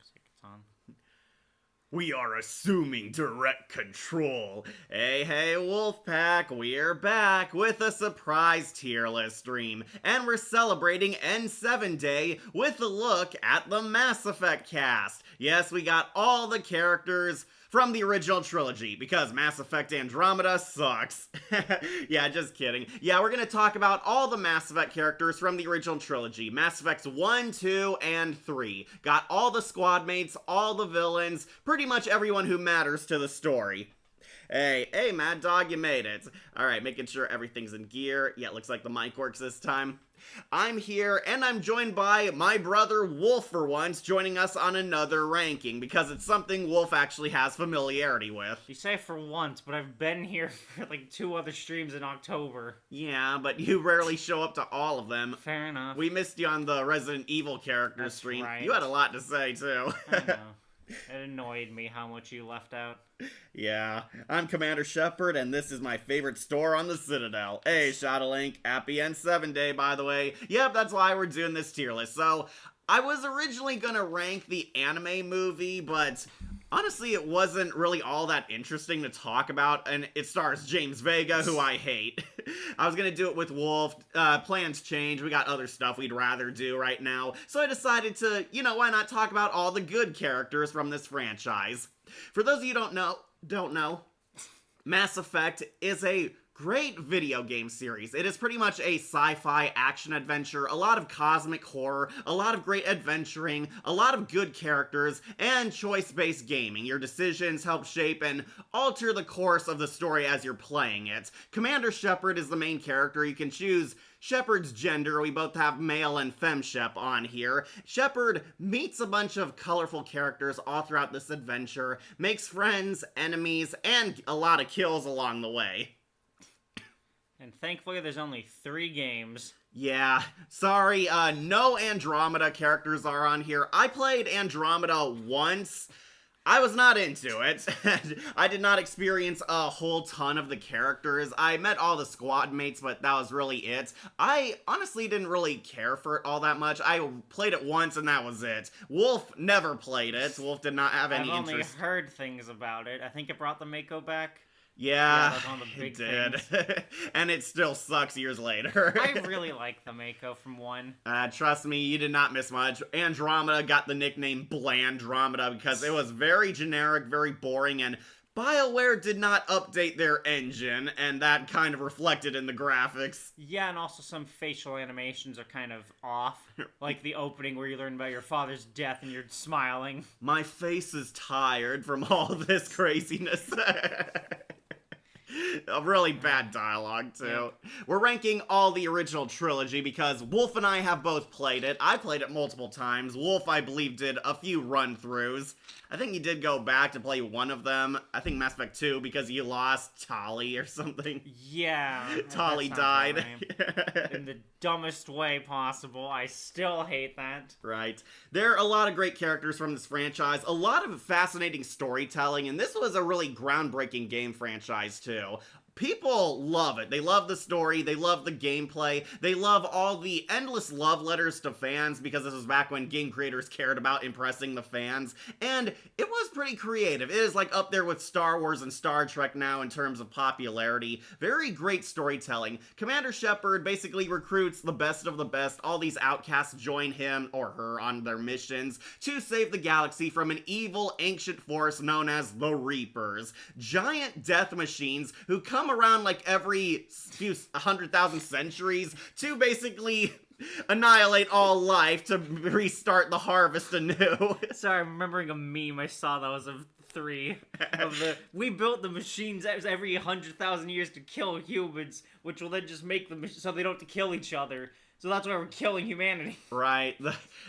looks like it's on. We are assuming direct control. Hey, Wolfpack, we're back with a surprise tier list stream, and we're celebrating N7 Day with a look at the Mass Effect cast. Yes, we got all the characters from the original trilogy, because Mass Effect Andromeda sucks. Yeah, just kidding. Yeah, we're gonna talk about all the Mass Effect characters from the original trilogy. Mass Effects 1, 2, and 3. Got all the squad mates, all the villains, pretty much everyone who matters to the story. Hey, Mad Dog, you made it. Alright, making sure everything's in gear. Yeah, it looks like the mic works this time. I'm here, and I'm joined by my brother Wolf for once, joining us on another ranking, because it's something Wolf actually has familiarity with. You say for once, but I've been here for like 2 other streams in October. Yeah, but you rarely show up to all of them. Fair enough. We missed you on the Resident Evil character That's stream. right. You had a lot to say, too. I know. It annoyed me how much you left out. Yeah, I'm Commander Shepard, and this is my favorite store on the Citadel. Hey, Shadowlink, happy N7 Day, by the way. Yep, that's why we're doing this tier list. So, I was originally gonna rank the anime movie, but honestly, it wasn't really all that interesting to talk about, and it stars James Vega, who I hate. I was gonna do it with Wolf. Plans change. We got other stuff we'd rather do right now. So I decided to, why not talk about all the good characters from this franchise. For those of you who don't know, Mass Effect is a great video game series. It is pretty much a sci-fi action adventure, a lot of cosmic horror, a lot of great adventuring, a lot of good characters, and choice-based gaming. Your decisions help shape and alter the course of the story as you're playing it. Commander Shepard is the main character. You can choose Shepard's gender. We both have male and femme Shep on here. Shepard meets a bunch of colorful characters all throughout this adventure, makes friends, enemies, and a lot of kills along the way. And thankfully, there's only 3 games. Yeah, sorry, no Andromeda characters are on here. I played Andromeda once. I was not into it. I did not experience a whole ton of the characters. I met all the squad mates, but that was really it. I honestly didn't really care for it all that much. I played it once and that was it. Wolf never played it. Wolf did not have any interest. I've only heard things about it. I think it brought the Mako back. Yeah, that's one of the big it did. things. And it still sucks years later. I really like the Mako from 1. Trust me, you did not miss much. Andromeda got the nickname Blandromeda because it was very generic, very boring, and BioWare did not update their engine, and that kind of reflected in the graphics. Yeah, and also some facial animations are kind of off. Like the opening where you learn about your father's death and you're smiling. My face is tired from all this craziness. A really bad dialogue, too. Yeah. We're ranking all the original trilogy because Wolf and I have both played it. I played it multiple times. Wolf, I believe, did a few run-throughs. I think he did go back to play one of them. I think Mass Effect 2 because he lost Tali or something. Yeah. Tali died. Right. In the dumbest way possible. I still hate that. Right. There are a lot of great characters from this franchise, a lot of fascinating storytelling, and this was a really groundbreaking game franchise, too. People love it. They love the story, they love the gameplay, they love all the endless love letters to fans because this was back when game creators cared about impressing the fans, and it was pretty creative. It is like up there with Star Wars and Star Trek now in terms of popularity. Very great storytelling. Commander Shepard basically recruits the best of the best. All these outcasts join him or her on their missions to save the galaxy from an evil ancient force known as the Reapers. Giant death machines who come around like every few 100,000 centuries to basically annihilate all life to restart the harvest anew. Sorry, I'm remembering a meme I saw that was of 3 of the we built the machines every 100,000 years to kill humans, which will then just make them so they don't have to kill each other. So that's why we're killing humanity. Right.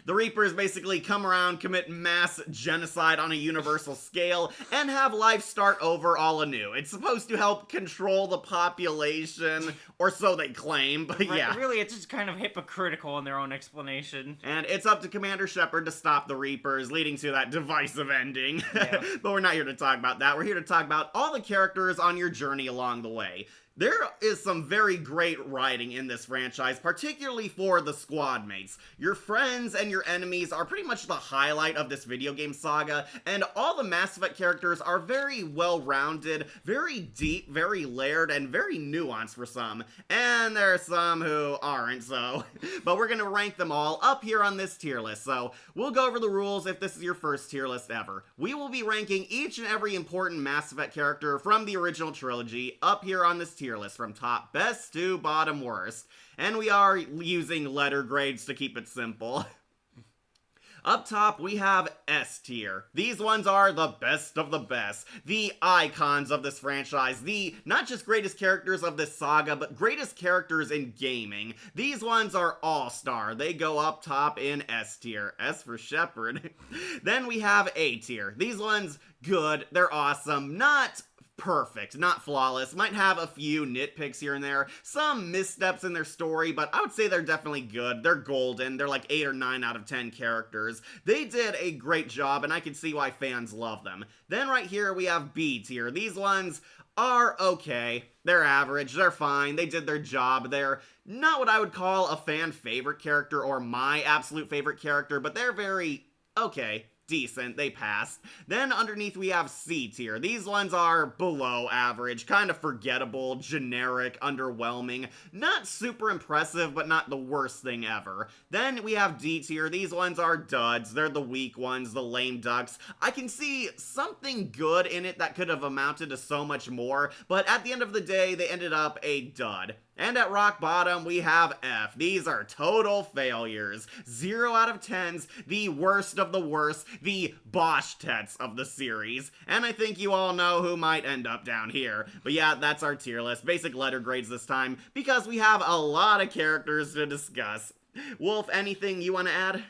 The Reapers basically come around, commit mass genocide on a universal scale, and have life start over all anew. It's supposed to help control the population, or so they claim, but right, yeah. Really, it's just kind of hypocritical in their own explanation. And it's up to Commander Shepard to stop the Reapers, leading to that divisive ending. Yeah. But we're not here to talk about that. We're here to talk about all the characters on your journey along the way. There is some very great writing in this franchise, particularly for the squad mates. Your friends and your enemies are pretty much the highlight of this video game saga, and all the Mass Effect characters are very well-rounded, very deep, very layered, and very nuanced for some. And there are some who aren't, so. But we're gonna rank them all up here on this tier list, so we'll go over the rules if this is your first tier list ever. We will be ranking each and every important Mass Effect character from the original trilogy up here on this tier list from top best to bottom worst. And we are using letter grades to keep it simple. Up top, we have S tier. These ones are the best of the best. The icons of this franchise. The not just greatest characters of this saga, but greatest characters in gaming. These ones are all-star. They go up top in S tier. S for Shepard. Then we have A tier. These ones, good. They're awesome. Not perfect, not flawless, might have a few nitpicks here and there, some missteps in their story, but I would say they're definitely good. They're golden. They're like 8 or 9 out of 10 characters. They did a great job, and I can see why fans love them. Then right here we have B tier. These ones are okay. They're average. They're fine. They did their job. They're not what I would call a fan favorite character or my absolute favorite character, but they're very okay. Decent, they passed. Then underneath we have C tier. These ones are below average, kind of forgettable, generic, underwhelming, not super impressive, but not the worst thing ever. Then we have D tier. These ones are duds. They're the weak ones, the lame ducks. I can see something good in it that could have amounted to so much more, but at the end of the day, they ended up a dud. And at rock bottom, we have F. These are total failures. 0 out of 10s, the worst of the worst, the Bosch-tets of the series. And I think you all know who might end up down here. But yeah, that's our tier list. Basic letter grades this time, because we have a lot of characters to discuss. Wolf, anything you want to add?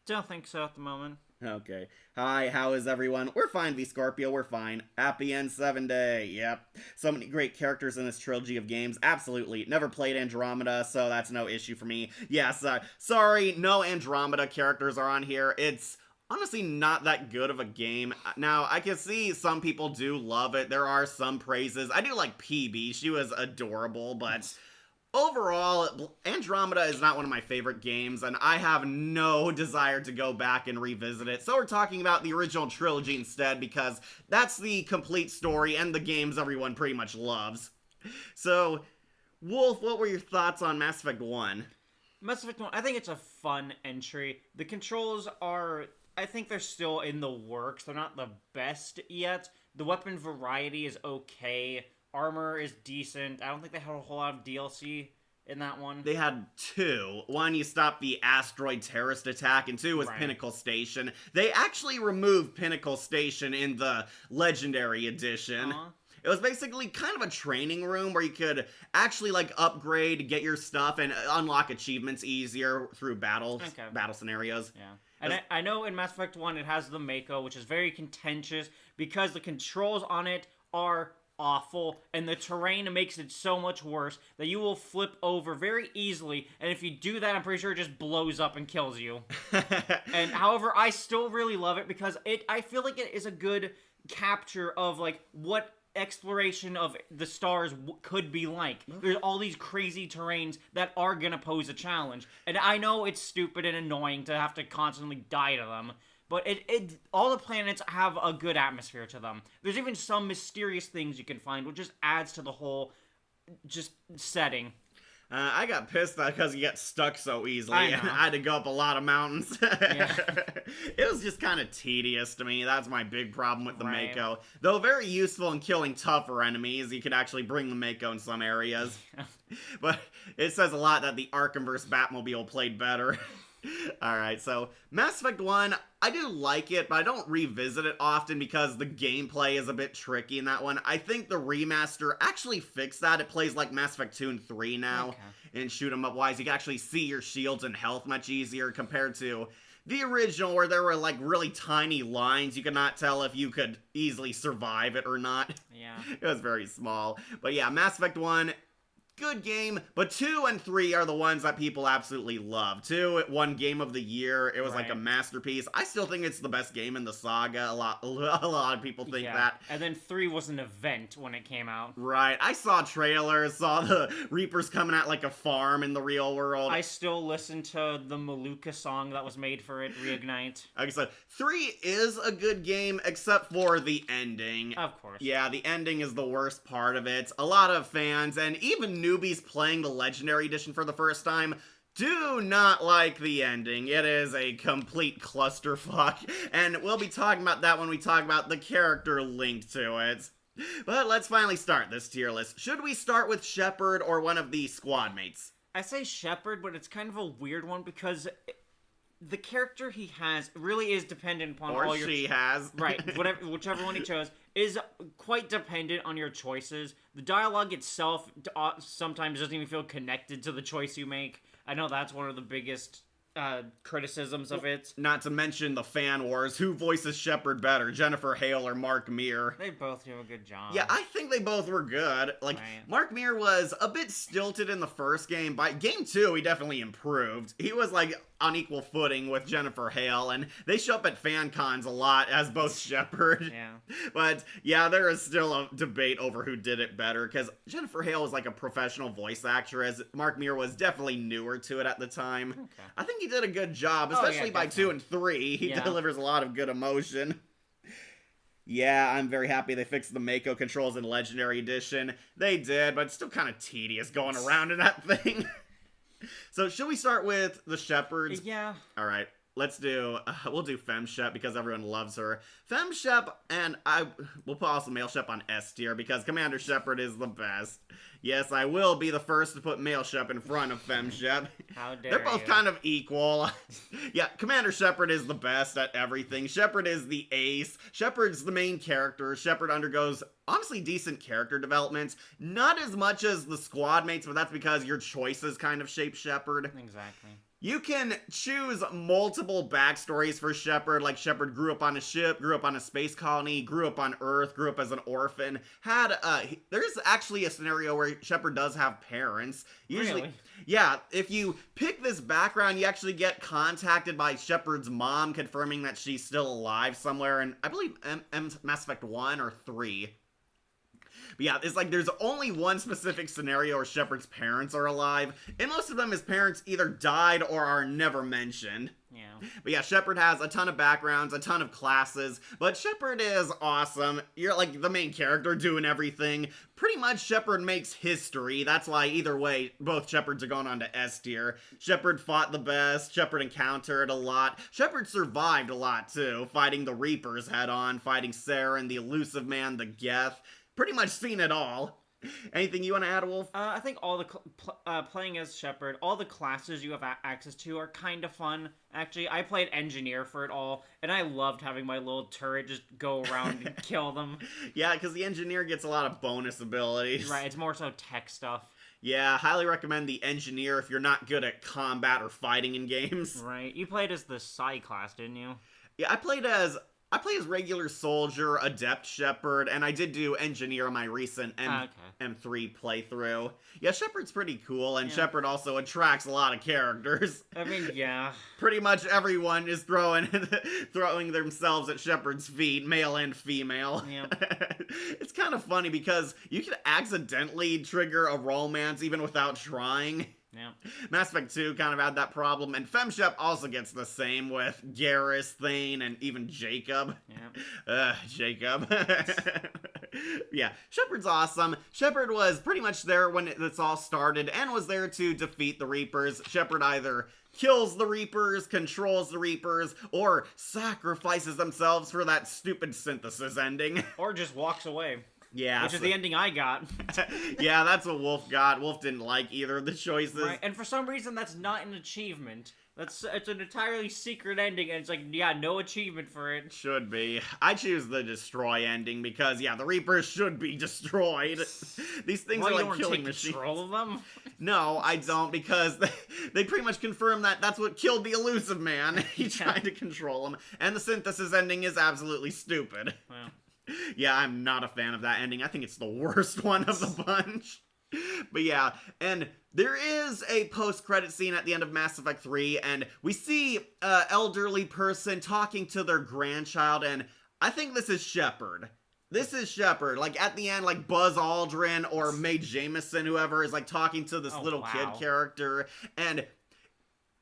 Don't think so at the moment. Okay. Hi, how is everyone? We're fine, V Scorpio, we're fine. Happy N7 Day, yep. So many great characters in this trilogy of games, absolutely. Never played Andromeda, so that's no issue for me. Yes, sorry, no Andromeda characters are on here. It's honestly not that good of a game. Now, I can see some people do love it. There are some praises. I do like PB, she was adorable, but overall, Andromeda is not one of my favorite games, and I have no desire to go back and revisit it. So we're talking about the original trilogy instead, because that's the complete story and the games everyone pretty much loves. So, Wolf, what were your thoughts on Mass Effect 1? Mass Effect 1, I think it's a fun entry. The controls are, I think they're still in the works. They're not the best yet. The weapon variety is okay. Armor is decent. I don't think they had a whole lot of DLC in that one. They had 2. One, you stopped the asteroid terrorist attack, and 2 was Right. Pinnacle Station. They actually removed Pinnacle Station in the Legendary Edition. It was basically kind of a training room where you could actually, like, upgrade, get your stuff, and unlock achievements easier through battle scenarios. Yeah. And I know in Mass Effect 1 it has the Mako, which is very contentious because the controls on it are awful, and the terrain makes it so much worse that you will flip over very easily, and if you do that, I'm pretty sure it just blows up and kills you. And however, I still really love it because I feel like it is a good capture of like what exploration of the stars could be like. There's all these crazy terrains that are gonna pose a challenge, and I know it's stupid and annoying to have to constantly die to them, but all the planets have a good atmosphere to them. There's even some mysterious things you can find, which just adds to the whole just setting. I got pissed because you get stuck so easily. I know. I had to go up a lot of mountains. Yeah. It was just kind of tedious to me. That's my big problem with the Right. Mako. Though very useful in killing tougher enemies, you could actually bring the Mako in some areas. But it says a lot that the Arkhamverse Batmobile played better. Alright, so Mass Effect 1, I do like it, but I don't revisit it often because the gameplay is a bit tricky in that one. I think the remaster actually fixed that. It plays like Mass Effect 2 and 3 now, Okay. and shoot 'em up wise. You can actually see your shields and health much easier compared to the original, where there were like really tiny lines. You could not tell if you could easily survive it or not. Yeah. It was very small. But yeah, Mass Effect 1, good game, but 2 and 3 are the ones that people absolutely love. 2, it won Game of the Year. It was like a masterpiece. I still think it's the best game in the saga. A lot of people think that. And then 3 was an event when it came out. Right. I saw trailers, saw the Reapers coming at like a farm in the real world. I still listen to the Maluka song that was made for it, Reignite. Like I said, 3 is a good game, except for the ending. Of course. Yeah, the ending is the worst part of it. A lot of fans, and even newbies playing the Legendary Edition for the first time, do not like the ending. It is a complete clusterfuck, and we'll be talking about that when we talk about the character linked to it. But let's finally start this tier list. Should we start with Shepard or one of the squad mates? I say Shepard, but it's kind of a weird one because the character he has really is dependent upon or all your... she has. Right, whichever one he chose is quite dependent on your choices. The dialogue itself sometimes doesn't even feel connected to the choice you make. I know that's one of the biggest criticisms of it. Not to mention the fan wars. Who voices Shepard better, Jennifer Hale or Mark Meer? They both do a good job. Yeah, I think they both were good. Like, right. Mark Meer was a bit stilted in the first game. By game 2, he definitely improved. He was, like, on equal footing with Jennifer Hale, and they show up at fan cons a lot as both Shepard. Yeah. But, yeah, there is still a debate over who did it better, because Jennifer Hale was, like, a professional voice actress. Mark Meer was definitely newer to it at the time. Okay. I think he did a good job, especially by 2 and 3. He delivers a lot of good emotion. Yeah, I'm very happy they fixed the Mako controls in Legendary Edition. They did, but it's still kind of tedious going around in that thing. So, should we start with the Shepards? Yeah. Alright, we'll do FemShep because everyone loves her. FemShep, and we'll put also Male Shep on S tier because Commander Shepard is the best. Yes, I will be the first to put Male Shep in front of FemShep. How dare They're both kind of equal. Yeah, Commander Shepard is the best at everything. Shepard is the ace. Shepard's the main character. Shepard undergoes, honestly, decent character developments. Not as much as the squad mates, but that's because your choices kind of shape Shepard. Exactly. You can choose multiple backstories for Shepard, like Shepard grew up on a ship, grew up on a space colony, grew up on Earth, grew up as an orphan. There's actually a scenario where Shepard does have parents. Usually, really? Yeah, if you pick this background, you actually get contacted by Shepard's mom, confirming that she's still alive somewhere in, I believe, Mass Effect 1 or 3. But yeah, it's like there's only one specific scenario where Shepard's parents are alive. In most of them, his parents either died or are never mentioned. Yeah. But yeah, Shepard has a ton of backgrounds, a ton of classes, but Shepard is awesome. You're like the main character doing everything. Pretty much Shepard makes history. That's why either way, both Shepards are going on to S tier. Shepard fought the best. Shepard encountered a lot. Shepard survived a lot too, fighting the Reapers head on, fighting Saren, the Elusive Man, the Geth. Pretty much seen it all. Anything you want to add, Wolf? I think all the playing as Shepard, all the classes you have access to are kind of fun. Actually, I played Engineer for it all, and I loved having my little turret just go around and kill them. Yeah, because the Engineer gets a lot of bonus abilities. Right, it's more so tech stuff. Yeah, highly recommend the Engineer if you're not good at combat or fighting in games. Right, you played as the Psi class, didn't you? Yeah, I play as regular soldier, adept Shepard, and I did do engineer on my recent M3 playthrough. Yeah, Shepard's pretty cool, and Shepard also attracts a lot of characters. I mean, yeah. Pretty much everyone is throwing themselves at Shepard's feet, male and female. Yeah. It's kind of funny because you can accidentally trigger a romance even without trying. Yeah. Mass Effect 2 kind of had that problem, and FemShep also gets the same with Garrus, Thane, and even Jacob. Yeah. Jacob. Yeah, Shepard's awesome. Shepard was pretty much there when this all started, and was there to defeat the Reapers. Shepard either kills the Reapers, controls the Reapers, or sacrifices themselves for that stupid synthesis ending. Or just walks away. Yeah. Which is the ending I got. Yeah, that's what Wolf got. Wolf didn't like either of the choices. Right, and for some reason that's not an achievement. It's an entirely secret ending, and it's like, yeah, no achievement for it. Should be. I choose the destroy ending because, yeah, the Reapers should be destroyed. These things are like killing machines. Control of them? No, I don't, because they pretty much confirm that that's what killed the Elusive Man. He tried to control him, and the synthesis ending is absolutely stupid. Well. Yeah, I'm not a fan of that ending. I think it's the worst one of the bunch. But yeah, and there is a post-credit scene at the end of Mass Effect 3, and we see an elderly person talking to their grandchild, and I think this is Shepard. This is Shepard. Like, at the end, like, Buzz Aldrin or Mae Jameson, whoever, is, like, talking to this little kid character, and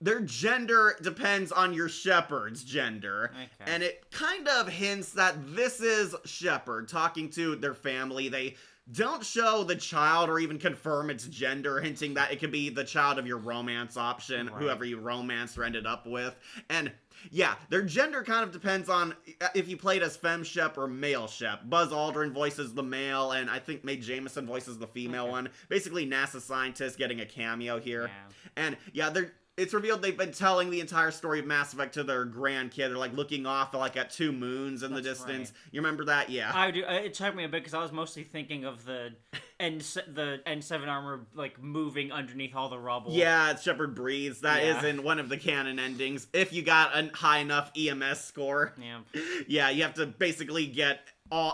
their gender depends on your Shepard's gender. Okay. And it kind of hints that this is Shepard talking to their family. They don't show the child or even confirm its gender, hinting that it could be the child of your romance option, whoever you romanced or ended up with. And yeah, their gender kind of depends on if you played as Fem Shep or Male Shep. Buzz Aldrin voices the male, and I think Mae Jameson voices the female one. Basically, NASA scientists getting a cameo here. Yeah. And yeah, it's revealed they've been telling the entire story of Mass Effect to their grandkid. They're like looking off like at two moons in the distance. Right. You remember that? Yeah. I do. It took me a bit because I was mostly thinking of the N7 armor like moving underneath all the rubble. Yeah, Shepard breathes. That is in one of the canon endings. If you got a high enough EMS score. Yeah. Yeah, you have to basically get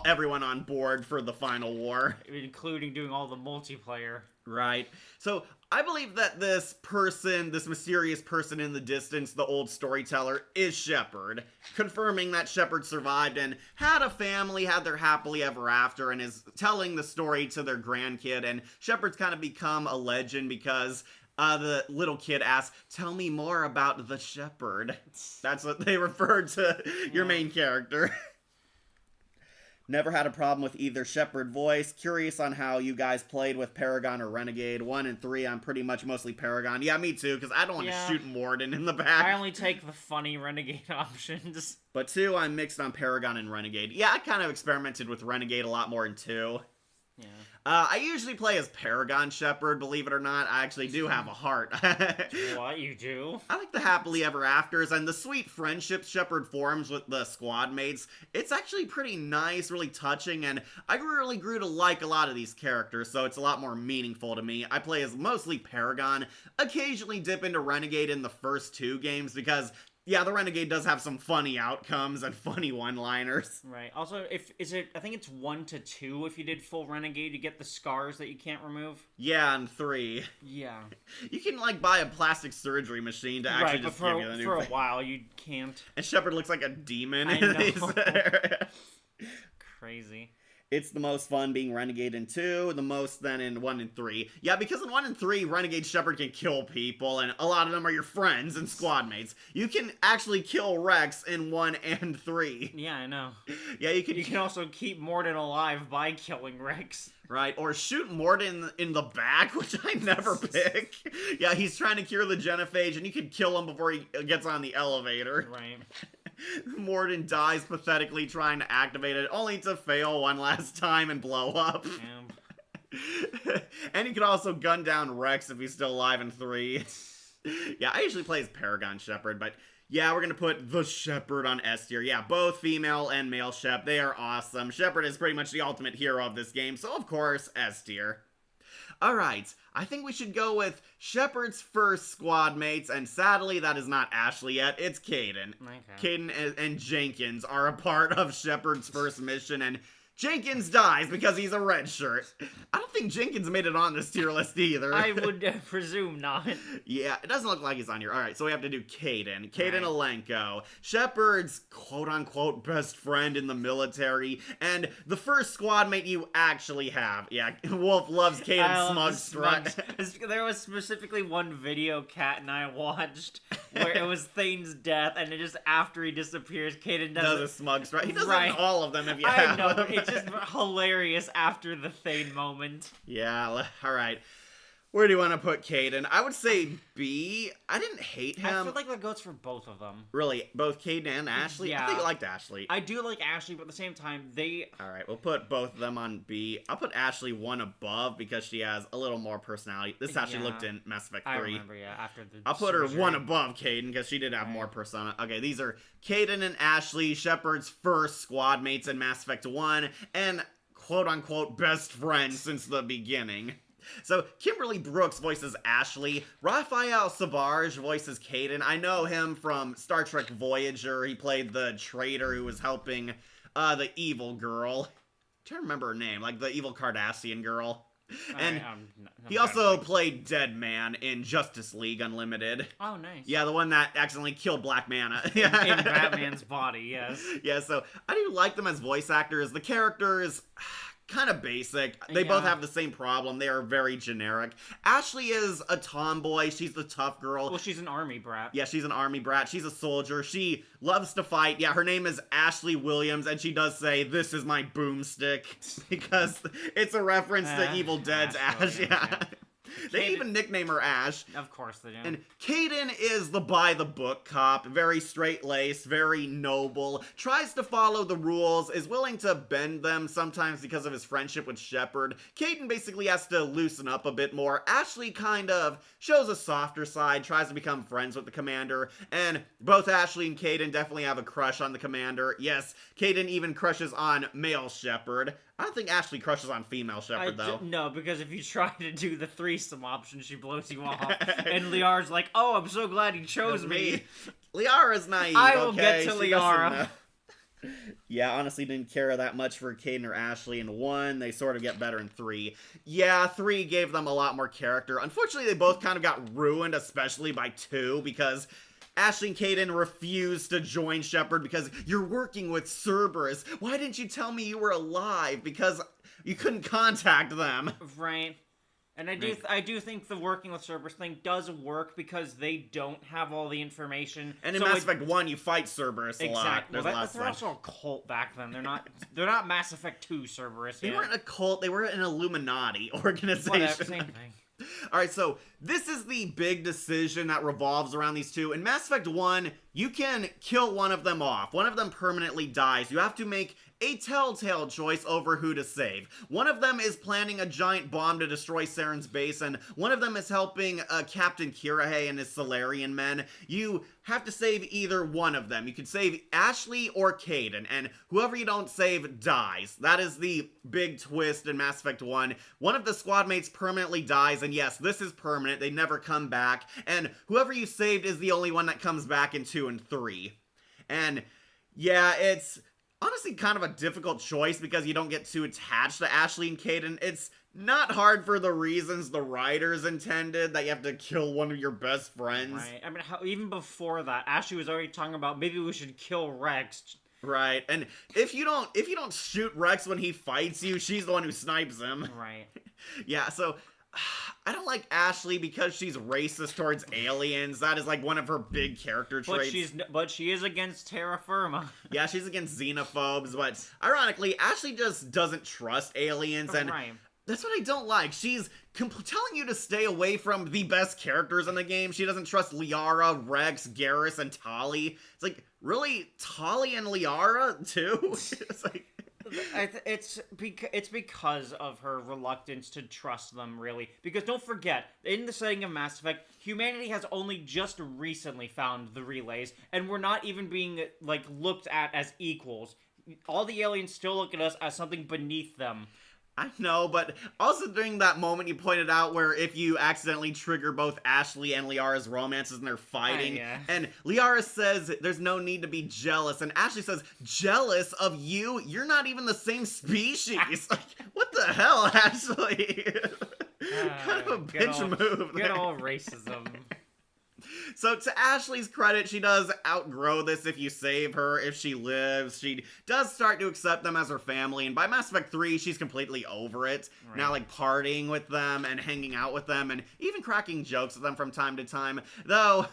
everyone on board for the final war, including doing all the multiplayer. Right. So I believe that this mysterious person in the distance, the old storyteller, is Shepard, confirming that Shepard survived and had a family, had their happily ever after, and is telling the story to their grandkid. And Shepard's kind of become a legend because the little kid asks, "Tell me more about the Shepard." That's what they referred to your main character. Never had a problem with either Shepard voice. Curious on how you guys played with Paragon or Renegade. 1 and 3, I'm pretty much mostly Paragon. Yeah, me too, because I don't want to shoot Morden in the back. I only take the funny Renegade options. But 2, I'm mixed on Paragon and Renegade. Yeah, I kind of experimented with Renegade a lot more in 2. Yeah. I usually play as Paragon Shepard, believe it or not. I actually do have a heart. What, you do? I like the happily ever afters and the sweet friendships Shepard forms with the squad mates. It's actually pretty nice, really touching, and I really grew to like a lot of these characters, so it's a lot more meaningful to me. I play as mostly Paragon, occasionally dip into Renegade in the first 2 games because yeah, the Renegade does have some funny outcomes and funny one-liners. Right. Also, I think it's 1 to 2 if you did full Renegade, you get the scars that you can't remove. Yeah, and 3. Yeah. You can, like, buy a plastic surgery machine to actually just give you the new for a while, you can't. And Shepard looks like a demon. I know. Crazy. It's the most fun being Renegade in 2, the most then in 1 and 3. Yeah, because in 1 and 3, Renegade Shepard can kill people, and a lot of them are your friends and squad mates. You can actually kill Rex in 1 and 3. Yeah, I know. Yeah, you can also keep Morden alive by killing Rex. Right, or shoot Morden in the back, which I never pick. Yeah, he's trying to cure the genophage, and you can kill him before he gets on the elevator. Right. Morden dies pathetically trying to activate it, only to fail one last time and blow up. And you can also gun down Rex if he's still alive in 3. Yeah, I usually play as Paragon Shepard, but yeah, we're gonna put the Shepard on S tier. Yeah, both female and male Shep, they are awesome. Shepard is pretty much the ultimate hero of this game, so of course, S tier. Alright, I think we should go with Shepard's first squad mates, and sadly that is not Ashley yet, it's Kaidan. Okay. Kaidan and Jenkins are a part of Shepard's first mission, and Jenkins dies because he's a red shirt. I don't think Jenkins made it on this tier list either. I would presume not. Yeah, it doesn't look like he's on here. Alright, so we have to do Kaidan. Kaidan Alenko. Shepard's quote-unquote best friend in the military, and the first squad mate you actually have. Yeah, Wolf loves Kaidan's smug strut. There was specifically one video Kat and I watched where it was Thane's death, and it just after he disappears, Kaidan does a smug strut. He does it in all of them if you have them. I know, it's just hilarious after the Thane moment. Yeah, alright. Where do you want to put Kaidan? I would say B. I didn't hate him. I feel like that goes for both of them. Really? Both Kaidan and Ashley? Yeah. I think you liked Ashley. I do like Ashley, but at the same time, Alright, we'll put both of them on B. I'll put Ashley 1 above because she has a little more personality. This is how she looked in Mass Effect 3. I remember, after the I'll put her 1 above Kaidan because she did have more persona. Okay, these are Kaidan and Ashley, Shepard's first squad mates in Mass Effect 1, and quote-unquote best friends since the beginning. So, Kimberly Brooks voices Ashley. Raphael Sabarge voices Kaidan. I know him from Star Trek Voyager. He played the traitor who was helping the evil girl. I'm trying to remember her name, like the evil Cardassian girl. And I'm he trying to also think. played Dead Man in Justice League Unlimited. Oh, nice. Yeah, the one that accidentally killed Black Mana. In Batman's body, yes. Yeah, so I do like them as voice actors. The characters, kind of basic. They both Yeah. have the same problem. They are very generic. Ashley is a tomboy. She's the tough girl. Well, she's an army brat. Yeah, she's an army brat. She's a soldier. She loves to fight. Yeah, her name is Ashley Williams, and she does say, "This is my boomstick," because it's a reference to Evil Dead's Ash Ash. Williams, Yeah. yeah. They Kaden- even nickname her Ash. Of course they do. And Caden is the by-the-book cop, very straight-laced, very noble, tries to follow the rules, is willing to bend them sometimes because of his friendship with Shepard. Caden basically has to loosen up a bit more. Ashley kind of shows a softer side, tries to become friends with the commander, and both Ashley and Caden definitely have a crush on the commander. Yes, Caden even crushes on male Shepard. I don't think Ashley crushes on female Shepard, though. No, because if you try to do the threesome option, she blows you off. And Liara's like, "Oh, I'm so glad he chose me." Liara's naive. I will okay? get to She doesn't Liara. know. Yeah, honestly didn't care that much for Caden or Ashley in 1. They sort of get better in 3. Yeah, 3 gave them a lot more character. Unfortunately, they both kind of got ruined, especially by 2, because Ashley and Caden refused to join Shepard because you're working with Cerberus. Why didn't you tell me you were alive? Because you couldn't contact them. Right. And I do think the working with Cerberus thing does work because they don't have all the information. And in So Mass Effect 1, you fight Cerberus a lot. Exactly. There's Well, a lot of they're stuff. also a cult back then. They're not Mass Effect 2 Cerberus They yet. weren't a cult, they were an Illuminati organization. Whatever, same thing. Alright, so this is the big decision that revolves around these two. In Mass Effect 1, you can kill one of them off. One of them permanently dies. You have to make a telltale choice over who to save. One of them is planning a giant bomb to destroy Saren's base, and one of them is helping Captain Kirahei and his Solarian men. You have to save either one of them. You can save Ashley or Caden, and whoever you don't save dies. That is the big twist in Mass Effect 1. One of the squad mates permanently dies, and yes, this is permanent. They never come back, and whoever you saved is the only one that comes back in 2 and 3. And yeah, it's honestly kind of a difficult choice because you don't get too attached to Ashley and Caden. It's not hard for the reasons the writers intended, that you have to kill one of your best friends. Right. I mean, even before that, Ashley was already talking about maybe we should kill Rex. Right. And if you don't shoot Rex when he fights you, she's the one who snipes him. Right. Yeah, so I don't like Ashley because she's racist towards aliens. That is like one of her big character traits. But she is against terra firma. Yeah, she's against xenophobes, but ironically, Ashley just doesn't trust aliens, and Right. that's what I don't like. She's telling you to stay away from the best characters in the game. She doesn't trust Liara, Rex, Garrus, and Tali. It's like, really? Tali and Liara, too? It's like... It's because of her reluctance to trust them, really. Because don't forget, in the setting of Mass Effect, humanity has only just recently found the relays, and we're not even being looked at as equals. All the aliens still look at us as something beneath them. I know, but also during that moment you pointed out where if you accidentally trigger both Ashley and Liara's romances and they're fighting, yeah. and Liara says there's no need to be jealous, and Ashley says, jealous of you? You're not even the same species. Like, what the hell, Ashley? Kind of a bitch move. Good old racism. So to Ashley's credit, she does outgrow this if you save her, if she lives. She does start to accept them as her family, and by Mass Effect 3, she's completely over it. Right. Now, partying with them and hanging out with them and even cracking jokes with them from time to time. Though,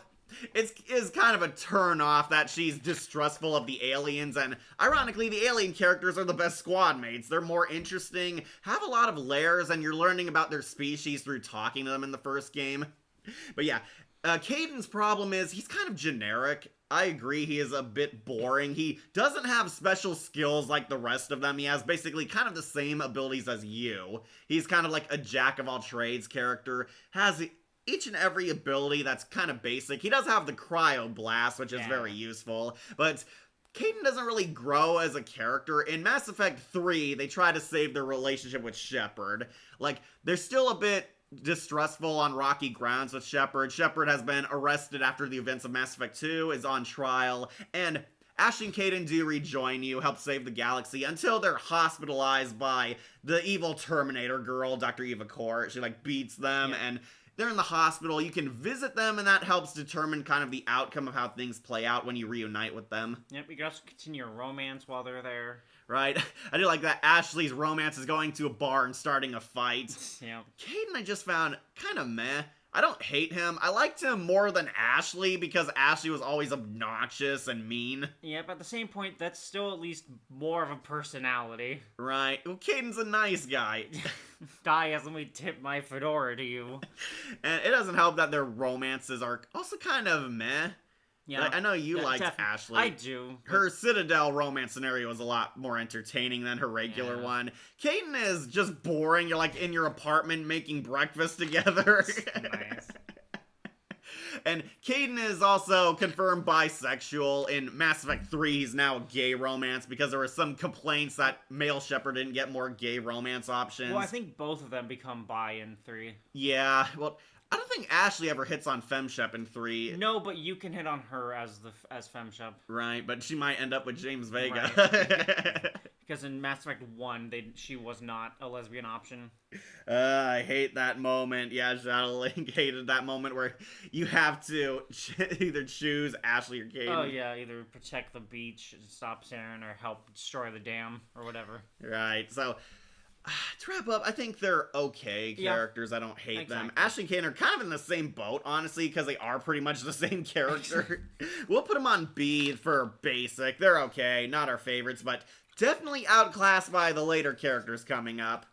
it is kind of a turn-off that she's distrustful of the aliens, and ironically, the alien characters are the best squad mates. They're more interesting, have a lot of layers, and you're learning about their species through talking to them in the first game. But yeah, Caden's problem is he's kind of generic. I agree, he is a bit boring. He doesn't have special skills like the rest of them. He has basically kind of the same abilities as you. He's kind of like a jack-of-all-trades character. Has each and every ability that's kind of basic. He does have the cryo blast, which is very useful, but Caden doesn't really grow as a character. In Mass Effect 3, they try to save their relationship with Shepard. They're still a bit distrustful on rocky grounds with Shepard. Shepard has been arrested after the events of Mass Effect 2, is on trial, and Ashley and Caden do rejoin you, help save the galaxy until they're hospitalized by the evil Terminator girl, Dr. Eva Kort. She like beats them and they're in the hospital. You can visit them, and that helps determine kind of the outcome of how things play out when you reunite with them. Yep, you can also continue your romance while they're there. Right? I do like that Ashley's romance is going to a bar and starting a fight. Yeah. Caden I just found kind of meh. I don't hate him. I liked him more than Ashley because Ashley was always obnoxious and mean. Yeah, but at the same point, that's still at least more of a personality. Right. Well, Caden's a nice guy. Die as let me tip my fedora to you. And it doesn't help that their romances are also kind of meh. Yeah. Like, I know you liked Ashley. I do. Her Citadel romance scenario was a lot more entertaining than her regular one. Caden is just boring. You're like in your apartment making breakfast together. Nice. And Caden is also confirmed bisexual. In Mass Effect 3, he's now a gay romance because there were some complaints that male Shepard didn't get more gay romance options. Well, I think both of them become bi in 3. Yeah, well, I don't think Ashley ever hits on FemShep in 3. No, but you can hit on her as FemShep. Right, but she might end up with James Vega. Right. Because in Mass Effect 1, she was not a lesbian option. I hate that moment. Yeah, Shadowlink hated that moment where you have to either choose Ashley or Caden. Oh yeah, either protect the beach, stop Saren, or help destroy the dam, or whatever. Right, so to wrap up, I think they're okay characters. I don't hate them. Ashley and Caden are kind of in the same boat, honestly, because they are pretty much the same character. We'll put them on B for basic. They're okay, not our favorites, but definitely outclassed by the later characters coming up.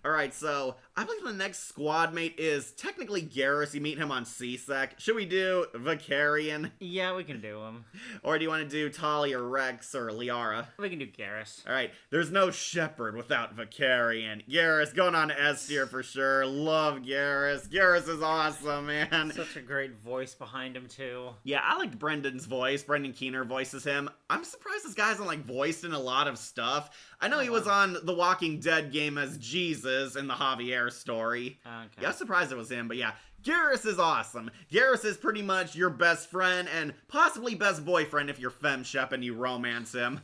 Alright, so I believe the next squad mate is technically Garrus. You meet him on C-Sec. Should we do Vicarian? Yeah, we can do him. Or do you want to do Tali or Rex or Liara? We can do Garrus. Alright, there's no Shepard without Vicarian. Garrus, going on S tier for sure. Love Garrus. Garrus is awesome, man. Such a great voice behind him, too. Yeah, I liked Brendan's voice. Brendan Keener voices him. I'm surprised this guy hasn't, like, voiced in a lot of stuff. I know he was on the Walking Dead game as Jesus in the Javier story. Okay. Yeah, I was surprised it was him, but yeah. Garrus is awesome. Garrus is pretty much your best friend and possibly best boyfriend if you're FemShep and you romance him.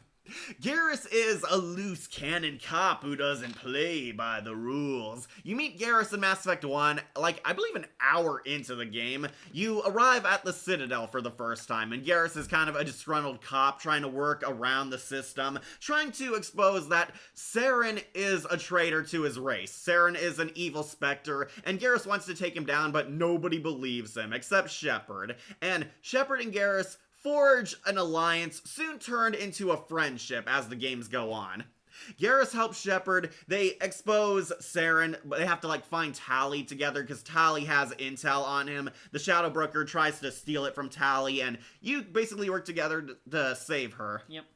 Garrus is a loose cannon cop who doesn't play by the rules. You meet Garrus in Mass Effect 1, like, I believe an hour into the game. You arrive at the Citadel for the first time, and Garrus is kind of a disgruntled cop trying to work around the system, trying to expose that Saren is a traitor to his race. Saren is an evil specter, and Garrus wants to take him down, but nobody believes him, except Shepard. And Shepard and Garrus forge an alliance, soon turned into a friendship as the games go on. Garrus helps Shepard. They expose Saren, but they have to, like, find Tali together because Tali has intel on him. The Shadow Broker tries to steal it from Tali, and you basically work together to save her. Yep.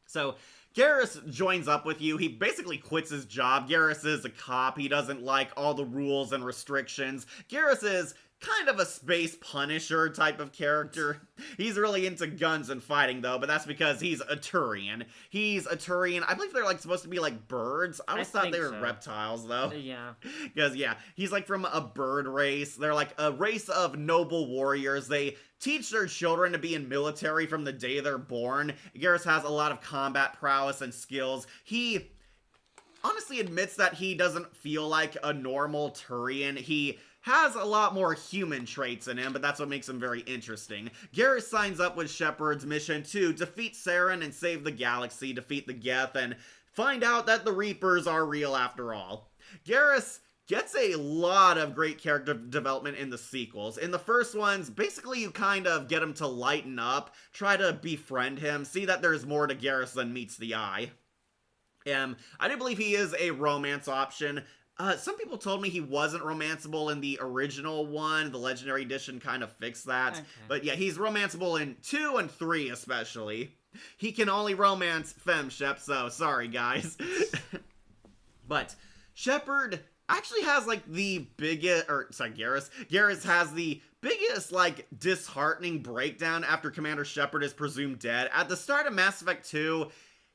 So Garrus joins up with you. He basically quits his job. Garrus is a cop. He doesn't like all the rules and restrictions. Garrus is kind of a space Punisher type of character. He's really into guns and fighting, though, but that's because he's a Turian. He's a Turian. I believe they're, like, supposed to be, like, birds. I always thought they were reptiles, though. Yeah. Because, yeah, he's, like, from a bird race. They're, like, a race of noble warriors. They teach their children to be in military from the day they're born. Garrus has a lot of combat prowess and skills. He honestly admits that he doesn't feel like a normal Turian. He has a lot more human traits in him, but that's what makes him very interesting. Garrus signs up with Shepard's mission to defeat Saren and save the galaxy, defeat the Geth, and find out that the Reapers are real after all. Garrus gets a lot of great character development in the sequels. In the first ones, basically you kind of get him to lighten up, try to befriend him, see that there's more to Garrus than meets the eye. I do believe he is a romance option. Some people told me he wasn't romanceable in the original one. The Legendary Edition kind of fixed that. Okay. But yeah, he's romanceable in 2 and 3 especially. He can only romance FemShep, so sorry guys. But Shepard actually has, like, the biggest, Garrus. Garrus has the biggest, like, disheartening breakdown after Commander Shepard is presumed dead. At the start of Mass Effect 2,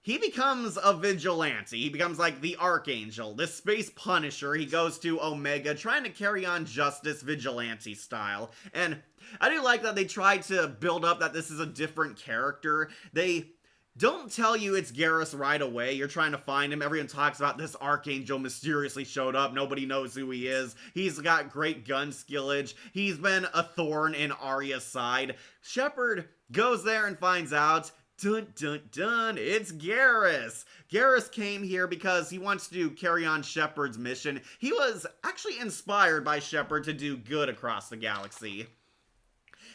he becomes a vigilante. He becomes like the Archangel, this space punisher. He goes to Omega trying to carry on justice vigilante style. And I do like that they tried to build up that this is a different character. They don't tell you it's Garrus right away. You're trying to find him. Everyone talks about this Archangel mysteriously showed up. Nobody knows who he is. He's got great gun skillage. He's been a thorn in Arya's side. Shepard goes there and finds out, dun dun dun, it's Garrus. Garrus came here because he wants to carry on Shepard's mission. He was actually inspired by Shepard to do good across the galaxy.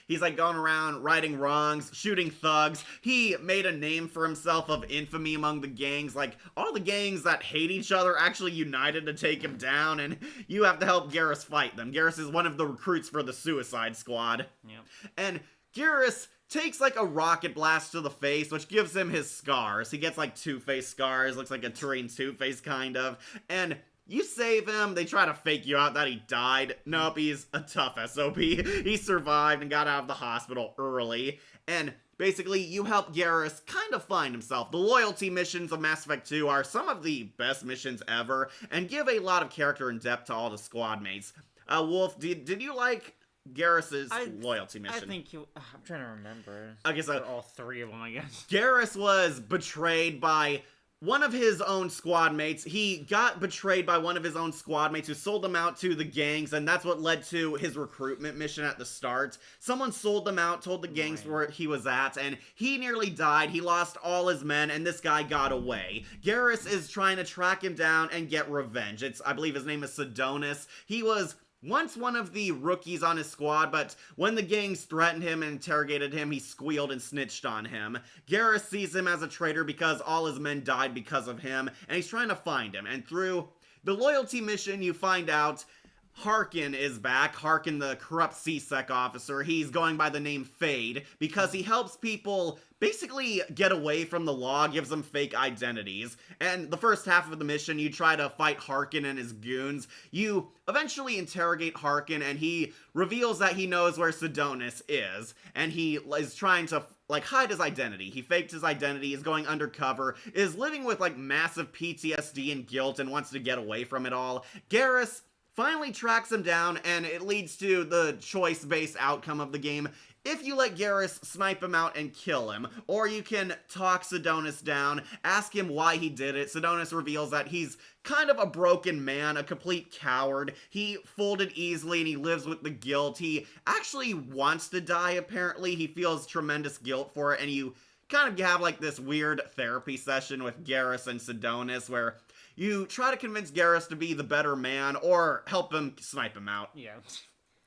He's like going around righting wrongs, shooting thugs. He made a name for himself of infamy among the gangs. Like, all the gangs that hate each other actually united to take him down, and you have to help Garrus fight them. Garrus is one of the recruits for the Suicide Squad. Yep. And Garrus takes like a rocket blast to the face, which gives him his scars. He gets like Two-Face scars, looks like a Turing Two-Face kind of. And you save him, they try to fake you out that he died. Nope, he's a tough SOB. He survived and got out of the hospital early. And basically, you help Garrus kind of find himself. The loyalty missions of Mass Effect 2 are some of the best missions ever, and give a lot of character and depth to all the squad mates. Wolf, did you like Garrus's loyalty mission? I think you... I'm trying to remember. Okay, so... all three of them, I guess. Garrus was betrayed by one of his own squad mates. He got betrayed by one of his own squad mates who sold him out to the gangs, and that's what led to his recruitment mission at the start. Someone sold them out, told the gangs where he was at, and he nearly died. He lost all his men, and this guy got away. Garrus is trying to track him down and get revenge. I believe his name is Sidonis. He was once one of the rookies on his squad, but when the gangs threatened him and interrogated him, he squealed and snitched on him. Garrus sees him as a traitor because all his men died because of him, and he's trying to find him. And through the loyalty mission, you find out Harkin is back. Harkin, the corrupt C-Sec officer. He's going by the name Fade because he helps people basically get away from the law, gives them fake identities. And the first half of the mission, you try to fight Harkin and his goons. You eventually interrogate Harkin, and he reveals that he knows where Sidonis is, and he is trying to hide his identity. He faked his identity, is going undercover, is living with massive PTSD and guilt, and wants to get away from it all. Garrus finally tracks him down, and it leads to the choice-based outcome of the game. If you let Garrus snipe him out and kill him, or you can talk Sidonis down, ask him why he did it. Sidonis reveals that he's kind of a broken man, a complete coward. He folded easily and he lives with the guilt. He actually wants to die, apparently. He feels tremendous guilt for it, and you kind of have this weird therapy session with Garrus and Sidonis where you try to convince Garrus to be the better man or help him snipe him out. Yeah.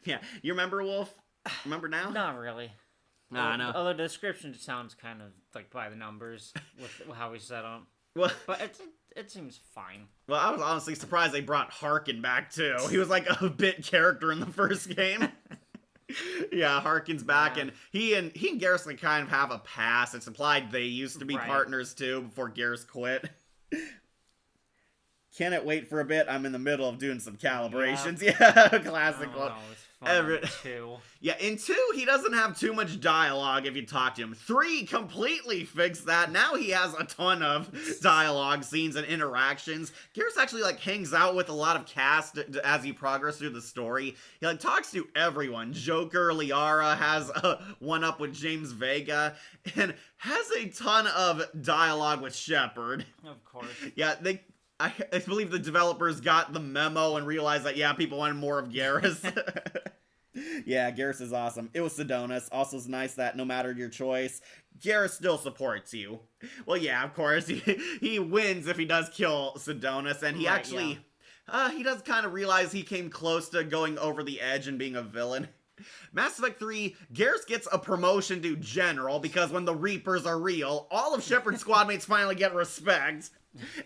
Yeah. You remember, Wolf? Remember now? Not really. Nah, no. Although the description sounds kind of by the numbers with how we set up. Well, but it seems fine. Well, I was honestly surprised they brought Harkin back too. He was like a bit character in the first game. Yeah, Harkin's back, and he and Garrus kind of have a past. It's implied they used to be partners too before Garrus quit. Cannot wait for a bit. I'm in the middle of doing some calibrations. Yeah, classic one. Yeah, in 2, he doesn't have too much dialogue if you talk to him. 3 completely fixed that. Now he has a ton of dialogue scenes and interactions. Garrus actually hangs out with a lot of cast as you progress through the story. He talks to everyone. Joker, Liara has a one-up with James Vega, and has a ton of dialogue with Shepard. Of course. Yeah, I believe the developers got the memo and realized that, yeah, people wanted more of Garrus. Yeah, Garrus is awesome. It was Sidonis. Also, it's nice that no matter your choice, Garrus still supports you. Well, yeah, of course. He wins if he does kill Sidonis, and he he does kind of realize he came close to going over the edge and being a villain. Mass Effect 3, Garrus gets a promotion to General because when the Reapers are real, all of Shepard's squad mates finally get respect.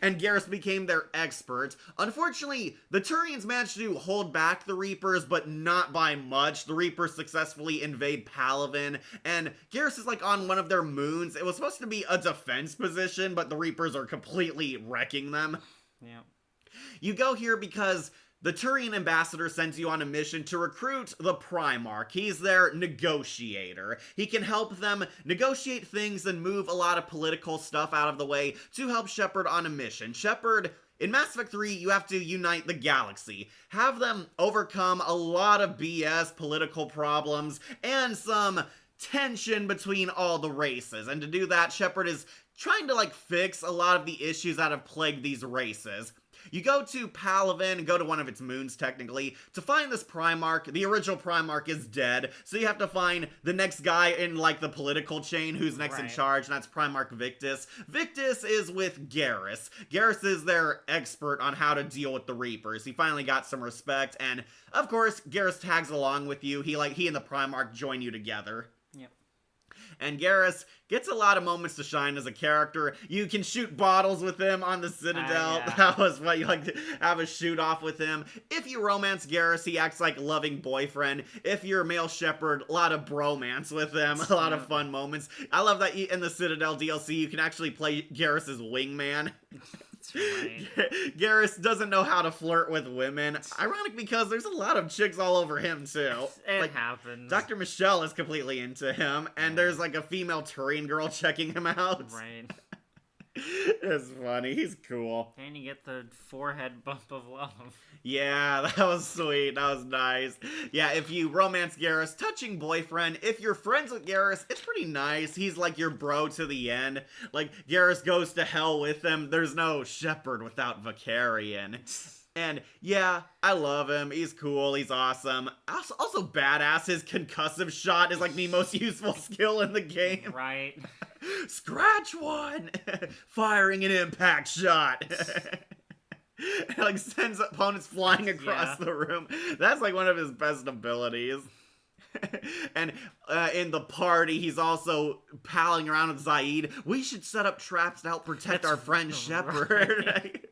And Garrus became their expert. Unfortunately, the Turians managed to hold back the Reapers, but not by much. The Reapers successfully invade Palaven, and Garrus is on one of their moons. It was supposed to be a defense position, but the Reapers are completely wrecking them. Yeah. You go here because the Turian ambassador sends you on a mission to recruit the Primarch. He's their negotiator. He can help them negotiate things and move a lot of political stuff out of the way to help Shepard on a mission. Shepard, in Mass Effect 3, you have to unite the galaxy, have them overcome a lot of BS political problems and some tension between all the races. And to do that, Shepard is trying to, like, fix a lot of the issues that have plagued these races. You go to Palaven, go to one of its moons, technically, to find this Primarch. The original Primarch is dead, so you have to find the next guy in, like, the political chain who's next in charge, and that's Primarch Victus. Victus is with Garrus. Garrus is their expert on how to deal with the Reapers. He finally got some respect, and, of course, Garrus tags along with you. He and the Primarch join you together. Yep. And Garrus gets a lot of moments to shine as a character. You can shoot bottles with him on the Citadel. Yeah. That was what you like to have a shoot off with him. If you romance Garrus, he acts like a loving boyfriend. If you're a male Shepard, a lot of bromance with him. A lot of fun moments. I love that in the Citadel DLC, you can actually play Garrus's wingman. Right. Garrus doesn't know how to flirt with women. Ironic because there's a lot of chicks all over him too. It happens. Dr. Michelle is completely into him, and there's like a female Turian girl checking him out. Right. It's funny. He's cool. And you get the forehead bump of love. Yeah, that was sweet. That was nice. Yeah, if you romance Garrus, touching boyfriend. If you're friends with Garrus, it's pretty nice. He's like your bro to the end. Like, Garrus goes to hell with him. There's no Shepard without Vicarian. And yeah, I love him. He's cool. He's awesome. Also badass. His concussive shot is like the most useful skill in the game. Right. Scratch one! Firing an impact shot. It, like, sends opponents flying across the room. That's like one of his best abilities. And in the party, he's also palling around with Zaid. We should set up traps to help protect our friend Shepard. Right.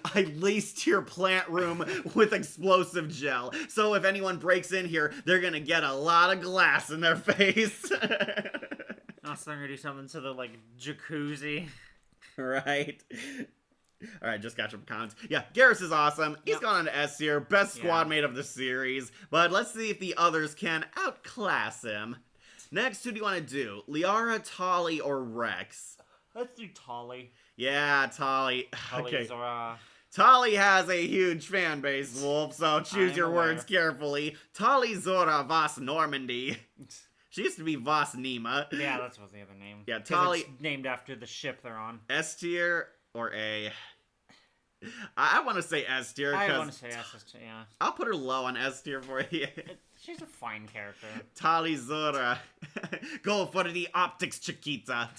I laced your plant room with explosive gel, so if anyone breaks in here, they're gonna get a lot of glass in their face. Also, I'm gonna do something to the, like, jacuzzi. Right. Alright, just got some comments. Yeah, Garrus is awesome. He's gone on to S tier, best squad mate of the series. But let's see if the others can outclass him. Next, who do you want to do? Liara, Tali, or Rex? Let's do Tali. Yeah, Tali. Tali's, Tali has a huge fan base, Wolf, so choose your words carefully. Tali Zora Vas Normandy. She used to be Vas Nima. Yeah, that's what's the other name. Yeah, Tali. It's named after the ship they're on. S tier or A? I want to say S tier. I want to say S tier, yeah. I'll put her low on S tier for you. She's a fine character. Tali Zora. Go for the optics, Chiquita.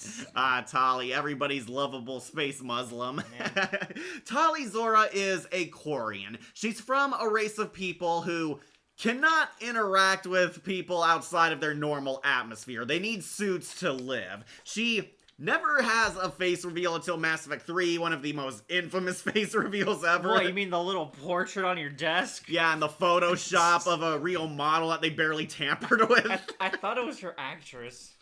Tali, everybody's lovable space Muslim. Yeah. Tali Zora is a Quarian. She's from a race of people who cannot interact with people outside of their normal atmosphere. They need suits to live. She never has a face reveal until Mass Effect 3, one of the most infamous face reveals ever. What, you mean the little portrait on your desk? Yeah, and the Photoshop of a real model that they barely tampered with. I thought it was her actress.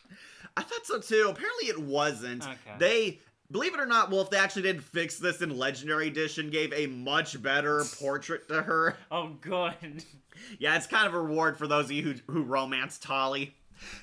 I thought so too. Apparently it wasn't. Okay. They, believe it or not, Wolf, they actually did fix this in Legendary Edition, gave a much better portrait to her. Oh, good. Yeah, it's kind of a reward for those of you who romance Tali.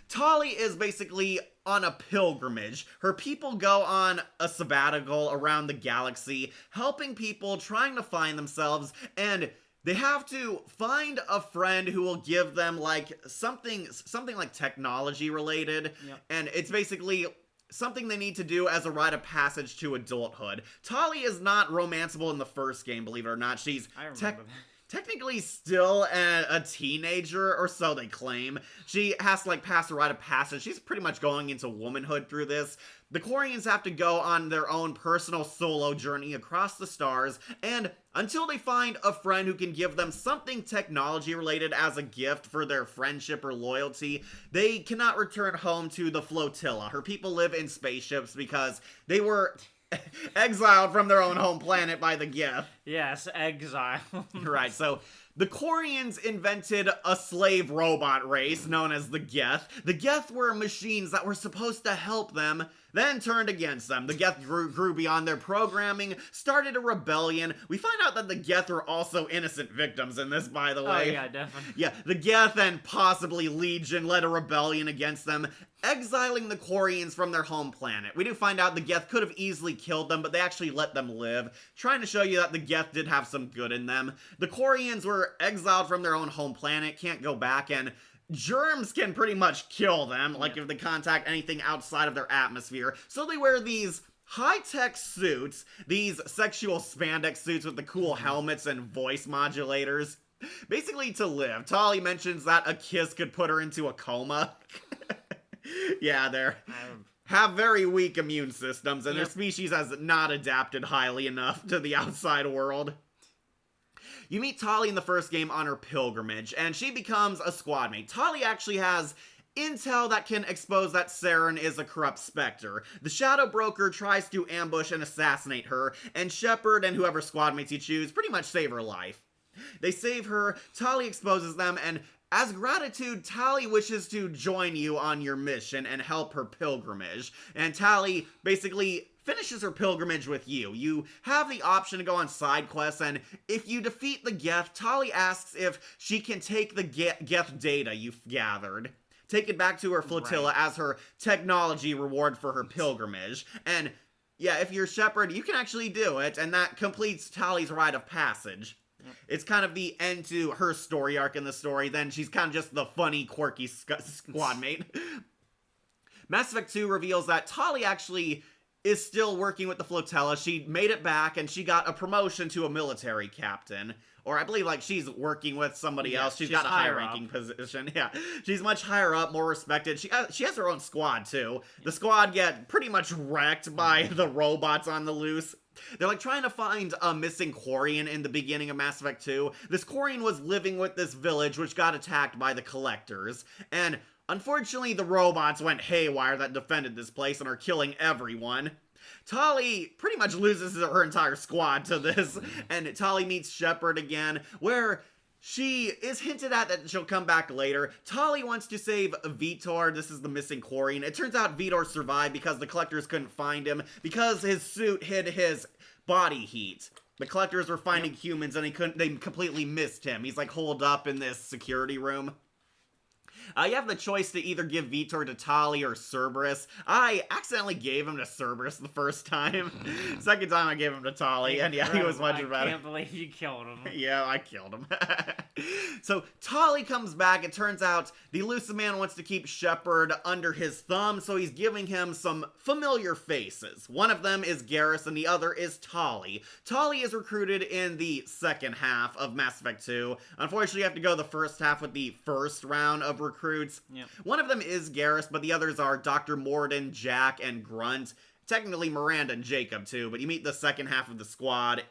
Tali is basically on a pilgrimage. Her people go on a sabbatical around the galaxy, helping people trying to find themselves, and they have to find a friend who will give them like something like technology related. Yep. And it's basically something they need to do as a rite of passage to adulthood. Tali is not romanceable in the first game, believe it or not. She's I remember that. technically still a teenager, or so they claim. She has to, like, pass a rite of passage. She's pretty much going into womanhood through this. The Quarians have to go on their own personal solo journey across the stars, and until they find a friend who can give them something technology-related as a gift for their friendship or loyalty, they cannot return home to the flotilla. Her people live in spaceships because they were exiled from their own home planet by the Geth. Yes, exile. Right, so the Quarians invented a slave robot race known as the Geth. The Geth were machines that were supposed to help them then turned against them. The Geth grew beyond their programming, started a rebellion. We find out that the Geth are also innocent victims in this, by the way. Oh, yeah, definitely. Yeah, the Geth and possibly Legion led a rebellion against them, exiling the Quarians from their home planet. We do find out the Geth could have easily killed them, but they actually let them live, trying to show you that the Geth did have some good in them. The Quarians were exiled from their own home planet, can't go back, and germs can pretty much kill them, like if they contact anything outside of their atmosphere. So they wear these high-tech suits, these sexual spandex suits with the cool helmets and voice modulators, basically to live. Tali mentions that a kiss could put her into a coma. Yeah, they have very weak immune systems, and their species has not adapted highly enough to the outside world. You meet Tali in the first game on her pilgrimage, and she becomes a squad mate. Tali actually has intel that can expose that Saren is a corrupt specter. The Shadow Broker tries to ambush and assassinate her, and Shepard and whoever squad mates you choose pretty much save her life. They save her, Tali exposes them, and as gratitude, Tali wishes to join you on your mission and help her pilgrimage. And Tali basically finishes her pilgrimage with you. You have the option to go on side quests, and if you defeat the Geth, Tali asks if she can take the Geth data you've gathered, take it back to her flotilla as her technology reward for her pilgrimage. And yeah, if you're Shepard, you can actually do it, and that completes Tali's rite of passage. It's kind of the end to her story arc in the story. Then she's kind of just the funny, quirky squad mate. Mass Effect 2 reveals that Tali actually is still working with the flotilla. She made it back, and she got a promotion to a military captain. Or I believe, like, she's working with somebody else. She's got a high-ranking position. Yeah, she's much higher up, more respected. She has her own squad, too. The squad get pretty much wrecked by the robots on the loose. They're like trying to find a missing Quarian in the beginning of Mass Effect 2. This Quarian was living with this village which got attacked by the Collectors, and unfortunately the robots went haywire that defended this place and are killing everyone. Tali pretty much loses her entire squad to this, and Tali meets Shepard again, where she is hinted at that she'll come back later. Tali wants to save Vitor. This is the missing Quarian. It turns out Vitor survived because the Collectors couldn't find him, because his suit hid his body heat. The Collectors were finding humans, and they completely missed him. He's like holed up in this security room. You have the choice to either give Vitor to Tali or Cerberus. I accidentally gave him to Cerberus the first time. Second time I gave him to Tali, and yeah, he was much better. I can't believe you killed him. Yeah, I killed him. So Tali comes back. It turns out the elusive man wants to keep Shepard under his thumb, so he's giving him some familiar faces. One of them is Garrus, and the other is Tali. Tali is recruited in the second half of Mass Effect 2. Unfortunately, you have to go the first half with the first round of recruits. Yep. One of them is Garrus, but the others are Dr. Morden, Jack, and Grunt. Technically Miranda and Jacob too, but you meet the second half of the squad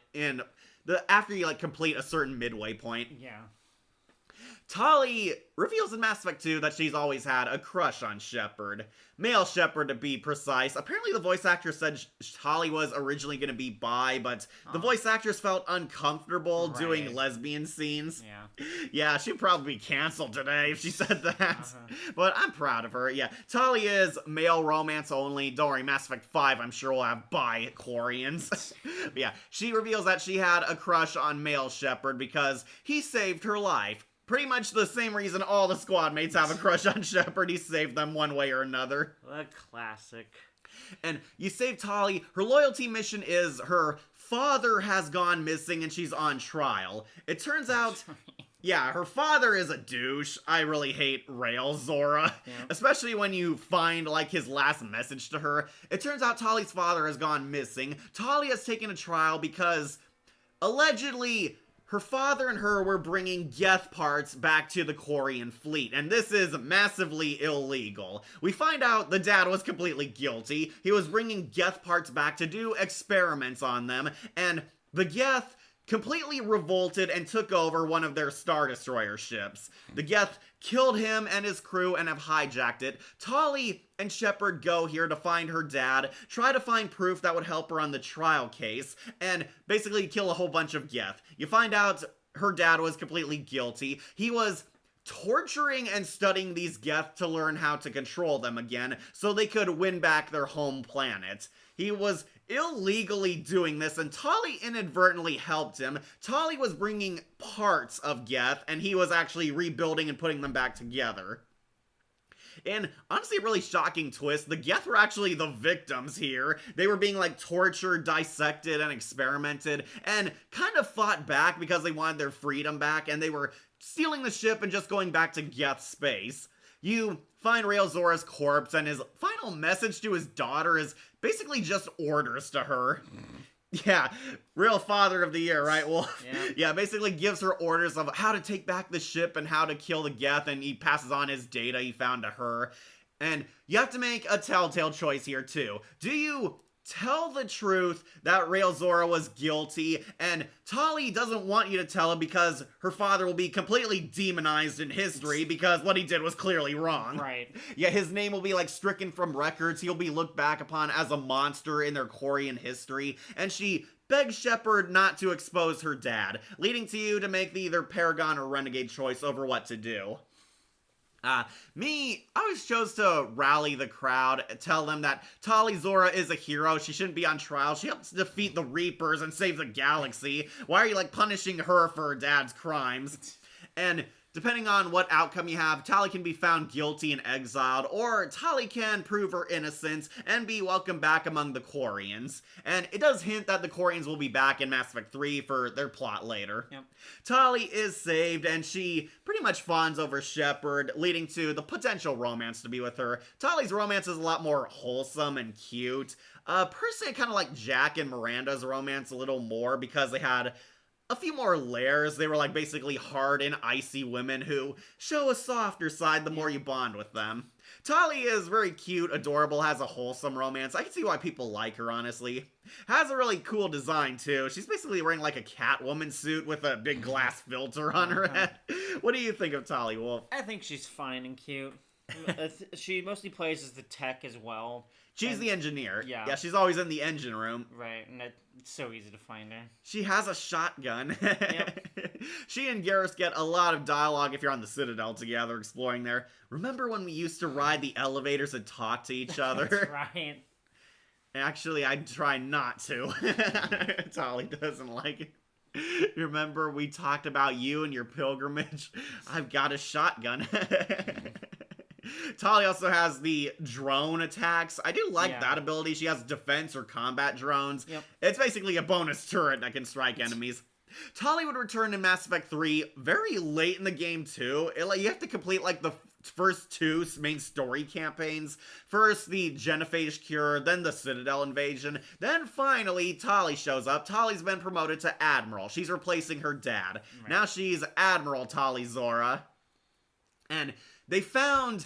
after you complete a certain midway point. Yeah. Tali reveals in Mass Effect 2 that she's always had a crush on Shepard. Male Shepard, to be precise. Apparently the voice actress said Tali was originally going to be bi, but the voice actress felt uncomfortable doing lesbian scenes. Yeah. Yeah, she'd probably be canceled today if she said that. But I'm proud of her. Yeah, Tali is male romance only. Don't worry, Mass Effect 5 I'm sure will have bi Quarians. Yeah, she reveals that she had a crush on male Shepard because he saved her life. Pretty much the same reason all the squad mates have a crush on Shepard. He saved them one way or another. A classic. And you save Tali. Her loyalty mission is her father has gone missing and she's on trial. It turns out, yeah, her father is a douche. I really hate Rail Zora. Yeah. Especially when you find, his last message to her. It turns out Tali's father has gone missing. Tali has taken a trial because, allegedly, her father and her were bringing Geth parts back to the Quarian fleet, and this is massively illegal. We find out the dad was completely guilty. He was bringing Geth parts back to do experiments on them, and the Geth completely revolted and took over one of their Star Destroyer ships. The Geth killed him and his crew and have hijacked it. Tali and Shepard go here to find her dad, try to find proof that would help her on the trial case, and basically kill a whole bunch of Geth. You find out her dad was completely guilty. He was torturing and studying these Geth to learn how to control them again so they could win back their home planet. He was illegally doing this, and Tali inadvertently helped him. Tali was bringing parts of Geth, and he was actually rebuilding and putting them back together. In honestly a really shocking twist, the Geth were actually the victims here. They were being like tortured, dissected, and experimented, and kind of fought back because they wanted their freedom back, and they were stealing the ship and just going back to Geth space. You find Rael Zora's corpse, and his final message to his daughter is basically just orders to her. Yeah, real father of the year, right, Wolf? Yeah, basically gives her orders of how to take back the ship and how to kill the Geth, and he passes on his data he found to her. And you have to make a telltale choice here, too. Do you tell the truth that Rael Zora was guilty, and Tali doesn't want you to tell him because her father will be completely demonized in history because what he did was clearly wrong. Right. Yeah, his name will be like stricken from records. He'll be looked back upon as a monster in their Quarian history, and she begs Shepard not to expose her dad, leading to you to make the either Paragon or Renegade choice over what to do. I always chose to rally the crowd, tell them that Tali Zora is a hero, she shouldn't be on trial, she helps defeat the Reapers and save the galaxy. Why are you, like, punishing her for her dad's crimes? And depending on what outcome you have, Tali can be found guilty and exiled, or Tali can prove her innocence and be welcomed back among the Quarians. And it does hint that the Quarians will be back in Mass Effect 3 for their plot later. Yep. Tali is saved, and she pretty much fawns over Shepard, leading to the potential romance to be with her. Tali's romance is a lot more wholesome and cute. Personally, I kind of like Jack and Miranda's romance a little more because they had a few more layers. They were like basically hard and icy women who show a softer side the more you bond with them. Tali is very cute, adorable, has a wholesome romance. I can see why people like her, honestly. Has a really cool design, too. She's basically wearing like a Catwoman suit with a big glass filter on her head. What do you think of Tali, Wolf? I think she's fine and cute. She mostly plays as the tech as well. She's the engineer. Yeah. She's always in the engine room. Right, and it's so easy to find her. She has a shotgun. Yep. She and Garrus get a lot of dialogue if you're on the Citadel together exploring there. Remember when we used to ride the elevators and talk to each other? That's right. Actually, I try not to. Tali doesn't like it. Remember we talked about you and your pilgrimage? I've got a shotgun. Tali also has the drone attacks. I do like that ability. She has defense or combat drones. Yep. It's basically a bonus turret that can strike enemies. Tali would return in Mass Effect 3 very late in the game too. You have to complete like the first two main story campaigns. First the Genophage cure, then the Citadel invasion, then finally Tali shows up. Tali's been promoted to Admiral. She's replacing her dad. Right. Now she's Admiral Tali Zora. And they found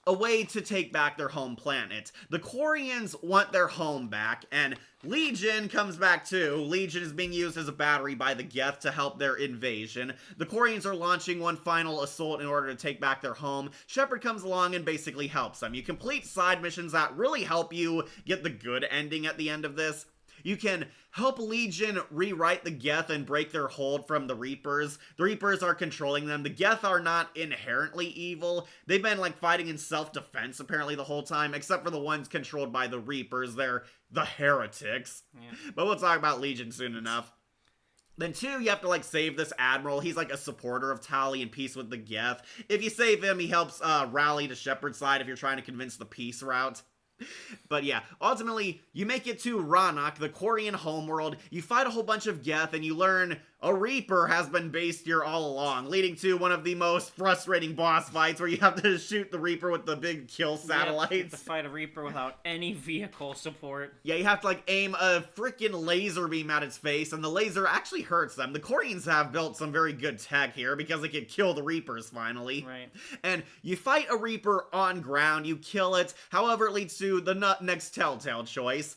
a way to take back their home planet. The Quarians want their home back, and Legion comes back too. Legion is being used as a battery by the Geth to help their invasion. The Quarians are launching one final assault in order to take back their home. Shepard comes along and basically helps them. You complete side missions that really help you get the good ending at the end of this. You can help Legion rewrite the Geth and break their hold from the Reapers. The Reapers are controlling them. The Geth are not inherently evil. They've been like fighting in self-defense apparently the whole time, except for the ones controlled by the Reapers. They're the heretics. Yeah. But we'll talk about Legion soon enough. Then 2, you have to like save this Admiral. He's like a supporter of Tali and peace with the Geth. If you save him, he helps rally to Shepard's side if you're trying to convince the peace route. But yeah, ultimately, you make it to Rannoch, the Quarian homeworld, you fight a whole bunch of Geth, and you learn a Reaper has been based here all along, leading to one of the most frustrating boss fights where you have to shoot the Reaper with the big kill satellites. You have to fight a Reaper without any vehicle support. Yeah, you have to like aim a freaking laser beam at its face, and the laser actually hurts them. The Quarians have built some very good tech here because they could kill the Reapers finally. Right. And you fight a Reaper on ground, you kill it, however it leads to the next telltale choice.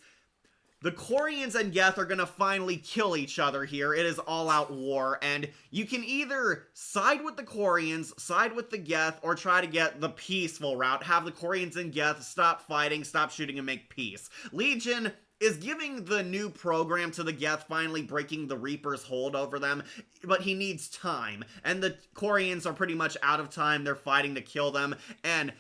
The Quarians and Geth are gonna finally kill each other here. It is all-out war, and you can either side with the Quarians, side with the Geth, or try to get the peaceful route. Have the Quarians and Geth stop fighting, stop shooting, and make peace. Legion is giving the new program to the Geth, finally breaking the Reaper's hold over them, but he needs time. And the Quarians are pretty much out of time. They're fighting to kill them, and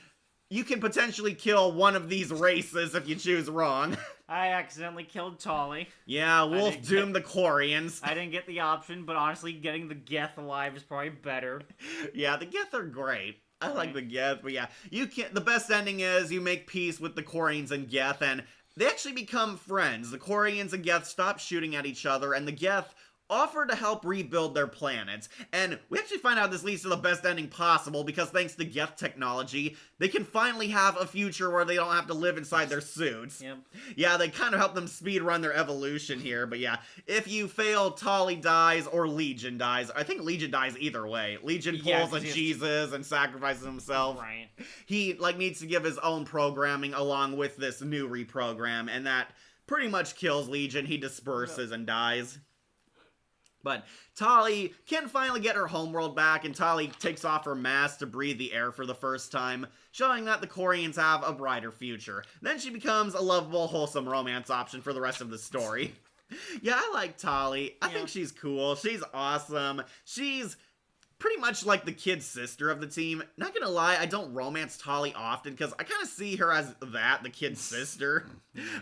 you can potentially kill one of these races if you choose wrong. I accidentally killed Tolly. Yeah, Wolf doomed the Quarians. I didn't get the option, but honestly, getting the Geth alive is probably better. Yeah, the Geth are great. I like the Geth, but yeah, the best ending is you make peace with the Quarians and Geth, and they actually become friends. The Quarians and Geth stop shooting at each other, and the Geth offer to help rebuild their planets. And we actually find out this leads to the best ending possible, because thanks to Geth technology, they can finally have a future where they don't have to live inside their suits. Yep. Yeah, they kind of help them speed run their evolution here, but yeah, if you fail, Tolly dies or Legion dies. I think Legion dies either way. Legion pulls a Jesus and sacrifices himself. Right. He, needs to give his own programming along with this new reprogram, and that pretty much kills Legion. He disperses and dies. But Tolly can finally get her homeworld back, and Tolly takes off her mask to breathe the air for the first time, showing that the Quarians have a brighter future. Then she becomes a lovable, wholesome romance option for the rest of the story. Yeah, I like Tolly. I think she's cool. She's awesome. She's pretty much like the kid sister of the team. Not gonna lie, I don't romance Tolly often because I kind of see her as the kid sister.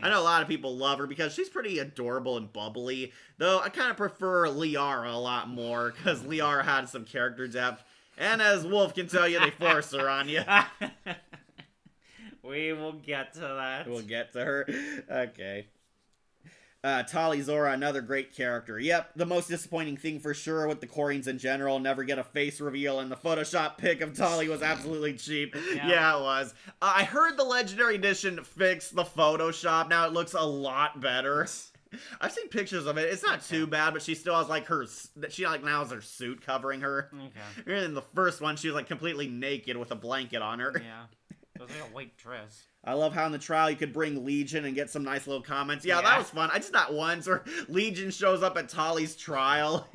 I know a lot of people love her because she's pretty adorable and bubbly, though I kind of prefer Liara a lot more because Liara had some character depth, and as Wolf can tell you, they force her on you. We will get to that. We'll get to her. Okay. Tali Zora, another great character. Yep, the most disappointing thing for sure with the Quarians in general, never get a face reveal, and the Photoshop pic of Tali was absolutely cheap. Yeah, it was. I heard the Legendary Edition fixed the Photoshop. Now it looks a lot better. I've seen pictures of it. It's not too bad, but she still has now has her suit covering her. Okay. In the first one, she was completely naked with a blanket on her. Yeah. It was like a white dress. I love how in the trial you could bring Legion and get some nice little comments. Yeah, that was fun. I did that once where Legion shows up at Tali's trial.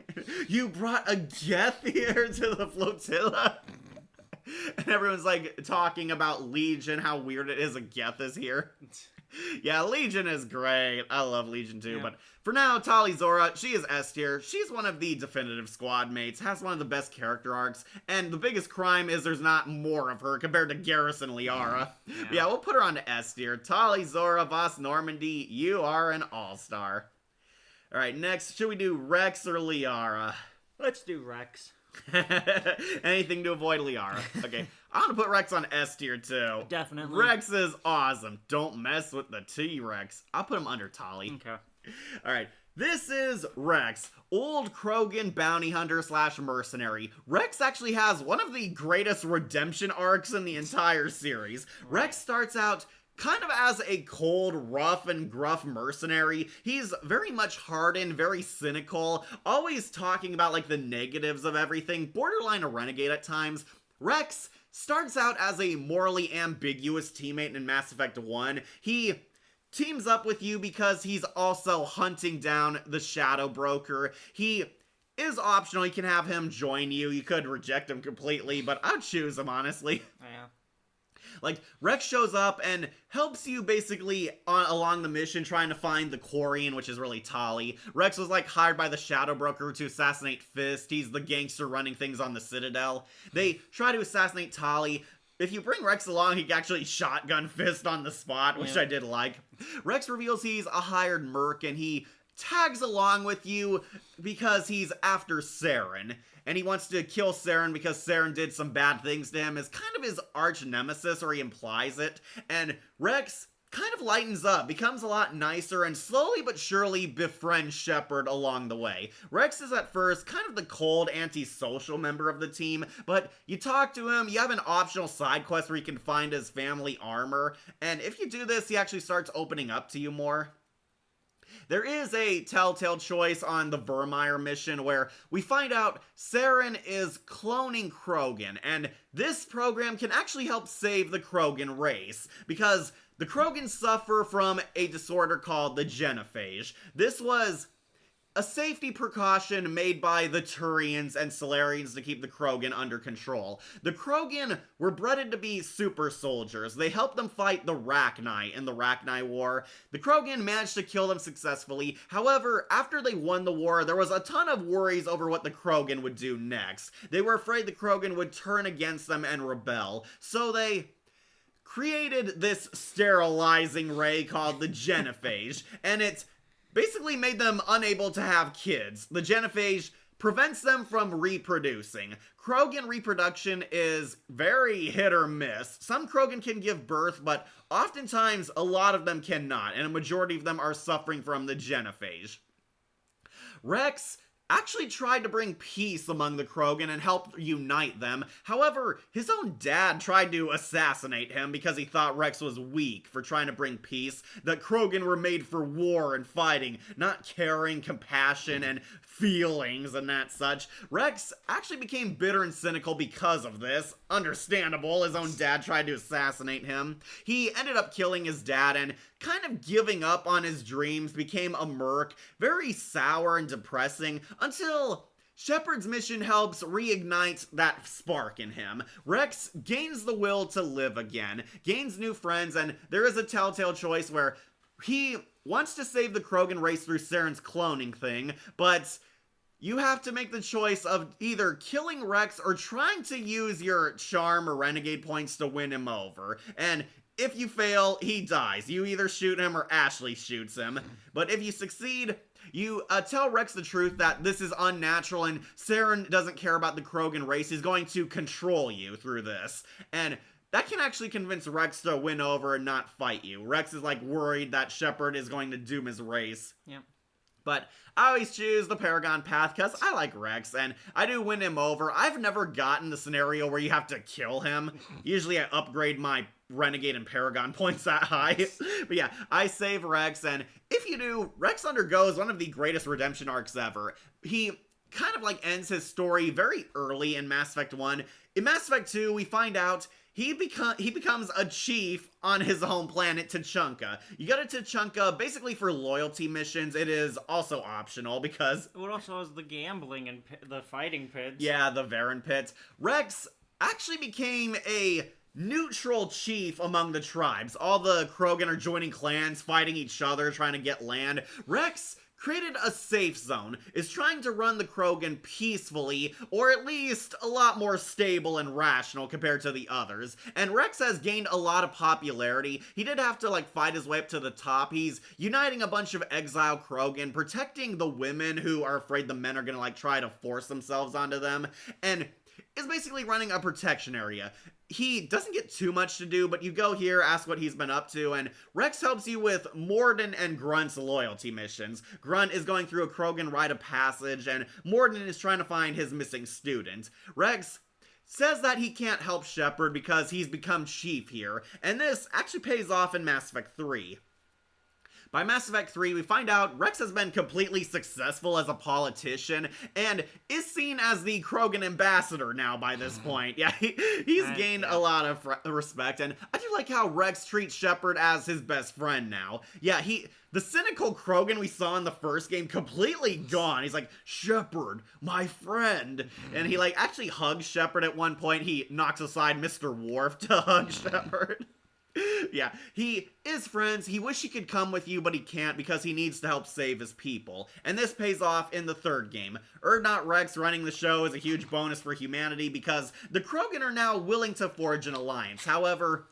You brought a Geth here to the flotilla? And everyone's talking about Legion, how weird it is a Geth is here. Yeah, Legion is great. I love Legion too, but for now, Tali Zora, she is S tier. She's one of the definitive squad mates, has one of the best character arcs, and the biggest crime is there's not more of her compared to Garrison Liara. Yeah, we'll put her on to S tier. Tali Zora, Voss Normandy, you are an all-star. Alright, next, should we do Rex or Liara? Let's do Rex. Anything to avoid Liara. Okay, I'm gonna put Rex on S tier too. Definitely. Rex is awesome. Don't mess with the T-Rex. I'll put him under Tali. Okay. Alright, this is Rex, old Krogan bounty hunter / mercenary. Rex actually has one of the greatest redemption arcs in the entire series. Rex starts out kind of as a cold, rough, and gruff mercenary. He's very much hardened, very cynical, always talking about the negatives of everything, borderline a renegade at times. Rex starts out as a morally ambiguous teammate in Mass Effect 1. He teams up with you because he's also hunting down the Shadow Broker. He is optional. You can have him join you. You could reject him completely, but I'd choose him, honestly. Yeah. Rex shows up and helps you basically along the mission trying to find the Quarian, which is really Tali. Rex was hired by the Shadow Broker to assassinate Fist. He's the gangster running things on the Citadel. They try to assassinate Tali. If you bring Rex along, he can actually shotgun Fist on the spot, which I did like. Rex reveals he's a hired merc, and he tags along with you because he's after Saren. And he wants to kill Saren because Saren did some bad things to him as kind of his arch nemesis, or he implies it. And Rex kind of lightens up, becomes a lot nicer, and slowly but surely befriends Shepard along the way. Rex is at first kind of the cold, antisocial member of the team, but you talk to him, you have an optional side quest where you can find his family armor, and if you do this, he actually starts opening up to you more. There is a telltale choice on the Vermeer mission where we find out Saren is cloning Krogan, and this program can actually help save the Krogan race, because the Krogans suffer from a disorder called the genophage. This was a safety precaution made by the Turians and Solarians to keep the Krogan under control. The Krogan were bred to be super soldiers. They helped them fight the Rachni in the Rachni War. The Krogan managed to kill them successfully. However, after they won the war, there was a ton of worries over what the Krogan would do next. They were afraid the Krogan would turn against them and rebel, so they created this sterilizing ray called the genophage, and it basically made them unable to have kids. The genophage prevents them from reproducing. Krogan reproduction is very hit or miss. Some Krogan can give birth, but oftentimes a lot of them cannot, and a majority of them are suffering from the genophage. Rex actually tried to bring peace among the Krogan and help unite them. However, his own dad tried to assassinate him because he thought Rex was weak for trying to bring peace, that Krogan were made for war and fighting, not caring, compassion, and feelings and that such. Rex actually became bitter and cynical because of this. Understandable, his own dad tried to assassinate him. He ended up killing his dad and kind of giving up on his dreams, became a merc, very sour and depressing, until Shepard's mission helps reignite that spark in him. Rex gains the will to live again, gains new friends, and there is a telltale choice where he wants to save the Krogan race through Saren's cloning thing, but you have to make the choice of either killing Rex or trying to use your charm or renegade points to win him over. And if you fail, he dies. You either shoot him or Ashley shoots him. But if you succeed, you tell Rex the truth that this is unnatural and Saren doesn't care about the Krogan race. He's going to control you through this. And that can actually convince Rex to win over and not fight you. Rex is like worried that Shepard is going to doom his race. Yep. But I always choose the Paragon path because I like Rex, and I do win him over. I've never gotten the scenario where you have to kill him. Usually I upgrade my Renegade and Paragon points that high. But yeah, I save Rex, and if you do, Rex undergoes one of the greatest redemption arcs ever. He kind of like ends his story very early in Mass Effect 1. In Mass Effect 2, we find out he becomes a chief on his home planet, Tuchanka. You go to Tuchanka basically for loyalty missions. It is also optional because It also has the gambling and the fighting pits. yeah, the Varen pits. Rex actually became a neutral chief among the tribes. All the Krogan are joining clans, fighting each other, trying to get land. Rex created a safe zone, is trying to run the Krogan peacefully, or at least a lot more stable and rational compared to the others. And Rex has gained a lot of popularity. He did have to like fight his way up to the top. He's uniting a bunch of exile Krogan, protecting the women who are afraid the men are gonna like try to force themselves onto them, and is basically running a protection area. He doesn't get too much to do, but you go here, ask what he's been up to, and Rex helps you with Morden and Grunt's loyalty missions. Grunt is going through a Krogan rite of passage, and Morden is trying to find his missing student. Rex says that he can't help Shepard because he's become chief here, and this actually pays off in Mass Effect 3. By Mass Effect 3, we find out Rex has been completely successful as a politician and is seen as the Krogan ambassador now by this point. Yeah, he's gained a lot of respect, and I do like how Rex treats Shepard as his best friend now. Yeah, the cynical Krogan we saw in the first game, completely gone. He's like, Shepard, my friend. And he like actually hugs Shepard at one point. He knocks aside Mr. Worf to hug Shepard. Yeah, he is friends. He wish he could come with you, but he can't because he needs to help save his people. And this pays off in the third game. Urdnot Rex running the show is a huge bonus for humanity because the Krogan are now willing to forge an alliance. However,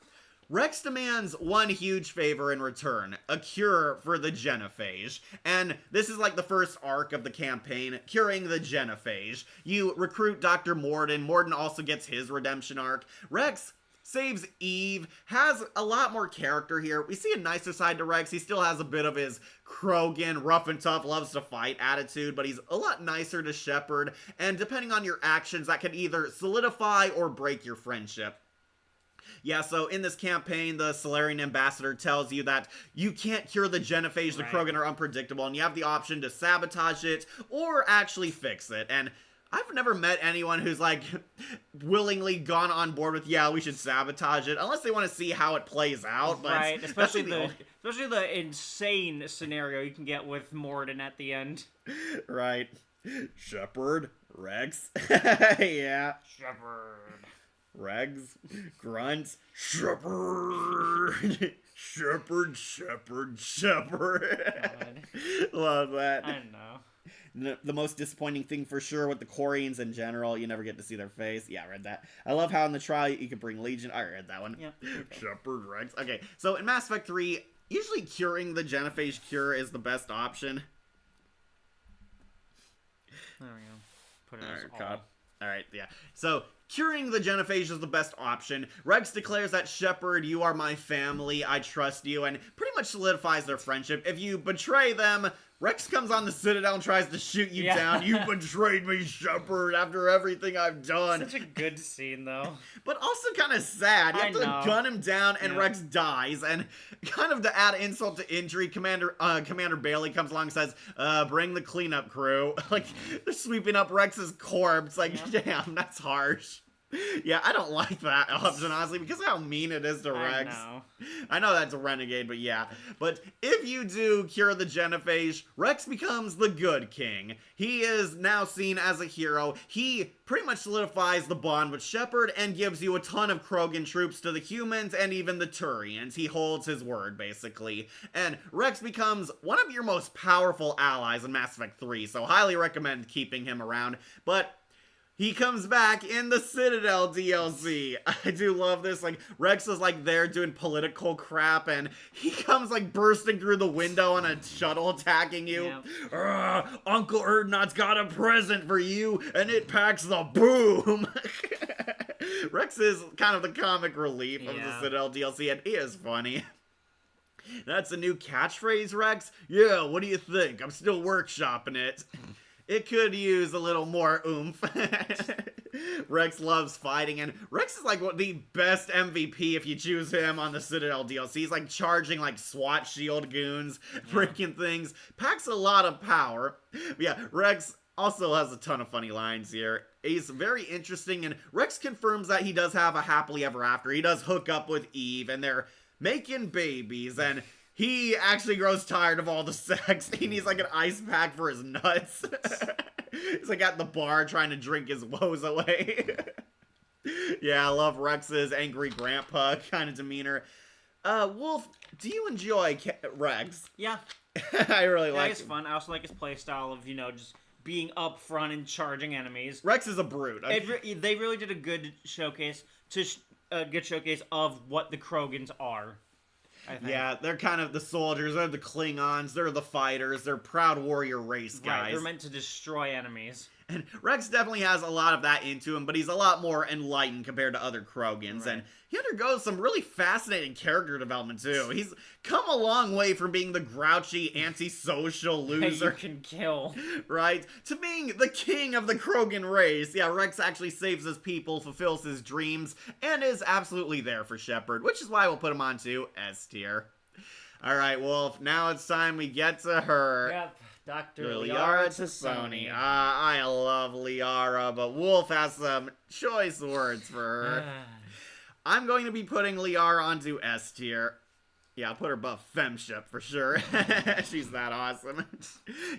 Rex demands one huge favor in return, a cure for the genophage. And this is like the first arc of the campaign, curing the genophage. You recruit Dr. Morden. Morden also gets his redemption arc. Rex saves Eve, has a lot more character here. We see a nicer side to Rex. He still has a bit of his Krogan, rough and tough, loves to fight attitude, but he's a lot nicer to Shepard, and depending on your actions, that can either solidify or break your friendship. Yeah, so in this campaign, the Solarian ambassador tells you that you can't cure the genophage, the Krogan are unpredictable, and you have the option to sabotage it or actually fix it, and I've never met anyone who's like willingly gone on board with, yeah, we should sabotage it, unless they want to see how it plays out. But Right, especially that's especially the insane scenario you can get with Morden at the end. right. Shepard, Rex, yeah. Shepard. Regs, Grunt, Shepard, Shepard, Shepard, Shepard. Love that. I don't know. The most disappointing thing for sure with the Quarians in general, you never get to see their face. Yeah, I read that. I love how in the trial you could bring Legion. I read that one. Yeah. Okay. Shepard, Rex. Okay, so in Mass Effect 3, usually curing the genophage cure is the best option. There we go. Put it as Alright, all. Alright, yeah. So, curing the genophage is the best option. Rex declares that, Shepard, you are my family, I trust you, and pretty much solidifies their friendship. If you betray them, Rex comes on the Citadel and tries to shoot you down. You betrayed me, Shepard, after everything I've done. Such a good scene, though. But also kind of sad. You have to gun him down, and Rex dies. And kind of to add insult to injury, Commander Bailey comes along and says, bring the cleanup crew. Like, they're sweeping up Rex's corpse. Like, damn, that's harsh. Yeah, I don't like that option, honestly, because of how mean it is to Rex. I know that's a renegade, but yeah. But if you do cure the genophage, Rex becomes the good king. He is now seen as a hero. He pretty much solidifies the bond with Shepard and gives you a ton of Krogan troops to the humans and even the Turians. He holds his word, basically. And Rex becomes one of your most powerful allies in Mass Effect 3, so highly recommend keeping him around. But he comes back in the Citadel DLC. I do love this. Like, Rex is, like, there doing political crap, and he comes, like, bursting through the window on a shuttle attacking you. Uncle Erdnot's got a present for you, and it packs the boom. Rex is kind of the comic relief of the Citadel DLC, and he is funny. That's a new catchphrase, Rex? Yeah, what do you think? I'm still workshopping it. It could use a little more oomph. Rex loves fighting, and Rex is like the best MVP if you choose him on the Citadel DLC. He's like charging like SWAT shield goons, breaking things, packs a lot of power. But yeah, Rex also has a ton of funny lines here. He's very interesting, and Rex confirms that he does have a happily ever after. He does hook up with Eve, and they're making babies, and he actually grows tired of all the sex. He needs like an ice pack for his nuts. He's like at the bar trying to drink his woes away. Yeah, I love Rex's angry grandpa kind of demeanor. Wolf, do you enjoy Rex? Yeah. I really like it. He's fun. I also like his playstyle of, just being up front and charging enemies. Rex is a brute. They really did a good showcase of what the Krogans are. Yeah, they're kind of the soldiers, they're the Klingons, they're the fighters, they're proud warrior race guys. Right, they're meant to destroy enemies. And Rex definitely has a lot of that into him, but he's a lot more enlightened compared to other Krogans. Right. And he undergoes some really fascinating character development, too. He's come a long way from being the grouchy, antisocial loser. You can kill. Right? To being the king of the Krogan race. Yeah, Rex actually saves his people, fulfills his dreams, and is absolutely there for Shepard, which is why we'll put him on to S tier. Alright, Wolf, now it's time we get to her. Yep. Dr. Liara T'Soni. I love Liara, but Wolf has some choice words for her. I'm going to be putting Liara onto S tier. Yeah, I'll put her above Femship for sure. She's that awesome.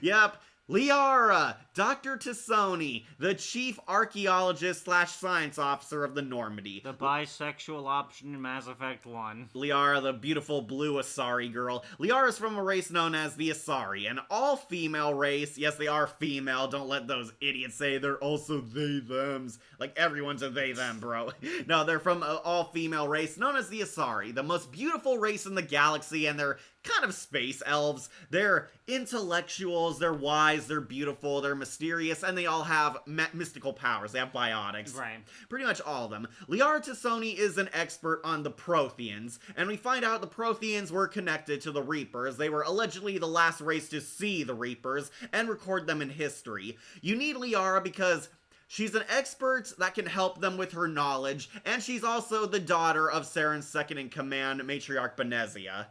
Yep. Liara, Dr. T'Soni, the chief archaeologist / science officer of the Normandy. The bisexual option in Mass Effect 1. Liara, the beautiful blue Asari girl. Liara is from a race known as the Asari, an all-female race. Yes, they are female. Don't let those idiots say they're also they-thems. Like, everyone's a they-them, bro. No, they're from an all-female race known as the Asari, the most beautiful race in the galaxy, and they're kind of space elves. They're intellectuals, they're wise, they're beautiful, they're mysterious, and they all have mystical powers. They have biotics. Right. Pretty much all of them. Liara T'Soni is an expert on the Protheans, and we find out the Protheans were connected to the Reapers. They were allegedly the last race to see the Reapers and record them in history. You need Liara because she's an expert that can help them with her knowledge, and she's also the daughter of Saren's second-in-command, Matriarch Benezia.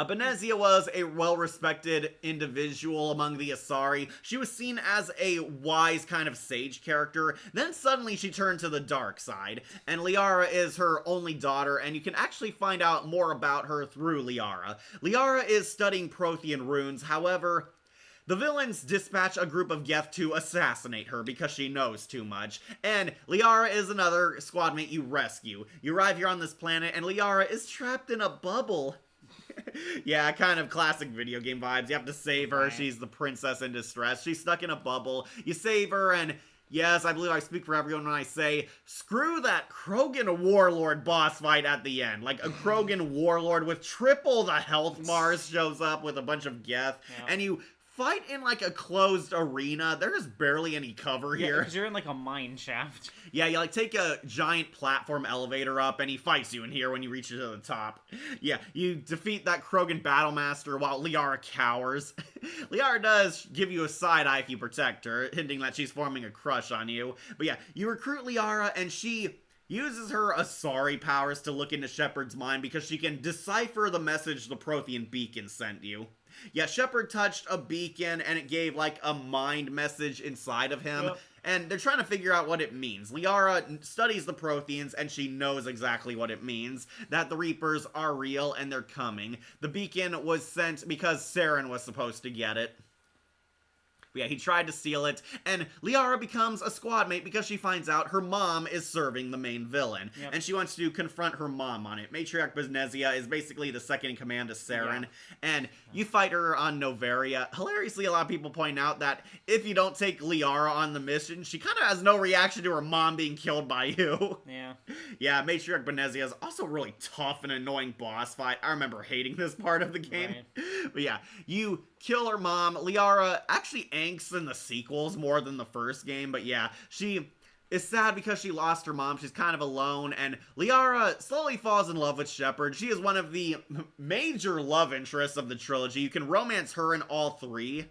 Benezia was a well-respected individual among the Asari. She was seen as a wise kind of sage character. Then suddenly she turned to the dark side, and Liara is her only daughter, and you can actually find out more about her through Liara. Liara is studying Prothean runes, however, the villains dispatch a group of Geth to assassinate her because she knows too much, and Liara is another squadmate you rescue. You arrive here on this planet, and Liara is trapped in a bubble. Yeah, kind of classic video game vibes. You have to save her. Right. She's the princess in distress. She's stuck in a bubble. You save her, and yes, I believe I speak for everyone when I say, screw that Krogan Warlord boss fight at the end. Like, a Krogan Warlord with triple the health bars shows up with a bunch of Geth, and you fight in, like, a closed arena. There's barely any cover here. Because you're in, like, a mine shaft. Yeah, you, like, take a giant platform elevator up, and he fights you in here when you reach to the top. Yeah, you defeat that Krogan Battlemaster while Liara cowers. Liara does give you a side eye if you protect her, hinting that she's forming a crush on you. But yeah, you recruit Liara, and she uses her Asari powers to look into Shepard's mind because she can decipher the message the Prothean beacon sent you. Yeah, Shepard touched a beacon, and it gave, like, a mind message inside of him. Yep. And they're trying to figure out what it means. Liara studies the Protheans, and she knows exactly what it means. That the Reapers are real, and they're coming. The beacon was sent because Saren was supposed to get it. But yeah, he tried to steal it, and Liara becomes a squadmate because she finds out her mom is serving the main villain. Yep. And she wants to confront her mom on it. Matriarch Benezia is basically the second in command to Saren, and you fight her on Noveria. Hilariously, a lot of people point out that if you don't take Liara on the mission, she kind of has no reaction to her mom being killed by you. Yeah. Yeah, Matriarch Benezia is also a really tough and annoying boss fight. I remember hating this part of the game. Right. But yeah, you kill her mom. Liara actually angsts in the sequels more than the first game, but yeah, she is sad because she lost her mom. She's kind of alone, and Liara slowly falls in love with Shepard. She is one of the major love interests of the trilogy. You can romance her in all three.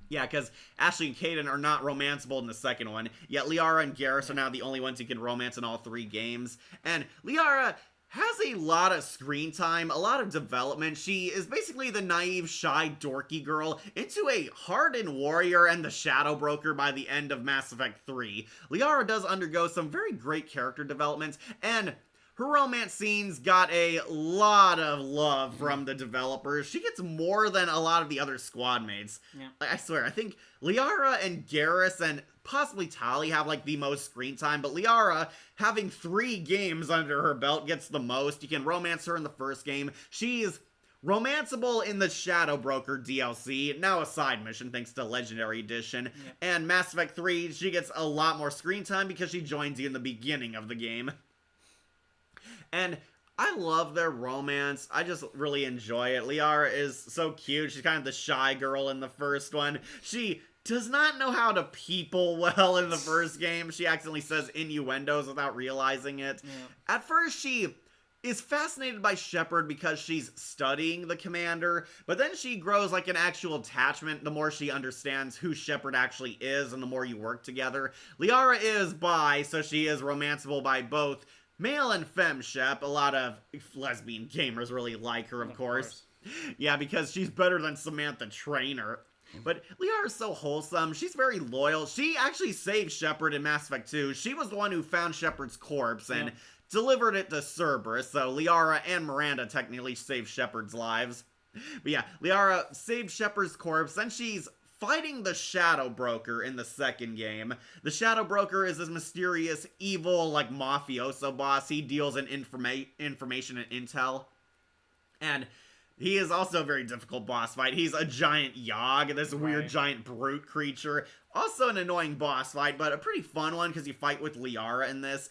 Yeah, because Ashley and Kaden are not romanceable in the second one, yet Liara and Garrus are now the only ones you can romance in all three games. And Liara has a lot of screen time, a lot of development. She is basically the naive, shy, dorky girl into a hardened warrior and the Shadow Broker by the end of Mass Effect 3. Liara does undergo some very great character developments, and her romance scenes got a lot of love from the developers. She gets more than a lot of the other squad mates. Yeah. I swear, I think Liara and Garrus and possibly Tali have, like, the most screen time, but Liara, having 3 games under her belt, gets the most. You can romance her in the first game. She's romanceable in the Shadow Broker DLC, now a side mission thanks to Legendary Edition. Yeah. And Mass Effect 3, she gets a lot more screen time because she joins you in the beginning of the game. And I love their romance. I just really enjoy it. Liara is so cute. She's kind of the shy girl in the first one. She does not know how to people well in the first game. She accidentally says innuendos without realizing it. Yeah. At first, she is fascinated by Shepard because she's studying the commander, but then she grows like an actual attachment the more she understands who Shepard actually is and the more you work together. Liara is bi, so she is romanceable by both male and femme Shep. A lot of lesbian gamers really like her, of course. Yeah, because she's better than Samantha Trainer. But Liara is so wholesome. She's very loyal. She actually saved Shepard in Mass Effect 2. She was the one who found Shepard's corpse and delivered it to Cerberus. So Liara and Miranda technically saved Shepard's lives. But yeah, Liara saved Shepard's corpse. Then she's fighting the Shadow Broker in the second game. The Shadow Broker is this mysterious, evil, like, mafioso boss. He deals in information and intel. And he is also a very difficult boss fight. He's a giant Yogg, this weird giant brute creature. Also an annoying boss fight, but a pretty fun one because you fight with Liara in this.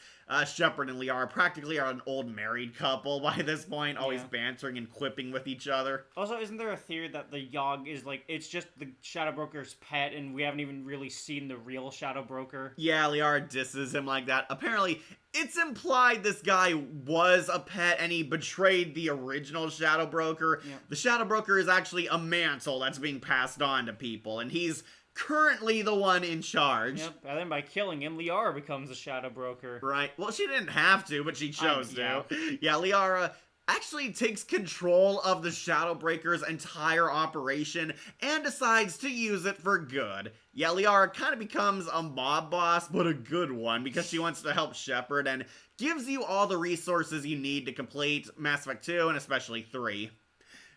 Shepard and Liara practically are an old married couple by this point, always bantering and quipping with each other. Also, isn't there a theory that the Yogg is, like, it's just the Shadow Broker's pet, and we haven't even really seen the real Shadow Broker? Yeah, Liara disses him like that. Apparently, it's implied this guy was a pet and he betrayed the original Shadow Broker. Yeah. The Shadow Broker is actually a mantle that's being passed on to people, and he's currently the one in charge. Yep, and then by killing him, Liara becomes a Shadow Broker. Right. Well, she didn't have to, but she chose to. Yeah, Liara actually takes control of the Shadowbreaker's entire operation and decides to use it for good. Yeah, Liara kind of becomes a mob boss, but a good one, because she wants to help Shepard and gives you all the resources you need to complete Mass Effect 2 and especially 3.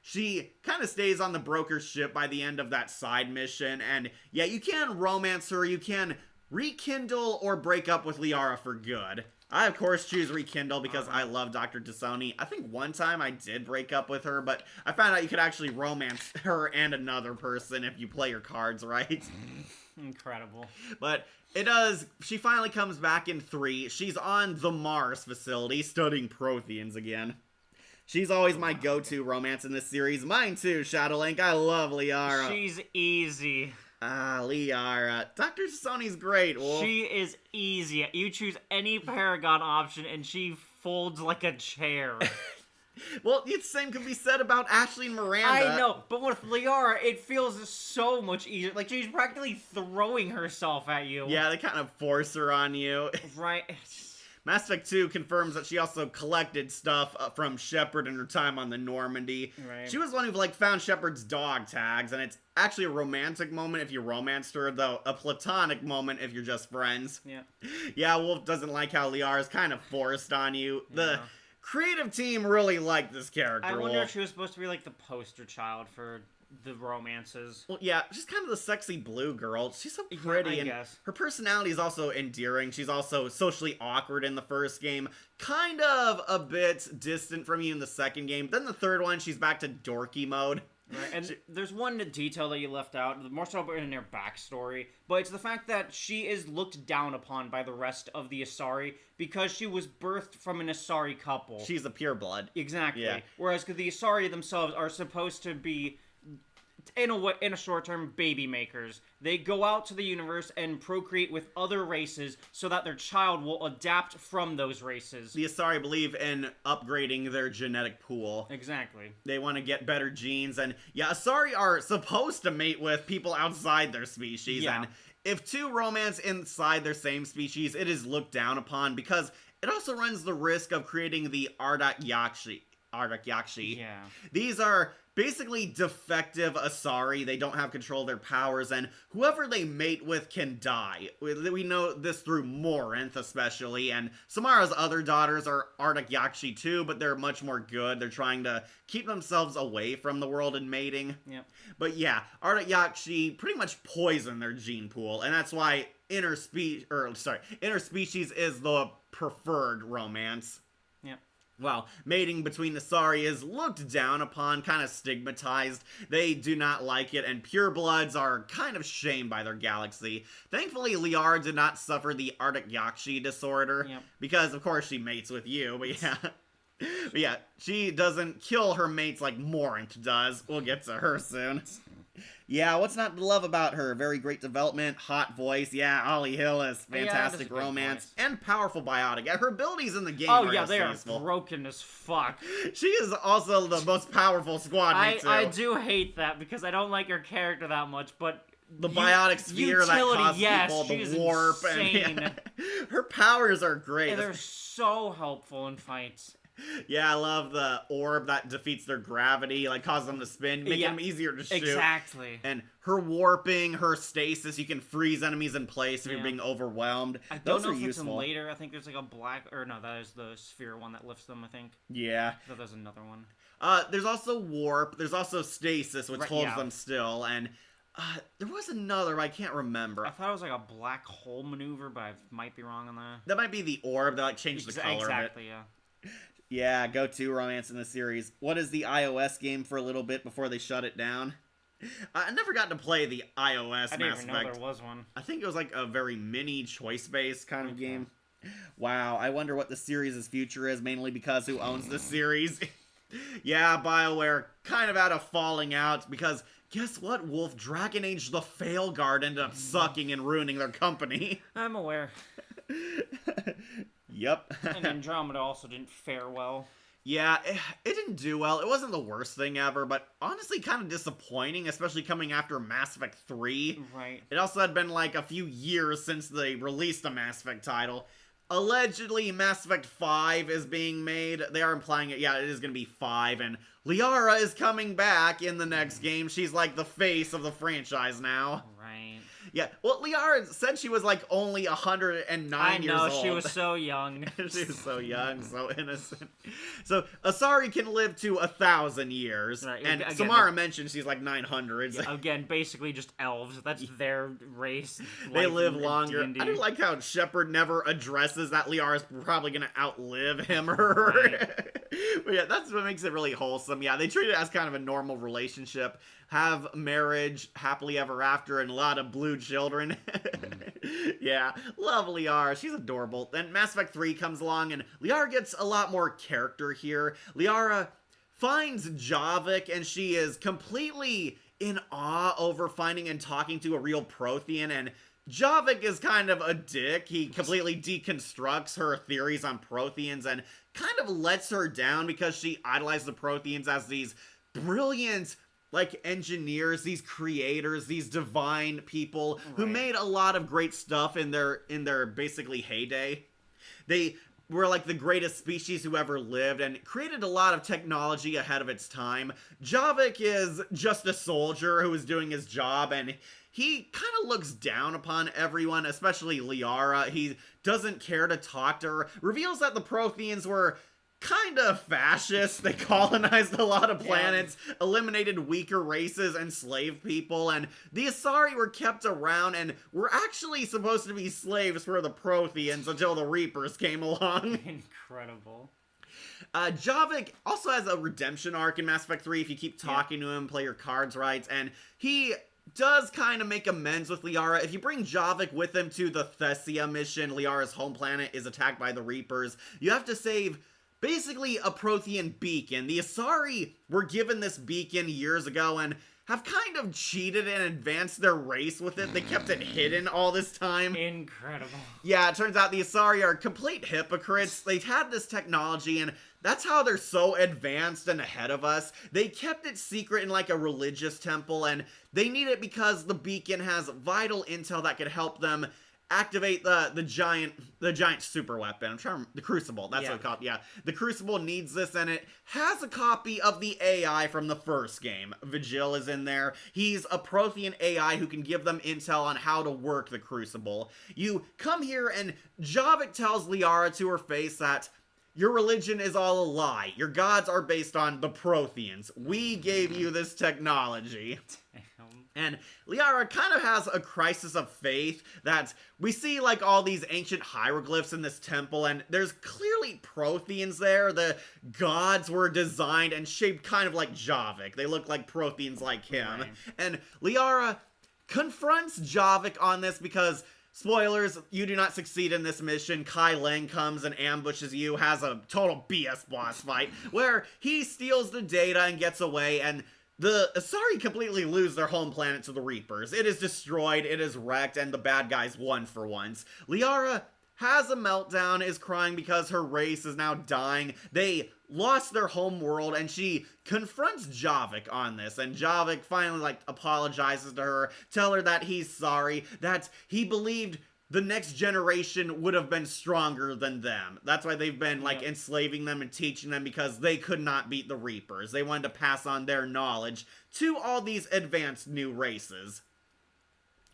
She kind of stays on the broker's ship by the end of that side mission, and yeah, you can romance her, you can rekindle or break up with Liara for good. I, of course, choose rekindle because I love Dr. T'Soni. I think one time I did break up with her, but I found out you could actually romance her and another person if you play your cards right. Incredible. But it does. She finally comes back in 3. She's on the Mars facility studying Protheans again. She's always my go-to romance in this series. Mine too, Shadowlink. I love Liara. She's easy. Liara. Dr. T'Soni's great, Wolf. She is easy. You choose any Paragon option and she folds like a chair. Well, the same could be said about Ashley and Miranda. I know, but with Liara, it feels so much easier. Like, she's practically throwing herself at you. Yeah, they kind of force her on you. Right. Mass Effect 2 confirms that she also collected stuff from Shepard in her time on the Normandy. Right. She was the one who, found Shepard's dog tags, and it's actually a romantic moment if you romanced her, though a platonic moment if you're just friends. Yeah. Yeah, Wolf doesn't like how Liara's kind of forced on you. The creative team really liked this character, I wonder Wolf. if she was supposed to be, the poster child for the romances. Well, yeah, she's kind of the sexy blue girl. She's so pretty, I and guess. her personality is also endearing. She's also socially awkward in the first game, kind of a bit distant from you in the second game. Then the third one, she's back to dorky mode. Right, and there's one detail that you left out, more so in their backstory, but it's the fact that she is looked down upon by the rest of the Asari because she was birthed from an Asari couple. She's a pureblood. Exactly. Yeah. Whereas the Asari themselves are supposed to be, in a short term, baby makers. They go out to the universe and procreate with other races so that their child will adapt from those races. The Asari believe in upgrading their genetic pool. Exactly. They want to get better genes, and yeah, Asari are supposed to mate with people outside their species, and if two romance inside their same species, it is looked down upon because it also runs the risk of creating the Ardak Yakshi. Yeah. These are basically defective Asari. They don't have control of their powers, and whoever they mate with can die. We know this through Morinth, especially, and Samara's other daughters are Ardak Yakshi too, but they're much more good. They're trying to keep themselves away from the world and mating. Yep. But yeah, Ardak Yakshi pretty much poison their gene pool, and that's why interspecies is the preferred romance. Yep. Well, mating between Asari is looked down upon, kind of stigmatized. They do not like it, and purebloods are kind of shamed by their galaxy. Thankfully, Liara did not suffer the Ardak Yakshi disorder, because of course she mates with you, but yeah. But yeah, she doesn't kill her mates like Morinth does. We'll get to her soon. Yeah, what's not to love about her? Very great development, hot voice, yeah, Ollie Hillis, fantastic romance, and powerful biotic. Yeah, her abilities in the game are they are useful. broken as fuck. She is also the most powerful squad mate, too. I do hate that because I don't like her character that much, but the biotic sphere that causes people to warp. Insane. And her powers are great. And they're so helpful in fights. Yeah, I love the orb that defeats their gravity, causes them to spin, making them easier to shoot. Exactly. And her warping, her stasis, you can freeze enemies in place if you're being overwhelmed. I don't know are if useful. it's in later. I think there's a black, or no, that is the sphere one that lifts them, I think. Yeah. I thought there's another one. There's also warp, there's also stasis, which holds them still, and there was another, but I can't remember. I thought it was a black hole maneuver, but I might be wrong on that. That might be the orb that changed the color of it. Exactly, yeah. Yeah, go-to romance in the series. What is the iOS game for a little bit before they shut it down? I never got to play the iOS I didn't Mass even know Effect. there was one. I think it was a very mini choice-based kind of game. Wow, I wonder what the series' future is, mainly because who owns the series? Yeah, BioWare kind of had a falling out because guess what, Wolf? Dragon Age The Failguard ended up sucking and ruining their company. I'm aware. Yep. And Andromeda also didn't fare well. Yeah, it didn't do well. It wasn't the worst thing ever, but honestly kind of disappointing, especially coming after Mass Effect 3. Right. It also had been a few years since they released a Mass Effect title. allegedly Mass Effect 5 is being made. They are implying it. Yeah, it is going to be 5. And Liara is coming back in the next game. She's like the face of the franchise now. Right. Yeah, well, Liara said she was like only 109 years old. I know, she was so young. She was so young, so innocent. So Asari can live to 1,000 years, Right, and again, Samara mentioned she's like 900. Yeah, again, basically just elves. That's their race. They life live in longer. D&D. I do like how Shepard never addresses that Liara's probably gonna outlive him or her. Right. But yeah, that's what makes it really wholesome. Yeah, they treat it as kind of a normal relationship. Have marriage, happily ever after, and a lot of blue children. Yeah, love Liara. She's adorable. Then Mass Effect 3 comes along, and Liara gets a lot more character here. Liara finds Javik, and she is completely in awe over finding and talking to a real Prothean, and Javik is kind of a dick. He completely deconstructs her theories on Protheans and kind of lets her down because she idolized the Protheans as these brilliant, like, engineers, these creators, these divine people who made a lot of great stuff in their basically heyday. They were like the greatest species who ever lived and created a lot of technology ahead of its time. Javik is just a soldier who is doing his job, and he kind of looks down upon everyone, especially Liara. He doesn't care to talk to her. Reveals that the Protheans were kind of fascist. They colonized a lot of planets, eliminated weaker races, enslaved people, and the Asari were kept around and were actually supposed to be slaves for the Protheans until the Reapers came along. Incredible. Javik also has a redemption arc in Mass Effect 3 if you keep talking to him, play your cards right, and he does kind of make amends with Liara. If you bring Javik with him to the Thessia mission, Liara's home planet is attacked by the Reapers. You have to save basically a Prothean beacon. The Asari were given this beacon years ago and have kind of cheated and advanced their race with it. They kept it hidden all this time. Incredible. Yeah, it turns out the Asari are complete hypocrites. They've had this technology, and that's how they're so advanced and ahead of us. They kept it secret in like a religious temple, and they need it because the beacon has vital intel that could help them activate the giant super weapon. I'm trying to remember, the Crucible. That's what it's called. Yeah, the Crucible needs this, and it has a copy of the AI from the first game. Vigil is in there. He's a Prothean AI who can give them intel on how to work the Crucible. You come here, and Javik tells Liara to her face that your religion is all a lie. Your gods are based on the Protheans. We gave you this technology. And Liara kind of has a crisis of faith that we see like all these ancient hieroglyphs in this temple, and there's clearly Protheans there. The gods were designed and shaped kind of like Javik. They look like Protheans like him. Right. And Liara confronts Javik on this because, spoilers, you do not succeed in this mission. Kai Lang comes and ambushes you, has a total BS boss fight, where he steals the data and gets away, and the Asari completely lose their home planet to the Reapers. It is destroyed, it is wrecked, and the bad guys won for once. Liara has a meltdown, is crying because her race is now dying. They lost their home world, and she confronts Javik on this, and Javik finally, like, apologizes to her, tell her that he's sorry, that he believed the next generation would have been stronger than them. That's why they've been, like, enslaving them and teaching them, because they could not beat the Reapers. They wanted to pass on their knowledge to all these advanced new races.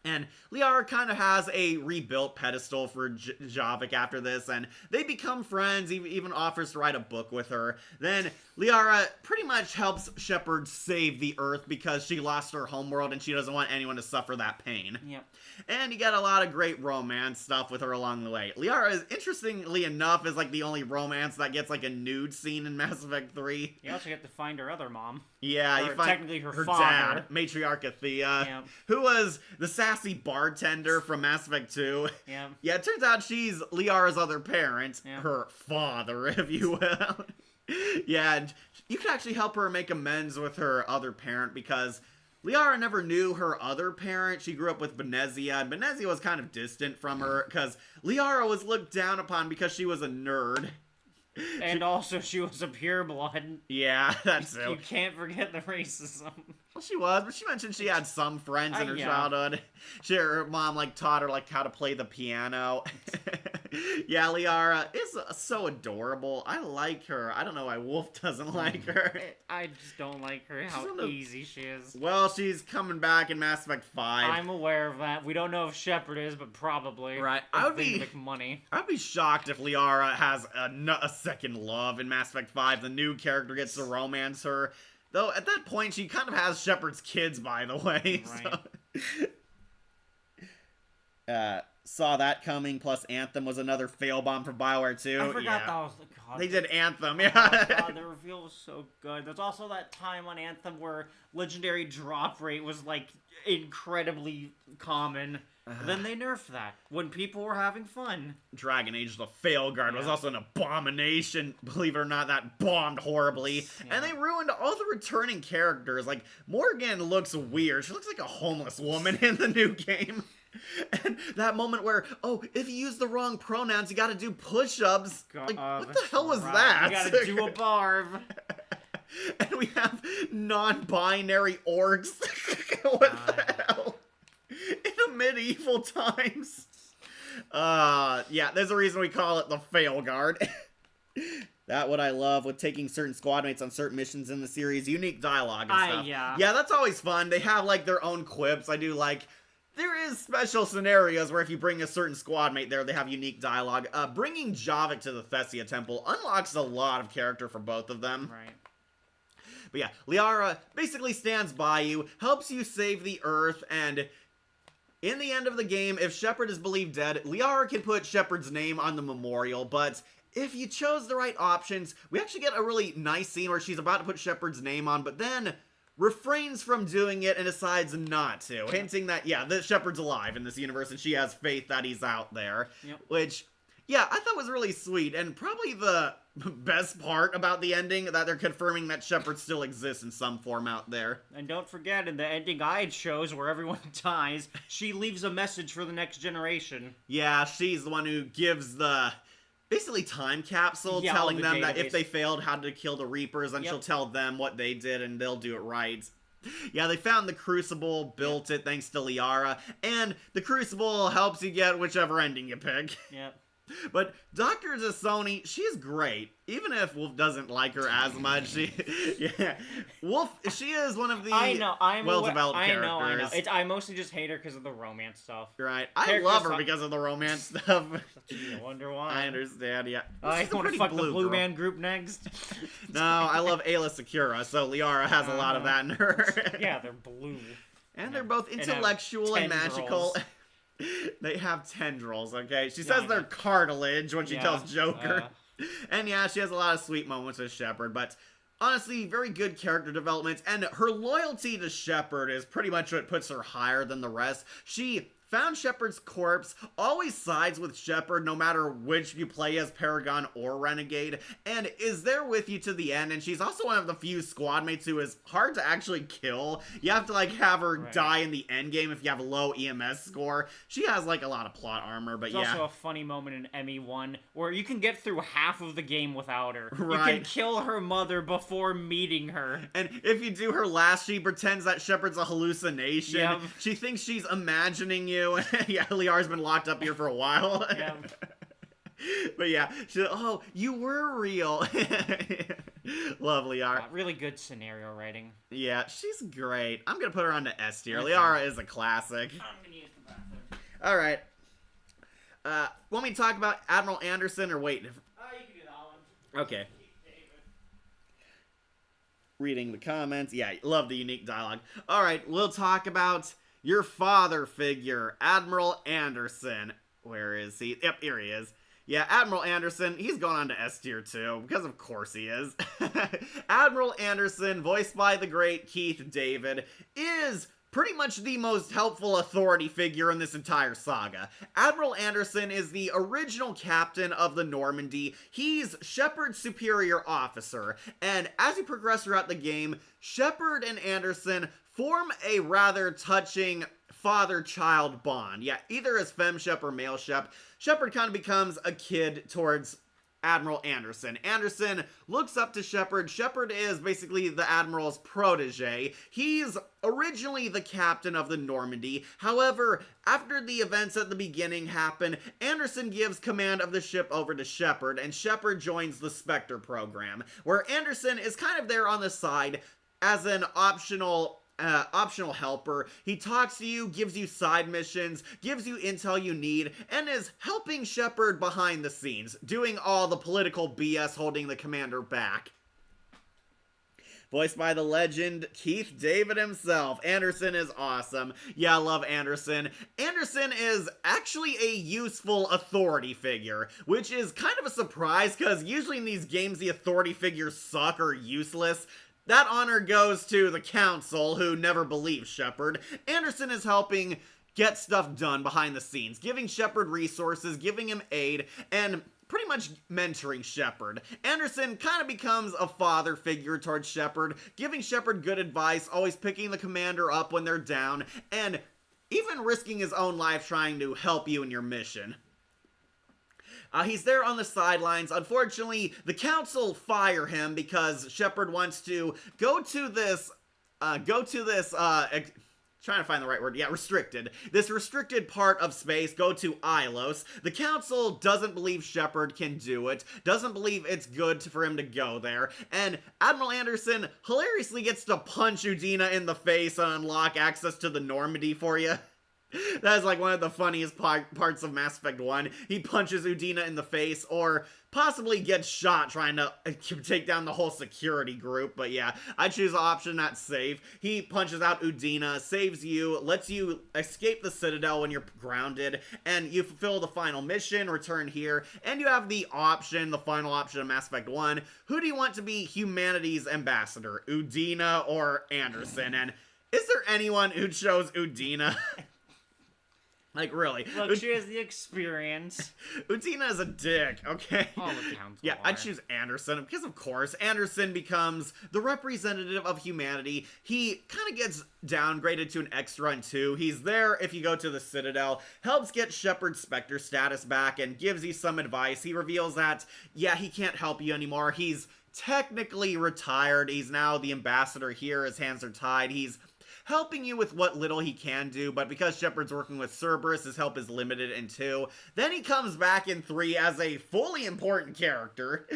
And Liara kind of has a rebuilt pedestal for Javik after this, and they become friends. He even offers to write a book with her. Then Liara pretty much helps Shepard save the Earth because she lost her homeworld and she doesn't want anyone to suffer that pain. Yep. And you get a lot of great romance stuff with her along the way. Liara is, interestingly enough, is like the only romance that gets like a nude scene in Mass Effect 3. You also get to find her other mom. Yeah, or you find technically her father. dad, Matriarch Athea, who was the sassy bartender from Mass Effect 2. Yeah. Yeah, it turns out she's Liara's other parent, her father, if you will. Yeah, and you can actually help her make amends with her other parent because Liara never knew her other parent. She grew up with Benezia, and Benezia was kind of distant from her because Liara was looked down upon because she was a nerd. And also, she was a pureblood. Yeah, that's it. You can't forget the racism. Well, she was, but she mentioned she had some friends in her childhood. Her mom, like, taught her, like, how to play the piano. Yeah, Liara is so adorable. I like her. I don't know why Wolf doesn't like her. I just don't like her, how easy she is. Well, she's coming back in Mass Effect 5. I'm aware of that. We don't know if Shepard is, but probably. Right. I'd make money. I'd be shocked if Liara has a second love in Mass Effect 5. The new character gets to romance her. Though, at that point, she kind of has Shepard's kids, by the way. Right. So. Saw that coming, plus Anthem was another fail bomb for BioWare 2. I forgot that was the god. They did Anthem, yeah. Oh god, the reveal was so good. There's also that time on Anthem where legendary drop rate was, like, incredibly common. Then they nerfed that when people were having fun. Dragon Age the Fail Guard was also an abomination. Believe it or not, that bombed horribly. Yeah. And they ruined all the returning characters. Like, Morgan looks weird. She looks like a homeless woman in the new game. And that moment where, oh, if you use the wrong pronouns, you gotta do push-ups. Like, what the hell was that? You gotta do a barb. And we have non-binary orcs. What the hell? In a medieval times. Yeah, there's a reason we call it the Fail Guard. That what I love with taking certain squad mates on certain missions in the series. Unique dialogue and stuff. Yeah, that's always fun. They have, like, their own quips. I do like... There is special scenarios where if you bring a certain squad mate there, they have unique dialogue. Bringing Javik to the Thessia Temple unlocks a lot of character for both of them. Right. But yeah, Liara basically stands by you, helps you save the Earth, and in the end of the game, if Shepard is believed dead, Liara can put Shepard's name on the memorial, but if you chose the right options, we actually get a really nice scene where she's about to put Shepard's name on, but then refrains from doing it and decides not to, hinting that, yeah, the Shepard's alive in this universe and she has faith that he's out there, which, yeah, I thought was really sweet, and probably the best part about the ending, that they're confirming that Shepard still exists in some form out there. And don't forget, in the ending I chose, where everyone dies, she leaves a message for the next generation. Yeah, she's the one who gives the... basically time capsule, telling them that if they failed how to kill the Reapers, then she'll tell them what they did and they'll do it right. Yeah, they found the Crucible, built it thanks to Liara, and the Crucible helps you get whichever ending you pick. Yep. But Dr. Zasoni, she's great. Even if Wolf doesn't like her as much, Wolf, she is one of the well-developed characters. I know. I mostly just hate her because of the romance stuff. Right. I love her because of the romance stuff. I wonder why. I understand, yeah. I want to fuck the Blue Man group next. No, I love Ayla Secura, so Liara has a lot of that in her. Yeah, they're blue. And they're both intellectual and magical. They have tendrils, okay? She says they're cartilage when she tells Joker. And yeah, she has a lot of sweet moments with Shepard, but honestly, very good character development, and her loyalty to Shepard is pretty much what puts her higher than the rest. She found Shepard's corpse, always sides with Shepard no matter which you play as, Paragon or Renegade, and is there with you to the end, and she's also one of the few squad mates who is hard to actually kill. You have to, like, have her die in the end game if you have a low EMS score. She has, like, a lot of plot armor, but There's also a funny moment in ME1 where you can get through half of the game without her. Right. You can kill her mother before meeting her. And if you do her last, she pretends that Shepard's a hallucination. Yep. She thinks she's imagining you. Yeah, Liara's been locked up here for a while. Yeah. But yeah, she's oh, you were real. Love Liara. Really good scenario writing. Yeah, she's great. I'm gonna put her on to S tier. Liara is a classic. I'm gonna use the bathroom. Alright. Want me to talk about Admiral Anderson or wait? You can do that one. Okay. Reading the comments. Yeah, love the unique dialogue. Alright, we'll talk about your father figure, Admiral Anderson. Where is he? Yep, here he is. Yeah, Admiral Anderson, he's going on to S tier too, because of course he is. Admiral Anderson, voiced by the great Keith David, is pretty much the most helpful authority figure in this entire saga. Admiral Anderson is the original captain of the Normandy. He's Shepard's superior officer, and as you progress throughout the game, Shepard and Anderson form a rather touching father-child bond. Yeah, either as femme Shep or male Shep. Shepard kind of becomes a kid towards Admiral Anderson. Anderson looks up to Shepard. Shepard is basically the Admiral's protege. He's originally the captain of the Normandy. However, after the events at the beginning happen, Anderson gives command of the ship over to Shepard, and Shepard joins the Spectre program, where Anderson is kind of there on the side as an optional helper. He talks to you, gives you side missions, gives you intel you need, and is helping Shepard behind the scenes, doing all the political BS holding the commander back. Voiced by the legend Keith David himself. Anderson is awesome. Yeah, I love Anderson. Anderson is actually a useful authority figure, which is kind of a surprise because usually in these games the authority figures suck or useless. That honor goes to the Council, who never believes Shepard. Anderson is helping get stuff done behind the scenes, giving Shepard resources, giving him aid, and pretty much mentoring Shepard. Anderson kind of becomes a father figure towards Shepard, giving Shepard good advice, always picking the commander up when they're down, and even risking his own life trying to help you in your mission. He's there on the sidelines. Unfortunately, the Council fire him because Shepard wants to go to this, trying to find the right word. Yeah, restricted. This restricted part of space, go to Ilos. The Council doesn't believe Shepard can do it, doesn't believe it's good for him to go there, and Admiral Anderson hilariously gets to punch Udina in the face and unlock access to the Normandy for you. That is like one of the funniest parts of Mass Effect 1. He punches Udina in the face, or possibly gets shot trying to take down the whole security group. But yeah, I choose the option that's safe. He punches out Udina, saves you, lets you escape the Citadel when you're grounded, and you fulfill the final mission, return here, and you have the option, the final option of Mass Effect 1. Who do you want to be humanity's ambassador? Udina or Anderson? And is there anyone who chose Udina? Like, really. Look, she has the experience. Udina is a dick, okay? All the Council Yeah, are. I'd choose Anderson, because of course, Anderson becomes the representative of humanity. He kind of gets downgraded to an extra in 2. He's there if you go to the Citadel, helps get Shepard's Spectre status back, and gives you some advice. He reveals that, yeah, he can't help you anymore. He's technically retired. He's now the ambassador here. His hands are tied. He's helping you with what little he can do, but because Shepard's working with Cerberus, his help is limited in 2. Then he comes back in 3 as a fully important character.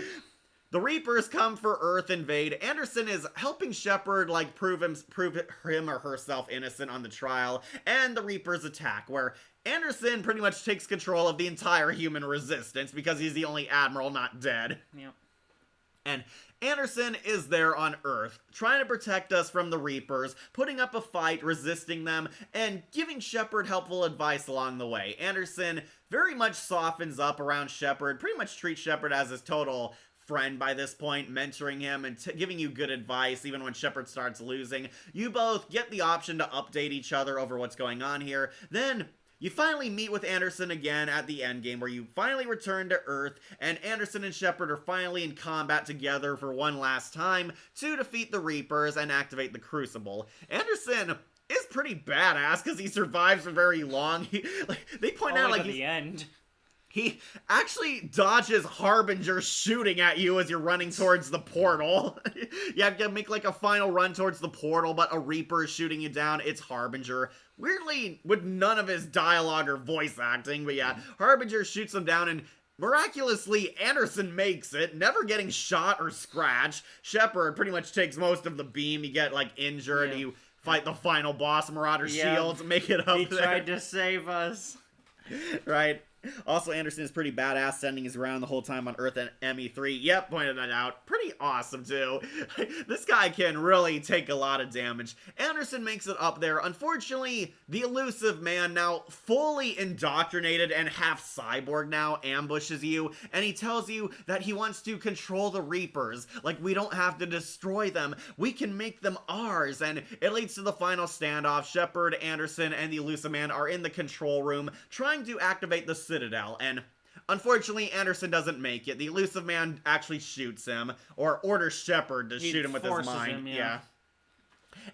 The Reapers come for Earth invade. Anderson is helping Shepard, like, prove him or herself innocent on the trial, and the Reapers attack, where Anderson pretty much takes control of the entire human resistance because he's the only admiral not dead. Yep. And Anderson is there on Earth, trying to protect us from the Reapers, putting up a fight, resisting them, and giving Shepard helpful advice along the way. Anderson very much softens up around Shepard, pretty much treats Shepard as his total friend by this point, mentoring him and giving you good advice even when Shepard starts losing. You both get the option to update each other over what's going on here. Then you finally meet with Anderson again at the endgame, where you finally return to Earth, and Anderson and Shepard are finally in combat together for one last time to defeat the Reapers and activate the Crucible. Anderson is pretty badass because he survives for very long. They point out, like, at the end. He actually dodges Harbinger shooting at you as you're running towards the portal. You have to make like a final run towards the portal, but a Reaper is shooting you down. It's Harbinger. Weirdly, with none of his dialogue or voice acting, but yeah, Harbinger shoots him down, and miraculously, Anderson makes it, never getting shot or scratched. Shepard pretty much takes most of the beam. You get, like, injured. Yeah. You fight the final boss, Marauder Shields, make it up He there. tried to save us. Right. Also, Anderson is pretty badass, sending his ground the whole time on Earth and ME3. Yep, pointed that out. Pretty awesome, too. This guy can really take a lot of damage. Anderson makes it up there. Unfortunately, the elusive man, now fully indoctrinated and half cyborg now, ambushes you, and he tells you that he wants to control the Reapers. Like, we don't have to destroy them. We can make them ours. And it leads to the final standoff. Shepard, Anderson, and the elusive man are in the control room, trying to activate the Citadel, and unfortunately, Anderson doesn't make it. The elusive man actually shoots him, or orders Shepard to shoot him with his mind. Yeah.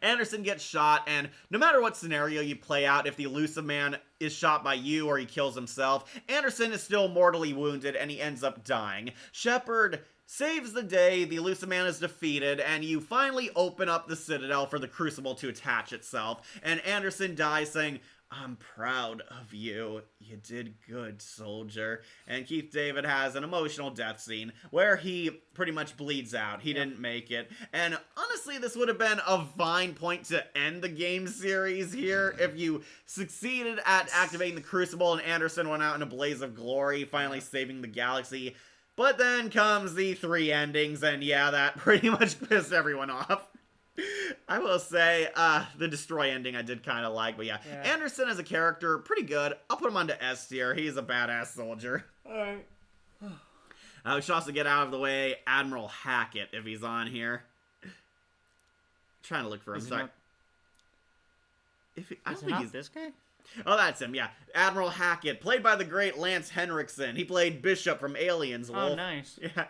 Anderson gets shot, and no matter what scenario you play out, if the elusive man is shot by you or he kills himself, Anderson is still mortally wounded and he ends up dying. Shepard saves the day, the elusive man is defeated, and you finally open up the Citadel for the Crucible to attach itself, and Anderson dies saying, "I'm proud of you. You did good, soldier." And Keith David has an emotional death scene where he pretty much bleeds out. He didn't make it. And honestly, this would have been a fine point to end the game series here if you succeeded at activating the Crucible and Anderson went out in a blaze of glory, finally saving the galaxy. But then comes the 3 endings, and yeah, that pretty much pissed everyone off. I will say, the Destroy ending I did kind of like, but yeah. Anderson as a character, pretty good. I'll put him onto S tier. He's a badass soldier. Alright. We should also get out of the way Admiral Hackett if he's on here. Trying to look for him. Sorry. I don't think he's this guy. Oh, that's him, yeah. Admiral Hackett, played by the great Lance Henriksen. He played Bishop from Aliens, Wolf. Oh, nice. Yeah.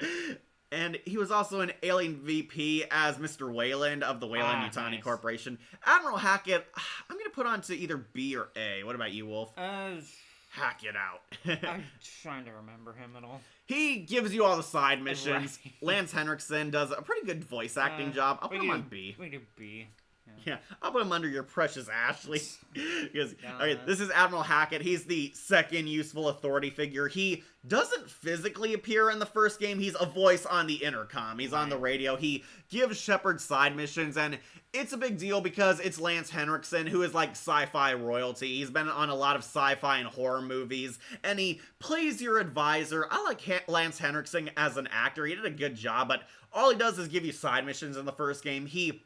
And he was also an Alien VP as Mr. Wayland of the Wayland-Yutani nice. Corporation. Admiral Hackett, I'm going to put on to either B or A. What about you, Wolf? Hackett out. I'm trying to remember him at all. He gives you all the side missions. Right. Lance Henriksen does a pretty good voice acting job. I'll put him on B. We do B. Yeah, I'll put him under your precious Ashley. Because, okay, this is Admiral Hackett. He's the second useful authority figure. He doesn't physically appear in the first game. He's a voice on the intercom. He's on the radio. He gives Shepard side missions, and it's a big deal because it's Lance Henriksen, who is like sci-fi royalty. He's been on a lot of sci-fi and horror movies, and he plays your advisor. I like Lance Henriksen as an actor. He did a good job, but all he does is give you side missions in the first game. He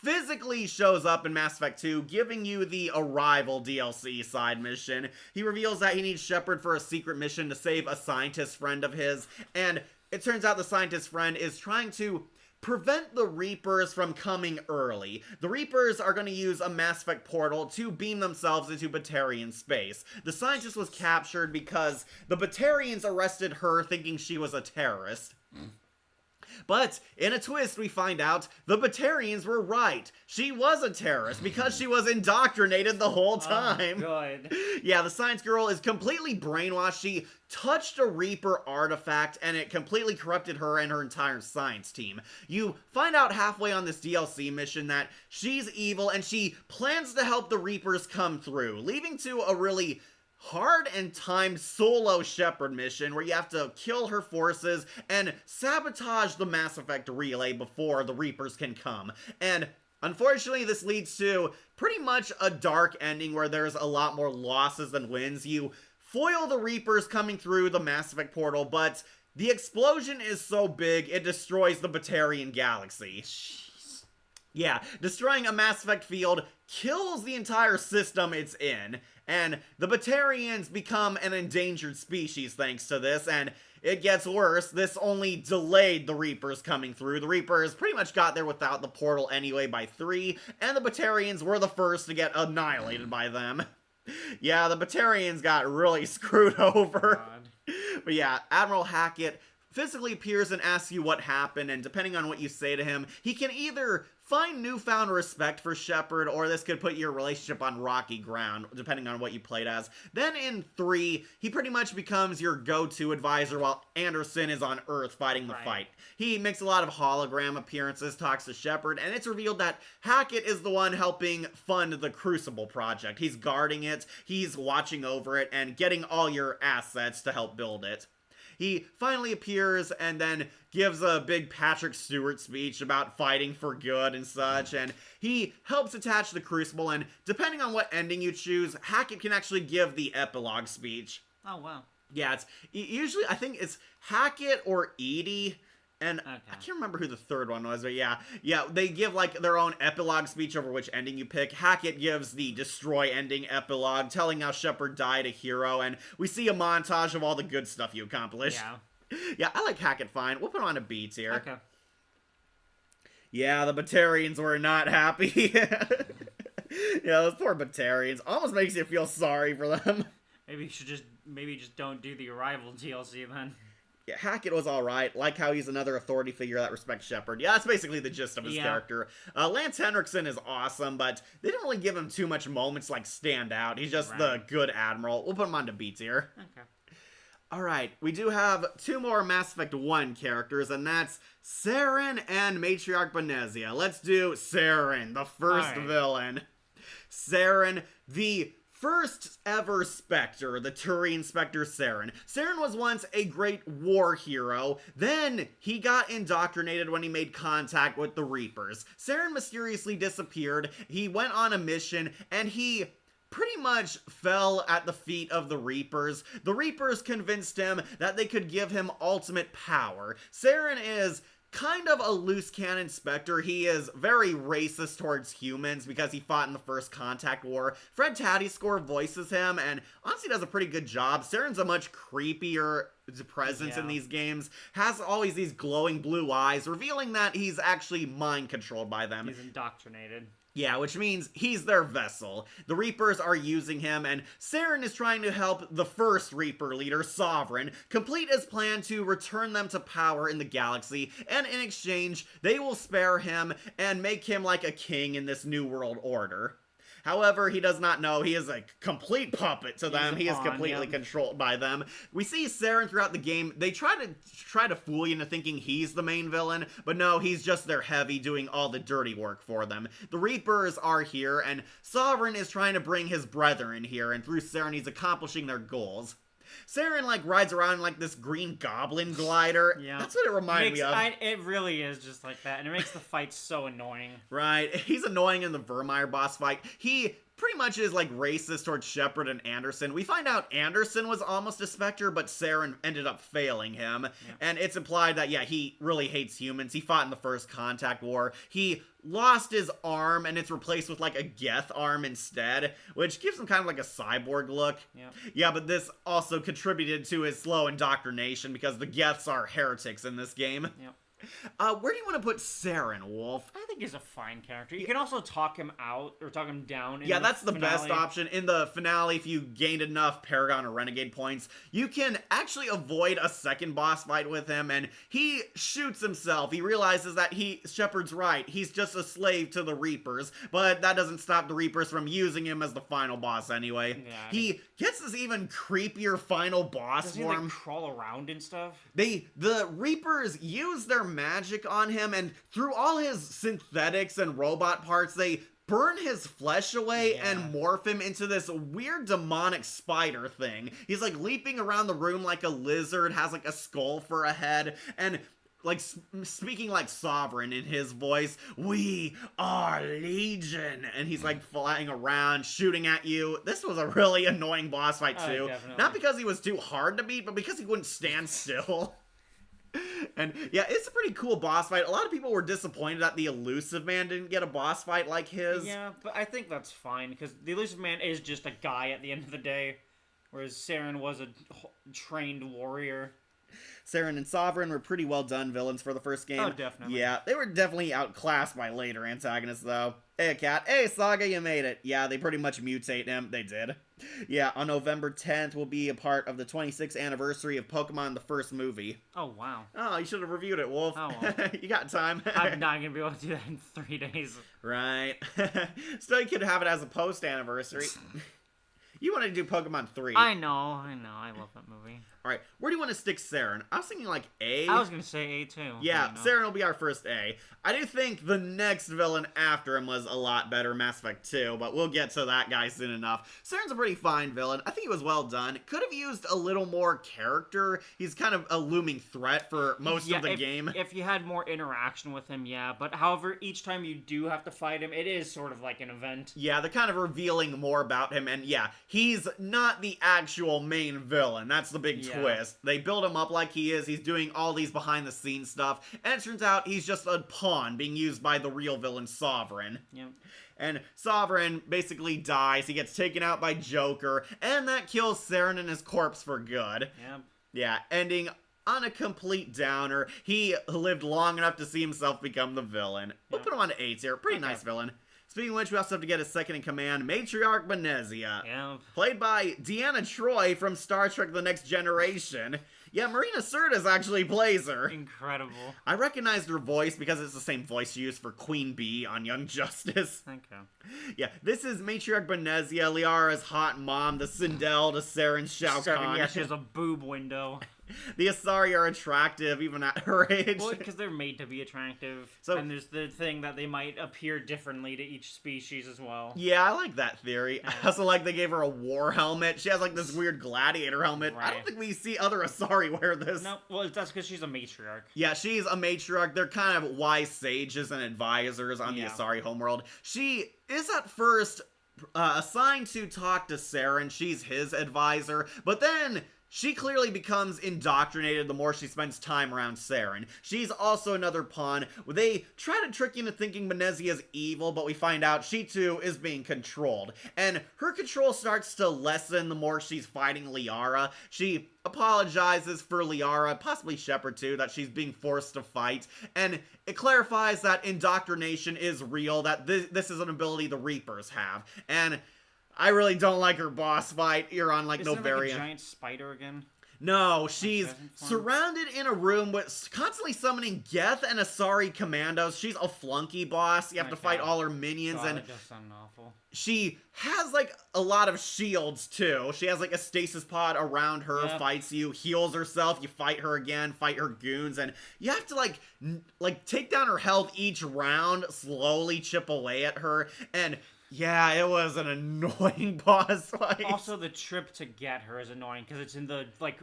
physically shows up in Mass Effect 2, giving you the Arrival DLC side mission. He reveals that he needs Shepard for a secret mission to save a scientist friend of his, and it turns out the scientist friend is trying to prevent the Reapers from coming early. The Reapers are going to use a Mass Effect portal to beam themselves into Batarian space. The scientist was captured because the Batarians arrested her thinking she was a terrorist. But, in a twist, we find out the Batarians were right. She was a terrorist because she was indoctrinated the whole time. Oh, good. Yeah, the science girl is completely brainwashed. She touched a Reaper artifact, and it completely corrupted her and her entire science team. You find out halfway on this DLC mission that she's evil, and she plans to help the Reapers come through, leading to a really hard and timed solo Shepard mission where you have to kill her forces and sabotage the Mass Effect relay before the Reapers can come. And unfortunately, this leads to pretty much a dark ending where there's a lot more losses than wins. You foil the Reapers coming through the Mass Effect portal, but the explosion is so big it destroys the Batarian galaxy. Jeez. Yeah, destroying a Mass Effect field kills the entire system it's in. And the Batarians become an endangered species thanks to this, and it gets worse. This only delayed the Reapers coming through. The Reapers pretty much got there without the portal anyway by 3, and the Batarians were the first to get annihilated by them. Yeah, the Batarians got really screwed over. But yeah, Admiral Hackett physically appears and asks you what happened, and depending on what you say to him, he can either find newfound respect for Shepard, or this could put your relationship on rocky ground, depending on what you played as. Then in 3, he pretty much becomes your go-to advisor while Anderson is on Earth fighting the fight. He makes a lot of hologram appearances, talks to Shepard, and it's revealed that Hackett is the one helping fund the Crucible project. He's guarding it, he's watching over it, and getting all your assets to help build it. He finally appears and then gives a big Patrick Stewart speech about fighting for good and such, and he helps attach the Crucible, and depending on what ending you choose, Hackett can actually give the epilogue speech. Oh, wow. Yeah, it's usually, I think it's Hackett or Edie, and I can't remember who the third one was, but yeah, they give like their own epilogue speech over which ending you pick. Hackett gives the Destroy ending epilogue, telling how Shepard died a hero, and we see a montage of all the good stuff you accomplished. Yeah, I like Hackett fine. We'll put him on a B tier. Okay. Yeah, the Batarians were not happy. Yeah, those poor Batarians. Almost makes you feel sorry for them. Maybe you should just don't do the Arrival DLC then. Yeah, Hackett was alright. Like how he's another authority figure that respects Shepard. Yeah, that's basically the gist of his character. Lance Henriksen is awesome, but they didn't really give him too much moments like stand out. He's just the good admiral. We'll put him on to B tier. Okay. Alright, we do have 2 more Mass Effect 1 characters, and that's Saren and Matriarch Benezia. Let's do Saren, the first villain. Saren, the first ever Spectre, the Turian Spectre Saren. Saren was once a great war hero, then he got indoctrinated when he made contact with the Reapers. Saren mysteriously disappeared, he went on a mission, and he pretty much fell at the feet of the Reapers. The Reapers convinced him that they could give him ultimate power. Saren is kind of a loose cannon Spectre. He is very racist towards humans because he fought in the First Contact War. Fred Tatasciore voices him and honestly does a pretty good job. Saren's a much creepier presence in these games, has always these glowing blue eyes, revealing that he's actually mind controlled by them. He's indoctrinated. Yeah, which means he's their vessel. The Reapers are using him, and Saren is trying to help the first Reaper leader, Sovereign, complete his plan to return them to power in the galaxy, and in exchange, they will spare him and make him like a king in this new world order. However, he does not know he is a complete puppet to them. He is completely controlled by them. We see Saren throughout the game. They try to fool you into thinking he's the main villain, but no, he's just their heavy doing all the dirty work for them. The Reapers are here, and Sovereign is trying to bring his brethren here, and through Saren, he's accomplishing their goals. Saren, like, rides around like this green goblin glider. Yeah. That's what it reminded me of. It really is just like that, and it makes the fight so annoying. Right. He's annoying in the Vermeer boss fight. He pretty much is, like, racist towards Shepard and Anderson. We find out Anderson was almost a Spectre, but Saren ended up failing him. Yeah. And it's implied that, yeah, he really hates humans. He fought in the First Contact War. He lost his arm, and it's replaced with, like, a Geth arm instead, which gives him kind of like a cyborg look. Yeah. Yeah, but this also contributed to his slow indoctrination, because the Geths are heretics in this game. Yep. Where do you want to put Saren, Wolf? I think he's a fine character. You can also talk him out, or talk him down. Yeah, that's the best option. In the finale, if you gained enough Paragon or Renegade points, you can actually avoid a second boss fight with him, and he shoots himself. He realizes that Shepard's right. He's just a slave to the Reapers, but that doesn't stop the Reapers from using him as the final boss anyway. Yeah, he gets this even creepier final boss form. Does he, like, crawl around and stuff? The Reapers use their magic on him, and through all his synthetics and robot parts, they burn his flesh away and morph him into this weird demonic spider thing. He's like leaping around the room like a lizard, has like a skull for a head, and like speaking like Sovereign in his voice, "We are Legion," and he's like flying around, shooting at you. This was a really annoying boss fight too. Not because he was too hard to beat, but because he wouldn't stand still. And yeah, it's a pretty cool boss fight. A lot of people were disappointed that the Elusive Man didn't get a boss fight like his. Yeah, but I think that's fine, because the Elusive Man is just a guy at the end of the day, whereas Saren was a trained warrior. Saren and Sovereign were pretty well done villains for the first game. Oh, definitely. Yeah, they were definitely outclassed by later antagonists, though. Hey, Cat. Hey, Saga, you made it. Yeah, they pretty much mutate him. They did. Yeah, on November 10th, we'll be a part of the 26th anniversary of Pokemon the First Movie. Oh, wow. Oh, you should have reviewed it, Wolf. Oh, well. You got time. I'm not going to be able to do that in 3 days. Right. Still, you could have it as a post-anniversary. You want to do Pokemon 3. I know. I love that movie. Alright, where do you want to stick Saren? I was thinking like A. I was going to say A too. Yeah, Saren will be our first A. I do think the next villain after him was a lot better, Mass Effect 2, but we'll get to that guy soon enough. Saren's a pretty fine villain. I think he was well done. Could have used a little more character. He's kind of a looming threat for most of the game. If you had more interaction with him, yeah. But however, each time you do have to fight him, it is sort of like an event. Yeah, they're kind of revealing more about him, and yeah, he's not the actual main villain. That's the big twist. They build him up like he is. He's doing all these behind-the-scenes stuff, and it turns out he's just a pawn being used by the real villain, Sovereign. Yep. And Sovereign basically dies. He gets taken out by Joker, and that kills Saren and his corpse for good. Yep. Yeah, ending on a complete downer. He lived long enough to see himself become the villain. We'll put him on to A tier. Pretty nice villain. Speaking of which, we also have to get a second in command, Matriarch Benezia. Yeah. Played by Deanna Troi from Star Trek The Next Generation. Yeah, Marina Sirtis actually plays her. Incredible. I recognized her voice because it's the same voice she used for Queen Bee on Young Justice. Okay. Yeah, this is Matriarch Benezia, Liara's hot mom, the Sindel to Saren's Shao Kahn. Yeah, she has a boob window. The Asari are attractive even at her age. Well, because they're made to be attractive. So, and there's the thing that they might appear differently to each species as well. Yeah, I like that theory. I also like they gave her a war helmet. She has like this weird gladiator helmet. Right. I don't think we see other Asari wear this. No, well, that's because she's a matriarch. Yeah, she's a matriarch. They're kind of wise sages and advisors on the Asari homeworld. She is at first assigned to talk to Saren. She's his advisor. But then she clearly becomes indoctrinated the more she spends time around Saren. She's also another pawn. They try to trick you into thinking Benezia's evil, but we find out she too is being controlled. And her control starts to lessen the more she's fighting Liara. She apologizes for Liara, possibly Shepard too, that she's being forced to fight. And it clarifies that indoctrination is real, that this is an ability the Reapers have. And I really don't like her boss fight. You're on like Isn't Novaria. Like a giant spider again? No, she's surrounded in a room with constantly summoning Geth and Asari commandos. She's a flunky boss. You have to fight all her minions. God, and that does sound awful. She has like a lot of shields too. She has like a stasis pod around her, fights you, heals herself, you fight her again, fight her goons, and you have to like take down her health each round, slowly chip away at her. And yeah, it was an annoying boss fight. Also, the trip to get her is annoying because it's in the like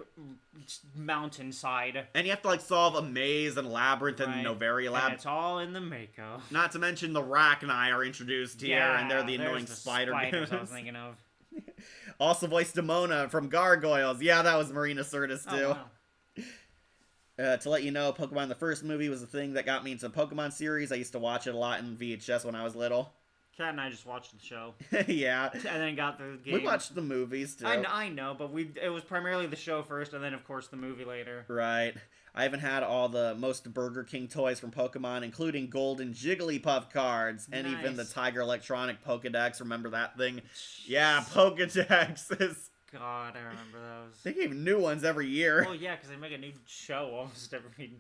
mountainside, and you have to like solve a maze and labyrinth in the Novaria lab. And it's all in the Mako. Not to mention the Rachni are introduced here, and they're the annoying spider goons. I was thinking of. Also voiced Demona from Gargoyles. Yeah, that was Marina Sirtis too. Oh, wow. To let you know, Pokemon the first movie was the thing that got me into the Pokemon series. I used to watch it a lot in VHS when I was little. Kat and I just watched the show. Yeah. And then got the game. We watched the movies, too. I know, but it was primarily the show first, and then, of course, the movie later. Right. I even had all the most Burger King toys from Pokemon, including golden Jigglypuff cards, and even the Tiger Electronic Pokedex. Remember that thing? Jeez. Yeah, Pokedexes. God, I remember those. They gave new ones every year. Oh, yeah, because they make a new show almost every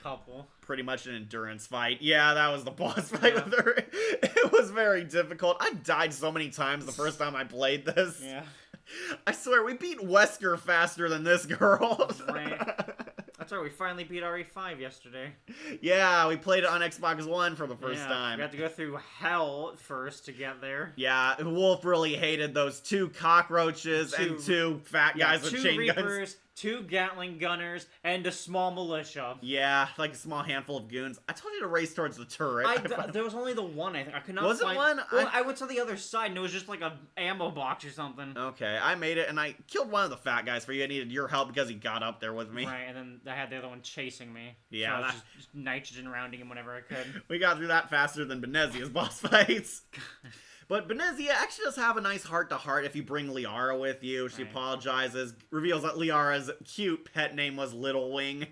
couple. Pretty much an endurance fight. Yeah, that was the boss fight with her. It was very difficult. I died so many times the first time I played this. Yeah. I swear, we beat Wesker faster than this girl. Right. That's right, we finally beat RE5 yesterday. Yeah, we played it on Xbox One for the first time. We had to go through hell first to get there. Yeah, Wolf really hated those 2 cockroaches and 2 fat guys with chain Reapers, guns. 2 Gatling gunners, and a small militia. Yeah, like a small handful of goons. I told you to race towards the turret. There was only the one, I think. I could not Was find... it one? Well, I went to the other side, and it was just like a ammo box or something. Okay, I made it, and I killed one of the fat guys for you. I needed your help because he got up there with me. Right, and then I had the other one chasing me. Yeah. So I was just nitrogen rounding him whenever I could. We got through that faster than Benezia's boss fights. But Benezia actually does have a nice heart-to-heart if you bring Liara with you. She apologizes, reveals that Liara's cute pet name was Little Wing.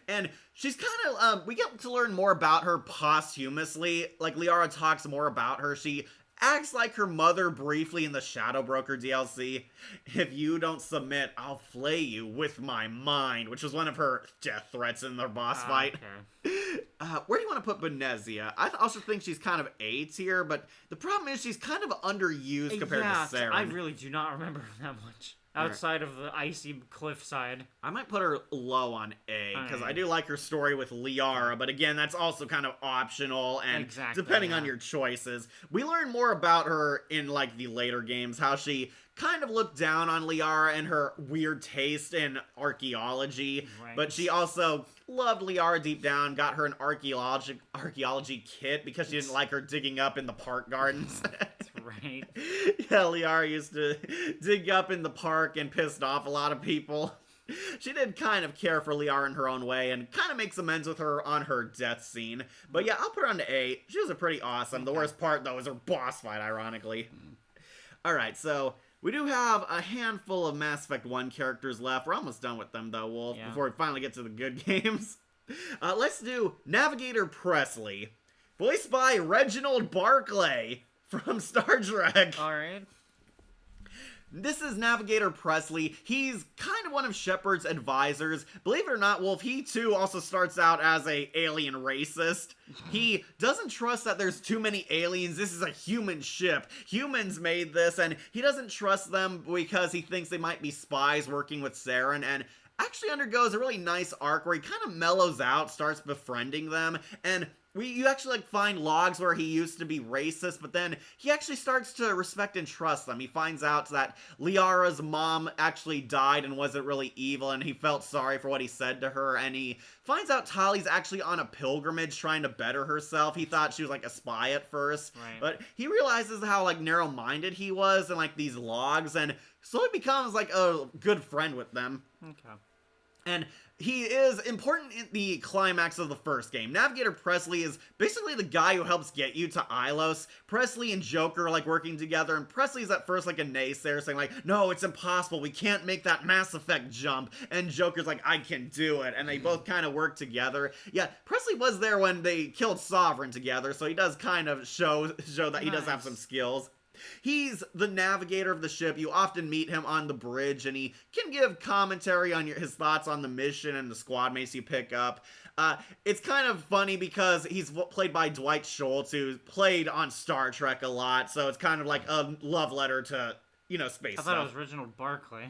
And she's kind of, we get to learn more about her posthumously. Like, Liara talks more about her. She acts like her mother briefly in the Shadow Broker DLC. If you don't submit, I'll flay you with my mind, which was one of her death threats in their boss fight. Okay. Where do you want to put Benezia? I also think she's kind of A tier, but the problem is she's kind of underused compared to Saren. I really do not remember that much. Outside of the icy cliffside. I might put her low on A, because I do like her story with Liara, but again, that's also kind of optional, and depending on your choices. We learn more about her in, like, the later games, how she kind of looked down on Liara and her weird taste in archaeology, but she also loved Liara deep down, got her an archaeology kit because she didn't like her digging up in the park gardens. Right. Yeah, Liara used to dig up in the park and pissed off a lot of people. She did kind of care for Liara in her own way and kind of makes amends with her on her death scene. But yeah, I'll put her on to A. She was pretty awesome. The worst part, though, is her boss fight, ironically. Alright, so we do have a handful of Mass Effect 1 characters left. We're almost done with them, though, Wolf, before we finally get to the good games. Let's do Navigator Presley, voiced by Reginald Barclay from Star Trek. Alright. This is Navigator Presley. He's kind kind of one of Shepard's advisors. Believe it or not, Wolf, he too also starts out as a alien racist. He doesn't trust that there's too many aliens. This is a human ship. Humans made this, and he doesn't trust them because he thinks they might be spies working with Saren, and actually undergoes a really nice arc where he kind of mellows out, starts befriending them, and you actually find logs where he used to be racist, but then he actually starts to respect and trust them. He finds out that Liara's mom actually died and wasn't really evil, and he felt sorry for what he said to her, and he finds out Tali's actually on a pilgrimage trying to better herself. He thought she was like a spy at first, Right. but he realizes how like narrow-minded he was and like these logs, and slowly becomes like a good friend with them. Okay. And he is important in the climax of the first game. Navigator Presley is basically the guy who helps get you to Ilos. Presley and Joker are like working together, and Presley's at first like a naysayer saying like, no, it's impossible, we can't make that Mass Effect jump. And Joker's like, I can do it. And they both kind of work together. Yeah, Presley was there when they killed Sovereign together, so he does kind of show that he does have some skills. He's the navigator of the ship. You often meet him on the bridge, and he can give commentary on his thoughts on the mission and the squad mates you pick up. It's kind of funny because he's played by Dwight Schultz, who played on Star Trek a lot, so it's kind of like a love letter to, space I thought it was Reginald Barclay.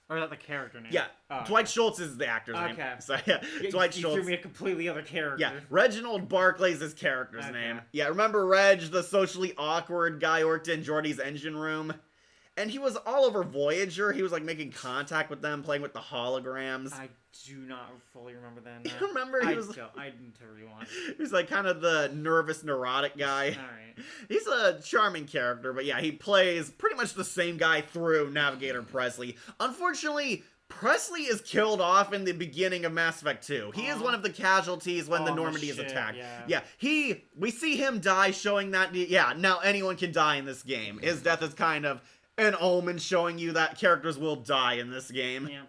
Or is that the character name? Yeah, Oh, Dwight okay. Schultz is the actor's name. So yeah, Dwight You Schultz. threw me a completely other character. Yeah, Reginald Barclay's his character's Okay. name. Yeah, remember Reg, the socially awkward guy who worked in Geordi's engine room? And he was all over Voyager. He was like making contact with them, playing with the holograms. I do not fully remember that. You remember he was... I need to rewatch. He was like kind of the nervous, neurotic guy. Alright. He's a charming character, but yeah, he plays pretty much the same guy through Navigator Presley. Unfortunately, Presley is killed off in the beginning of Mass Effect 2. He is one of the casualties when the Normandy is attacked. Yeah, we see him die, showing that, now anyone can die in this game. His death is kind of an omen showing you that characters will die in this game. Yeah.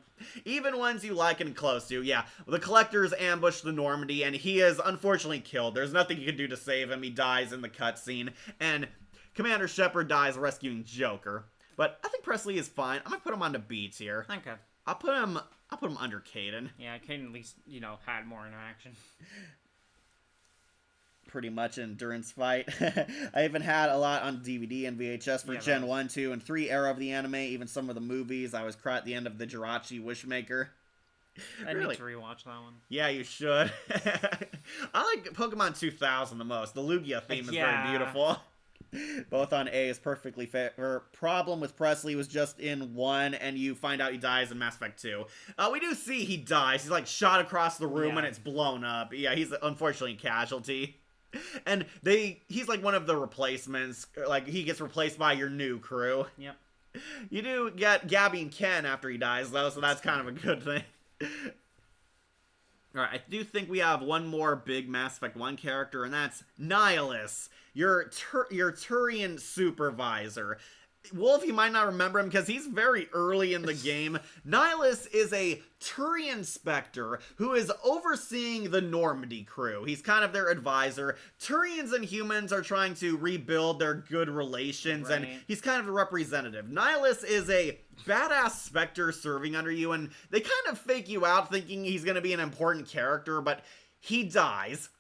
Even ones you like and close to, yeah. The Collectors ambush the Normandy, and he is unfortunately killed. There's nothing you can do to save him. He dies in the cutscene, and Commander Shepard dies rescuing Joker. But I think Presley is fine. I'm gonna put him on the B tier. Okay. I'll put him under Caden. Yeah, Caden at least, had more interaction. Pretty much an endurance fight. I even had a lot on DVD and VHS for Gen 1, 2, and 3 era of the anime, even some of the movies. I was cry at the end of the Jirachi Wishmaker. I need to rewatch that one. Yeah, you should. I like Pokemon 2000 the most. The Lugia theme is very beautiful. Both on A is perfectly fair. Problem with Presley was just in 1, and you find out he dies in Mass Effect 2. We do see he dies. He's like shot across the room and it's blown up. Yeah, he's unfortunately a casualty. And he's like one of the replacements. Like, he gets replaced by your new crew. Yep. You do get Gabby and Ken after he dies, though, so that's kind of a good thing. Alright, I do think we have one more big Mass Effect 1 character, and that's Nihilus, your Turian supervisor. Wolf, you might not remember him because he's very early in the game. Nihilus is a Turian Spectre who is overseeing the Normandy crew. He's kind of their advisor. Turians and humans are trying to rebuild their good relations, and he's kind of a representative. Nihilus is a badass Spectre serving under you, and they kind of fake you out thinking he's going to be an important character, but he dies.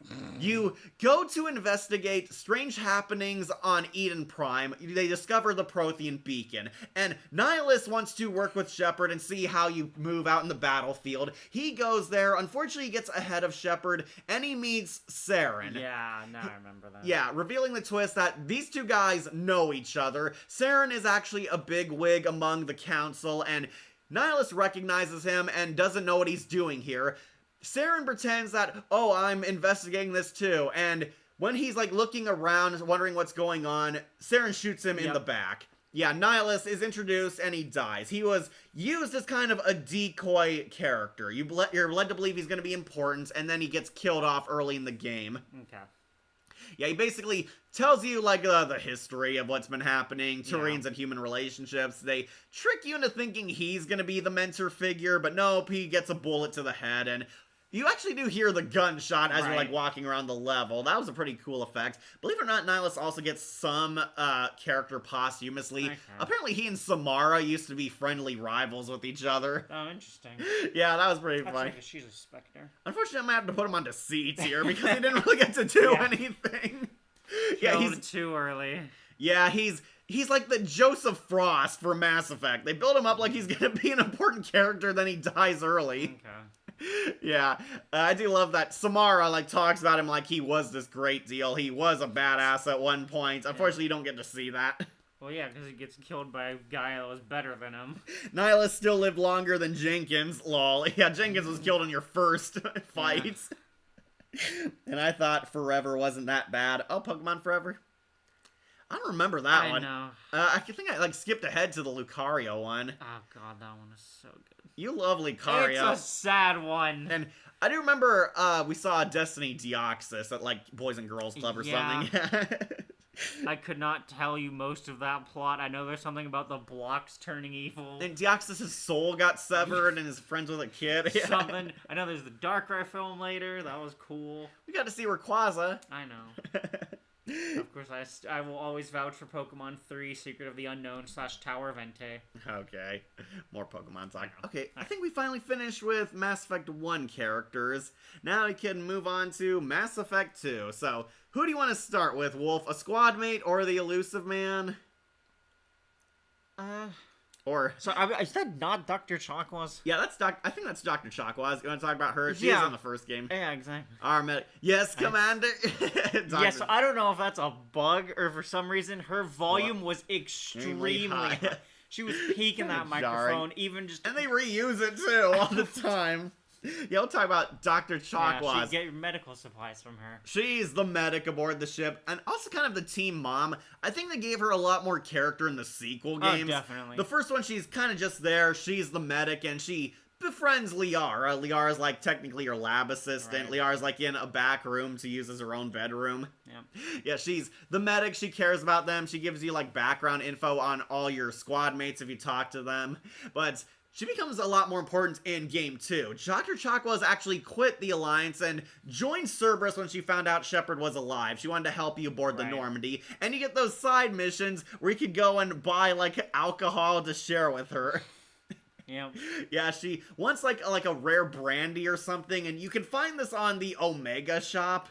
You go to investigate strange happenings on Eden Prime. They discover the Prothean beacon. And Nihilus wants to work with Shepard and see how you move out in the battlefield. He goes there. Unfortunately, he gets ahead of Shepard, and he meets Saren. Yeah, now I remember that. Yeah, revealing the twist that these two guys know each other. Saren is actually a big wig among the council, and Nihilus recognizes him and doesn't know what he's doing here. Saren pretends that, oh, I'm investigating this too, and when he's like looking around, wondering what's going on, Saren shoots him in the back. Yeah, Nihilus is introduced and he dies. He was used as kind of a decoy character. You're led to believe he's going to be important, and then he gets killed off early in the game. Okay. Yeah, he basically tells you, like, the history of what's been happening, Turians and human relationships. They trick you into thinking he's gonna be the mentor figure, but nope, he gets a bullet to the head, and You actually do hear the gunshot as you're like Right. walking around the level. That was a pretty cool effect. Believe it or not, Nihilus also gets some character posthumously. Okay. Apparently he and Samara used to be friendly rivals with each other. Oh, interesting. Yeah, that was pretty That's funny. like she's a Spectre. Unfortunately, I'm gonna have to put him onto seats here because he didn't really get to do Yeah. anything. Yeah, Yeah, he's too early. yeah, he's like the Joseph Frost for Mass Effect. They build him up like he's gonna be an important character, then he dies early. Okay. Yeah, I do love that Samara like talks about him like he was this great deal. He was a badass at one point. Unfortunately, you don't get to see that. Well, yeah, because he gets killed by a guy that was better than him. Nihilus still lived longer than Jenkins. Lol. Yeah, Jenkins was killed in your first fight. And I thought Forever wasn't that bad. Oh, Pokemon Forever? I don't remember that one. I know. I think I like skipped ahead to the Lucario one. Oh god, that one is so good. You love Lucario. It's a sad one. And I do remember we saw Destiny Deoxys at like Boys and Girls Club or something. I could not tell you most of that plot. I know there's something about the blocks turning evil. And Deoxys' soul got severed and his friends with a kid. Yeah. Something. I know there's the Darkrai film later. That was cool. We got to see Rayquaza. I know. Of course, I will always vouch for Pokemon 3, Secret of the Unknown / Tower of Entei. Okay, more Pokemon talk. Okay, I think we finally finished with Mass Effect 1 characters. Now we can move on to Mass Effect 2. So, who do you want to start with, Wolf? A squad mate or the Elusive Man? Or... So, is that not Dr. Chakwas? Yeah, I think that's Dr. Chakwas. You want to talk about her? She Yeah. was in the first game. Yeah, exactly. Our medic. Yes, Commander. Yeah, so I don't know if that's a bug or for some reason her volume was extremely high. high. She was peaking that Jarring. microphone, even just. And they reuse it too all the time. Yeah, we'll talk about Dr. Chakwas. Yeah, she'd get your medical supplies from her. She's the medic aboard the ship, and also kind of the team mom. I think they gave her a lot more character in the sequel games. Oh, definitely. The first one, she's kind of just there. She's the medic, and she befriends Liara. Liara's like technically her lab assistant. Right. Liara's like in a back room to use as her own bedroom. Yeah. Yeah, she's the medic. She cares about them. She gives you like background info on all your squad mates if you talk to them. But she becomes a lot more important in Game 2. Dr. Chakwas actually quit the Alliance and joined Cerberus when she found out Shepard was alive. She wanted to help you aboard the Right. Normandy. And you get those side missions where you could go and buy, like, alcohol to share with her. Yeah. Yeah, she wants, like a rare brandy or something, and you can find this on the Omega shop.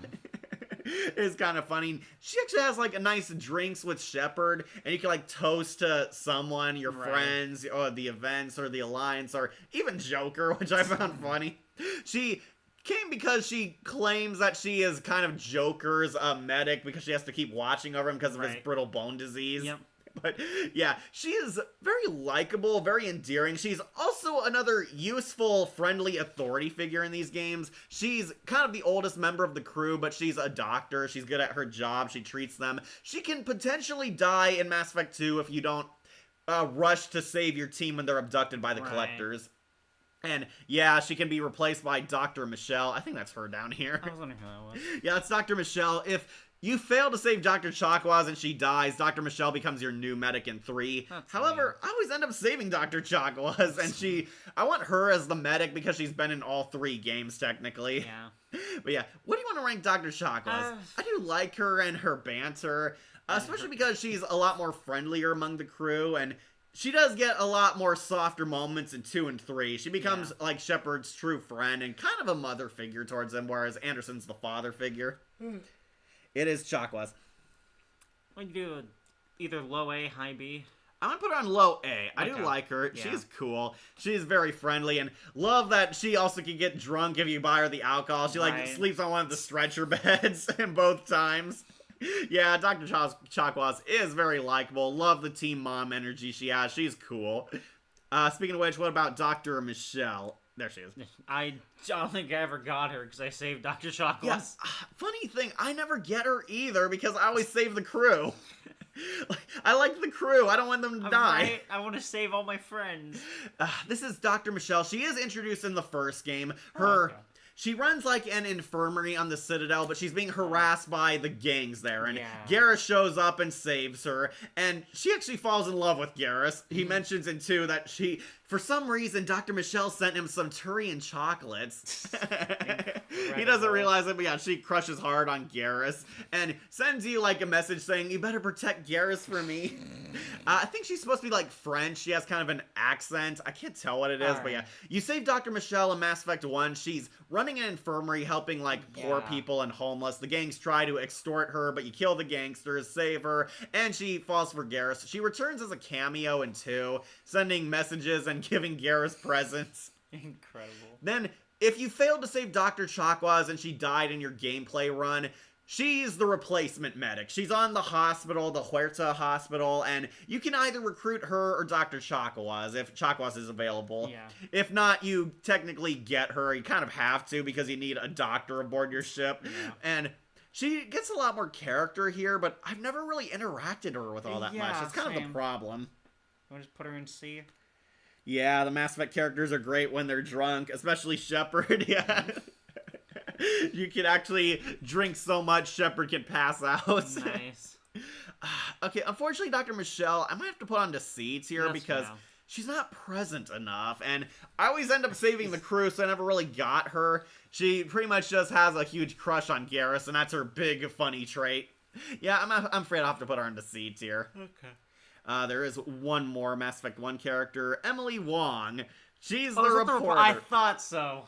It's kind of funny. She actually has like a nice drinks with Shepard, and you can like toast to someone, your Right. friends, or the events, or the Alliance, or even Joker, which I found funny. She came because she claims that she is kind of Joker's medic because she has to keep watching over him because of his Right. brittle bone disease. Yep. But yeah, she is very likable, very endearing. She's also another useful, friendly authority figure in these games. She's kind of the oldest member of the crew, but she's a doctor. She's good at her job. She treats them. She can potentially die in Mass Effect 2 if you don't rush to save your team when they're abducted by the Right. collectors. And yeah, she can be replaced by Dr. Michelle. I think that's her down here. I was wondering who that was. Yeah, it's Dr. Michelle. If you fail to save Dr. Chakwas and she dies, Dr. Michelle becomes your new medic in 3. That's However, I always end up saving Dr. Chakwas, and I want her as the medic because she's been in all 3 games, technically. Yeah. But yeah, what do you want to rank Dr. Chakwas? I do like her and her banter, especially because she's a lot more friendlier among the crew, and she does get a lot more softer moments in 2 and 3. She becomes like Shepard's true friend and kind of a mother figure towards him, whereas Anderson's the father figure. It is Chakwas. We can do either low A, high B. I'm gonna put her on low A. I do Okay. like her. Yeah. She's cool. She's very friendly, and love that she also can get drunk if you buy her the alcohol. She like Right. sleeps on one of the stretcher beds in both times. Yeah, Dr. Chakwas is very likable. Love the team mom energy she has. She's cool. Speaking of which, what about Dr. Michelle? There she is. I don't think I ever got her because I saved Dr. Chakwas. Yes. Funny thing, I never get her either because I always save the crew. I like the crew. I don't want them to die. Right? I want to save all my friends. This is Dr. Michelle. She is introduced in the first game. Her okay. she runs like an infirmary on the Citadel, but she's being harassed by the gangs there. And Yeah. Garrus shows up and saves her, and she actually falls in love with Garrus. He mentions in 2 that for some reason, Dr. Michelle sent him some Turian chocolates. He doesn't realize it, but yeah, she crushes hard on Garrus and sends you like a message saying, you better protect Garrus for me. I think she's supposed to be like French. She has kind of an accent. I can't tell what it is, but yeah. You save Dr. Michelle in Mass Effect 1. She's running an infirmary, helping like poor people and homeless. The gangs try to extort her, but you kill the gangsters, save her, and she falls for Garrus. She returns as a cameo in 2, sending messages and giving Garrus presents. Incredible. Then, if you failed to save Dr. Chakwas and she died in your gameplay run, she's the replacement medic. She's on the hospital, the Huerta hospital, and you can either recruit her or Dr. Chakwas if Chakwas is available. Yeah. If not, you technically get her. You kind of have to because you need a doctor aboard your ship. Yeah. And she gets a lot more character here, but I've never really interacted her with all that much. It's kind of the problem. Want to just put her in C? Yeah, the Mass Effect characters are great when they're drunk, especially Shepard, yeah. You can actually drink so much, Shepard can pass out. Nice. Okay, unfortunately, Dr. Michelle, I might have to put on to C tier because she's not present enough, and I always end up saving the crew, so I never really got her. She pretty much just has a huge crush on Garrus, and that's her big, funny trait. Yeah, I'm afraid I'll have to put her into C tier. Okay. There is one more Mass Effect 1 character, Emily Wong. She's the reporter. I thought so.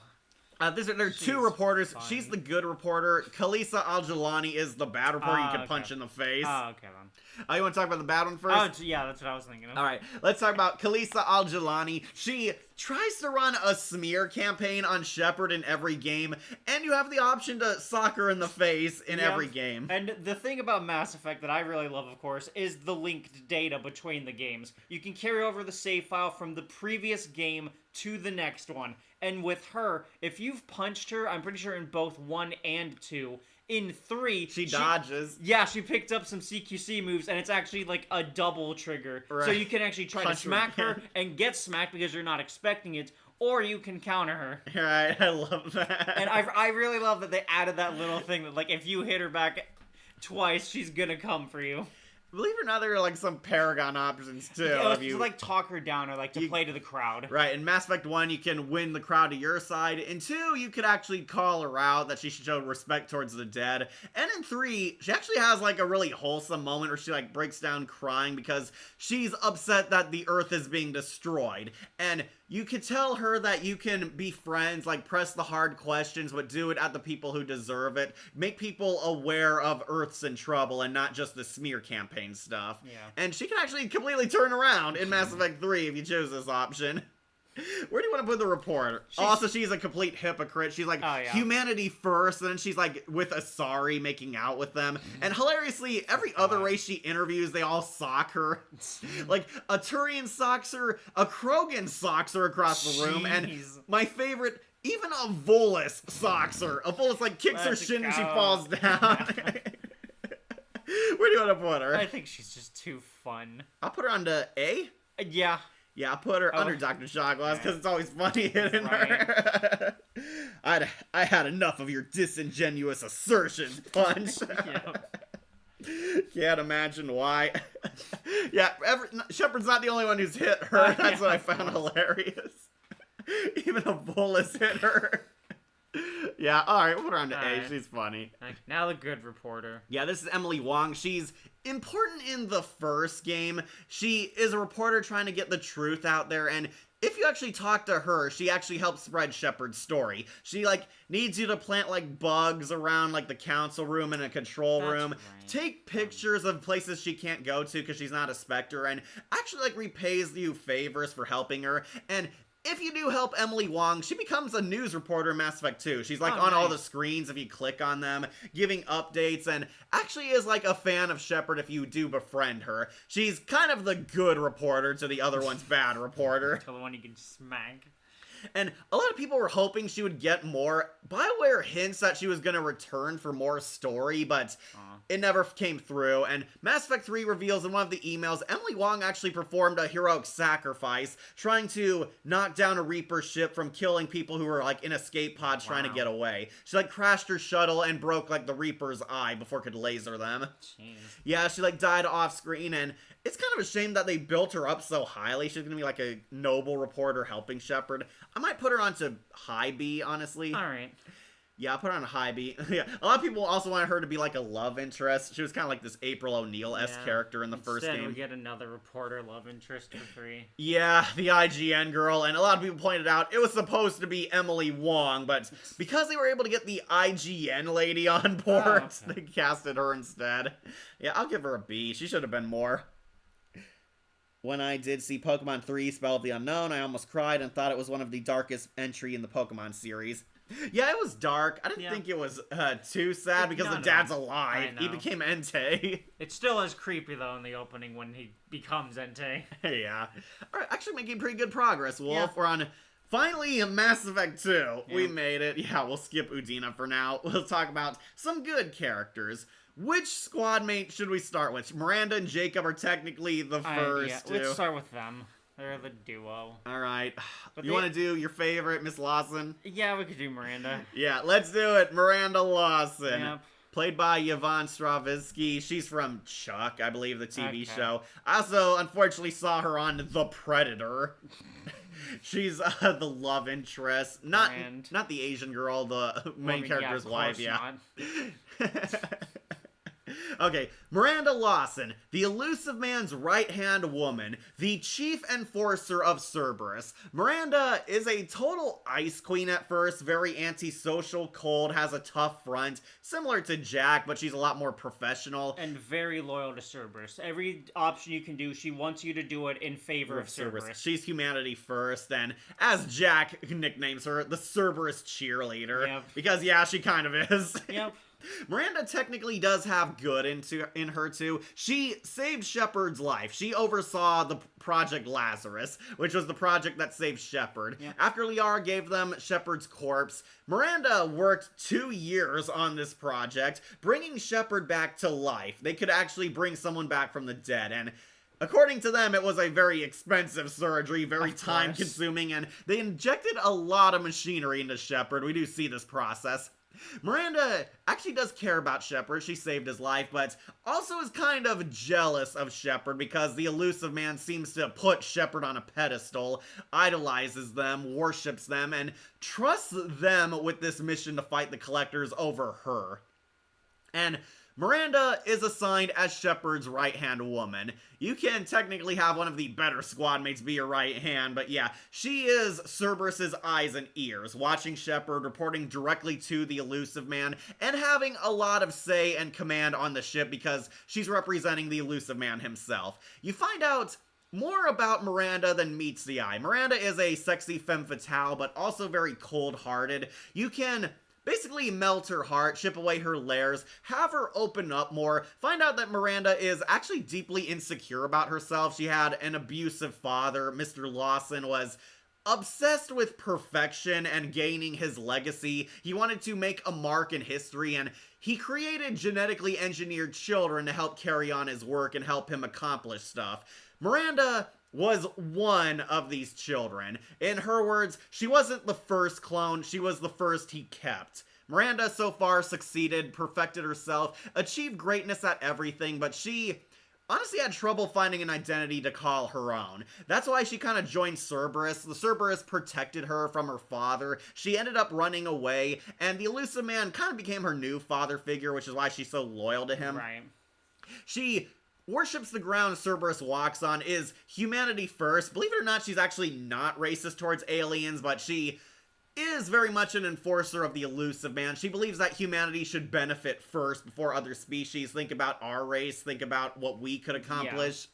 There are 2 reporters. Funny. She's the good reporter. Kalisa Al-Jalani is the bad reporter you can punch in the face. Oh, okay then. You want to talk about the bad one first? Oh, yeah, that's what I was thinking of. Alright, let's talk about Kalisa Al-Jalani. She tries to run a smear campaign on Shepard in every game, and you have the option to sock her in the face in every game. And the thing about Mass Effect that I really love, of course, is the linked data between the games. You can carry over the save file from the previous game to the next one. And with her, if you've punched her, I'm pretty sure in both 1 and 2, in 3... She dodges. Yeah, she picked up some CQC moves, and it's actually like a double trigger. Right. So you can actually try to smack her and get smacked because you're not expecting it, or you can counter her. Right, I love that. And I really love that they added that little thing that, like, if you hit her back twice, she's gonna come for you. Believe it or not, there are like some Paragon options too. Yeah, to like talk her down or like to play to the crowd. Right, in Mass Effect 1, you can win the crowd to your side. In 2, you could actually call her out that she should show respect towards the dead. And in 3, she actually has like a really wholesome moment where she like breaks down crying because she's upset that the Earth is being destroyed. And you could tell her that you can be friends, like press the hard questions, but do it at the people who deserve it. Make people aware of Earth's in trouble and not just the smear campaign stuff. Yeah. And she can actually completely turn around in Mass Effect 3 if you choose this option. Where do you want to put the reporter? She's a complete hypocrite. She's like, humanity first, and then she's like with Asari making out with them. And hilariously, every other race she interviews, they all sock her. Like, a Turian socks her, a Krogan socks her across the room, and my favorite, even a Volus socks her. A Volus like kicks her shin and she falls down. Where do you want to put her? I think she's just too fun. I'll put her onto A? Yeah. Yeah, I'll put her under Dr. Chakwas because it's always funny hitting her. I had enough of your disingenuous assertions, Punch. Can't imagine why. Yeah, Shepard's not the only one who's hit her. That's what I found hilarious. Even a Volus hit her. Yeah, alright, we'll put her on to A. She's funny. Now the good reporter. Yeah, this is Emily Wong. She's important in the first game. She is a reporter trying to get the truth out there, and if you actually talk to her, she actually helps spread Shepard's story. She, like, needs you to plant, like, bugs around, like, the council room and a control room. Right. Take pictures of places she can't go to because she's not a Spectre, and actually, like, repays you favors for helping her. And if you do help Emily Wong, she becomes a news reporter in Mass Effect 2. She's like on all the screens if you click on them, giving updates, and actually is like a fan of Shepard if you do befriend her. She's kind of the good reporter to the other one's bad reporter. To the one you can smack. And a lot of people were hoping she would get more. BioWare hints that she was going to return for more story, but it never came through. And Mass Effect 3 reveals in one of the emails, Emily Wong actually performed a heroic sacrifice, trying to knock down a Reaper ship from killing people who were, like, in escape pods trying to get away. She, like, crashed her shuttle and broke, like, the Reaper's eye before it could laser them. Jeez. Yeah, she, like, died off screen, and it's kind of a shame that they built her up so highly. She's gonna be, like, a noble reporter helping Shepard. I might put her onto high B, honestly. Alright. Yeah, I'll put her on a high B. Yeah, a lot of people also wanted her to be like a love interest. She was kind of like this April O'Neil-esque character in the first game. we get another reporter love interest for 3. Yeah, the IGN girl, and a lot of people pointed out it was supposed to be Emily Wong, but because they were able to get the IGN lady on board, they casted her instead. Yeah, I'll give her a B. She should have been more. When I did see Pokemon 3 Spell of the Unknown, I almost cried and thought it was one of the darkest entry in the Pokemon series. Yeah, it was dark. I didn't think it was too sad because the dad's alive. He became Entei. It's still as creepy, though, in the opening when he becomes Entei. Yeah. All right, actually making pretty good progress, Wolf. Yeah. We're on, finally, Mass Effect 2. Yeah. We made it. Yeah, we'll skip Udina for now. We'll talk about some good characters. Which squad mate should we start with? Miranda and Jacob are technically the first two. Let's start with them. They're the duo. Alright. You want to do your favorite, Miss Lawson? Yeah, we could do Miranda. Yeah, let's do it. Miranda Lawson. Yep. Played by Yvonne Stravinsky. She's from Chuck, I believe, the TV show. I also, unfortunately, saw her on The Predator. She's the love interest. Not the Asian girl, the main character's wife, yeah. Okay, Miranda Lawson, the elusive man's right-hand woman, the chief enforcer of Cerberus. Miranda is a total ice queen at first, very antisocial, cold, has a tough front, similar to Jack, but she's a lot more professional. And very loyal to Cerberus. Every option you can do, she wants you to do it in favor of Cerberus. She's humanity first, and as Jack nicknames her, the Cerberus cheerleader. Yep. Because, yeah, she kind of is. Yep. Miranda technically does have good in her too. She saved Shepard's life. She oversaw the Project Lazarus, which was the project that saved Shepard. Yeah. After Liara gave them Shepard's corpse, Miranda worked 2 years on this project, bringing Shepard back to life. They could actually bring someone back from the dead, and according to them, it was a very expensive surgery, very time-consuming, and they injected a lot of machinery into Shepard. We do see this process. Miranda actually does care about Shepard. She saved his life, but also is kind of jealous of Shepard because the elusive man seems to put Shepard on a pedestal, idolizes them, worships them, and trusts them with this mission to fight the Collectors over her. And Miranda is assigned as Shepard's right-hand woman. You can technically have one of the better squad mates be your right hand, but yeah, she is Cerberus's eyes and ears, watching Shepard, reporting directly to the elusive man, and having a lot of say and command on the ship because she's representing the elusive man himself. You find out more about Miranda than meets the eye. Miranda is a sexy femme fatale, but also very cold-hearted. You can basically melt her heart, chip away her layers, have her open up more, find out that Miranda is actually deeply insecure about herself. She had an abusive father. Mr. Lawson was obsessed with perfection and gaining his legacy. He wanted to make a mark in history, and he created genetically engineered children to help carry on his work and help him accomplish stuff. Miranda was one of these children. In her words, she wasn't the first clone, she was the first he kept. Miranda so far succeeded, perfected herself, achieved greatness at everything, but she honestly had trouble finding an identity to call her own. That's why she kind of joined Cerberus. The Cerberus protected her from her father. She ended up running away, and the elusive man kind of became her new father figure, which is why she's so loyal to him. Right. She worships the ground Cerberus walks on, is humanity first. Believe it or not, she's actually not racist towards aliens, but she is very much an enforcer of the elusive man. She believes that humanity should benefit first before other species. Think about our race, think about what we could accomplish.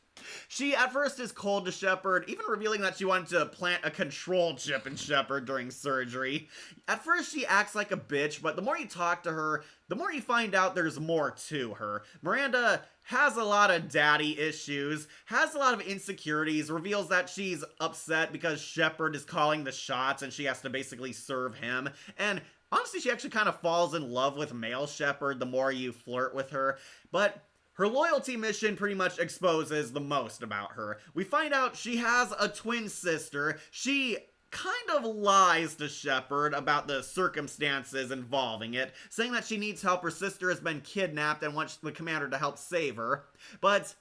She at first is cold to Shepard, even revealing that she wanted to plant a control chip in Shepard during surgery. At first she acts like a bitch, but the more you talk to her, the more you find out there's more to her. Miranda has a lot of daddy issues, has a lot of insecurities, reveals that she's upset because Shepard is calling the shots and she has to basically serve him, and honestly she actually kind of falls in love with male Shepard the more you flirt with her, but her loyalty mission pretty much exposes the most about her. We find out she has a twin sister. She kind of lies to Shepard about the circumstances involving it, saying that she needs help. Her sister has been kidnapped and wants the commander to help save her. But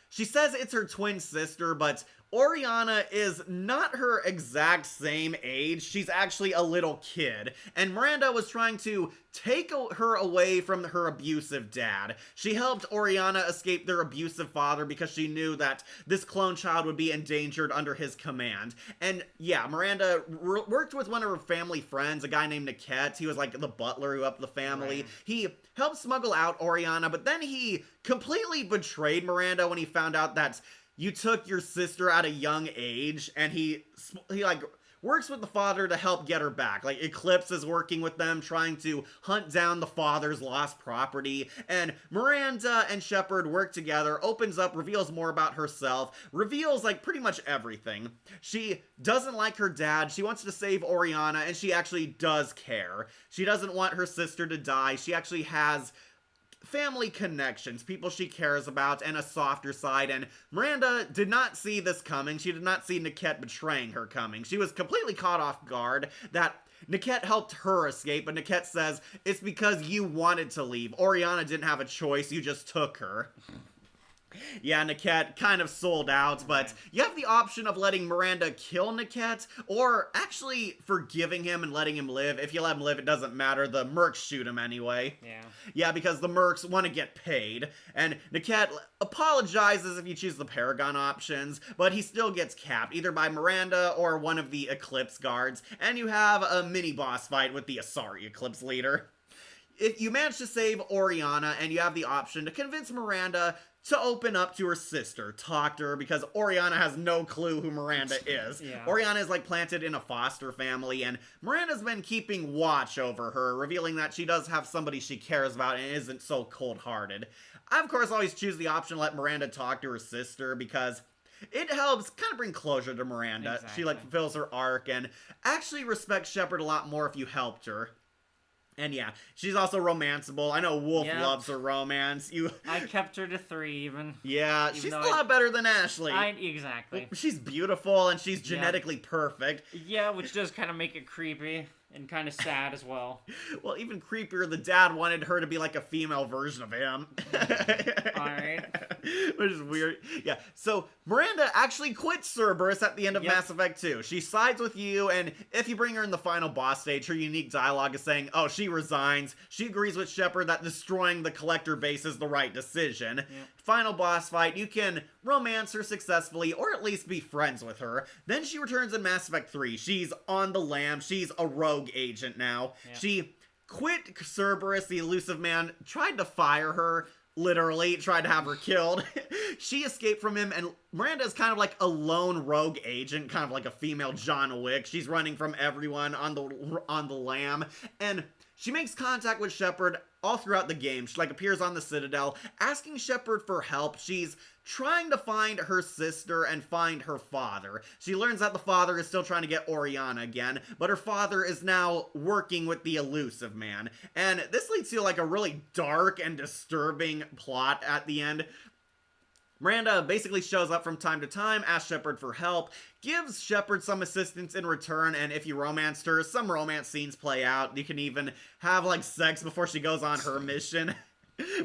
she says it's her twin sister, but Oriana is not her exact same age. She's actually a little kid, and Miranda was trying to take her away from her abusive dad. She helped Oriana escape their abusive father because she knew that this clone child would be endangered under his command. And yeah, Miranda worked with one of her family friends, a guy named Niket. He was like the butler who helped the family. Right. He helped smuggle out Oriana, but then he completely betrayed Miranda when he found out that you took your sister at a young age, and he like works with the father to help get her back. Like Eclipse is working with them, trying to hunt down the father's lost property, and Miranda and Shepard work together, opens up, reveals more about herself, reveals like pretty much everything. She doesn't like her dad, she wants to save Oriana, and she actually does care. She doesn't want her sister to die. She actually has family connections, people she cares about, and a softer side, and Miranda did not see this coming. She did not see Niket betraying her coming. She was completely caught off guard that Niket helped her escape, but Niket says, it's because you wanted to leave. Oriana didn't have a choice, you just took her. Yeah, Niket kind of sold out, but you have the option of letting Miranda kill Niket, or actually forgiving him and letting him live. If you let him live, it doesn't matter. The mercs shoot him anyway. Yeah, because the mercs want to get paid, and Niket apologizes if you choose the Paragon options, but he still gets capped, either by Miranda or one of the Eclipse guards, and you have a mini-boss fight with the Asari Eclipse leader. If you manage to save Oriana, and you have the option to convince Miranda to open up to her sister, talk to her, because Oriana has no clue who Miranda is. Oriana is like planted in a foster family, and Miranda's been keeping watch over her, revealing that she does have somebody she cares about and isn't so cold-hearted. I, of course, always choose the option to let Miranda talk to her sister, because it helps kind of bring closure to Miranda. She like fulfills her arc, and actually respects Shepard a lot more if you helped her. And yeah, she's also romanceable. I know Wolf loves her romance. I kept her to 3 even. Yeah, even she's a lot better than Ashley. Exactly. She's beautiful and she's genetically perfect. Yeah, which does kind of make it creepy and kind of sad as well. Well, even creepier, the dad wanted her to be like a female version of him. Alright. Which is weird. Yeah, so Miranda actually quits Cerberus at the end of Mass Effect 2. She sides with you, and if you bring her in the final boss stage, her unique dialogue is saying, oh, she resigns. She agrees with Shepard that destroying the Collector base is the right decision. Final boss fight, you can romance her successfully, or at least be friends with her. Then she returns in Mass Effect 3. She's on the lam. She's a rogue agent now. She quit Cerberus. The elusive man tried to fire her, literally tried to have her killed. She escaped from him, and Miranda is kind of like a lone rogue agent, kind of like a female John Wick. She's running from everyone on the lam, and she makes contact with Shepard all throughout the game. She like appears on the Citadel, asking Shepard for help. She's trying to find her sister and find her father. She learns that the father is still trying to get Oriana again, but her father is now working with the elusive man. And this leads to like a really dark and disturbing plot at the end. Miranda basically shows up from time to time, asks Shepard for help, gives Shepard some assistance in return, and if you romanced her, some romance scenes play out. You can even have, like, sex before she goes on her mission.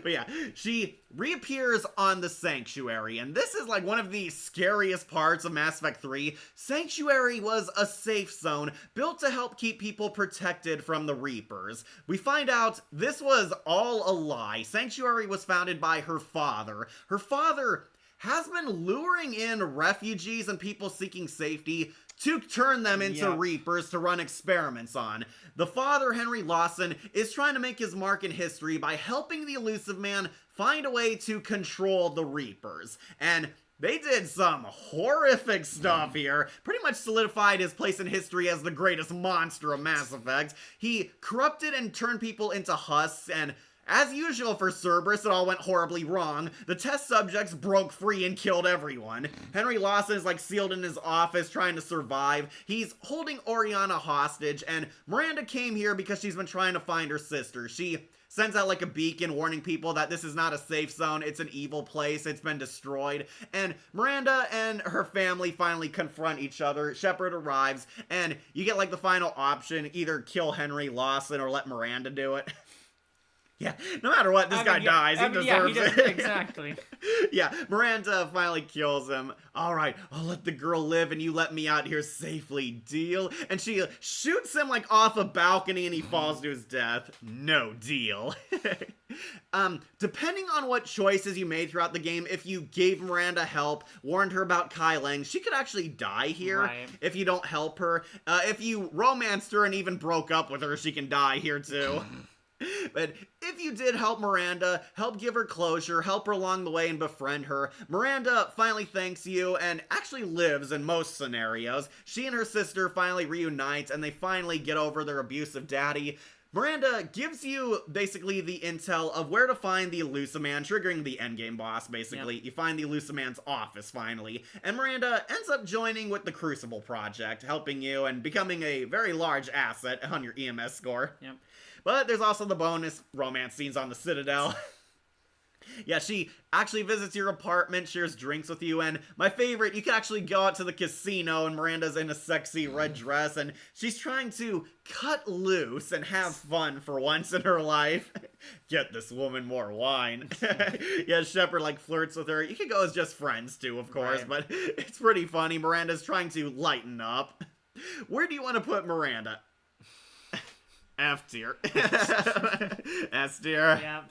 But yeah, she reappears on the Sanctuary, and this is like one of the scariest parts of Mass Effect 3. Sanctuary was a safe zone built to help keep people protected from the Reapers. We find out this was all a lie. Sanctuary was founded by her father. Her father has been luring in refugees and people seeking safety to turn them into Yep. Reapers to run experiments on. The father, Henry Lawson, is trying to make his mark in history by helping the Elusive Man find a way to control the Reapers. And they did some horrific stuff here. Pretty much solidified his place in history as the greatest monster of Mass Effect. He corrupted and turned people into husks, and as usual for Cerberus, it all went horribly wrong. The test subjects broke free and killed everyone. Henry Lawson is like sealed in his office trying to survive. He's holding Oriana hostage, and Miranda came here because she's been trying to find her sister. She sends out like a beacon warning people that this is not a safe zone, it's an evil place, it's been destroyed. And Miranda and her family finally confront each other. Shepard arrives, and you get like the final option, either kill Henry Lawson or let Miranda do it. Yeah, no matter what, this guy dies. He deserves it. Exactly. Yeah, Miranda finally kills him. All right, I'll let the girl live and you let me out here safely, deal? And she shoots him like off a balcony and he falls to his death. No deal. Depending on what choices you made throughout the game, if you gave Miranda help, warned her about Kai Lang, she could actually die here. Right. If you don't help her. If you romanced her and even broke up with her, she can die here too. But if you did help Miranda, help give her closure, help her along the way and befriend her, Miranda finally thanks you and actually lives in most scenarios. She and her sister finally reunite and they finally get over their abusive daddy. Miranda gives you basically the intel of where to find the Elusive Man, triggering the endgame boss, basically. Yep. You find the Elusive Man's office, finally. And Miranda ends up joining with the Crucible Project, helping you and becoming a very large asset on your EMS score. Yep. But there's also the bonus romance scenes on the Citadel. Yeah, she actually visits your apartment, shares drinks with you, and my favorite, you can actually go out to the casino and Miranda's in a sexy red dress and she's trying to cut loose and have fun for once in her life. Get this woman more wine. Yeah, Shepard like flirts with her. You can go as just friends too, of course, right. But it's pretty funny. Miranda's trying to lighten up. Where do you want to put Miranda? F tier. S tier. Yep.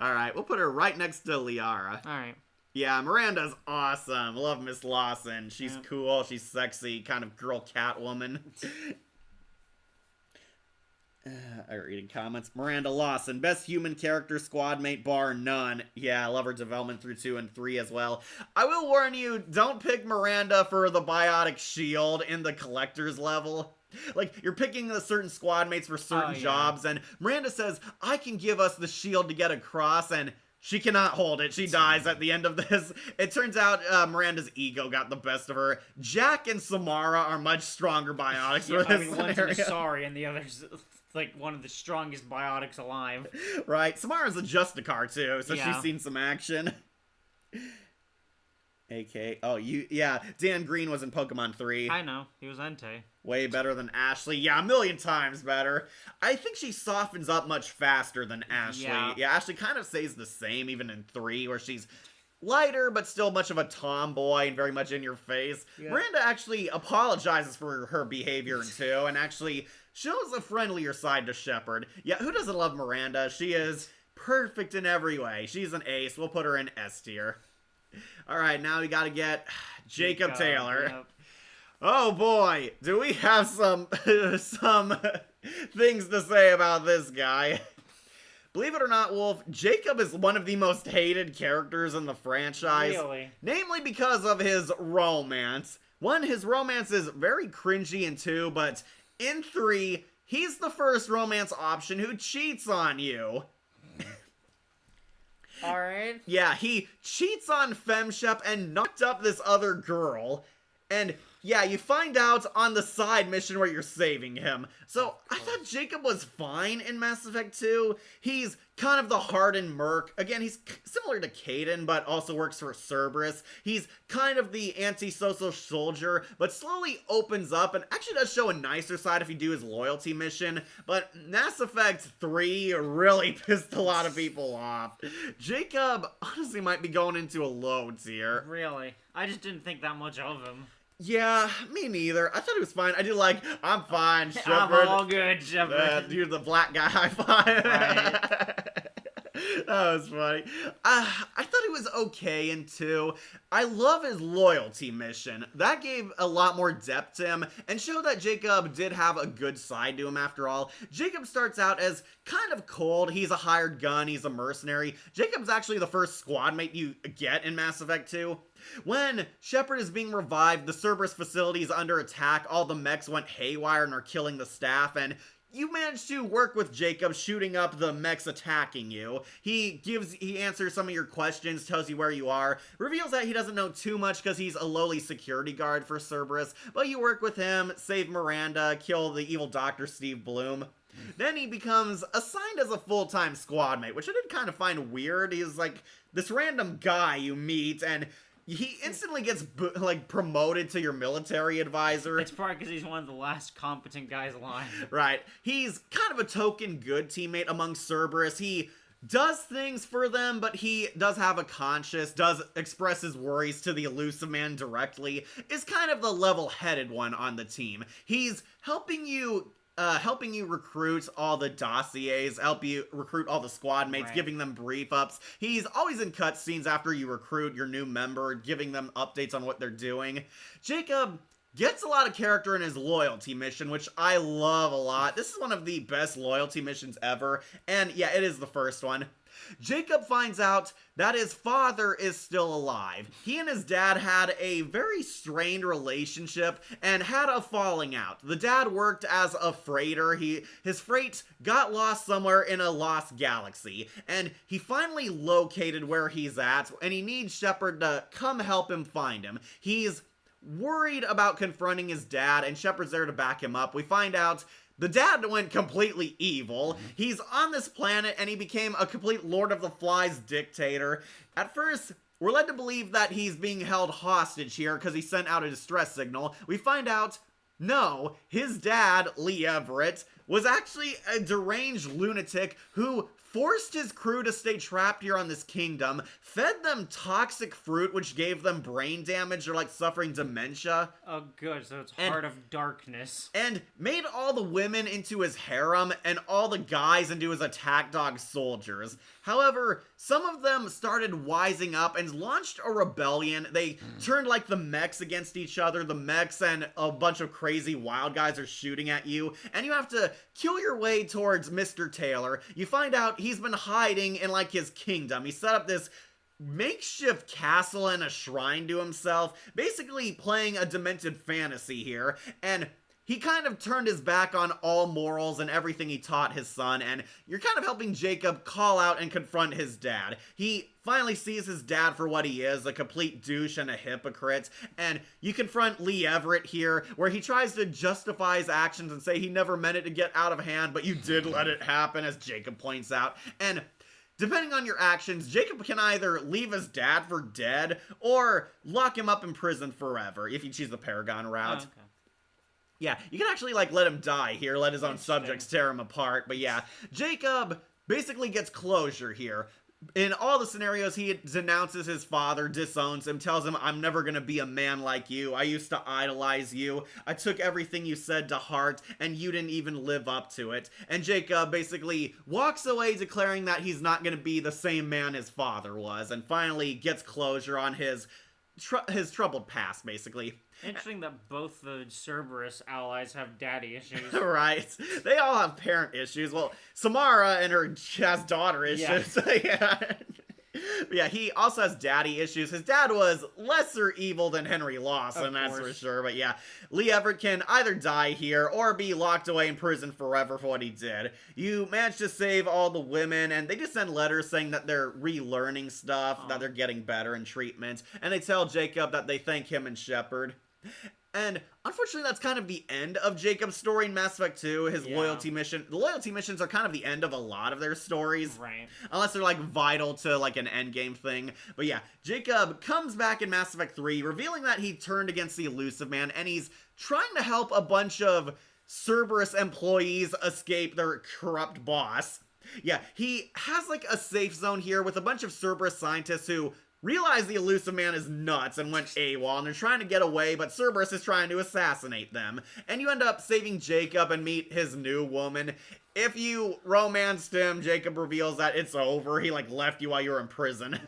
Alright, we'll put her right next to Liara. Alright. Yeah, Miranda's awesome. Love Miss Lawson. She's Yep. cool, she's sexy, kind of girl cat woman. Reading comments. Miranda Lawson, best human character, squad mate bar none. Yeah, I love her development through 2 and 3 as well. I will warn you, don't pick Miranda for the biotic shield in the collector's level. Like, you're picking a certain squad mates for certain jobs, and Miranda says, I can give us the shield to get across, and she cannot hold it. She dies at the end of this. It turns out Miranda's ego got the best of her. Jack and Samara are much stronger biotics for this one's scenario. sorry, and the other's like one of the strongest biotics alive. Right, Samara's a Justicar too, so Yeah. she's seen some action. AK, Dan Green was in Pokemon 3. I know, he was Entei. Way better than Ashley. Yeah, a million times better. I think she softens up much faster than Ashley. Yeah, Ashley kind of stays the same even in 3, where she's lighter, but still much of a tomboy and very much in your face. Yeah. Miranda actually apologizes for her behavior in 2, and actually shows a friendlier side to Shepard. Yeah, who doesn't love Miranda? She is perfect in every way. She's an ace. We'll put her in S tier. Alright, now we gotta get Jacob Taylor. Yep. Oh boy, do we have some things to say about this guy. Believe it or not, Wolf, Jacob is one of the most hated characters in the franchise. Really? Namely because of his romance. One, his romance is very cringy in 2, but in 3, he's the first romance option who cheats on you. Alright. Yeah, he cheats on FemShep and knocked up this other girl. And yeah, you find out on the side mission where you're saving him. So I thought Jacob was fine in Mass Effect 2. He's kind of the hardened merc. Again, he's similar to Kaidan, but also works for Cerberus. He's kind of the anti-social soldier, but slowly opens up and actually does show a nicer side if you do his loyalty mission. But Mass Effect 3 really pissed a lot of people off. Jacob honestly might be going into a low tier. Really? I just didn't think that much of him. Yeah, me neither. I thought it was fine. I do like, I'm fine, Shepard. I'm all good, Shepard. You're the black guy high five. Right. That was funny. I thought he was okay in 2. I love his loyalty mission. That gave a lot more depth to him and showed that Jacob did have a good side to him after all. Jacob starts out as kind of cold. He's a hired gun. He's a mercenary. Jacob's actually the first squad mate you get in Mass Effect 2. When Shepard is being revived, the Cerberus facility is under attack. All the mechs went haywire and are killing the staff, and you manage to work with Jacob, shooting up the mechs attacking you. He answers some of your questions, tells you where you are, reveals that he doesn't know too much because he's a lowly security guard for Cerberus, but you work with him, save Miranda, kill the evil Dr. Steve Bloom. Then he becomes assigned as a full-time squad mate, which I did kind of find weird. He's like this random guy you meet, and he instantly gets, promoted to your military advisor. It's probably because he's one of the last competent guys alive. Right. He's kind of a token good teammate among Cerberus. He does things for them, but he does have a conscience, does express his worries to the elusive man directly, is kind of the level-headed one on the team. He's helping you recruit all the dossiers, help you recruit all the squad mates, right, giving them brief-ups. He's always in cutscenes after you recruit your new member, giving them updates on what they're doing. Jacob gets a lot of character in his loyalty mission, which I love a lot. This is one of the best loyalty missions ever, and yeah, it is the first one. Jacob finds out that his father is still alive. He and his dad had a very strained relationship and had a falling out. The dad worked as a freighter. His freight got lost somewhere in a lost galaxy, and he finally located where he's at, and he needs Shepard to come help him find him. He's worried about confronting his dad, and Shepard's there to back him up. We find out the dad went completely evil. He's on this planet, and he became a complete Lord of the Flies dictator. At first, we're led to believe that he's being held hostage here because he sent out a distress signal. We find out, no, his dad, Lee Everett, was actually a deranged lunatic who forced his crew to stay trapped here on this kingdom, fed them toxic fruit which gave them brain damage or suffering dementia. Oh good, so it's Heart of Darkness. And made all the women into his harem and all the guys into his attack dog soldiers. However, some of them started wising up and launched a rebellion. They turned the mechs against each other. The mechs and a bunch of crazy wild guys are shooting at you, and you have to kill your way towards Mr. Taylor. You find out he's been hiding in his kingdom. He set up this makeshift castle and a shrine to himself, basically playing a demented fantasy here, and he kind of turned his back on all morals and everything he taught his son, and you're kind of helping Jacob call out and confront his dad. He finally sees his dad for what he is, a complete douche and a hypocrite, and you confront Lee Everett here, where he tries to justify his actions and say he never meant it to get out of hand, but you did let it happen, as Jacob points out, and depending on your actions, Jacob can either leave his dad for dead, or lock him up in prison forever, if you choose the Paragon route. Oh, okay. Yeah, you can actually, let him die here, let his own subjects tear him apart, but yeah, Jacob basically gets closure here. In all the scenarios, he denounces his father, disowns him, tells him, I'm never gonna be a man like you, I used to idolize you, I took everything you said to heart, and you didn't even live up to it. And Jacob basically walks away declaring that he's not gonna be the same man his father was, and finally gets closure on his troubled past, basically. Interesting that both the Cerberus allies have daddy issues. Right. They all have parent issues. Well, Samara and her has daughter issues. Yeah. Yeah, he also has daddy issues. His dad was lesser evil than Henry Lawson, that's for sure. But yeah, Lee Everett can either die here or be locked away in prison forever for what he did. You manage to save all the women, and they just send letters saying that they're relearning stuff, that they're getting better in treatment, and they tell Jacob that they thank him and Shepard. And unfortunately, that's kind of the end of Jacob's story in Mass Effect 2, his loyalty mission. The loyalty missions are kind of the end of a lot of their stories. Right. Unless they're, vital to, an endgame thing. But yeah, Jacob comes back in Mass Effect 3, revealing that he turned against the Elusive Man, and he's trying to help a bunch of Cerberus employees escape their corrupt boss. Yeah, he has, a safe zone here with a bunch of Cerberus scientists who realize the elusive man is nuts and went AWOL, and they're trying to get away, but Cerberus is trying to assassinate them. And you end up saving Jacob and meet his new woman. If you romanced him, Jacob reveals that it's over. He, like, left you while you were in prison.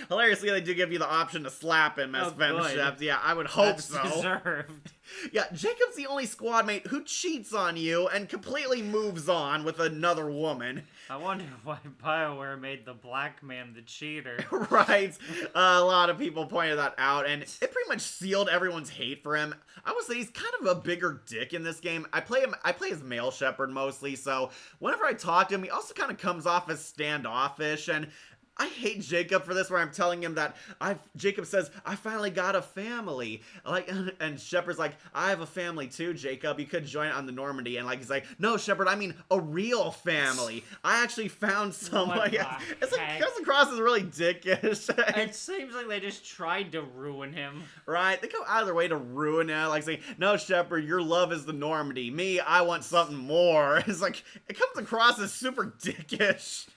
Hilariously, they do give you the option to slap him as femchef. Yeah, I would hope That's so. deserved. Yeah, Jacob's the only squad mate who cheats on you and completely moves on with another woman. I wonder why BioWare made the black man the cheater. Right. A lot of people pointed that out, and it pretty much sealed everyone's hate for him. I would say he's kind of a bigger dick in this game. I play as male shepherd mostly, so whenever I talk to him, he also kind of comes off as standoffish, and I hate Jacob for this, where I'm telling him that Jacob says, I finally got a family. Like, and Shepard's like, I have a family too, Jacob. You could join it on the Normandy. And like, he's like, no, Shepard, I mean a real family. I actually found someone. Yeah, it's like, it comes across as really dickish. It seems like they just tried to ruin him. Right? They go out of their way to ruin it. Like saying, no, Shepard, your love is the Normandy. Me, I want something more. It's like, it comes across as super dickish.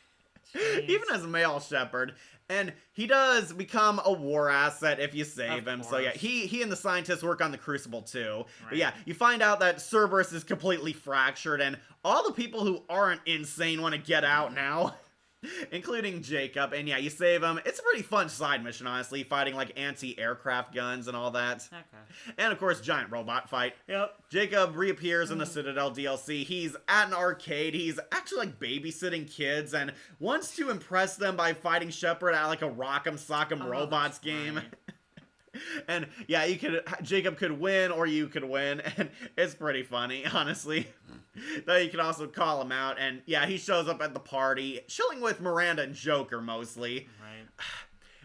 Jeez. Even as a male shepherd. And he does become a war asset if you save him. Course. So yeah, he and the scientists work on the Crucible too. Right. But yeah, you find out that Cerberus is completely fractured, and all the people who aren't insane want to get out now. Including Jacob, and yeah, you save him. It's a pretty fun side mission, honestly, fighting like anti-aircraft guns and all that. Okay. And of course, giant robot fight. Yep. Jacob reappears in the Citadel DLC. He's at an arcade. He's actually like babysitting kids and wants to impress them by fighting Shepard at like a Rock'em Sock'em Robots game. And yeah, Jacob could win or you could win, and it's pretty funny, honestly. Though you can also call him out, and yeah, he shows up at the party, chilling with Miranda and Joker mostly. Right.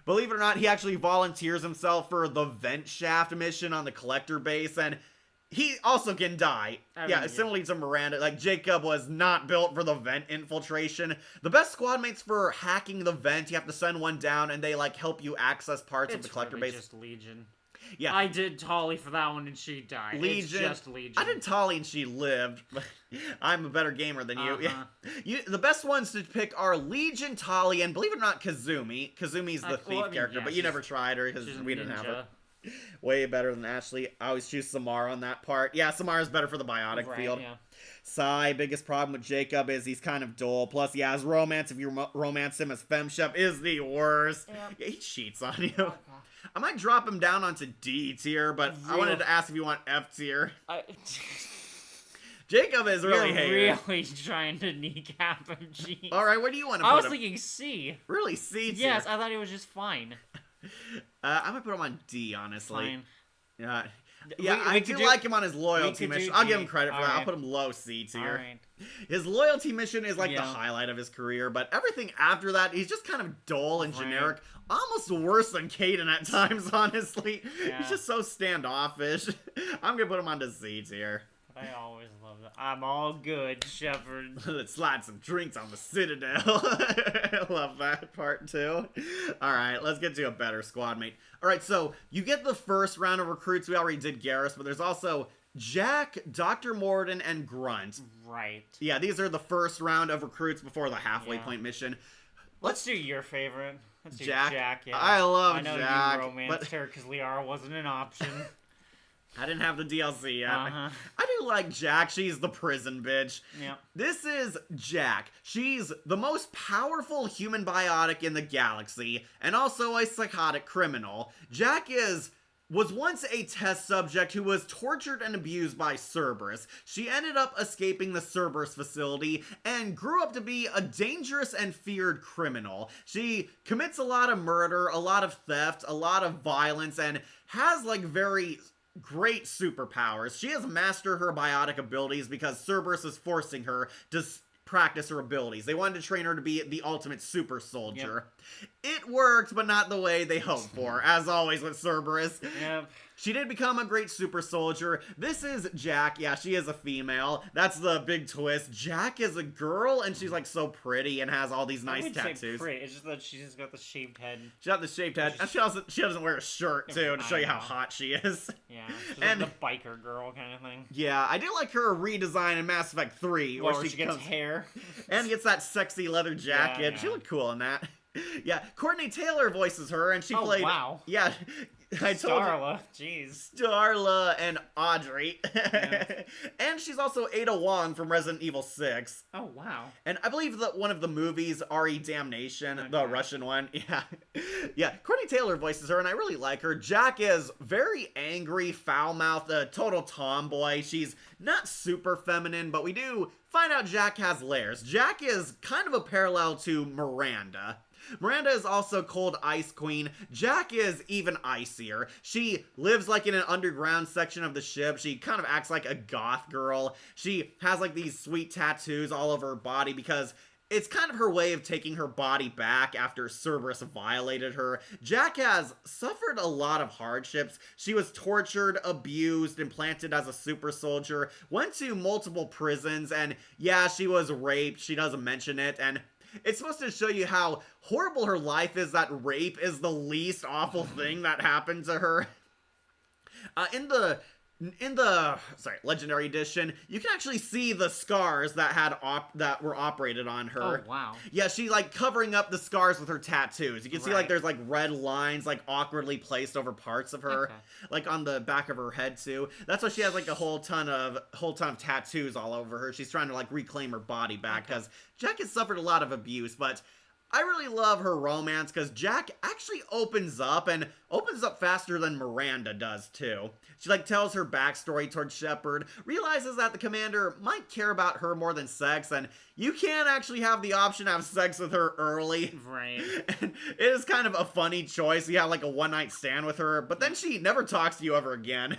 Believe it or not, he actually volunteers himself for the vent shaft mission on the collector base, and he also can die. Similarly to Miranda, like Jacob was not built for the vent infiltration. The best squad mates for hacking the vent, you have to send one down and they like help you access parts of the collector base. It's just Legion. Yeah. I did Tolly for that one and she died. Legion. It's just Legion. I did Tolly and she lived. I'm a better gamer than you. Yeah. The best ones to pick are Legion, Tolly, and believe it or not, Kazumi. Kazumi's the thief character, but you never tried her because we didn't have her. Way better than Ashley. I always choose Samara on that part. Yeah, Samara's better for the biotic field. Yeah. Sai, biggest problem with Jacob is he's kind of dull. Plus, yeah, his romance, if you romance him as femchef, is the worst. Yeah, he cheats on you. I might drop him down onto D tier, but I wanted to ask if you want F tier. Jacob is really hated. You're really trying to kneecap him, jeez. Alright, what do you want to put him? I was thinking C. Really, C tier? Yes, I thought he was just fine. I might put him on D, honestly. Fine. Yeah, I do like him on his loyalty mission. I'll give him credit for that. I'll put him low C tier. His loyalty mission is like the highlight of his career, but everything after that, he's just kind of dull and generic. Almost worse than Caden at times, honestly. Yeah. He's just so standoffish. I'm gonna put him on to C tier. I always love that. I'm all good, Shepard. Let's slide some drinks on the Citadel. I love that part too. Alright, let's get to a better squad mate. Alright, so you get the first round of recruits. We already did Garrus, but there's also Jack, Dr. Morden, and Grunt. Right. Yeah, these are the first round of recruits before the halfway point mission. Let's do your favorite. Let's do Jack. Yeah. I love Jack. I know Jack, you romanced her because Liara wasn't an option. I didn't have the DLC yet. Uh-huh. I do like Jack. She's the prison bitch. Yeah. This is Jack. She's the most powerful human biotic in the galaxy, and also a psychotic criminal. Jack was once a test subject who was tortured and abused by Cerberus. She ended up escaping the Cerberus facility and grew up to be a dangerous and feared criminal. She commits a lot of murder, a lot of theft, a lot of violence, and has like very great superpowers. She has mastered her biotic abilities because Cerberus is forcing her to practice her abilities. They wanted to train her to be the ultimate super soldier. It worked, but not the way they hoped for, as always with Cerberus. Yep. She did become a great super soldier. This is Jack. Yeah, she is a female. That's the big twist. Jack is a girl, and she's like so pretty and has all these nice tattoos. Say pretty. It's just that she's just got the shaved head. She got the shaved head, and she doesn't wear a shirt too to show you how hot she is. Yeah, she's like the biker girl kind of thing. Yeah, I do like her redesign in Mass Effect 3, where she gets hair and gets that sexy leather jacket. Yeah. She looked cool in that. Yeah, Courtney Taylor voices her, and she played. Wow. Yeah, I told you. Starla, jeez. Starla and Audrey. Yeah. And she's also Ada Wong from Resident Evil 6. Oh, wow. And I believe that one of the movies, RE Damnation, the Okay. Russian one, yeah. Yeah, Courtney Taylor voices her, and I really like her. Jack is very angry, foul-mouthed, a total tomboy. She's not super feminine, but we do find out Jack has layers. Jack is kind of a parallel to Miranda. Miranda is also called Ice Queen. Jack is even icier. She lives like in an underground section of the ship. She kind of acts like a goth girl. She has like these sweet tattoos all over her body because it's kind of her way of taking her body back after Cerberus violated her. Jack has suffered a lot of hardships. She was tortured, abused, implanted as a super soldier, went to multiple prisons, and yeah, she was raped. She doesn't mention it, and it's supposed to show you how horrible her life is, that rape is the least awful thing that happened to her. In the Legendary Edition, you can actually see the scars that were operated on her. Oh, wow. Yeah, she like covering up the scars with her tattoos. You can see like Right. there's like red lines like awkwardly placed over parts of her, Okay. like on the back of her head too. That's why she has like a whole ton of tattoos all over her. She's trying to like reclaim her body back because Jack has suffered a lot of abuse, but I really love her romance because Jack actually opens up faster than Miranda does too. She like tells her backstory towards Shepard, realizes that the commander might care about her more than sex, and you can actually have the option to have sex with her early. Right. And it is kind of a funny choice. You have like a one-night stand with her, but then she never talks to you ever again.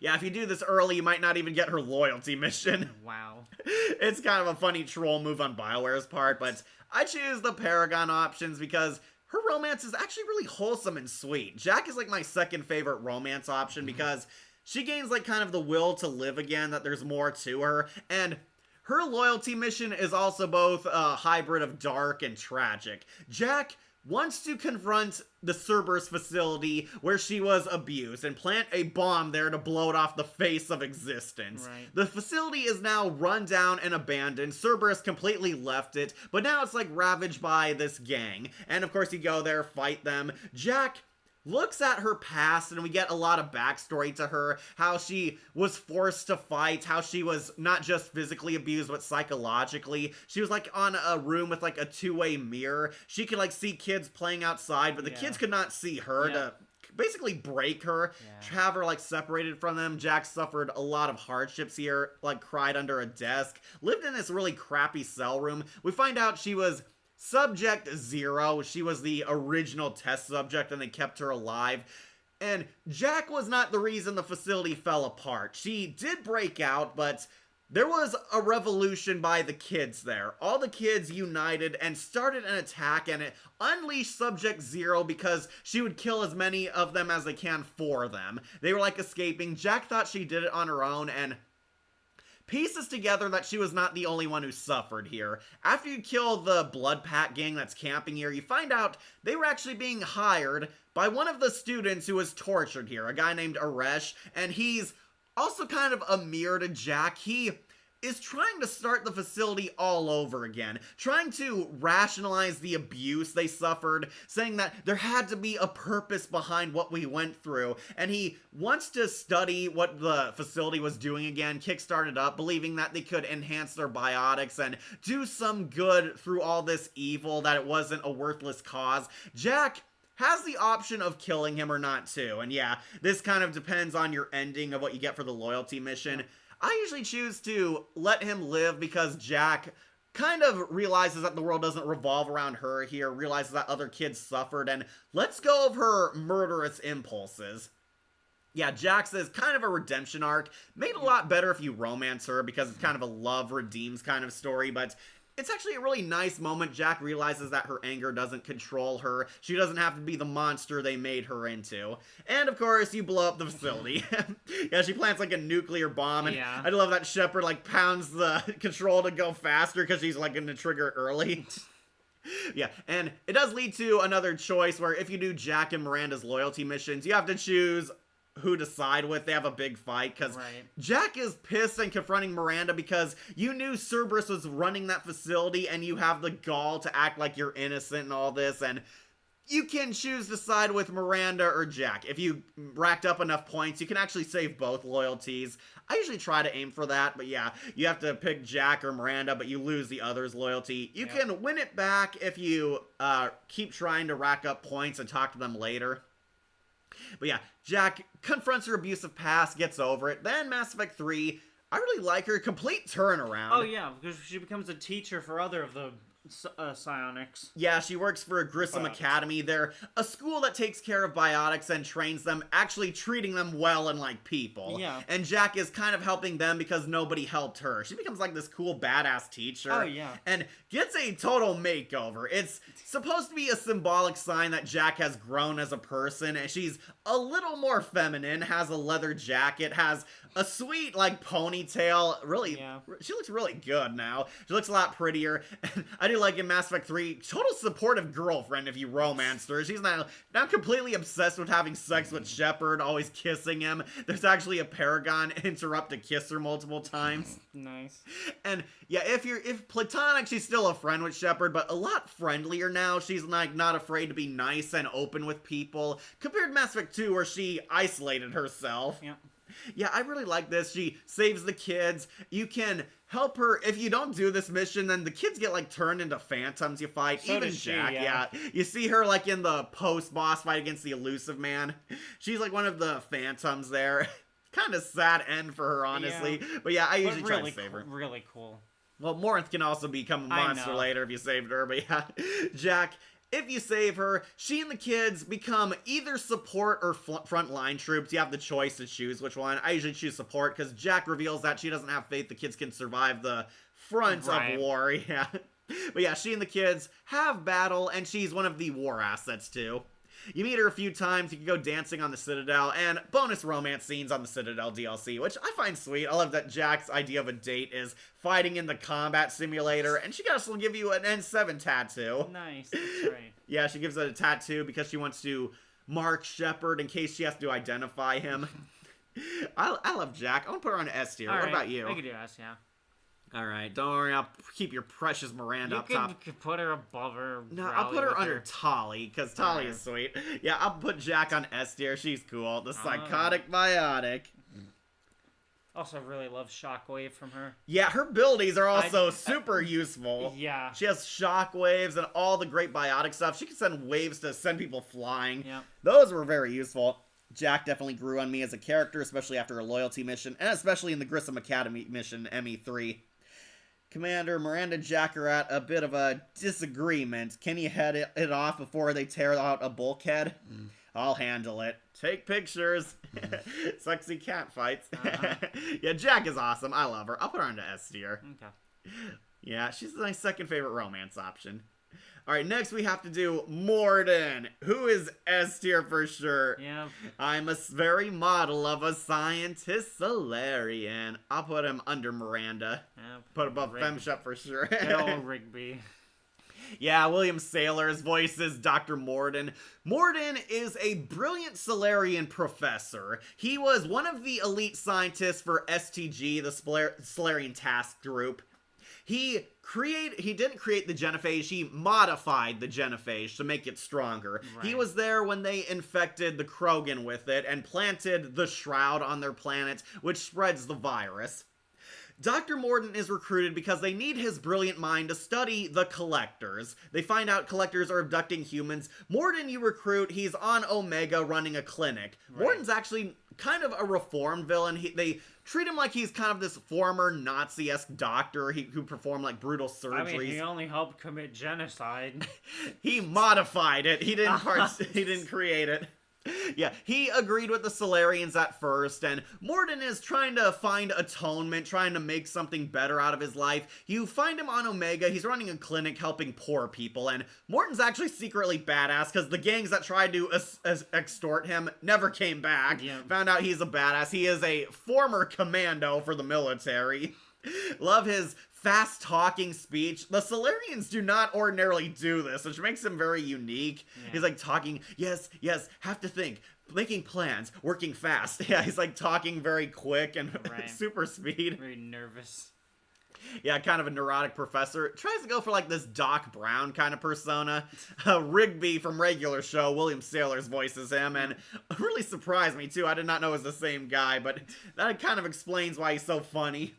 Yeah, if you do this early, you might not even get her loyalty mission. Wow. It's kind of a funny troll move on BioWare's part, but I choose the Paragon options because her romance is actually really wholesome and sweet. Jack is like my second favorite romance option because she gains like kind of the will to live again, that there's more to her, and her loyalty mission is also both a hybrid of dark and tragic. Jack wants to confront the Cerberus facility where she was abused and plant a bomb there to blow it off the face of existence. Right. The facility is now run down and abandoned. Cerberus completely left it, but now it's like ravaged by this gang. And of course you go there, fight them. Jack looks at her past, and we get a lot of backstory to her, how she was forced to fight, how she was not just physically abused but psychologically. She was like on a room with like a two-way mirror. She could like see kids playing outside, but the kids could not see her to basically break her, have her like separated from them. Jack suffered a lot of hardships here, like cried under a desk, lived in this really crappy cell room. We find out she was Subject 0. She was the original test subject and they kept her alive. And Jack was not the reason the facility fell apart. She did break out, but there was a revolution by the kids there. All the kids united and started an attack, and it unleashed Subject 0 because she would kill as many of them as they can for them. They were like escaping. Jack thought she did it on her own, and pieces together that she was not the only one who suffered here. After you kill the Blood Pack gang that's camping here, you find out they were actually being hired by one of the students who was tortured here, a guy named Aresh, and he's also kind of a mirror to Jack. He is trying to start the facility all over again, trying to rationalize the abuse they suffered, saying that there had to be a purpose behind what we went through, and he wants to study what the facility was doing again, kickstart it up, believing that they could enhance their biotics and do some good through all this evil, that it wasn't a worthless cause. Jack has the option of killing him or not too, and yeah, this kind of depends on your ending of what you get for the loyalty mission. I usually choose to let him live because Jack kind of realizes that the world doesn't revolve around her here, realizes that other kids suffered, and lets go of her murderous impulses. Yeah, Jax is kind of a redemption arc. Made a lot better if you romance her because it's kind of a love redeems kind of story, but it's actually a really nice moment. Jack realizes that her anger doesn't control her. She doesn't have to be the monster they made her into. And of course, you blow up the facility. Yeah, she plants like a nuclear bomb, and I love that Shepard like pounds the control to go faster because she's like going to trigger it early. Yeah, and it does lead to another choice where if you do Jack and Miranda's loyalty missions, you have to choose who to side with. They have a big fight because Right. Jack is pissed and confronting Miranda because you knew Cerberus was running that facility and you have the gall to act like you're innocent and all this, and you can choose to side with Miranda or Jack. If you racked up enough points, you can actually save both loyalties. I usually try to aim for that, but yeah, you have to pick Jack or Miranda, but you lose the other's loyalty. You can win it back if you keep trying to rack up points and talk to them later. But yeah, Jack confronts her abusive past, gets over it. Then Mass Effect 3, I really like her. Complete turnaround. Oh yeah, because she becomes a teacher for other of the psionics. Yeah, she works for a Grissom Academy. They're a school that takes care of biotics and trains them, actually treating them well and like people. Yeah. And Jack is kind of helping them because nobody helped her. She becomes like this cool badass teacher. Oh, yeah. And gets a total makeover. It's supposed to be a symbolic sign that Jack has grown as a person, and she's a little more feminine, has a leather jacket, has a sweet, like, ponytail. Really, she looks really good now. She looks a lot prettier. And I do like in Mass Effect 3, total supportive girlfriend if you romanced her. She's now completely obsessed with having sex with Shepard, always kissing him. There's actually a Paragon interrupt to kiss her multiple times. Nice. And yeah, if platonic, she's still a friend with Shepard, but a lot friendlier now. She's like not afraid to be nice and open with people, compared to Mass Effect 2 where she isolated herself. Yeah. Yeah, I really like this. She saves the kids. You can help her. If you don't do this mission, then the kids get, like, turned into phantoms you fight. So Even does she, Jack, yeah. You see her, like, in the post-boss fight against the Elusive Man. She's, like, one of the phantoms there. Kind of sad end for her, honestly. Yeah. But yeah, I usually try to save her. Really cool. Well, Morinth can also become a monster later if you saved her. But yeah, Jack... If you save her, she and the kids become either support or frontline troops. You have the choice to choose which one. I usually choose support because Jack reveals that she doesn't have faith the kids can survive the front of war. Yeah. But yeah, she and the kids have battle, and she's one of the war assets too. You meet her a few times, you can go dancing on the Citadel, and bonus romance scenes on the Citadel DLC, which I find sweet. I love that Jack's idea of a date is fighting in the combat simulator, and she can also give you an N7 tattoo. Nice, that's right. Yeah, she gives it a tattoo because she wants to mark Shepard in case she has to identify him. I love Jack. I want to put her on S tier. What about you? I could do S, yeah. Alright, don't worry, I'll keep your precious Miranda up top. You can put her above her. No, I'll put her under Tali, because Tali is sweet. Yeah, I'll put Jack on S tier, she's cool. The psychotic biotic. Also, really love Shockwave from her. Yeah, her abilities are also super useful. Yeah. She has shockwaves and all the great biotic stuff. She can send waves to send people flying. Yeah. Those were very useful. Jack definitely grew on me as a character, especially after a loyalty mission, and especially in the Grissom Academy mission, ME3. Commander, Miranda and Jack are at a bit of a disagreement. Can you head it off before they tear out a bulkhead? I'll handle it. Take pictures. Sexy cat fights. Yeah, Jack is awesome. I love her. I'll put her into S tier. Okay. Yeah, she's my second favorite romance option. Alright, next we have to do Morden, who is S tier for sure. Yeah. I'm a very model of a scientist Solarian. I'll put him under Miranda. Yeah, put above Femshep for sure. Good old Rigby. Yeah, William Saylor's voices Dr. Morden. Morden is a brilliant Solarian professor. He was one of the elite scientists for STG, the Solarian Task Group. He didn't create the genophage, he modified the genophage to make it stronger. Right. He was there when they infected the Krogan with it and planted the Shroud on their planet, which spreads the virus. Dr. Morden is recruited because they need his brilliant mind to study the Collectors. They find out Collectors are abducting humans. Morden you recruit, he's on Omega running a clinic. Right. Morden's actually kind of a reformed villain. They treat him like he's kind of this former Nazi-esque doctor who performed like brutal surgeries. I mean, he only helped commit genocide. He modified it. He didn't create it. Yeah, he agreed with the Solarians at first, and Morden is trying to find atonement, trying to make something better out of his life. You find him on Omega, he's running a clinic helping poor people, and Morden's actually secretly badass, because the gangs that tried to extort him never came back. Yeah. Found out he's a badass. He is a former commando for the military. Love his fast-talking speech. The Solarians do not ordinarily do this, which makes him very unique. Yeah. He's like talking, yes, have to think, making plans, working fast. Yeah, he's like talking very quick and Right. super speed. Very nervous. Yeah, kind of a neurotic professor. Tries to go for like this Doc Brown kind of persona. Rigby from regular show, William Saylor's voices him, and really surprised me too. I did not know it was the same guy, but that kind of explains why he's so funny.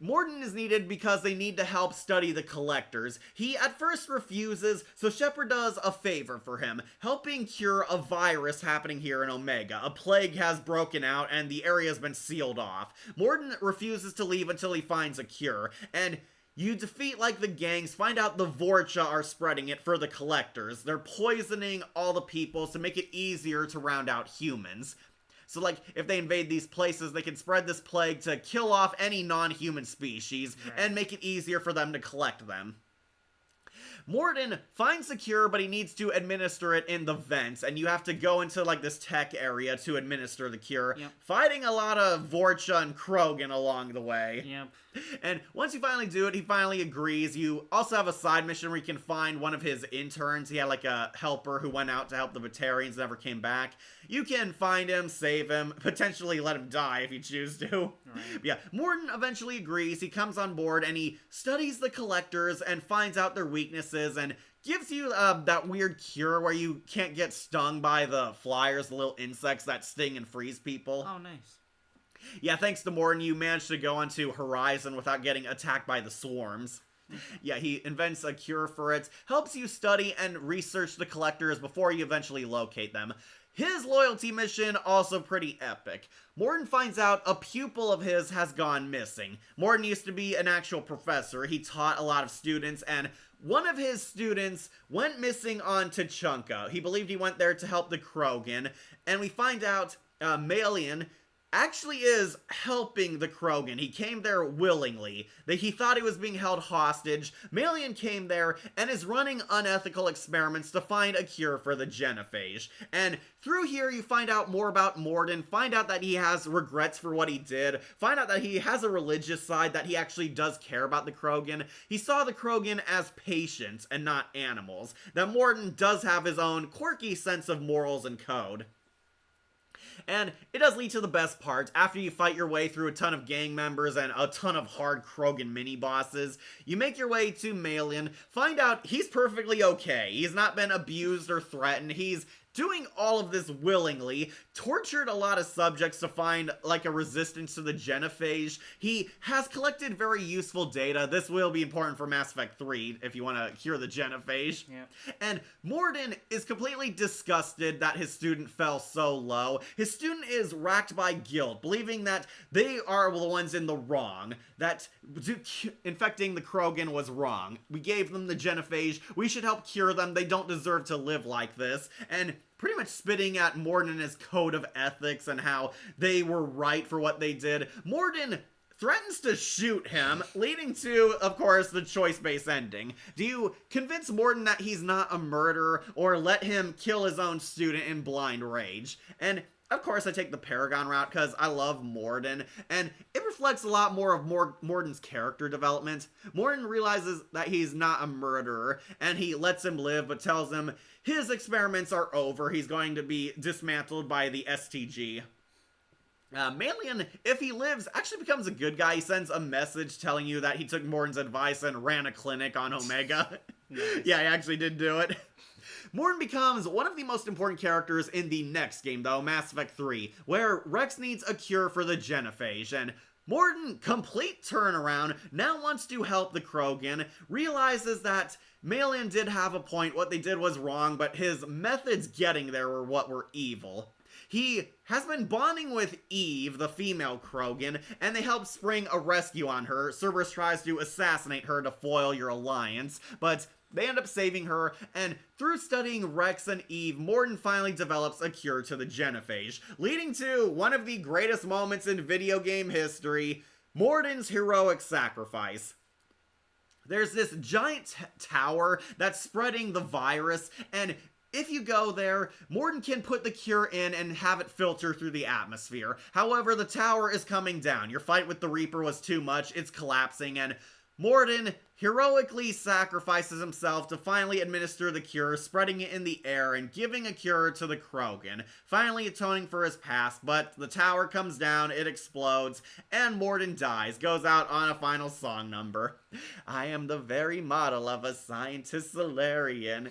Morden is needed because they need to help study the collectors. He at first refuses, so Shepard does a favor for him, helping cure a virus happening here in Omega. A plague has broken out and the area has been sealed off. Morden refuses to leave until he finds a cure, and you defeat like the gangs, find out the Vorcha are spreading it for the collectors. They're poisoning all the people to make it easier to round out humans. So, like, if they invade these places, they can spread this plague to kill off any non-human species and make it easier for them to collect them. Morden finds the cure, but he needs to administer it in the vents, and you have to go into, like, this tech area to administer the cure, fighting a lot of Vorcha and Krogan along the way. Yep. And once you finally do it, he finally agrees. You also have a side mission where you can find one of his interns. He had, like, a helper who went out to help the Batarians, never came back. You can find him, save him, potentially let him die if you choose to. Right. Yeah, Morden eventually agrees. He comes on board and he studies the collectors and finds out their weaknesses and gives you that weird cure where you can't get stung by the flyers, the little insects that sting and freeze people. Oh, nice. Yeah, thanks to Morden, you managed to go onto Horizon without getting attacked by the swarms. Yeah, he invents a cure for it, helps you study and research the collectors before you eventually locate them. His loyalty mission, also pretty epic. Morden finds out a pupil of his has gone missing. Morden used to be an actual professor. He taught a lot of students, and one of his students went missing on Tuchanka. He believed he went there to help the Krogan, and we find out Malian actually is helping the Krogan. He came there willingly. He thought he was being held hostage. Malian came there and is running unethical experiments to find a cure for the genophage. And through here you find out more about Morden, find out that he has regrets for what he did, find out that he has a religious side, that he actually does care about the Krogan. He saw the Krogan as patients and not animals. That Morden does have his own quirky sense of morals and code. And it does lead to the best part. After you fight your way through a ton of gang members and a ton of hard Krogan mini-bosses, you make your way to Malian, find out he's perfectly okay. He's not been abused or threatened. He's doing all of this willingly, tortured a lot of subjects to find, like, a resistance to the genophage. He has collected very useful data. This will be important for Mass Effect 3 if you want to cure the genophage. Yeah. And Morden is completely disgusted that his student fell so low. His student is racked by guilt, believing that they are the ones in the wrong, that infecting the Krogan was wrong. We gave them the genophage. We should help cure them. They don't deserve to live like this. And pretty much spitting at Morden and his code of ethics and how they were right for what they did. Morden threatens to shoot him, leading to, of course, the choice-based ending. Do you convince Morden that he's not a murderer, or let him kill his own student in blind rage? And of course, I take the Paragon route because I love Morden, and it reflects a lot more of Morden's character development. Morden realizes that he's not a murderer, and he lets him live, but tells him his experiments are over. He's going to be dismantled by the STG. Malian, if he lives, actually becomes a good guy. He sends a message telling you that he took Morden's advice and ran a clinic on Omega. Nice. Yeah, he actually did do it. Morden becomes one of the most important characters in the next game, though, Mass Effect 3, where Rex needs a cure for the genophage, and Morden, complete turnaround, now wants to help the Krogan, realizes that Malian did have a point, what they did was wrong, but his methods getting there were what were evil. He has been bonding with Eve, the female Krogan, and they help spring a rescue on her. Cerberus tries to assassinate her to foil your alliance, but they end up saving her, and through studying Rex and Eve, Morden finally develops a cure to the genophage, leading to one of the greatest moments in video game history, Morden's heroic sacrifice. There's this giant tower that's spreading the virus, and if you go there, Morden can put the cure in and have it filter through the atmosphere. However, the tower is coming down. Your fight with the Reaper was too much, it's collapsing, and Morden heroically sacrifices himself to finally administer the cure, spreading it in the air and giving a cure to the Krogan, finally atoning for his past, but the tower comes down, it explodes, and Morden dies, goes out on a final song number. I am the very model of a scientist Solarian.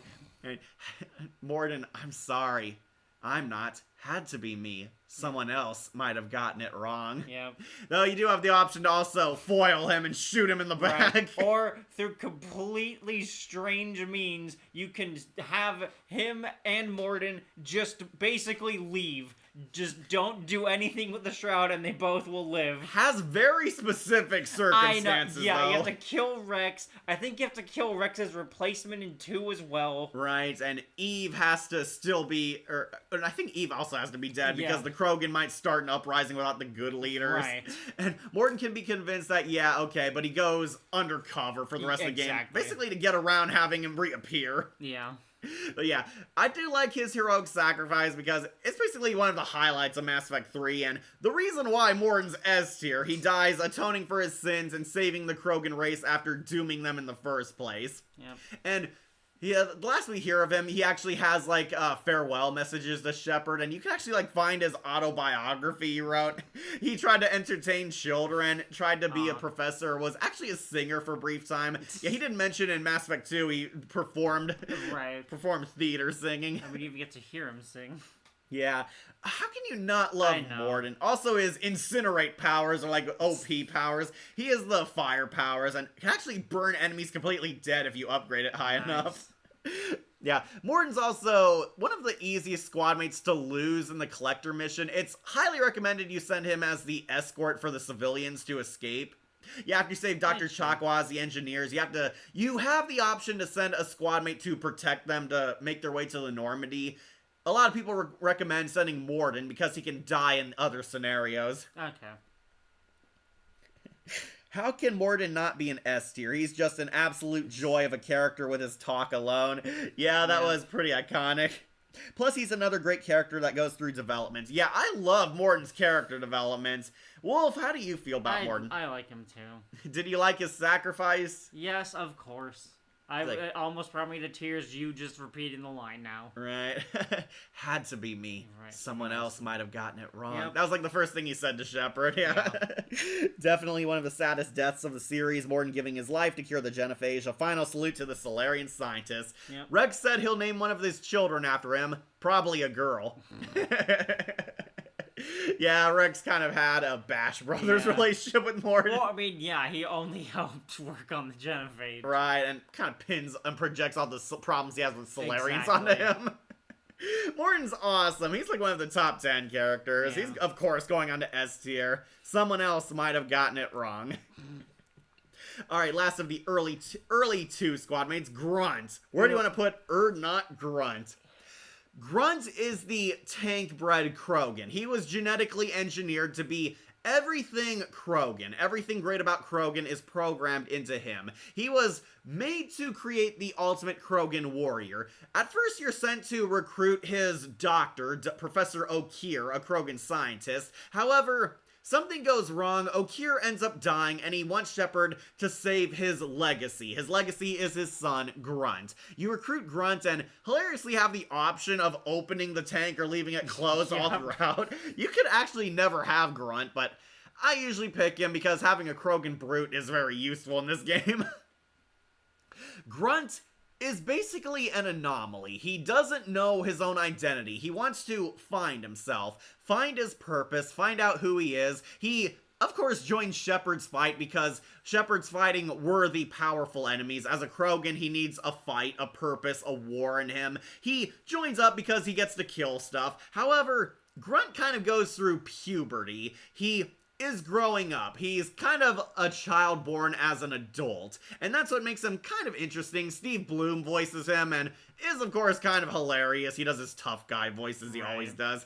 Morden, I'm sorry. I'm not. Had to be me. Someone else might have gotten it wrong. Yep. Though you do have the option to also foil him and shoot him in the back. Right. Or through completely strange means, you can have him and Morden just basically leave. Just don't do anything with the shroud and they both will live. Has very specific circumstances, Yeah, though. you have to kill Rex. I think you have to kill Rex's replacement in 2 as well. Right, and Eve has to still be, or I think Eve also has to be dead because the Krogan might start an uprising without the good leaders. Right. And Morden can be convinced that, yeah, okay, but he goes undercover for the rest of the game. Basically to get around having him reappear. Yeah. But yeah, I do like his heroic sacrifice because it's basically one of the highlights of Mass Effect 3, and the reason why Morden's S tier. He dies atoning for his sins and saving the Krogan race after dooming them in the first place. Yep. And the last we hear of him, he actually has, like, farewell messages to Shepard, and you can actually, like, find his autobiography he wrote. He tried to entertain children, tried to be a professor, was actually a singer for a brief time. Yeah, he didn't mention in Mass Effect 2 he performed theater singing. I would even get to hear him sing. Yeah. How can you not love Morden? Also, his incinerate powers are like OP powers. He has the fire powers and can actually burn enemies completely dead if you upgrade it high enough. Yeah, Morden's also one of the easiest squad mates to lose in the Collector mission. It's highly recommended you send him as the escort for the civilians to escape. Yeah, after you save Dr. Chakwas, the engineers, you have the option to send a squad mate to protect them to make their way to the Normandy. A lot of people recommend sending Morden because he can die in other scenarios. Okay. How can Morden not be an S tier? He's just an absolute joy of a character with his talk alone. Yeah, that was pretty iconic. Plus, he's another great character that goes through developments. Yeah, I love Morden's character developments. Wolf, how do you feel about Morden? I like him too. Did you like his sacrifice? Yes, of course. It almost brought me to tears, you just repeating the line now. Right. Had to be me. Right. Someone else might have gotten it wrong. Yep. That was like the first thing he said to Shepard. Yeah. Definitely one of the saddest deaths of the series, Morden giving his life to cure the genophage. A final salute to the Solarian scientist. Yep. Rex said he'll name one of his children after him. Probably a girl. Yeah, Rex kind of had a Bash Brothers relationship with Morden. Well, I mean, yeah, he only helped work on the genophage. Right, and kind of pins and projects all the problems he has with Solarians onto him. Morden's awesome. He's like one of the top 10 characters. Yeah. He's, of course, going on to S tier. Someone else might have gotten it wrong. Alright, last of the early two squad mates, Grunt. Where do you want to put not Grunt? Grunt is the tank-bred Krogan. He was genetically engineered to be everything Krogan. Everything great about Krogan is programmed into him. He was made to create the ultimate Krogan warrior. At first, you're sent to recruit his doctor, Professor Okeer, a Krogan scientist. However, something goes wrong, Okeer ends up dying, and he wants Shepard to save his legacy. His legacy is his son, Grunt. You recruit Grunt and hilariously have the option of opening the tank or leaving it closed all throughout. You could actually never have Grunt, but I usually pick him because having a Krogan brute is very useful in this game. Grunt is basically an anomaly. He doesn't know his own identity. He wants to find himself, find his purpose, find out who he is. He, of course, joins Shepard's fight because Shepard's fighting worthy, powerful enemies. As a Krogan, he needs a fight, a purpose, a war in him. He joins up because he gets to kill stuff. However, Grunt kind of goes through puberty. He is growing up. He's kind of a child born as an adult, and that's what makes him kind of interesting. Steve Bloom voices him and is, of course, kind of hilarious. He does his tough guy voice as he always does.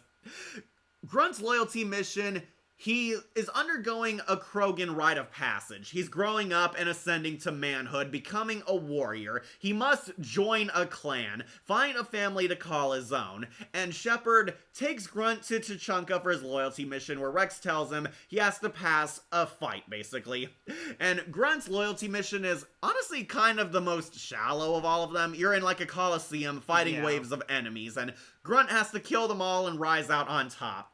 Grunt's loyalty mission, He is undergoing a Krogan rite of passage. He's growing up and ascending to manhood, becoming a warrior. He must join a clan, find a family to call his own, and Shepard takes Grunt to Tuchanka for his loyalty mission, where Rex tells him he has to pass a fight, basically. And Grunt's loyalty mission is honestly kind of the most shallow of all of them. You're in like a coliseum fighting waves of enemies, and Grunt has to kill them all and rise out on top.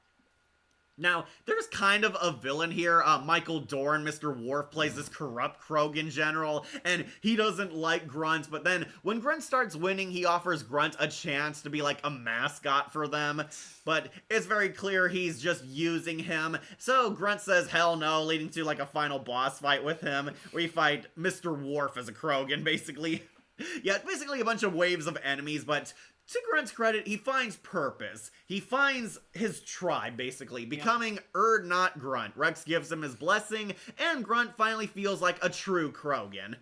Now, there's kind of a villain here. Michael Dorn, Mr. Worf, plays this corrupt Krogan general, and he doesn't like Grunt, but then when Grunt starts winning, he offers Grunt a chance to be like a mascot for them, but it's very clear he's just using him, so Grunt says hell no, leading to like a final boss fight with him, where you fight Mr. Worf as a Krogan, basically. Yeah, basically a bunch of waves of enemies, but to Grunt's credit, he finds purpose. He finds his tribe, basically, becoming not Grunt. Rex gives him his blessing, and Grunt finally feels like a true Krogan.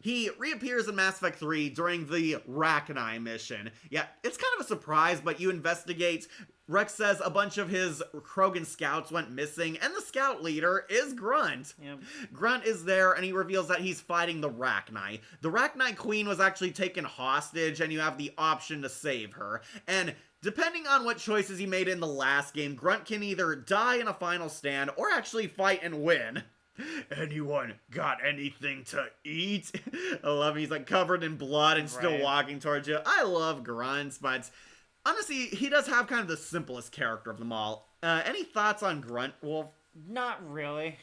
He reappears in Mass Effect 3 during the Rachni mission. Yeah, it's kind of a surprise, but you investigate. Rex says a bunch of his Krogan scouts went missing, and the scout leader is Grunt. Yep. Grunt is there, and he reveals that he's fighting the Rachni. The Rachni Queen was actually taken hostage, and you have the option to save her. And depending on what choices he made in the last game, Grunt can either die in a final stand, or actually fight and win. Anyone got anything to eat? I love him. He's like covered in blood and still walking towards you. I love Grunt, but honestly, he does have kind of the simplest character of them all. Any thoughts on Grunt, Wolf? Not really.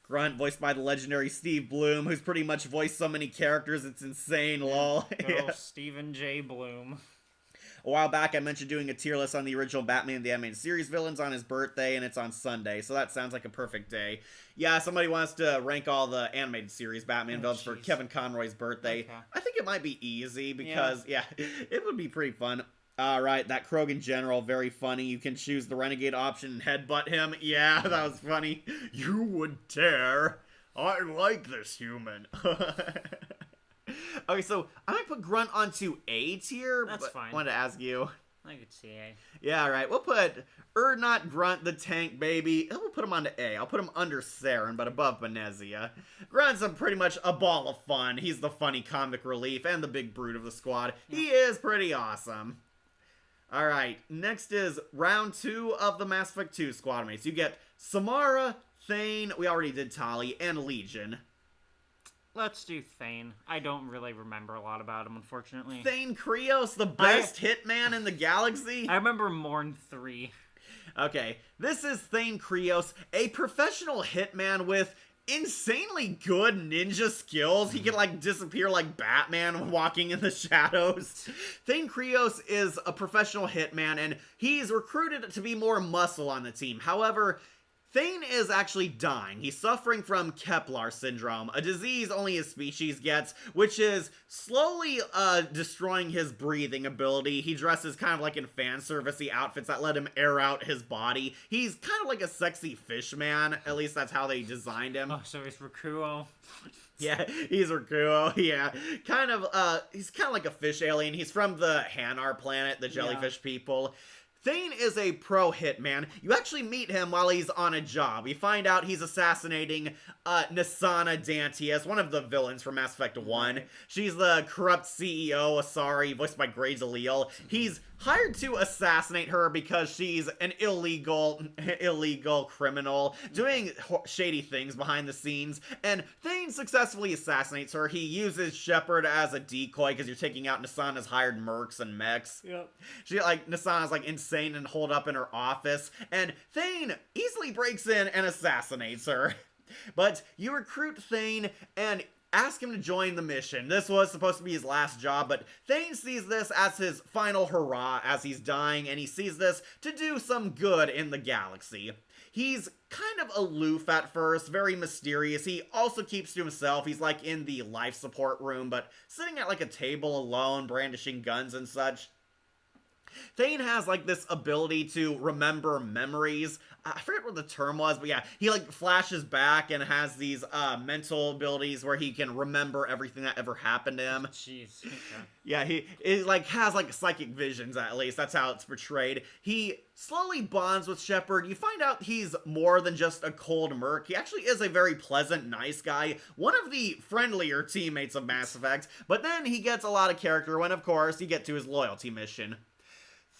Grunt, voiced by the legendary Steve Bloom, who's pretty much voiced so many characters, it's insane, lol. Good old Stephen J. Bloom. A while back, I mentioned doing a tier list on the original Batman the Animated Series villains on his birthday, and it's on Sunday, so that sounds like a perfect day. Yeah, somebody wants to rank all the animated series Batman villains for Kevin Conroy's birthday. Okay. I think it might be easy, because, yeah it would be pretty fun. Alright, that Krogan general, very funny. You can choose the renegade option and headbutt him. Yeah, that was funny. You would dare. I like this human. Okay, so I might put Grunt onto A tier. That's fine. I wanted to ask you. I could see A. Yeah, alright. We'll put not Grunt the tank baby. We'll put him onto A. I'll put him under Saren, but above Benezia. Grunt's pretty much a ball of fun. He's the funny comic relief and the big brute of the squad. Yeah. He is pretty awesome. Alright, next is round 2 of the Mass Effect 2 squad mates. You get Samara, Thane, we already did Tali, and Legion. Let's do Thane. I don't really remember a lot about him, unfortunately. Thane Krios, the best hitman in the galaxy? I remember Morn 3. Okay, this is Thane Krios, a professional hitman with insanely good ninja skills. He can like disappear like Batman walking in the shadows. Thane Krios is a professional hitman, and he's recruited to be more muscle on the team. However, Thane is actually dying. He's suffering from Kepler syndrome, a disease only his species gets, which is slowly destroying his breathing ability. He dresses kind of like in fan servicey outfits that let him air out his body. He's kind of like a sexy fish man. At least that's how they designed him. Oh, so he's Rakuo. Yeah, he's Rakuo, yeah. He's kind of like a fish alien. He's from the Hanar planet, the jellyfish people. Thane is a pro hitman. You actually meet him while he's on a job. You find out he's assassinating Nasana Dantius, one of the villains from Mass Effect 1. She's the corrupt CEO, Asari, voiced by Grace Allele. He's hired to assassinate her because she's an illegal criminal, doing shady things behind the scenes, and Thane successfully assassinates her. He uses Shepard as a decoy because you're taking out Nasana's hired mercs and mechs. Yep. Nasana's insane and holed up in her office, and Thane easily breaks in and assassinates her. But you recruit Thane and ask him to join the mission. This was supposed to be his last job, but Thane sees this as his final hurrah as he's dying, and he sees this to do some good in the galaxy. He's kind of aloof at first, very mysterious. He also keeps to himself. He's in the life support room, but sitting at a table alone, brandishing guns and such. Thane has, like, this ability to remember memories. I forget what the term was, but yeah, he, like, flashes back and has these, mental abilities where he can remember everything that ever happened to him. Jeez. Okay. Yeah, he like, has, like, psychic visions, at least. That's how it's portrayed. He slowly bonds with Shepard. You find out he's more than just a cold merc. He actually is a very pleasant, nice guy. One of the friendlier teammates of Mass Effect. But then he gets a lot of character when, of course, you get to his loyalty mission.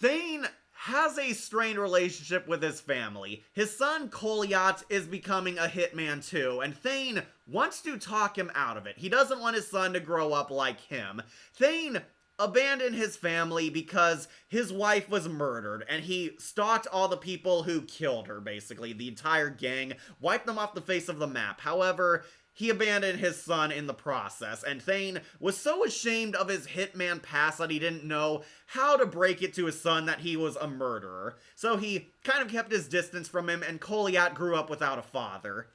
Thane has a strained relationship with his family. His son, Koliat, is becoming a hitman too, and Thane wants to talk him out of it. He doesn't want his son to grow up like him. Thane abandoned his family because his wife was murdered, and he stalked all the people who killed her, basically. The entire gang, wiped them off the face of the map. However, he abandoned his son in the process, and Thane was so ashamed of his hitman past that he didn't know how to break it to his son that he was a murderer. So he kind of kept his distance from him, and Koliat grew up without a father.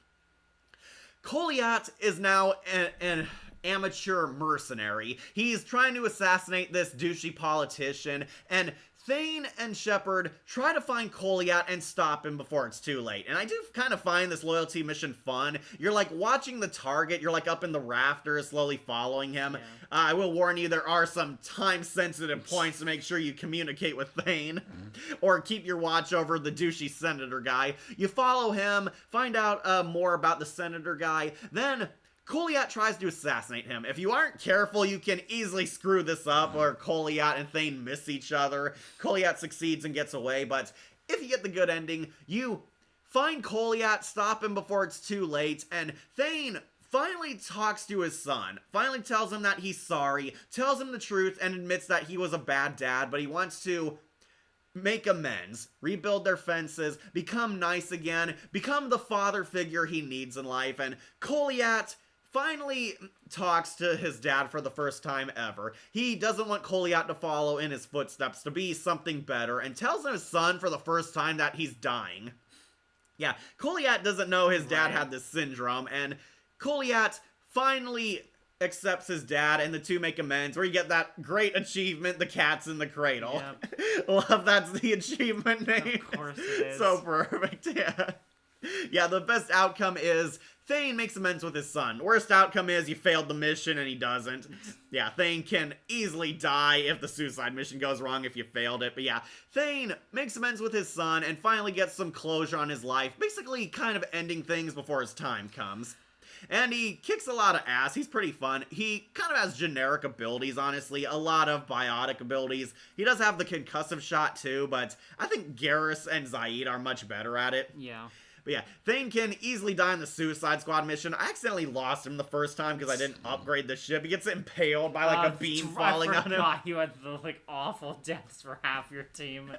Koliat is now an amateur mercenary. He's trying to assassinate this douchey politician, and Thane and Shepard try to find Koliat and stop him before it's too late. And I do kind of find this loyalty mission fun. You're like watching the target, you're like up in the rafters slowly following him. Yeah. I will warn you, there are some time-sensitive points to make sure you communicate with Thane. Or keep your watch over the douchey senator guy. You follow him, find out more about the senator guy, then Koliat tries to assassinate him. If you aren't careful, you can easily screw this up, or Koliat and Thane miss each other. Koliat succeeds and gets away, but if you get the good ending, you find Koliat, stop him before it's too late, and Thane finally talks to his son, finally tells him that he's sorry, tells him the truth, and admits that he was a bad dad, but he wants to make amends, rebuild their fences, become nice again, become the father figure he needs in life, and Koliat finally talks to his dad for the first time ever. He doesn't want Koliat to follow in his footsteps, to be something better, and tells his son for the first time that he's dying. Yeah, Koliat doesn't know his dad had this syndrome, and Koliat finally accepts his dad, and the two make amends, where you get that great achievement, the cat's in the cradle. Yep. Love that's the achievement name. Of course it is. So perfect, yeah. Yeah, the best outcome is Thane makes amends with his son. Worst outcome is you failed the mission and he doesn't. Yeah, Thane can easily die if the suicide mission goes wrong if you failed it. But yeah, Thane makes amends with his son and finally gets some closure on his life. Basically kind of ending things before his time comes. And he kicks a lot of ass. He's pretty fun. He kind of has generic abilities, honestly. A lot of biotic abilities. He does have the concussive shot too, but I think Garrus and Zaid are much better at it. Yeah. But yeah, Thane can easily die in the Suicide Squad mission. I accidentally lost him the first time because I didn't upgrade the ship. He gets impaled by like a beam falling on him. I forgot you had the like awful deaths for half your team.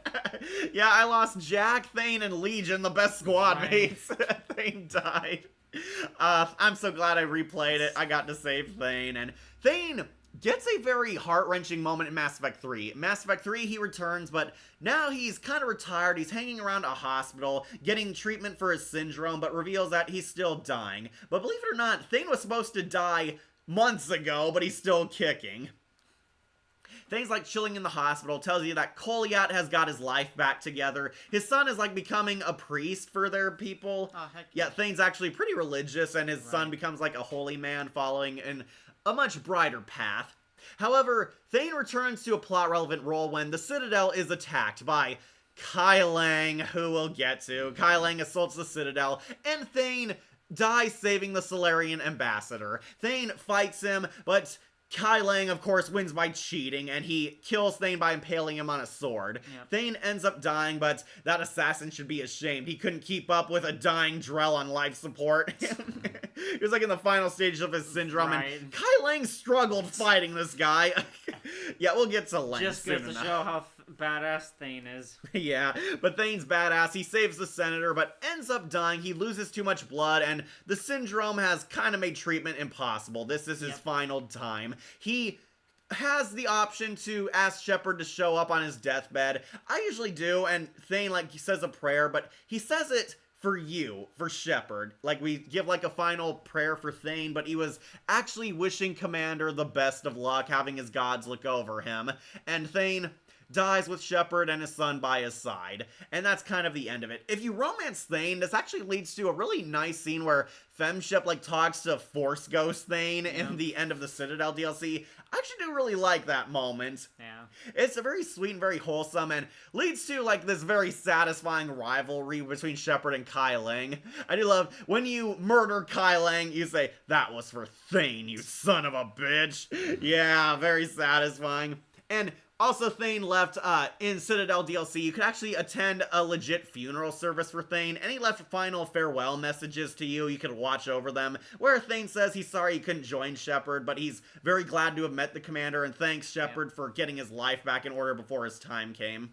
Yeah, I lost Jack, Thane, and Legion, the best squad mates. Thane died. I'm so glad I replayed it. I got to save Thane, and Thane gets a very heart-wrenching moment in Mass Effect 3. In Mass Effect 3, he returns, but now he's kind of retired. He's hanging around a hospital, getting treatment for his syndrome, but reveals that he's still dying. But believe it or not, Thane was supposed to die months ago, but he's still kicking. Thane's like chilling in the hospital, tells you that Koliat has got his life back together. His son is like becoming a priest for their people. Oh, heck yeah. Thane's actually pretty religious, and his son becomes like a holy man following in a much brighter path. However, Thane returns to a plot-relevant role when the Citadel is attacked by Kai Lang, who we'll get to. Kai Lang assaults the Citadel, and Thane dies saving the Solarian ambassador. Thane fights him, but Kai Lang, of course, wins by cheating, and he kills Thane by impaling him on a sword. Yep. Thane ends up dying, but that assassin should be ashamed. He couldn't keep up with a dying Drell on life support. He was like in the final stage of his syndrome, and Kai Lang struggled fighting this guy. Yeah, we'll get to Lang just soon goes to enough. show how badass Thane is. Yeah, but Thane's badass. He saves the senator, but ends up dying. He loses too much blood, and the syndrome has kind of made treatment impossible. This is his final time. He has the option to ask Shepard to show up on his deathbed. I usually do, and Thane, like, he says a prayer, but he says it for you, for Shepard. Like, we give, like, a final prayer for Thane, but he was actually wishing Commander the best of luck, having his gods look over him. And Thane dies with Shepard and his son by his side. And that's kind of the end of it. If you romance Thane, this actually leads to a really nice scene where Femshep talks to Force Ghost Thane in the end of the Citadel DLC. I actually do really like that moment. Yeah. It's a very sweet and very wholesome and leads to this very satisfying rivalry between Shepard and Kai Lang. I do love when you murder Kai Lang, you say, "That was for Thane, you son of a bitch." Yeah, very satisfying. And also, Thane left in Citadel DLC. You could actually attend a legit funeral service for Thane, and he left final farewell messages to you. You could watch over them, where Thane says he's sorry he couldn't join Shepard, but he's very glad to have met the commander, and thanks Shepard for getting his life back in order before his time came.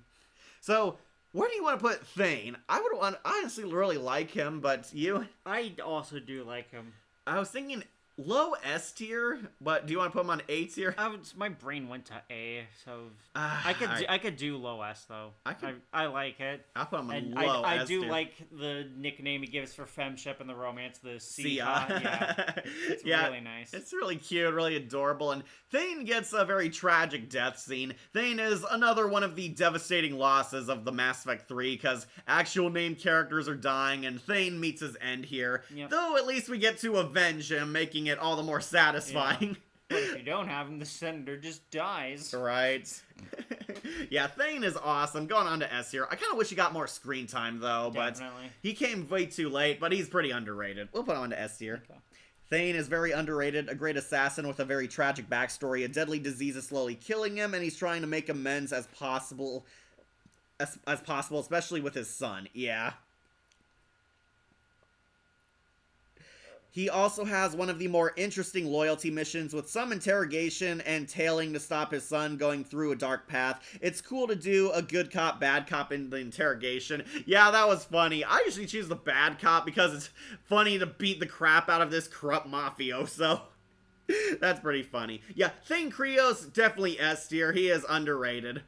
So, where do you want to put Thane? I honestly really like him, but you? I also do like him. I was thinking low S tier, but do you want to put him on A tier? My brain went to A, so I could do low S though. I like it. I'll put him on And low I S do tier. like the nickname he gives for Femshep in the romance, the C. Yeah. It's really nice. It's really cute, really adorable, and Thane gets a very tragic death scene. Thane is another one of the devastating losses of the Mass Effect 3, because actual named characters are dying, and Thane meets his end here. Yep. Though at least we get to avenge him, making it all the more satisfying. But if you don't have him, the senator just dies. Right. Yeah, Thane is awesome. Going on to S here. I kind of wish he got more screen time, though, Definitely. but he came way too late, but he's pretty underrated. We'll put him on to S tier. Okay. Thane is very underrated, a great assassin with a very tragic backstory. A deadly disease is slowly killing him, and he's trying to make amends as possible, especially with his son. Yeah. He also has one of the more interesting loyalty missions with some interrogation and tailing to stop his son going through a dark path. It's cool to do a good cop, bad cop in the interrogation. Yeah, that was funny. I usually choose the bad cop because it's funny to beat the crap out of this corrupt mafioso. That's pretty funny. Yeah, Thane Krios, definitely S tier. He is underrated.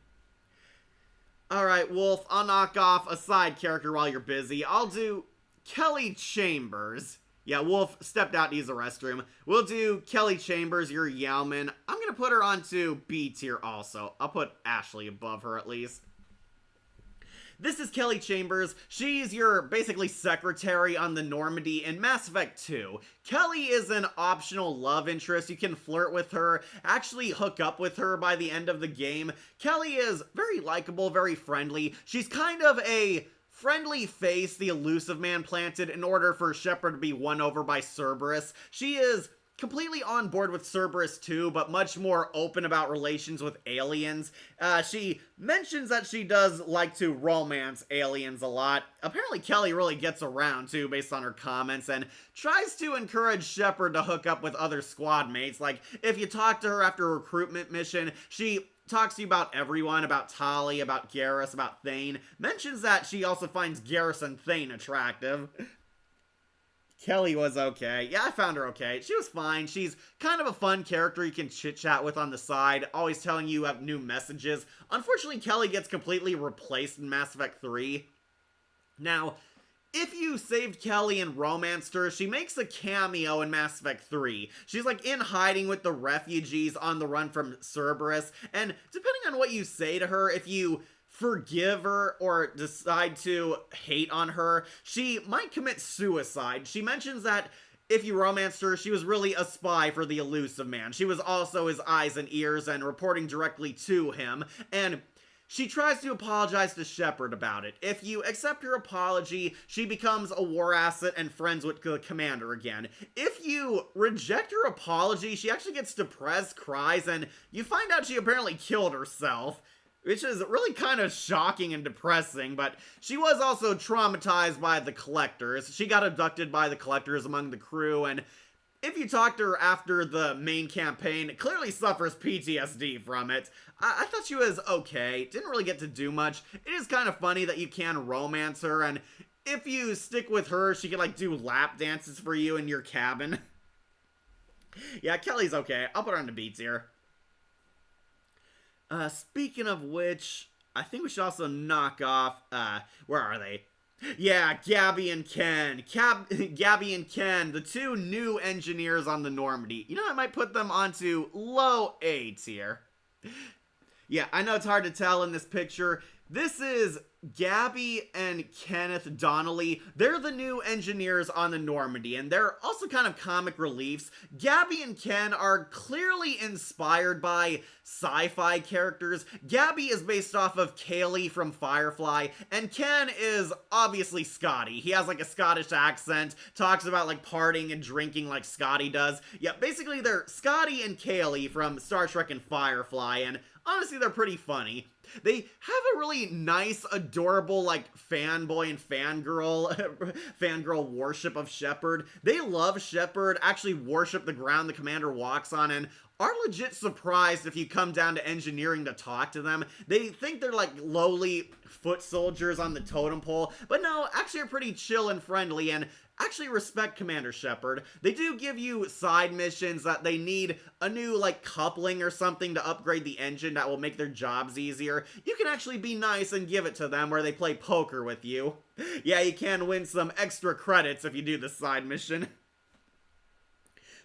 Alright, Wolf, I'll knock off a side character while you're busy. I'll do Kelly Chambers. Yeah, Wolf stepped out to use the restroom. We'll do Kelly Chambers, your Yeoman. I'm going to put her onto B tier also. I'll put Ashley above her at least. This is Kelly Chambers. She's your basically secretary on the Normandy in Mass Effect 2. Kelly is an optional love interest. You can flirt with her, actually hook up with her by the end of the game. Kelly is very likable, very friendly. She's kind of a friendly face the elusive man planted in order for Shepard to be won over by Cerberus. She is completely on board with Cerberus too, but much more open about relations with aliens. She mentions that she does like to romance aliens a lot. Apparently Kelly really gets around too, based on her comments, and tries to encourage Shepard to hook up with other squad mates. Like, if you talk to her after a recruitment mission, she talks to you about everyone, about Tali, about Garrus, about Thane. Mentions that she also finds Garrus and Thane attractive. Kelly was okay. Yeah, I found her okay. She was fine. She's kind of a fun character you can chit-chat with on the side, always telling you have new messages. Unfortunately, Kelly gets completely replaced in Mass Effect 3. Now, if you saved Kelly and romanced her, she makes a cameo in Mass Effect 3. She's in hiding with the refugees on the run from Cerberus, and depending on what you say to her, if you forgive her or decide to hate on her, she might commit suicide. She mentions that if you romanced her, she was really a spy for the elusive man. She was also his eyes and ears and reporting directly to him, and she tries to apologize to Shepard about it. If you accept her apology, she becomes a war asset and friends with the commander again. If you reject her apology, she actually gets depressed, cries, and you find out she apparently killed herself, which is really kind of shocking and depressing, but she was also traumatized by the Collectors. She got abducted by the Collectors among the crew, and if you talk to her after the main campaign, clearly suffers PTSD from it. I thought she was okay. Didn't really get to do much. It is kind of funny that you can romance her, and if you stick with her, she can do lap dances for you in your cabin. Yeah, Kelly's okay. I'll put her on the B tier. Speaking of which, I think we should also knock off, where are they? Yeah, Gabby and Ken. Gabby and Ken, the two new engineers on the Normandy. You know, I might put them onto low A tier. Yeah, I know it's hard to tell in this picture. This is Gabby and Kenneth Donnelly. They're the new engineers on the Normandy, and they're also kind of comic reliefs. Gabby and Ken are clearly inspired by sci-fi characters. Gabby is based off of Kaylee from Firefly, and Ken is obviously Scotty. He has like a Scottish accent, talks about like partying and drinking like Scotty does. Yeah, basically they're Scotty and Kaylee from Star Trek and Firefly, and honestly they're pretty funny. They have a really nice, adorable, like, fanboy and fangirl worship of Shepard. They love Shepard, actually worship the ground the commander walks on, and are legit surprised if you come down to engineering to talk to them. They think they're like lowly foot soldiers on the totem pole, but no, actually are pretty chill and friendly, and actually respect Commander Shepard. They do give you side missions that they need a new, like, coupling or something to upgrade the engine that will make their jobs easier. You can actually be nice and give it to them where they play poker with you. Yeah, you can win some extra credits if you do the side mission.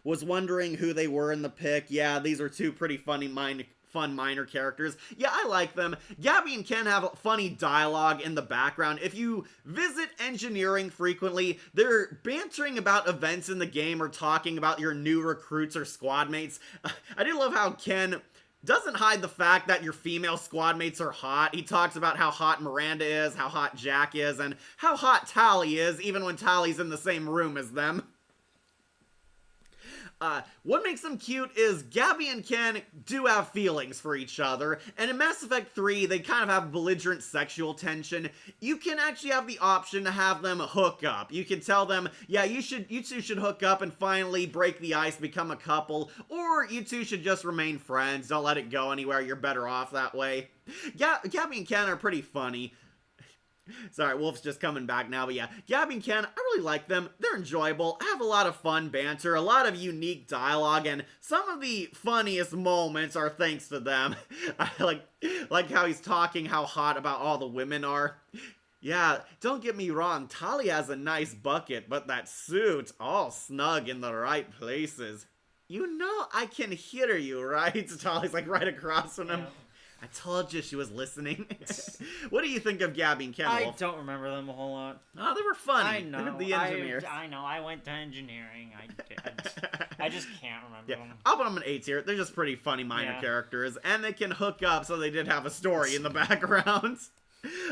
Was wondering who they were in the pic. Yeah, these are two pretty fun minor characters. Yeah, I like them. Gabby and Ken have funny dialogue in the background. If you visit engineering frequently, they're bantering about events in the game or talking about your new recruits or squad mates. I do love how Ken doesn't hide the fact that your female squad mates are hot. He talks about how hot Miranda is, how hot Jack is, and how hot Tally is, even when Tally's in the same room as them. What makes them cute is Gabby and Ken do have feelings for each other, and in Mass Effect 3, they kind of have belligerent sexual tension. You can actually have the option to have them hook up. You can tell them, yeah, you two should hook up and finally break the ice, become a couple, or you two should just remain friends, don't let it go anywhere, you're better off that way. Gabby and Ken are pretty funny. Sorry, Wolf's just coming back now, but yeah, Gabby and Ken, I really like them. They're enjoyable. I have a lot of fun banter, a lot of unique dialogue, and some of the funniest moments are thanks to them. I like how he's talking how hot about all the women are. Yeah, don't get me wrong, Tali has a nice bucket, but that suit, all snug in the right places. You know I can hear you, right? Tali's like right across from him. I told you she was listening. What do you think of Gabby and Ken, Wolf? I don't remember them a whole lot. Oh, they were funny. I know. The engineers. I know. I went to engineering. I just can't remember them. I'll put them in A tier. They're just pretty funny minor characters, and they can hook up, so they did have a story in the background.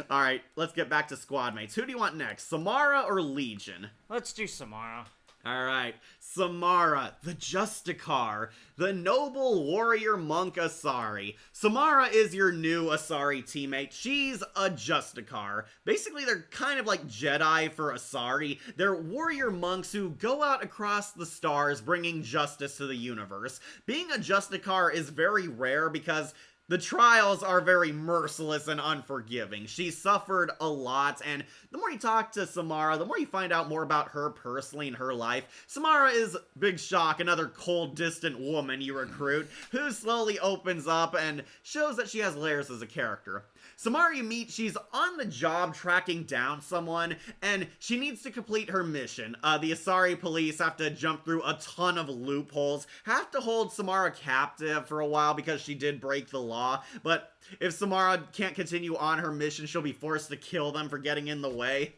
All right, let's get back to squad mates. Who do you want next, Samara or Legion? Let's do Samara. Alright, Samara, the Justicar, the noble warrior monk Asari. Samara is your new Asari teammate. She's a Justicar. Basically, they're kind of like Jedi for Asari. They're warrior monks who go out across the stars bringing justice to the universe. Being a Justicar is very rare because the trials are very merciless and unforgiving. She suffered a lot, and the more you talk to Samara, the more you find out more about her personally and her life. Samara is, big shock, another cold, distant woman you recruit, who slowly opens up and shows that she has layers as a character. Samara you meet, she's on the job tracking down someone, and she needs to complete her mission. The Asari police have to jump through a ton of loopholes, have to hold Samara captive for a while because she did break the law, but if Samara can't continue on her mission, she'll be forced to kill them for getting in the way.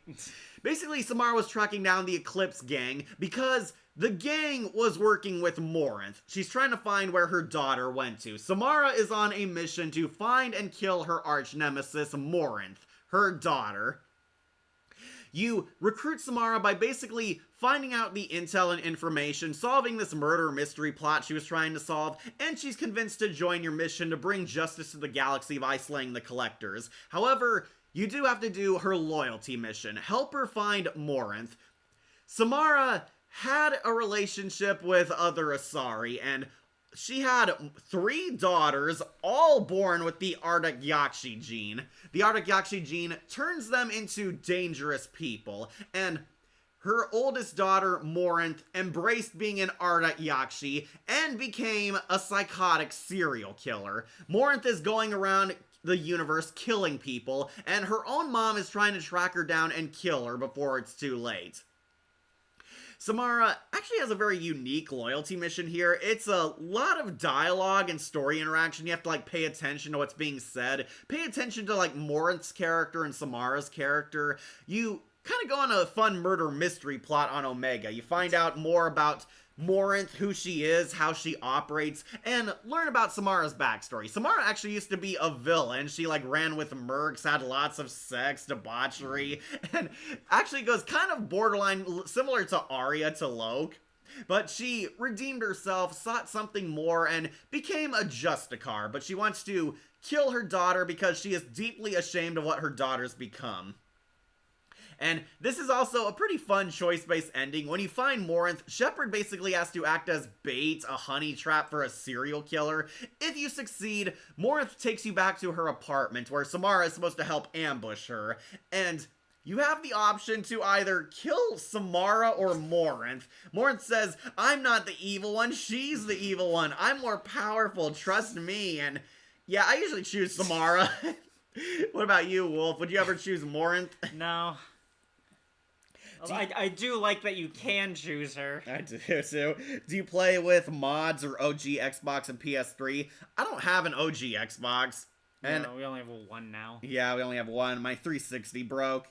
Basically, Samara was tracking down the Eclipse gang because the gang was working with Morinth. She's trying to find where her daughter went to. Samara is on a mission to find and kill her arch nemesis, Morinth, her daughter. You recruit Samara by basically finding out the intel and information, solving this murder mystery plot she was trying to solve, and she's convinced to join your mission to bring justice to the galaxy by slaying the Collectors. However, you do have to do her loyalty mission. Help her find Morinth. Samara had a relationship with other Asari, and she had 3 daughters, all born with the Ardak-Yakshi gene. The Ardak-Yakshi gene turns them into dangerous people, and her oldest daughter, Morinth, embraced being an Ardak-Yakshi and became a psychotic serial killer. Morinth is going around the universe killing people, and her own mom is trying to track her down and kill her before it's too late. Samara actually has a very unique loyalty mission here. It's a lot of dialogue and story interaction. You have to, like, pay attention to what's being said. Pay attention to, like, Morinth's character and Samara's character. You kind of go on a fun murder mystery plot on Omega. You find out more about Morinth, who she is, how she operates, and learn about Samara's backstory. Samara actually used to be a villain. She, like, ran with mercs, had lots of sex, debauchery, and actually goes kind of borderline similar to Arya to Loke. But she redeemed herself, sought something more, and became a Justicar. But she wants to kill her daughter because she is deeply ashamed of what her daughter's become. And this is also a pretty fun choice-based ending. When you find Morinth, Shepard basically has to act as bait, a honey trap for a serial killer. If you succeed, Morinth takes you back to her apartment where Samara is supposed to help ambush her. And you have the option to either kill Samara or Morinth. Morinth says, "I'm not the evil one, she's the evil one. I'm more powerful, trust me." And yeah, I usually choose Samara. What about you, Wolf? Would you ever choose Morinth? No. I do like that you can choose her. I do too. Do you play with mods or OG Xbox and PS3? I don't have an OG Xbox. And no, we only have one now. Yeah, we only have one. My 360 broke.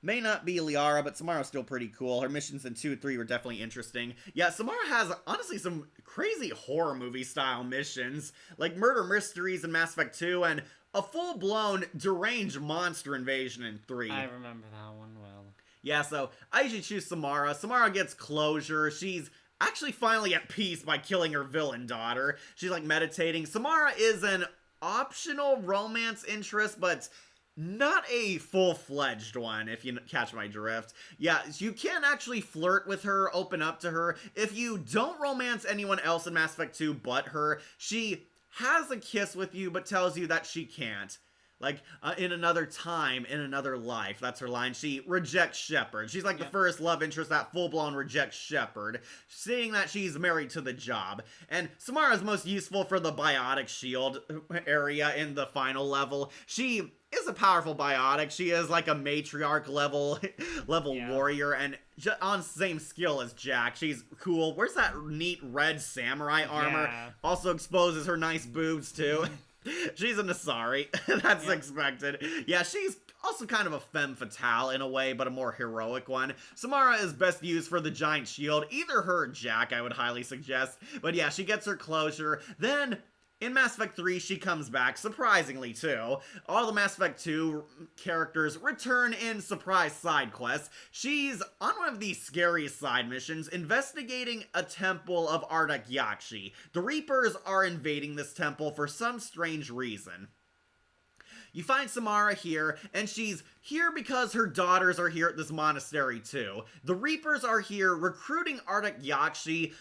May not be Liara, but Samara's still pretty cool. Her missions in 2 and 3 were definitely interesting. Yeah, Samara has, honestly, some crazy horror movie style missions, like murder mysteries in Mass Effect 2, and a full-blown deranged monster invasion in 3. I remember that one well. Yeah, so I usually choose Samara. Samara gets closure. She's actually finally at peace by killing her villain daughter. She's, like, meditating. Samara is an optional romance interest, but not a full-fledged one, if you catch my drift. Yeah, you can actually flirt with her, open up to her. If you don't romance anyone else in Mass Effect 2 but her, she has a kiss with you, but tells you that she can't. Like, in another time, in another life. That's her line. She rejects Shepard. She's like the first love interest that full-blown rejects Shepard, seeing that she's married to the job. And Samara's most useful for the biotic shield area in the final level. She is a powerful biotic. She is like a matriarch level warrior, and on same skill as Jack. She's cool. Where's that neat red samurai armor? Yeah. Also exposes her nice boobs, too. She's a Nasari. That's expected. Yeah, she's also kind of a femme fatale in a way, but a more heroic one. Samara is best used for the giant shield. Either her or Jack, I would highly suggest. But yeah, she gets her closure. Then in Mass Effect 3, she comes back, surprisingly, too. All the Mass Effect 2 characters return in surprise side quests. She's on one of the scariest side missions, investigating a temple of Ardak Yakshi. The Reapers are invading this temple for some strange reason. You find Samara here, and she's here because her daughters are here at this monastery too. The Reapers are here recruiting Ardak Yakshi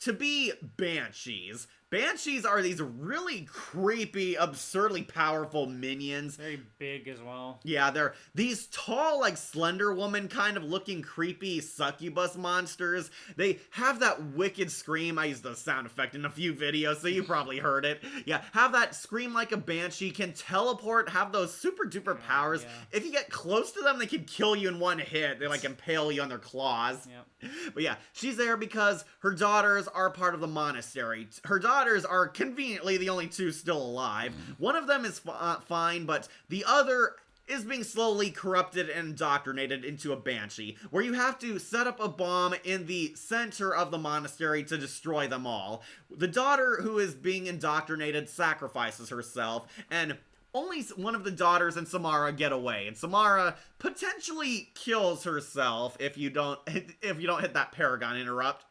to be Banshees. Banshees are these really creepy, absurdly powerful minions. Very big as well. Yeah, they're these tall, like, Slender Woman kind of looking creepy succubus monsters. They have that wicked scream. I used the sound effect in a few videos, so you probably heard it. Yeah, have that scream like a banshee, can teleport, have those super duper powers. Yeah. If you get close to them, they can kill you in one hit. They, like, impale you on their claws. Yep. But yeah, she's there because her daughters are part of the monastery. Her daughters are conveniently the only two still alive. One of them is fine, but the other is being slowly corrupted and indoctrinated into a banshee, where you have to set up a bomb in the center of the monastery to destroy them all. The daughter who is being indoctrinated sacrifices herself, and only one of the daughters and Samara get away, and Samara potentially kills herself if you don't hit that Paragon interrupt.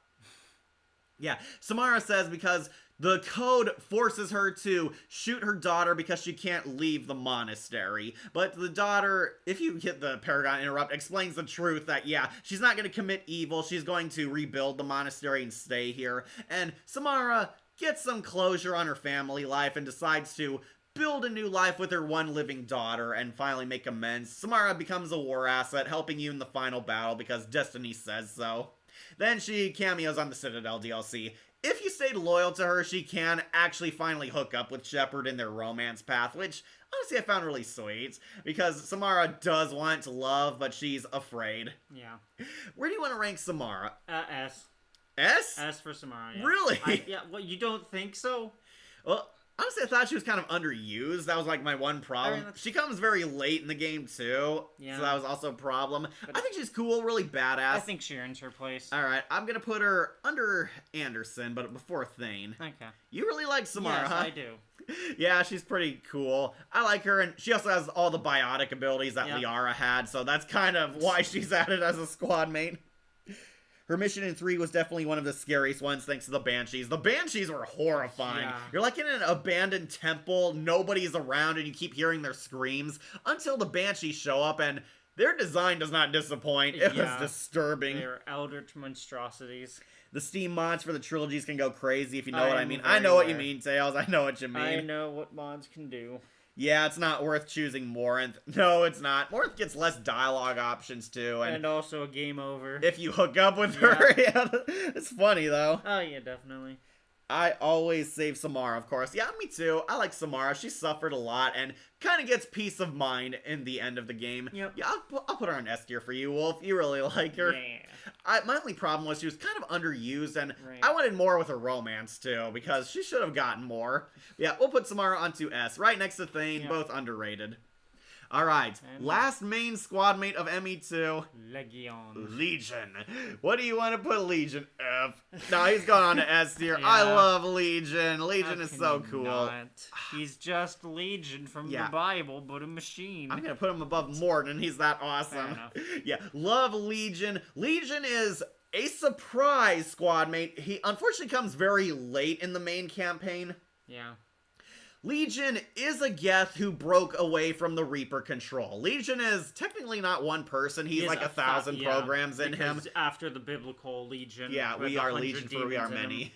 Yeah, Samara says because the code forces her to shoot her daughter because she can't leave the monastery. But the daughter, if you hit the Paragon interrupt, explains the truth that, yeah, she's not going to commit evil. She's going to rebuild the monastery and stay here. And Samara gets some closure on her family life and decides to build a new life with her one living daughter and finally make amends. Samara becomes a war asset, helping you in the final battle because destiny says so. Then she cameos on the Citadel DLC. If you stayed loyal to her, she can actually finally hook up with Shepard in their romance path, which honestly I found really sweet, because Samara does want love, but she's afraid. Yeah. Where do you want to rank Samara? S. S? S for Samara, yeah. Really? Yeah, well, you don't think so? Well, honestly, I thought she was kind of underused. That was like my one problem. She comes very late in the game too, yeah. So that was also a problem. But I think she's cool, really badass. I think she earns her place. Alright, I'm gonna put her under Anderson, but before Thane. Okay. You really like Samara, yes, huh? I do. Yeah, she's pretty cool. I like her, and she also has all the biotic abilities that Yep. Liara had, so that's kind of why she's added as a squad mate. Her mission in 3 was definitely one of the scariest ones thanks to the Banshees. The Banshees were horrifying. Yeah. You're like in an abandoned temple, nobody's around, and you keep hearing their screams until the Banshees show up, and their design does not disappoint. It was disturbing. They were eldritch monstrosities. The Steam mods for the trilogies can go crazy if you know I what I am mean. very I know what you aware. mean, Tails. I know what you mean. I know what mods can do. Yeah, it's not worth choosing Morinth. No, it's not. Morinth gets less dialogue options, too. And also a game over. If you hook up with her, yeah, it's funny, though. Oh, yeah, definitely. I always save Samara, of course. Yeah, me too. I like Samara. She suffered a lot and kind of gets peace of mind in the end of the game. Yep. Yeah, I'll put her on S tier for you, Wolf. You really like her. Yeah. My only problem was she was kind of underused, and Right. I wanted more with her romance, too, because she should have gotten more. Yeah, we'll put Samara onto S, right next to Thane, Yep. both underrated. Alright, And- last main squad mate of ME2, Legion. Legion. What do you want to put Legion? F. No, he's going on to S tier. Yeah. I love Legion. Legion How is can so you cool. not? He's just Legion from Yeah. the Bible, but a machine. I'm gonna put him above Morton. He's that awesome. Fair enough. Yeah, love Legion. Legion is a surprise squad mate. He unfortunately comes very late in the main campaign. Yeah. Legion is a Geth who broke away from the Reaper control. Legion is technically not one person. He's He is like 1,000 yeah, programs in him. because after the biblical Legion. Yeah, with we the are 100 Legion for we are demons in him. many.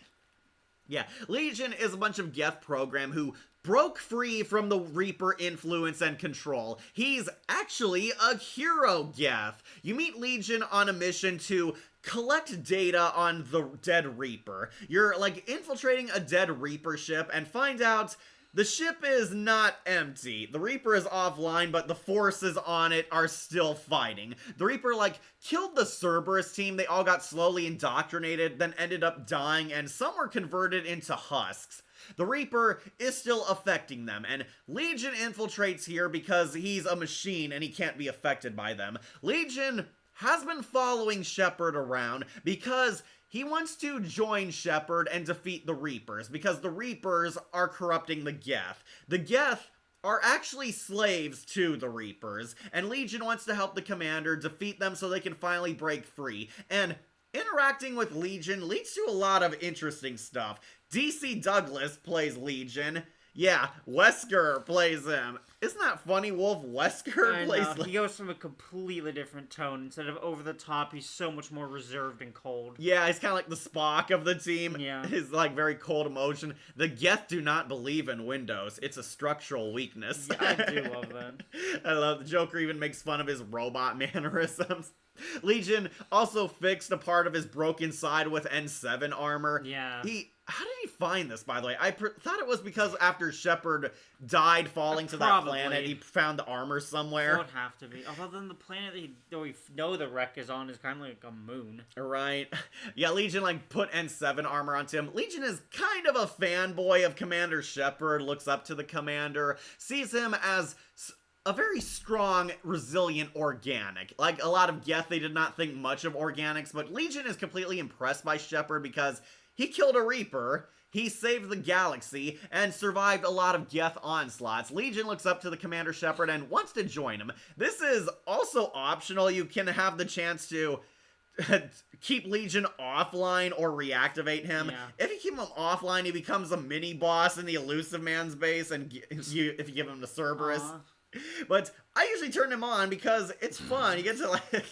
Yeah, Legion is a bunch of Geth program who broke free from the Reaper influence and control. He's actually a hero Geth. You meet Legion on a mission to collect data on the dead Reaper. You're like infiltrating a dead Reaper ship and find out the ship is not empty. The Reaper is offline, but the forces on it are still fighting. The Reaper, like, killed the Cerberus team. They all got slowly indoctrinated, then ended up dying, and some were converted into husks. The Reaper is still affecting them, and Legion infiltrates here because he's a machine and he can't be affected by them. Legion has been following Shepard around because he wants to join Shepard and defeat the Reapers, because the Reapers are corrupting the Geth. The Geth are actually slaves to the Reapers, and Legion wants to help the commander defeat them so they can finally break free. And interacting with Legion leads to a lot of interesting stuff. DC Douglas plays Legion. Yeah, Wesker plays him. Isn't that funny, Wolf? Wesker I plays know. Legion. He goes from a completely different tone. Instead of over the top, he's so much more reserved and cold. Yeah, he's kind of like the Spock of the team. Yeah. His, like, very cold emotion. The Geth do not believe in Windows. It's a structural weakness. Yeah, I do love that. I love the Joker even makes fun of his robot mannerisms. Legion also fixed a part of his broken side with N7 armor. Yeah. How did he find this, by the way? I thought it was because after Shepard died falling to that Probably. planet, he found the armor That somewhere. would have to be. Although then the planet that we know the wreck is on is kind of like a moon. Right. Yeah, Legion, like, put N7 armor onto him. Legion is kind of a fanboy of Commander Shepard, looks up to the commander, sees him as a very strong, resilient organic. Like, a lot of Geth, they did not think much of organics, but Legion is completely impressed by Shepard because he killed a Reaper, he saved the galaxy, and survived a lot of Geth onslaughts. Legion looks up to the Commander Shepard and wants to join him. This is also optional. You can have the chance to keep Legion offline or reactivate him. Yeah. If you keep him offline, he becomes a mini-boss in the Elusive Man's base, and if you give him to Cerberus. But I usually turn him on because it's fun. You get to like...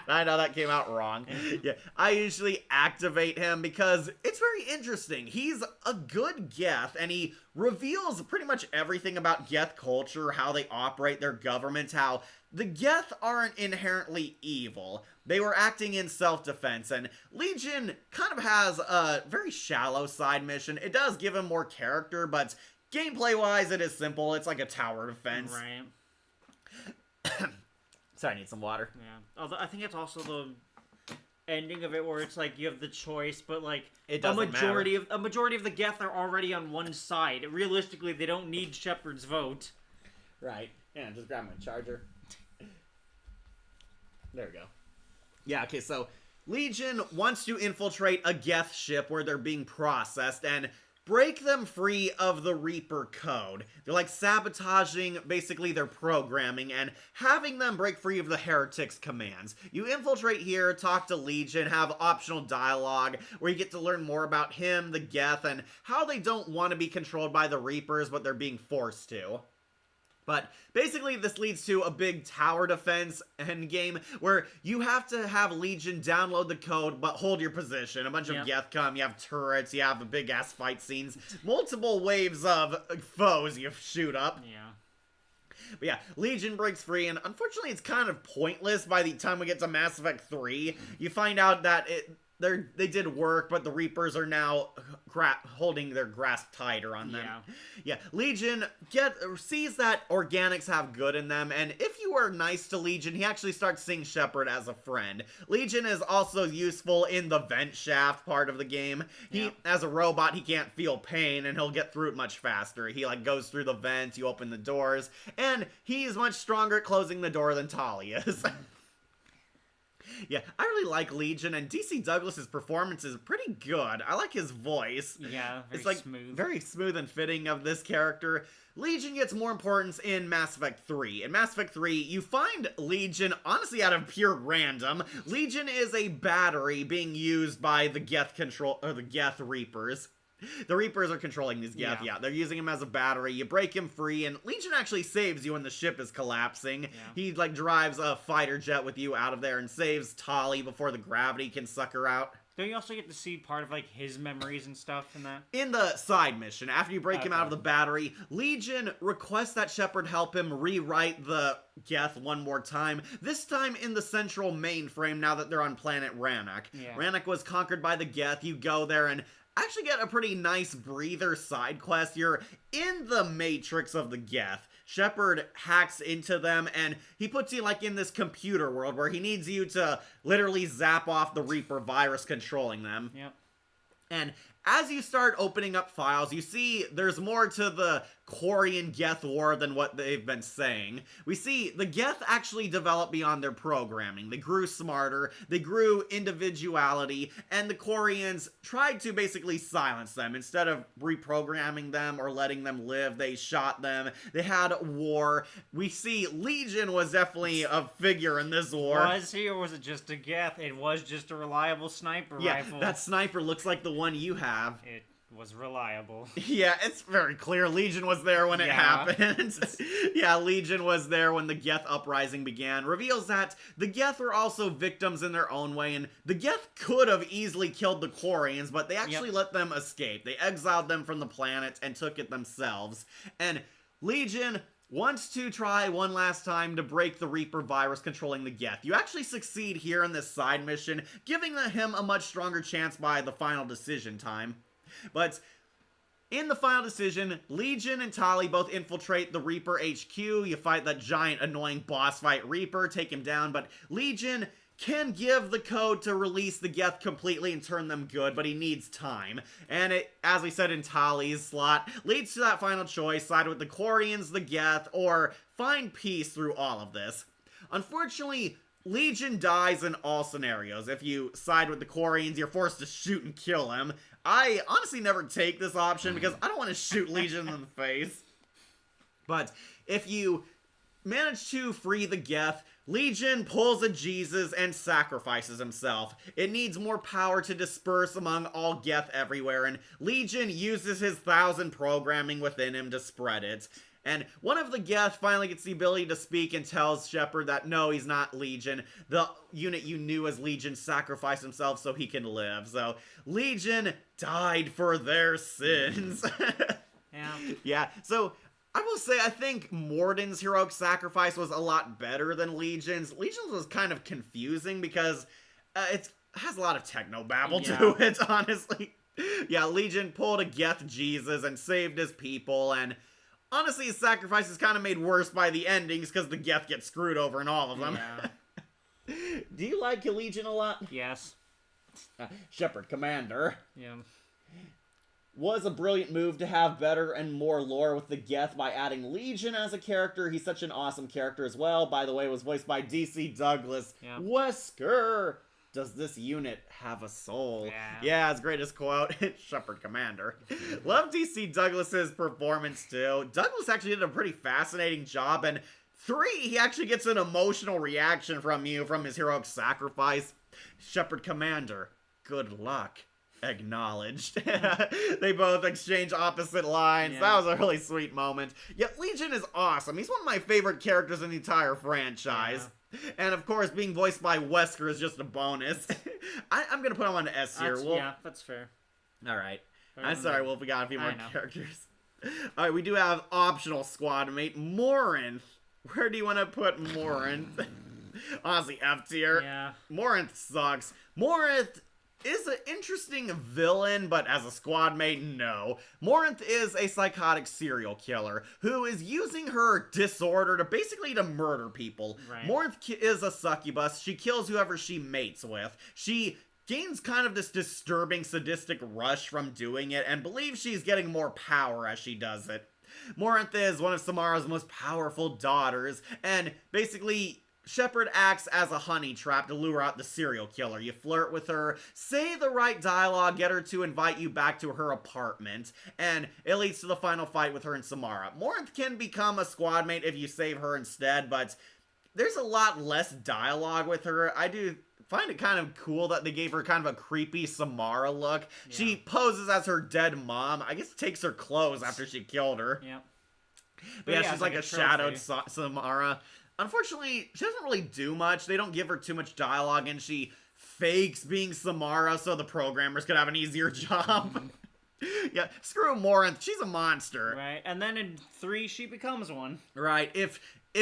I know that came out wrong. Yeah, I usually activate him because it's very interesting. He's a good Geth, and he reveals pretty much everything about Geth culture, how they operate their government, how the Geth aren't inherently evil. They were acting in self-defense, and Legion kind of has a very shallow side mission. It does give him more character, but gameplay-wise, it is simple. It's like a tower defense. Right. Sorry, I need some water. Yeah. Although I think it's also the ending of it where it's like you have the choice, but like It a doesn't majority of the Geth are already on one side. Realistically, they don't need Shepard's vote. Right. Yeah, just grab my charger. There we go. Yeah, okay, so Legion wants to infiltrate a Geth ship where they're being processed and break them free of the Reaper code. They're like sabotaging basically their programming and having them break free of the heretics commands. You infiltrate here, talk to Legion, have optional dialogue where you get to learn more about him, the Geth, and how they don't want to be controlled by the Reapers, but they're being forced to. But basically, this leads to a big tower defense endgame where you have to have Legion download the code, but hold your position. A bunch of Geth come, you have turrets, you have big-ass fight scenes, multiple waves of foes you shoot up. Yeah. But yeah, Legion breaks free, and unfortunately, it's kind of pointless by the time we get to Mass Effect 3. You find out that they did work, but the Reapers are now holding their grasp tighter on them. Yeah. Legion sees that organics have good in them, and if you are nice to Legion, he actually starts seeing Shepard as a friend. Legion is also useful in the vent shaft part of the game. As a robot, he can't feel pain, and he'll get through it much faster. He like goes through the vents, you open the doors, and he's much stronger at closing the door than Tali is. Yeah, I really like Legion, and DC Douglas's performance is pretty good. I like his voice. Yeah, it's like smooth. Very smooth and fitting of this character. Legion gets more importance in Mass Effect 3. In Mass Effect 3, you find Legion, honestly out of pure random. Legion is a battery being used by the Geth Reapers. The Reapers are controlling these Geth, they're using him as a battery. You break him free, and Legion actually saves you when the ship is collapsing. He, like, drives a fighter jet with you out of there and saves Tali before the gravity can suck her out. Don't you also get to see part of, like, his memories and stuff in that? In the side mission, after you break him out of the battery, Legion requests that Shepard help him rewrite the Geth one more time, this time in the central mainframe now that they're on planet Rannoch. Rannoch was conquered by the Geth. You go there and actually get a pretty nice breather side quest. You're in the matrix of the Geth. Shepard hacks into them, and he puts you like in this computer world where he needs you to literally zap off the Reaper virus controlling them. And as you start opening up files, you see there's more to the Quarian Geth war than what they've been saying. We see the Geth actually developed beyond their programming. They grew smarter, they grew individuality, and the Quarians tried to basically silence them. Instead of reprogramming them or letting them live, they shot them. They had war. We see Legion was definitely a figure in this war. Was he, or was it just a Geth? It was just a reliable sniper rifle. Yeah, that sniper looks like the one you have. It was reliable. Yeah, it's very clear Legion was there when it happened. Yeah, Legion was there when the Geth uprising began. Reveals that the Geth were also victims in their own way, and the Geth could have easily killed the Quarians, but they actually let them escape. They exiled them from the planet and took it themselves. And Legion wants to try one last time to break the Reaper virus controlling the Geth. You actually succeed here in this side mission, giving him a much stronger chance by the final decision time. But in the final decision, Legion and Tali both infiltrate the Reaper HQ. You fight that giant annoying boss fight Reaper, take him down, but Legion can give the code to release the Geth completely and turn them good, but he needs time. And it, as we said in Tali's slot, leads to that final choice, side with the Quarians, the Geth, or find peace through all of this. Unfortunately, Legion dies in all scenarios. If you side with the Quarians, you're forced to shoot and kill him. I honestly never take this option because I don't want to shoot Legion in the face. But if you manage to free the Geth, Legion pulls a Jesus and sacrifices himself. It needs more power to disperse among all Geth everywhere, and Legion uses his 1,000 programming within him to spread it. And one of the Geth finally gets the ability to speak and tells Shepard that no, he's not Legion. The unit you knew as Legion sacrificed himself so he can live. So Legion died for their sins. Yeah. Yeah, so I will say I think Morden's heroic sacrifice was a lot better than Legion's. Legion's was kind of confusing because it has a lot of technobabble to it, honestly. Yeah, Legion pulled a Geth Jesus and saved his people, and honestly, his sacrifice is kind of made worse by the endings because the Geth get screwed over in all of them. Yeah. Do you like Legion a lot? Yes. Shepard Commander. Yeah. Was a brilliant move to have better and more lore with the Geth by adding Legion as a character. He's such an awesome character as well. By the way, was voiced by DC Douglas. Yeah. Wesker. Does this unit have a soul? Yeah, his greatest quote, Shepard Commander. Love DC Douglas's performance too. Douglas actually did a pretty fascinating job, and 3, he actually gets an emotional reaction from you from his heroic sacrifice. Shepard Commander, good luck. Acknowledged. They both exchange opposite lines. Yeah. That was a really sweet moment. Yeah, Legion is awesome. He's one of my favorite characters in the entire franchise. Yeah. And of course, being voiced by Wesker is just a bonus. I'm gonna put him on an S here. Yeah, that's fair. Alright. I'm sorry, Wolf, we got a few more characters. Alright, we do have optional squad mate, Morinth. Where do you want to put Morinth? Honestly, F tier. Yeah. Morinth sucks. Morinth is an interesting villain, but as a squad mate, no. Morinth is a psychotic serial killer who is using her disorder to murder people. Right. Morinth is a succubus. She kills whoever she mates with. She gains kind of this disturbing sadistic rush from doing it and believes she's getting more power as she does it. Morinth is one of Samara's most powerful daughters, and basically Shepard acts as a honey trap to lure out the serial killer. You flirt with her, say the right dialogue, get her to invite you back to her apartment, and it leads to the final fight with her and Samara. Morinth can become a squad mate if you save her instead, but there's a lot less dialogue with her. I do find it kind of cool that they gave her kind of a creepy Samara look. Yeah. She poses as her dead mom. I guess takes her clothes after she killed her. Yeah. But yeah, she's like a shadowed Samara. Unfortunately, she doesn't really do much. They don't give her too much dialogue, and she fakes being Samara so the programmers could have an easier job. Yeah, screw Morinth. She's a monster. Right, and then in 3, she becomes one. Right, if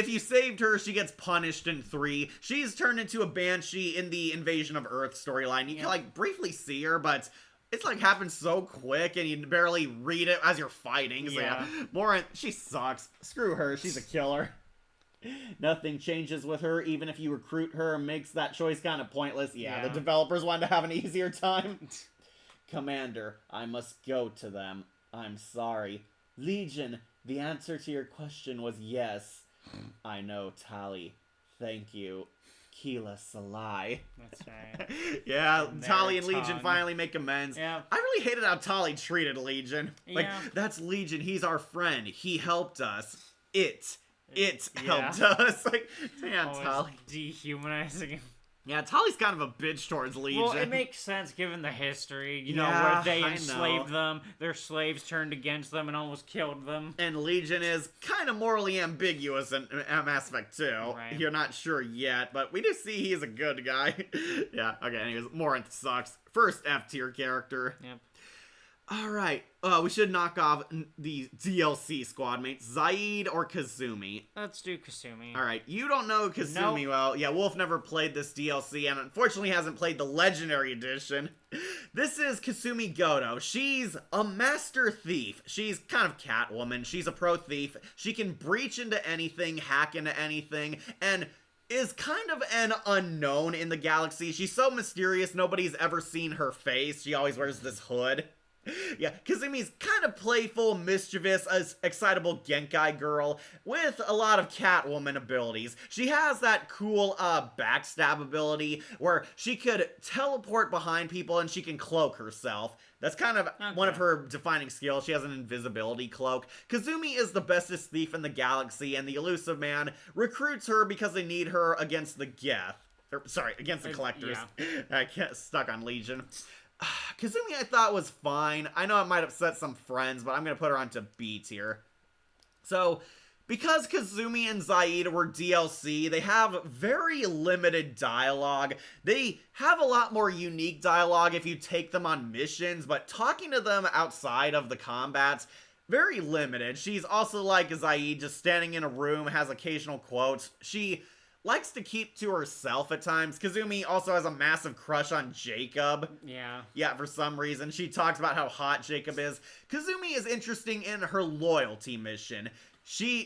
you saved her, she gets punished in 3. She's turned into a banshee in the Invasion of Earth storyline. You can, like, briefly see her, but it's, like, happens so quick, and you barely read it as you're fighting. So, yeah. Morinth, she sucks. Screw her. She's a killer. Nothing changes with her, even if you recruit her, makes that choice kind of pointless. Yeah, the developers wanted to have an easier time. Commander, I must go to them. I'm sorry. Legion, the answer to your question was yes. I know, Tali. Thank you. Keela Salai. That's right. Yeah, Tali and Legion finally make amends. Yeah. I really hated how Tali treated Legion. Like, that's Legion. He's our friend. He helped us. It helped us. Like, damn, Tali. Dehumanizing him. Yeah, Tali's kind of a bitch towards Legion. Well, it makes sense given the history, you know, where they enslaved them, their slaves turned against them and almost killed them. And Legion is kind of morally ambiguous in Mass Effect 2. Right. You're not sure yet, but we do see he's a good guy. Yeah, okay, anyways, Morinth sucks. First F-tier character. Yep. Alright, we should knock off the DLC squad mates, Zaid or Kazumi. Let's do Kasumi. Alright, you don't know Kazumi well. Yeah, Wolf never played this DLC and unfortunately hasn't played the Legendary Edition. This is Kasumi Goto. She's a master thief. She's kind of Catwoman. She's a pro thief. She can breach into anything, hack into anything, and is kind of an unknown in the galaxy. She's so mysterious, nobody's ever seen her face. She always wears this hood. Yeah, Kazumi's kind of playful, mischievous, excitable Genkai girl with a lot of Catwoman abilities. She has that cool, backstab ability where she could teleport behind people and she can cloak herself. That's kind of one of her defining skills. She has an invisibility cloak. Kazumi is the bestest thief in the galaxy, and the Elusive Man recruits her because they need her against the Geth. Against the Collectors. Yeah. I get stuck on Legion. Kazumi I thought was fine. I know it might upset some friends, but I'm going to put her onto B tier. So, because Kazumi and Zaid were DLC, they have very limited dialogue. They have a lot more unique dialogue if you take them on missions, but talking to them outside of the combats, very limited. She's also like Zaid, just standing in a room, has occasional quotes. She likes to keep to herself at times. Kazumi also has a massive crush on Jacob. Yeah. Yeah, for some reason. She talks about how hot Jacob is. Kazumi is interesting in her loyalty mission.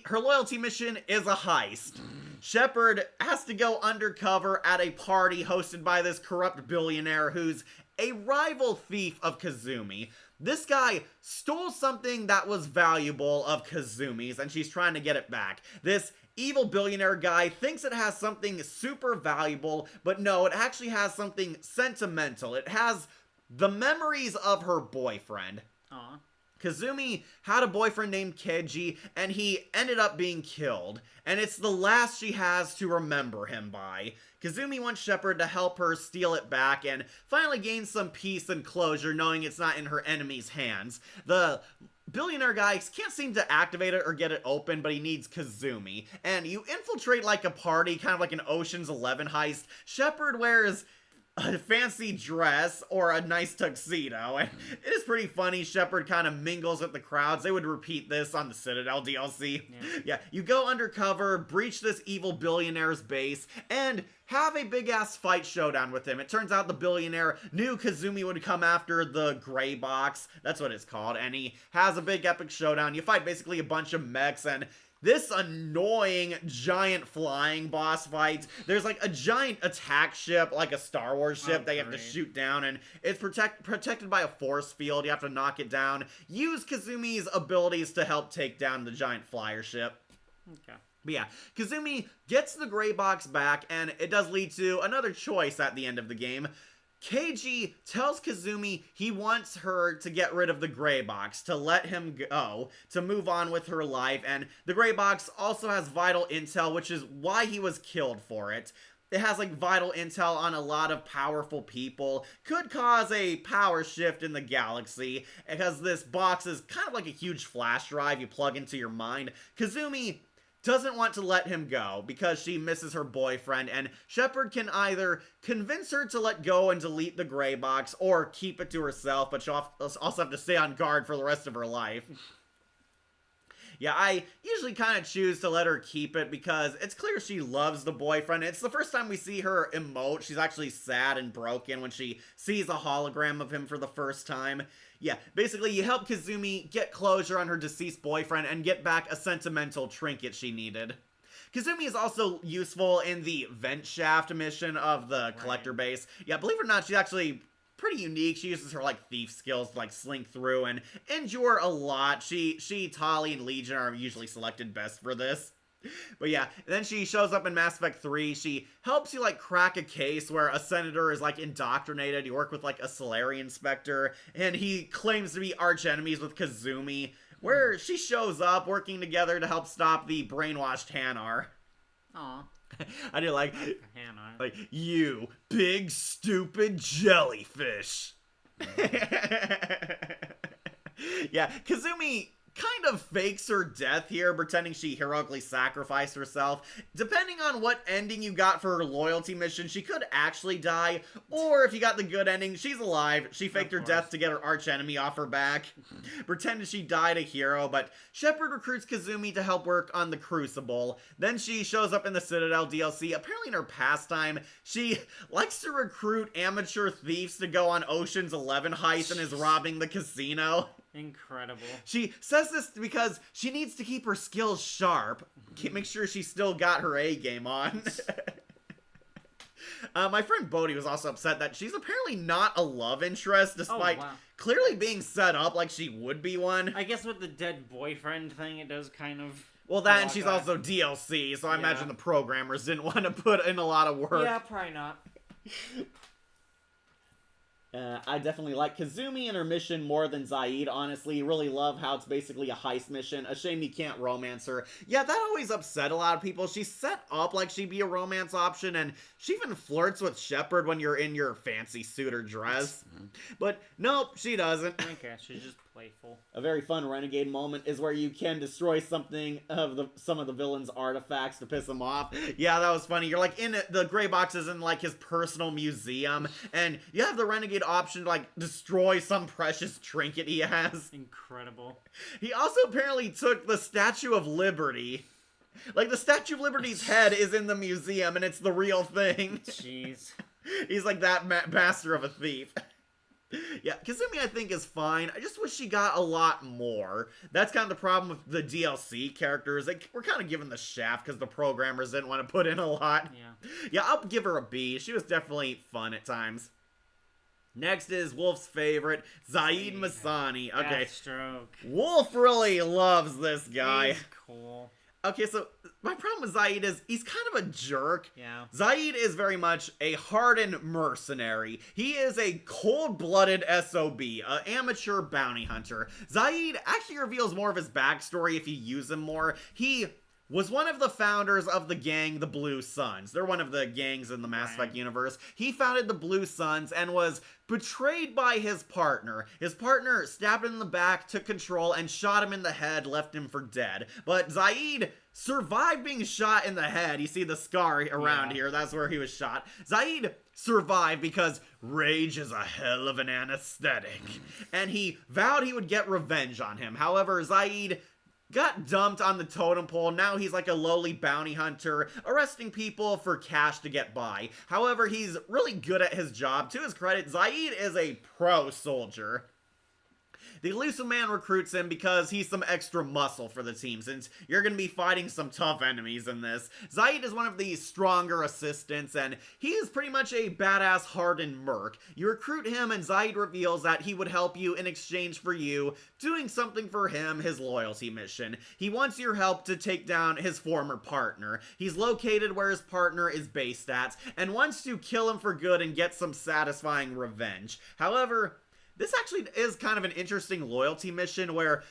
Her loyalty mission is a heist. Shepard has to go undercover at a party hosted by this corrupt billionaire who's a rival thief of Kazumi. This guy stole something that was valuable of Kazumi's, and she's trying to get it back. This evil billionaire guy thinks it has something super valuable, but no, it actually has something sentimental. It has the memories of her boyfriend. Aw. Kazumi had a boyfriend named Keiji, and he ended up being killed. And it's the last she has to remember him by. Kazumi wants Shepard to help her steal it back and finally gain some peace and closure, knowing it's not in her enemy's hands. The billionaire guy can't seem to activate it or get it open, but he needs Kazumi. And you infiltrate like a party, kind of like an Ocean's 11 heist. Shepard wears a fancy dress or a nice tuxedo, and it is pretty funny. Shepard kind of mingles with the crowds. They would repeat this on the Citadel DLC. Yeah, you go undercover, breach this evil billionaire's base, and have a big-ass fight showdown with him. It turns out the billionaire knew Kazumi would come after the gray box. That's what it's called, and he has a big epic showdown. You fight basically a bunch of mechs, and this annoying giant flying boss fight. There's like a giant attack ship, like a Star Wars ship that you have to shoot down, and it's protected by a force field. You have to knock it down. Use Kazumi's abilities to help take down the giant flyer ship. Okay. But yeah, Kazumi gets the gray box back, and it does lead to another choice at the end of the game. Keiji tells Kazumi he wants her to get rid of the gray box, to let him go, to move on with her life, and the gray box also has vital intel, which is why he was killed for it. It has like vital intel on a lot of powerful people, could cause a power shift in the galaxy, because this box is kind of like a huge flash drive you plug into your mind. Kazumi doesn't want to let him go because she misses her boyfriend, and Shepard can either convince her to let go and delete the gray box or keep it to herself, but she'll also have to stay on guard for the rest of her life. Yeah, I usually kind of choose to let her keep it because it's clear she loves the boyfriend. It's the first time we see her emote. She's actually sad and broken when she sees a hologram of him for the first time. Yeah, basically you help Kazumi get closure on her deceased boyfriend and get back a sentimental trinket she needed. Kazumi is also useful in the vent shaft mission of the collector base. Yeah, believe it or not, she's actually pretty unique. She uses her like thief skills to like slink through and endure a lot. She, Tali, and Legion are usually selected best for this. But yeah, then she shows up in Mass Effect 3. She helps you like crack a case where a senator is like indoctrinated. You work with like a Solarian Spectre, and he claims to be arch enemies with Kazumi, where she shows up working together to help stop the brainwashed Hanar. Aw. I do like Hanar. Like, you big stupid jellyfish. Yeah, Kazumi kind of fakes her death here, pretending she heroically sacrificed herself. Depending on what ending you got for her loyalty mission, she could actually die, or if you got the good ending, she's alive. She faked her death to get her archenemy off her back. Pretended she died a hero, but Shepard recruits Kazumi to help work on the Crucible. Then she shows up in the Citadel DLC. Apparently in her pastime, she likes to recruit amateur thieves to go on Ocean's 11 heist and is robbing the casino. Incredible. She says this because she needs to keep her skills sharp. Make sure she's still got her A game on. My friend Bodhi was also upset that she's apparently not a love interest, despite clearly being set up like she would be one. I guess with the dead boyfriend thing, it does kind of... Well, that and she's also DLC, so I imagine the programmers didn't want to put in a lot of work. Yeah, probably not. I definitely like Kazumi and her mission more than Zaid, honestly. Really love how it's basically a heist mission. A shame you can't romance her. Yeah, that always upset a lot of people. She's set up like she'd be a romance option, and she even flirts with Shepard when you're in your fancy suit or dress. But nope, she doesn't. Okay, she's just playful. A very fun renegade moment is where you can destroy some of the villain's artifacts to piss him off. Yeah, that was funny. You're like in the gray box is in like his personal museum, and you have the renegade option to like destroy some precious trinket he has. Incredible. He also apparently took the Statue of Liberty. Like, the Statue of Liberty's head is in the museum, and it's the real thing. Jeez. He's like that master of a thief. Yeah, Kazumi I think is fine. I just wish she got a lot more. That's kind of the problem with the DLC characters. Like, we're kind of given the shaft because the programmers didn't want to put in a lot. Yeah. Yeah, I'll give her a B. She was definitely fun at times. Next is Wolf's favorite, Zaid Masani. Okay. Deathstroke. Wolf really loves this guy. He's cool. Okay, so my problem with Zaid is he's kind of a jerk. Yeah. Zaid is very much a hardened mercenary. He is a cold-blooded SOB, an amateur bounty hunter. Zaid actually reveals more of his backstory if you use him more. He was one of the founders of the gang, the Blue Suns. They're one of the gangs in the Mass Effect universe. He founded the Blue Suns and was betrayed by his partner. His partner stabbed him in the back, took control, and shot him in the head, left him for dead. But Zaid survived being shot in the head. You see the scar around here. That's where he was shot. Zaid survived because rage is a hell of an anesthetic. And he vowed he would get revenge on him. However, Zaid got dumped on the totem pole. Now he's like a lowly bounty hunter, arresting people for cash to get by. However, he's really good at his job. To his credit, Zaid is a pro soldier. The Elusive Man recruits him because he's some extra muscle for the team, since you're going to be fighting some tough enemies in this. Zaid is one of the stronger assistants, and he is pretty much a badass hardened merc. You recruit him, and Zaid reveals that he would help you in exchange for you doing something for him, his loyalty mission. He wants your help to take down his former partner. He's located where his partner is based at, and wants to kill him for good and get some satisfying revenge. However, this actually is kind of an interesting loyalty mission where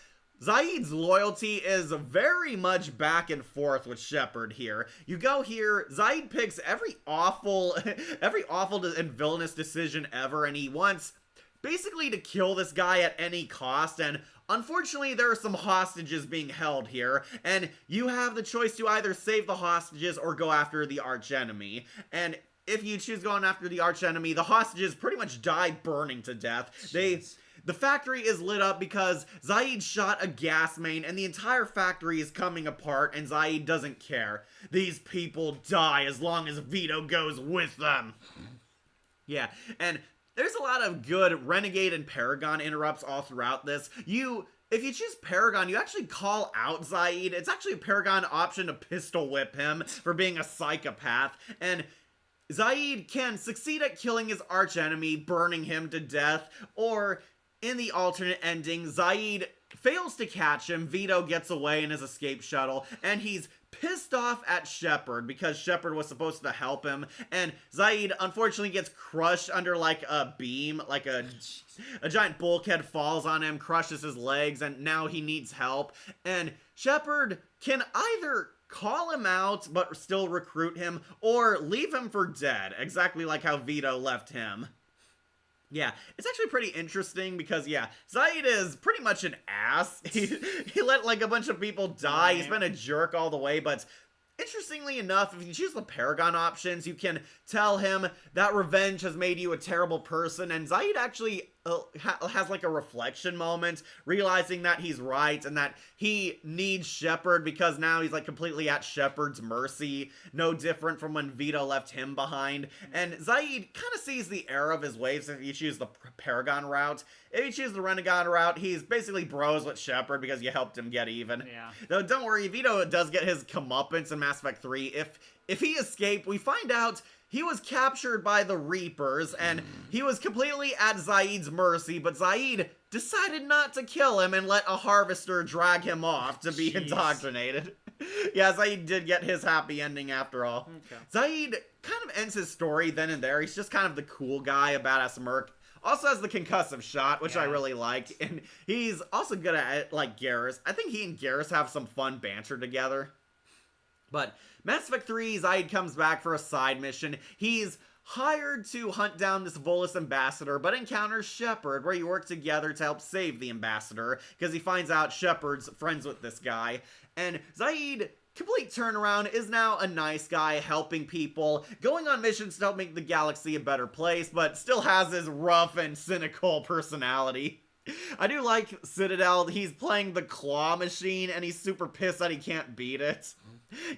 Zaid's loyalty is very much back and forth with Shepard here. You go here, Zaid picks every awful and villainous decision ever, and he wants basically to kill this guy at any cost, and unfortunately there are some hostages being held here, and you have the choice to either save the hostages or go after the archenemy. And if you choose going after the archenemy, the hostages pretty much die burning to death. The factory is lit up because Zaid shot a gas main, and the entire factory is coming apart, and Zaid doesn't care. These people die as long as Vito goes with them. Yeah, and there's a lot of good Renegade and Paragon interrupts all throughout this. If you choose Paragon, you actually call out Zaid. It's actually a Paragon option to pistol whip him for being a psychopath, and Zaid can succeed at killing his archenemy, burning him to death, or in the alternate ending, Zaid fails to catch him, Vito gets away in his escape shuttle, and he's pissed off at Shepard because Shepard was supposed to help him, and Zaid unfortunately gets crushed under like a beam, like a giant bulkhead falls on him, crushes his legs, and now he needs help, and Shepard can either call him out but still recruit him, or leave him for dead, exactly like how Vito left him. Yeah, it's actually pretty interesting because, yeah, Zaid is pretty much an ass. He let, like, a bunch of people die. He's been a jerk all the way, but interestingly enough, if you choose the Paragon options, you can tell him that revenge has made you a terrible person, and Zaid actually has like a reflection moment, realizing that he's right and that he needs Shepard because now he's like completely at Shepard's mercy, no different from when Vito left him behind. And Zaid kind of sees the error of his ways if you choose the Paragon route. If you choose the Renegade route, he's basically bros with Shepard because you helped him get even. Yeah. Though don't worry, Vito does get his comeuppance in Mass Effect 3. If he escaped, we find out he was captured by the Reapers, and he was completely at Zaid's mercy, but Zaid decided not to kill him and let a harvester drag him off to be indoctrinated. Yeah, Zaid did get his happy ending after all. Okay. Zaid kind of ends his story then and there. He's just kind of the cool guy, a badass merc. Also has the concussive shot, which I Yeah. really liked. And he's also good at it, like Garrus. I think he and Garrus have some fun banter together. But Mass Effect 3, Zaid comes back for a side mission. He's hired to hunt down this Volus ambassador, but encounters Shepard, where you work together to help save the ambassador, because he finds out Shepard's friends with this guy. And Zaid, complete turnaround, is now a nice guy, helping people, going on missions to help make the galaxy a better place, but still has his rough and cynical personality. I do like Citadel. He's playing the claw machine, and he's super pissed that he can't beat it.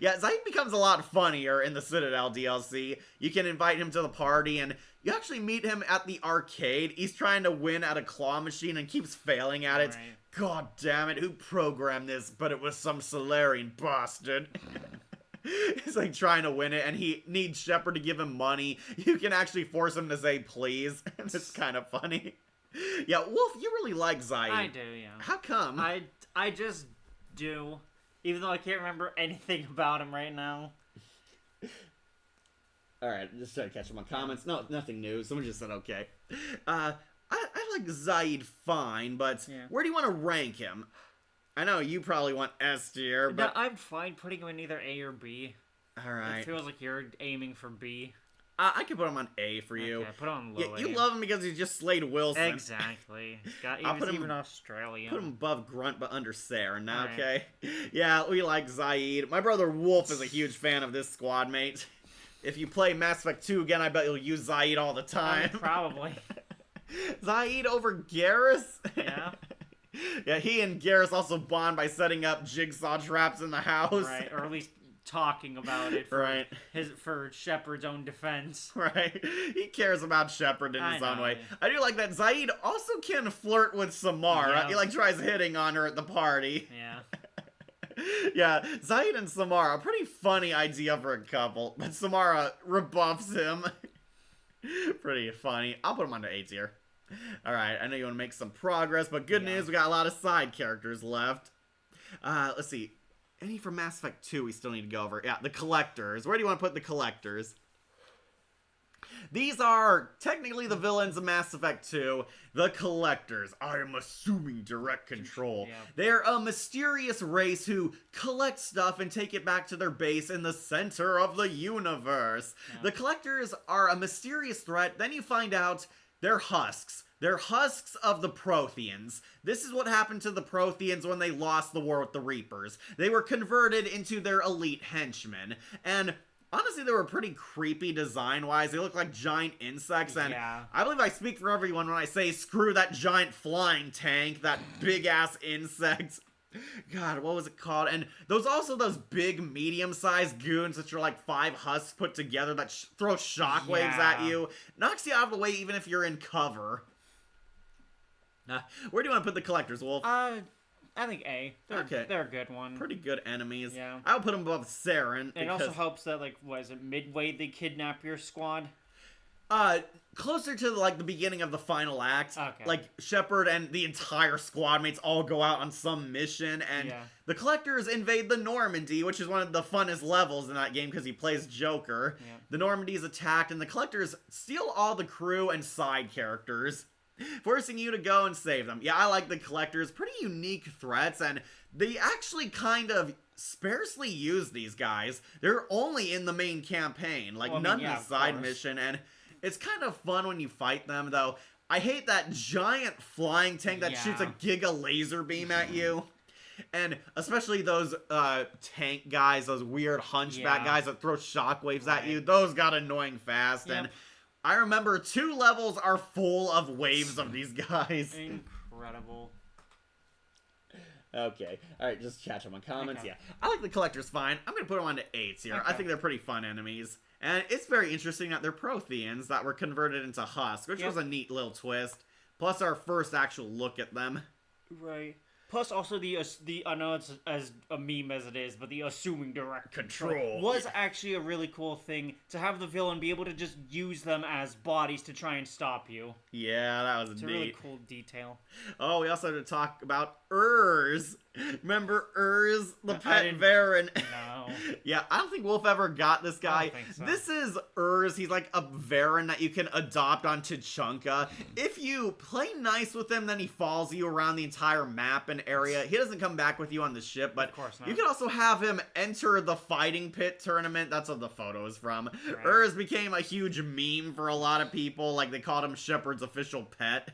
Yeah, Zaid becomes a lot funnier in the Citadel DLC. You can invite him to the party, and you actually meet him at the arcade. He's trying to win at a claw machine and keeps failing at it. Right. God damn it, who programmed this? But it was some Solarian bastard. He's like trying to win it, and he needs Shepard to give him money. You can actually force him to say please, and it's kind of funny. Yeah, Wolf, you really like Zaid. I do, yeah. How come? I just do. Even though I can't remember anything about him right now. Alright, just trying to catch up on comments. No, nothing new. Someone just said okay. I like Zaid fine, but Yeah. where do you want to rank him? I know you probably want S tier, No, but... I'm fine putting him in either A or B. Alright. It feels like you're aiming for B. I can put him on A for you. Okay, put him on Yeah, low you A. love him because he just slayed Wilson. Exactly. I'll He put was him- even Australian. Put him above Grunt, but under Saren now, Alright. okay? Yeah, we like Zaid. My brother Wolf is a huge fan of this squad mate. If you play Mass Effect 2 again, I bet you'll use Zaid all the time. Probably. Zaid over Garrus? Yeah. Yeah, he and Garrus also bond by setting up jigsaw traps in the house. Right, or at least talking about it for Right. for Shepard's own defense. Right. He cares about Shepard in I his own know. way. I do like that Zaid also can flirt with Samara. Yeah. He like tries hitting on her at the party. Yeah. Yeah, Zaid and Samara, pretty funny idea for a couple, but Samara rebuffs him. Pretty funny. I'll put him on to A tier. Alright, I know you want to make some progress, but good Yeah. news, we got a lot of side characters left. Let's see. Any from Mass Effect 2 we still need to go over? Yeah, the Collectors. Where do you want to put the Collectors? These are technically the villains of Mass Effect 2, the Collectors. I am assuming direct control. Yeah. They're a mysterious race who collect stuff and take it back to their base in the center of the universe. Yeah. The Collectors are a mysterious threat, then you find out they're husks. They're husks of the Protheans. This is what happened to the Protheans when they lost the war with the Reapers. They were converted into their elite henchmen, and honestly, they were pretty creepy design-wise. They look like giant insects, and Yeah. I believe I speak for everyone when I say screw that giant flying tank, that big-ass insect. God, what was it called? And those big, medium-sized goons, which are like 5 husks put together that throw shockwaves at Yeah. you. Knocks you out of the way even if you're in cover. Where do you want to put the Collectors, Wolf? I think A. Okay. They're a good one. Pretty good enemies. Yeah. I would put them above Saren. And it also helps that, like, what is it, midway they kidnap your squad? Closer to like the beginning of the final act, Okay. like Shepard and the entire squad mates all go out on some mission, and Yeah. the Collectors invade the Normandy, which is one of the funnest levels in that game because he plays Joker. Yeah. The Normandy is attacked, and the Collectors steal all the crew and side characters, forcing you to go and save them. Yeah, I like the Collectors. Pretty unique threats, and they actually kind of sparsely use these guys. They're only in the main campaign, like Well, I mean, none yeah, in the of side course. mission, and it's kind of fun when you fight them, though. I hate that giant flying tank that shoots a Yeah. giga laser beam at you. And especially those tank guys, those weird hunchback Yeah. guys that throw shockwaves at Right. you, those got annoying fast. Yep. And I remember 2 levels are full of waves of these guys. Incredible. Okay. Alright, just catch them on comments. Okay. Yeah. I like the Collectors fine. I'm going to put them on to 8s here. I Okay. think they're pretty fun enemies. And it's very interesting that they're Protheans that were converted into husks, which Yep. was a neat little twist. Plus our first actual look at them. Right. Plus, also the I know it's as a meme as it is, but the assuming direct Control. was actually a really cool thing to have the villain be able to just use them as bodies to try and stop you. Yeah, that was It's a neat. really cool detail. Oh, we also had to talk about Urs. Remember Urs, the I pet didn't- Varan? No. Yeah, I don't think Wolf ever got this guy. I don't think so. This is Urs. He's like a Varan that you can adopt onto Chunka. If you play nice with him, then he follows you around the entire map and area. He doesn't come back with you on the ship, but Of course not. you can also have him enter the Fighting Pit tournament. That's what the photo is from. Right. Urs became a huge meme for a lot of people. Like, they called him Shepard's official pet.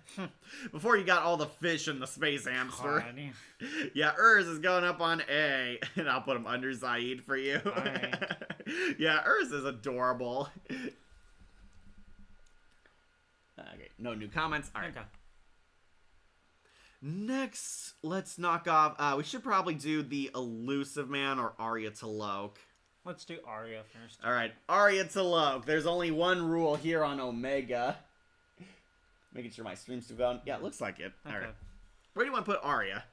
Before you got all the fish and the space hamster. God. Yeah, Urs is going up on A, and I'll put him under Zaid for you. Alright. Yeah, Urs is adorable. Okay, no new comments. All right. Okay. Next, let's knock off. We should probably do the Elusive Man or Arya T'Loak. Let's do Arya first. All right, Arya T'Loak. There's only one rule here on Omega. Making sure my stream's still going. Yeah, it looks like it. Okay. All right. Where do you want to put Arya?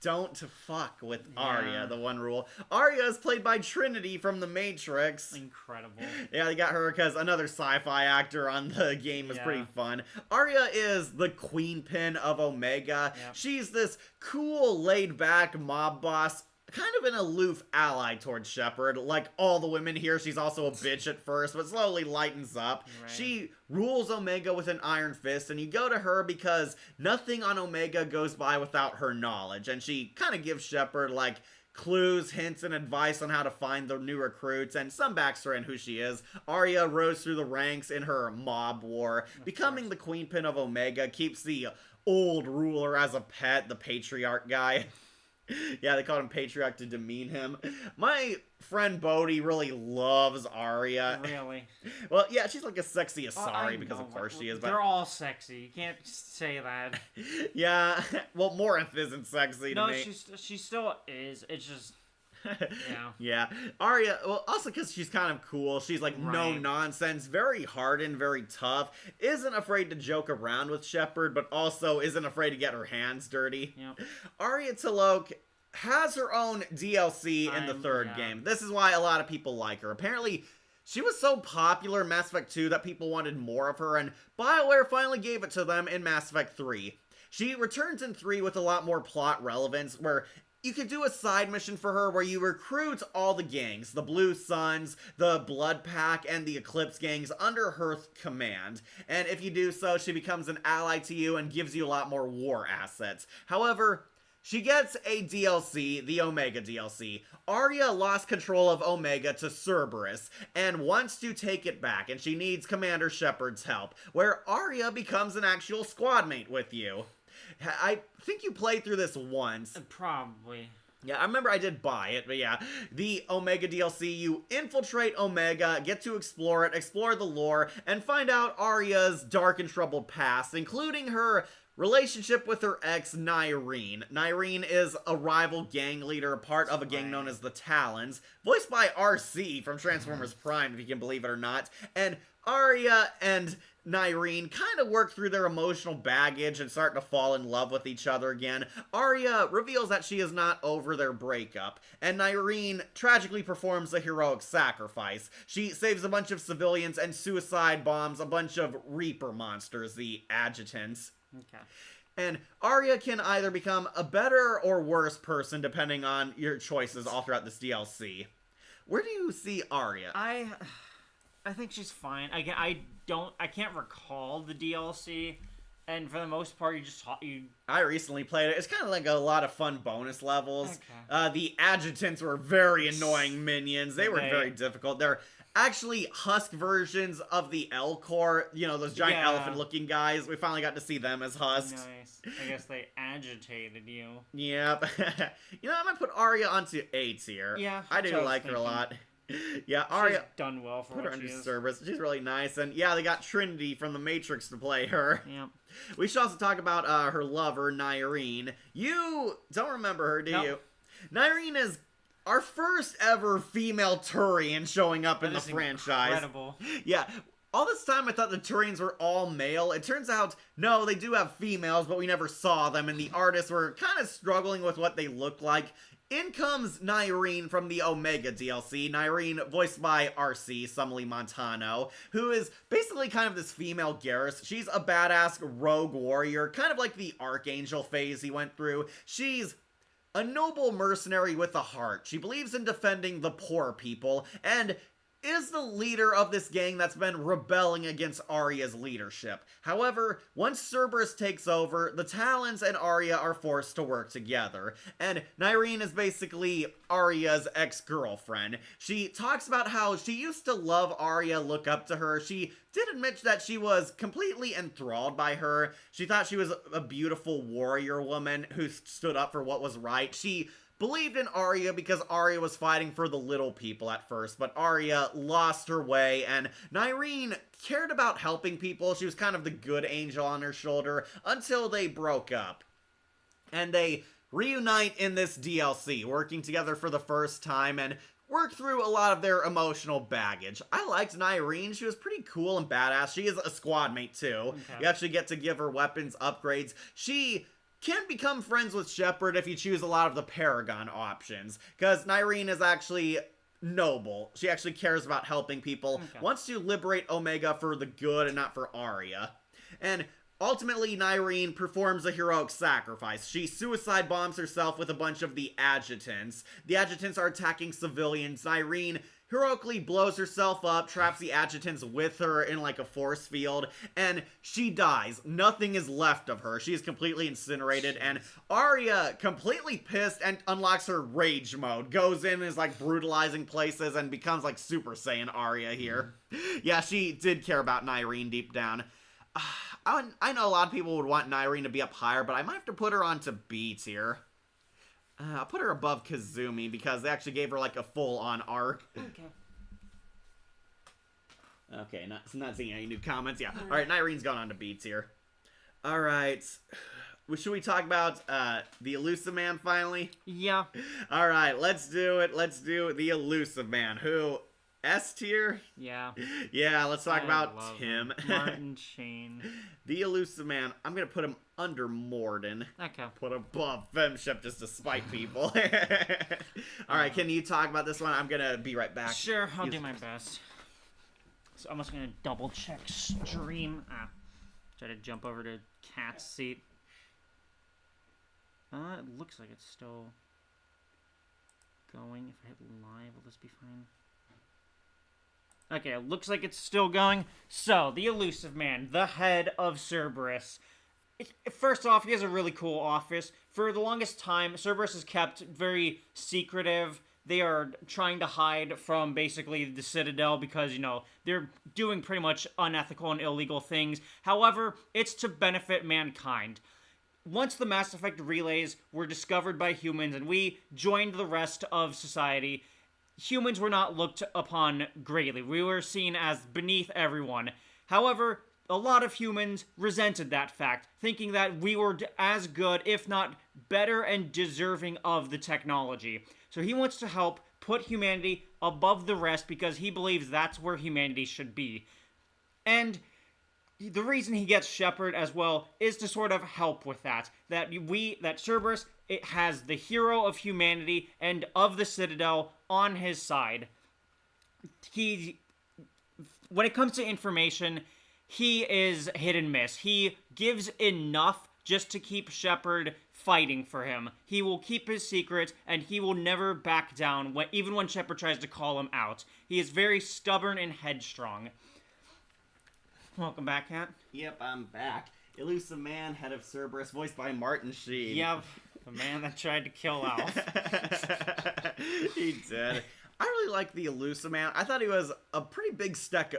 Don't fuck with Arya, the one rule. Arya is played by Trinity from The Matrix. Incredible. Yeah, they got her because another sci-fi actor on the game is pretty fun. Arya is the queen pin of Omega. Yep. She's this cool, laid-back mob boss, kind of an aloof ally towards Shepard. Like all the women here, she's also a bitch at first, but slowly lightens up. Right. She rules Omega with an iron fist, and you go to her because nothing on Omega goes by without her knowledge. And she kind of gives Shepard, like, clues, hints, and advice on how to find the new recruits, and some backstory on who she is. Arya rose through the ranks in her mob war, becoming the queen pin of Omega, keeps the old ruler as a pet, the patriarch guy. Yeah, they called him Patriarch to demean him. My friend Bodhi really loves Arya. Really? Well, yeah, she's like a sexy Well, Asari I because know, of course but she is. But they're all sexy. You can't say that. yeah, well, Morinth isn't sexy to No, me. she still is. It's just yeah. Yeah, Arya, well, also because she's kind of cool. She's like no Right. nonsense, very hardened, very tough, isn't afraid to joke around with Shepard, but also isn't afraid to get her hands dirty. Yep. Arya T'Loak has her own DLC in the third yeah. game. This is why a lot of people like her. Apparently, she was so popular in Mass Effect 2 that people wanted more of her, and BioWare finally gave it to them in Mass Effect 3. She returns in 3 with a lot more plot relevance, where you could do a side mission for her where you recruit all the gangs, the Blue Suns, the Blood Pack, and the Eclipse gangs under her command. And if you do so, she becomes an ally to you and gives you a lot more war assets. However, she gets a DLC, the Omega DLC. Arya lost control of Omega to Cerberus and wants to take it back, and she needs Commander Shepard's help, where Arya becomes an actual squad mate with you. I think you played through this once. Probably. Yeah, I remember I did buy it, but yeah. The Omega DLC, you infiltrate Omega, get to explore it, explore the lore, and find out Arya's dark and troubled past, including her relationship with her ex, Nyreen. Nyreen is a rival gang leader, part of a gang known as the Talons, voiced by RC from Transformers Prime, if you can believe it or not. And Arya and Nyreen kind of work through their emotional baggage and start to fall in love with each other again. Arya reveals that she is not over their breakup, and Nyreen tragically performs a heroic sacrifice. She saves a bunch of civilians and suicide bombs a bunch of Reaper monsters, the adjutants. Okay. And Arya can either become a better or worse person depending on your choices all throughout this DLC. Where do you see Arya? I think she's fine. I can't recall the DLC, and for the most part, I recently played it. It's kind of like a lot of fun bonus levels. Okay. The adjutants were very annoying minions. They were Okay. very difficult. They're actually husk versions of the L-Core, you know, those giant Yeah. elephant-looking guys. We finally got to see them as husks. Nice. I guess they agitated you. Yep. You know, I might put Arya onto A tier. Yeah, I that's do what I was like her a thinking. lot. Yeah, Arya. She's done well for Put her what she under is. service. She's really nice. And yeah, they got Trinity from The Matrix to play her. Yep. We should also talk about her lover, Nyreen. You don't remember her, do Nope. you? Nyreen is our first ever female Turian showing up in the That is franchise. Incredible. Yeah. All this time I thought the Turians were all male. It turns out, no, they do have females, but we never saw them, and the artists were kind of struggling with what they look like. In comes Nyreen from the Omega DLC. Nyreen, voiced by RC, Sumley Montano, who is basically kind of this female Garrus. She's a badass rogue warrior, kind of like the Archangel phase he went through. She's a noble mercenary with a heart. She believes in defending the poor people, and is the leader of this gang that's been rebelling against Arya's leadership. However, once Cerberus takes over, the Talons and Arya are forced to work together, and Nyreen is basically Arya's ex-girlfriend. She talks about how she used to love Arya, look up to her. She did admit that she was completely enthralled by her. She thought she was a beautiful warrior woman who stood up for what was right. She believed in Arya because Arya was fighting for the little people at first, but Arya lost her way, and Nyreen cared about helping people. She was kind of the good angel on her shoulder until they broke up. And they reunite in this DLC, working together for the first time, and work through a lot of their emotional baggage. I liked Nyreen. She was pretty cool and badass. She is a squad mate, too. Okay. You actually get to give her weapons upgrades. She can become friends with Shepard if you choose a lot of the Paragon options, because Nyreen is actually noble. She actually cares about helping people, wants to liberate Omega for the good and not for Arya. And ultimately, Nyreen performs a heroic sacrifice. She suicide bombs herself with a bunch of the adjutants. The adjutants are attacking civilians. Nyreen heroically blows herself up, traps the adjutants with her in like a force field, and she dies. Nothing is left of her. She is completely incinerated, and Arya, completely pissed, and unlocks her rage mode. Goes in and is like brutalizing places and becomes like Super Saiyan Arya here. Yeah, she did care about Nyreen deep down. I know a lot of people would want Nyreen to be up higher, but I might have to put her onto B tier. I'll put her above Kazumi because they actually gave her like a full-on arc. Okay, not seeing any new comments. Yeah. All right, Nyreen's gone on to B tier. All right. Should we talk about the Elusive Man finally? Yeah. All right, let's do it. Let's do the Elusive Man. Who? S tier? Yeah. Yeah, let's talk about Tim. Martin Shane. The Elusive Man. I'm going to put him under Morden. Okay. Put above Femship just to spite people. Alright, can you talk about this one? I'm going to be right back. Sure, I'll do my best. So I'm just going to double check stream. Try to jump over to Cat's seat. It looks like it's still going. If I hit live, will this be fine? Okay, it looks like it's still going. So, the Elusive Man, the head of Cerberus. First off, he has a really cool office. For the longest time, Cerberus is kept very secretive. They are trying to hide from basically the Citadel because, you know, they're doing pretty much unethical and illegal things. However, it's to benefit mankind. Once the Mass Effect relays were discovered by humans and we joined the rest of society, humans were not looked upon greatly. We were seen as beneath everyone. However, a lot of humans resented that fact, thinking that we were as good, if not better and deserving of the technology. So he wants to help put humanity above the rest because he believes that's where humanity should be. And the reason he gets Shepard as well is to sort of help with that. That Cerberus, it has the hero of humanity and of the Citadel on his side. When it comes to information, he is hit and miss. He gives enough just to keep Shepard fighting for him. He will keep his secret, and he will never back down, even when Shepard tries to call him out. He is very stubborn and headstrong. Welcome back, Kat. Yep, I'm back. Elusive Man, head of Cerberus, voiced by Martin Sheen. Yep, the man that tried to kill Alf. He did. I really like the Elusive Man. I thought he was a pretty big step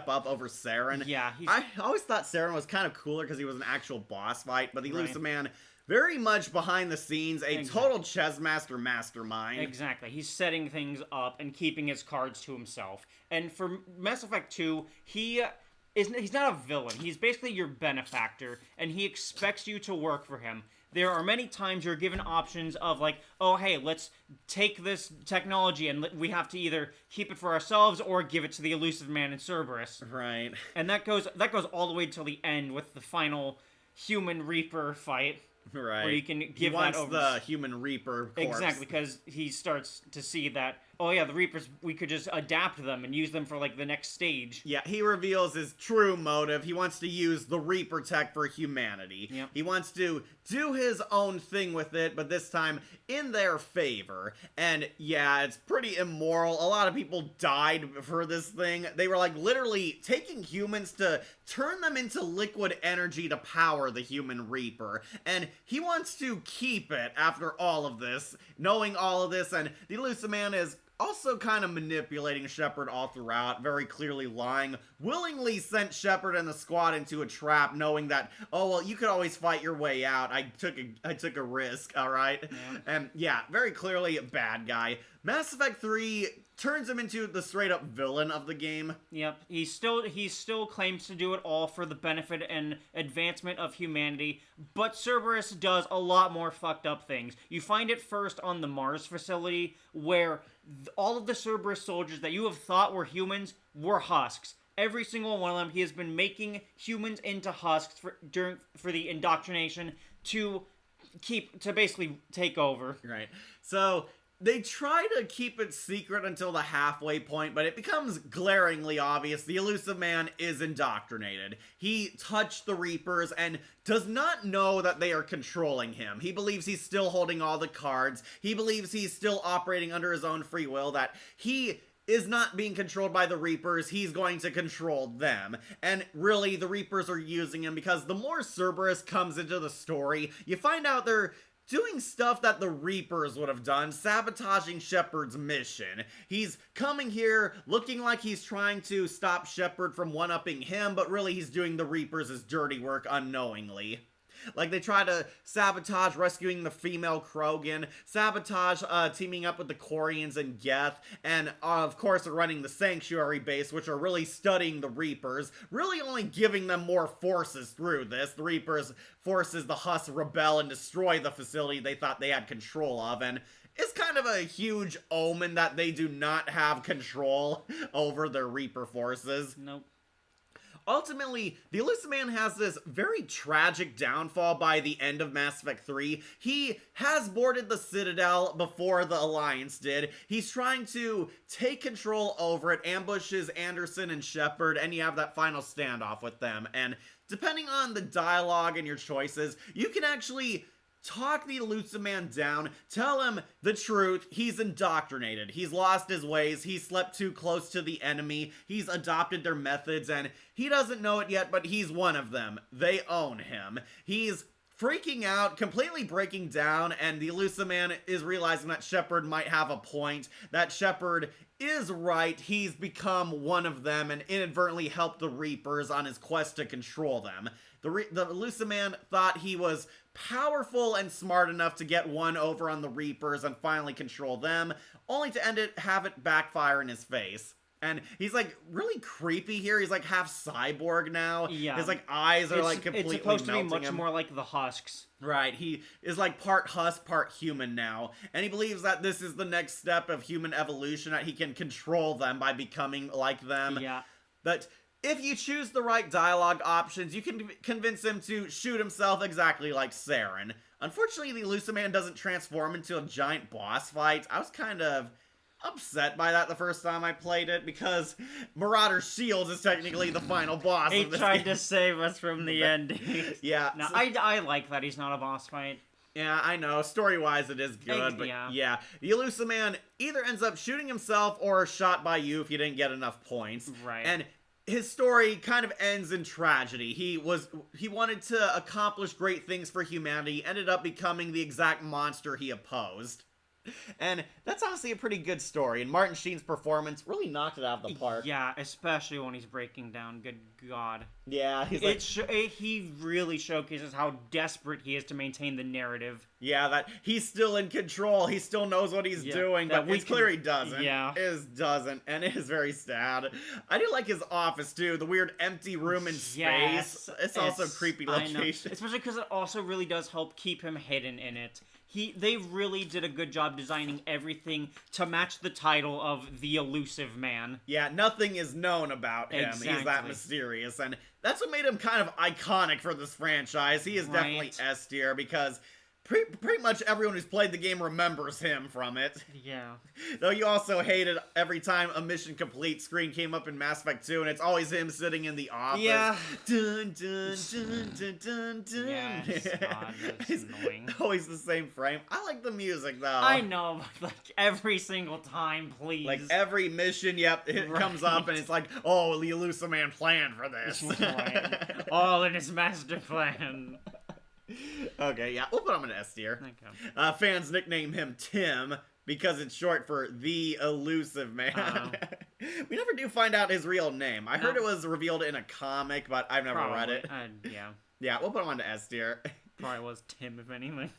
up over Saren. Yeah. I always thought Saren was kind of cooler because he was an actual boss fight, but the Elusive Man, very much behind the scenes, a total chess mastermind. Exactly. He's setting things up and keeping his cards to himself. And for Mass Effect 2, he's not a villain. He's basically your benefactor, and he expects you to work for him. There are many times you're given options of like, oh, hey, let's take this technology and we have to either keep it for ourselves or give it to the Elusive Man in Cerberus. Right. And that goes all the way till the end with the final Human Reaper fight. Right. Where you can give he wants that over. The Human Reaper corpse. Exactly, because he starts to see that oh yeah, the Reapers, we could just adapt them and use them for, like, the next stage. Yeah, he reveals his true motive. He wants to use the Reaper tech for humanity. Yep. He wants to do his own thing with it, but this time in their favor. And yeah, it's pretty immoral. A lot of people died for this thing. They were, like, literally taking humans to turn them into liquid energy to power the human Reaper. And he wants to keep it after all of this, knowing all of this, and the Elusive Man is also kind of manipulating Shepard all throughout, very clearly lying, willingly sent Shepard and the squad into a trap, knowing that, oh, well, you could always fight your way out. I took a risk, alright? Yeah. And yeah, very clearly a bad guy. Mass Effect 3 turns him into the straight-up villain of the game. Yep, he still claims to do it all for the benefit and advancement of humanity, but Cerberus does a lot more fucked up things. You find it first on the Mars facility, where all of the Cerberus soldiers that you have thought were humans were husks. Every single one of them, he has been making humans into husks for the indoctrination to basically take over. Right. So they try to keep it secret until the halfway point, but it becomes glaringly obvious the Elusive Man is indoctrinated. He touched the Reapers and does not know that they are controlling him. He believes he's still holding all the cards. He believes he's still operating under his own free will, that he is not being controlled by the Reapers, he's going to control them. And really, the Reapers are using him because the more Cerberus comes into the story, you find out they're doing stuff that the Reapers would have done, sabotaging Shepard's mission. He's coming here looking like he's trying to stop Shepard from one-upping him, but really he's doing the Reapers' dirty work unknowingly. Like, they try to sabotage rescuing the female Krogan, sabotage teaming up with the Quarians and Geth, and of course they're running the Sanctuary base, which are really studying the Reapers, really only giving them more forces through this. The Reapers forces the Huss rebel and destroy the facility they thought they had control of, and it's kind of a huge omen that they do not have control over their Reaper forces. Nope. Ultimately, the Elusive Man has this very tragic downfall by the end of Mass Effect 3. He has boarded the Citadel before the Alliance did. He's trying to take control over it, ambushes Anderson and Shepard, and you have that final standoff with them. And depending on the dialogue and your choices, you can actually talk the Elusive Man down, tell him the truth. He's indoctrinated. He's lost his ways. He slept too close to the enemy. He's adopted their methods, and he doesn't know it yet, but he's one of them. They own him. He's freaking out, completely breaking down, and the Elusive Man is realizing that Shepard might have a point, that Shepard is right. He's become one of them and inadvertently helped the Reapers on his quest to control them. The Elusive Man thought he was powerful and smart enough to get one over on the Reapers and finally control them, only to have it backfire in his face. And he's, like, really creepy here. He's, like, half cyborg now. Yeah. His, like, eyes are, like, completely melting him. It's supposed to be much more like the Husks. Right. He is, like, part Husk, part human now. And he believes that this is the next step of human evolution, that he can control them by becoming like them. Yeah. But if you choose the right dialogue options, you can convince him to shoot himself exactly like Saren. Unfortunately, the Elusive Man doesn't transform into a giant boss fight. I was kind of upset by that the first time I played it, because Marauder Shields is technically the final boss He of this tried game. to save us from the ending. Yeah. No, I like that he's not a boss fight. Yeah, I know. Story-wise, it is good, but yeah. The Elusive Man either ends up shooting himself or shot by you if you didn't get enough points. Right. And his story kind of ends in tragedy. He wanted to accomplish great things for humanity, ended up becoming the exact monster he opposed. And that's honestly a pretty good story, and Martin Sheen's performance really knocked it out of the park. Yeah, especially when he's breaking down. Good God. Yeah, he's he really showcases how desperate he is to maintain the narrative. Yeah, that he's still in control. He still knows what he's doing, but it's clear he doesn't. Yeah. Doesn't, and it is very sad. I do like his office, too. The weird empty room in space. It's also a creepy location. Especially because it also really does help keep him hidden in it. They really did a good job designing everything to match the title of The Elusive Man. Yeah, nothing is known about him. Exactly. He's that mysterious, and that's what made him kind of iconic for this franchise. He is definitely S tier, because pretty much everyone who's played the game remembers him from it. Yeah. Though you also hated every time a mission complete screen came up in Mass Effect 2, and it's always him sitting in the office. Yeah. Dun, dun, dun, dun, dun, dun. Yeah, it's odd. It's annoying. Always the same frame. I like the music, though. I know, but like every single time, please. Like every mission, yep, it comes up and it's like, oh, the Elusive Man planned for this. Right. All in his master plan. Okay, yeah, we'll put him in S tier. Okay. Fans nickname him Tim because it's short for the Elusive Man. We never do find out his real name. I heard it was revealed in a comic, but I've never read it. Yeah. Yeah, we'll put him on to S tier. Probably was Tim, if anything.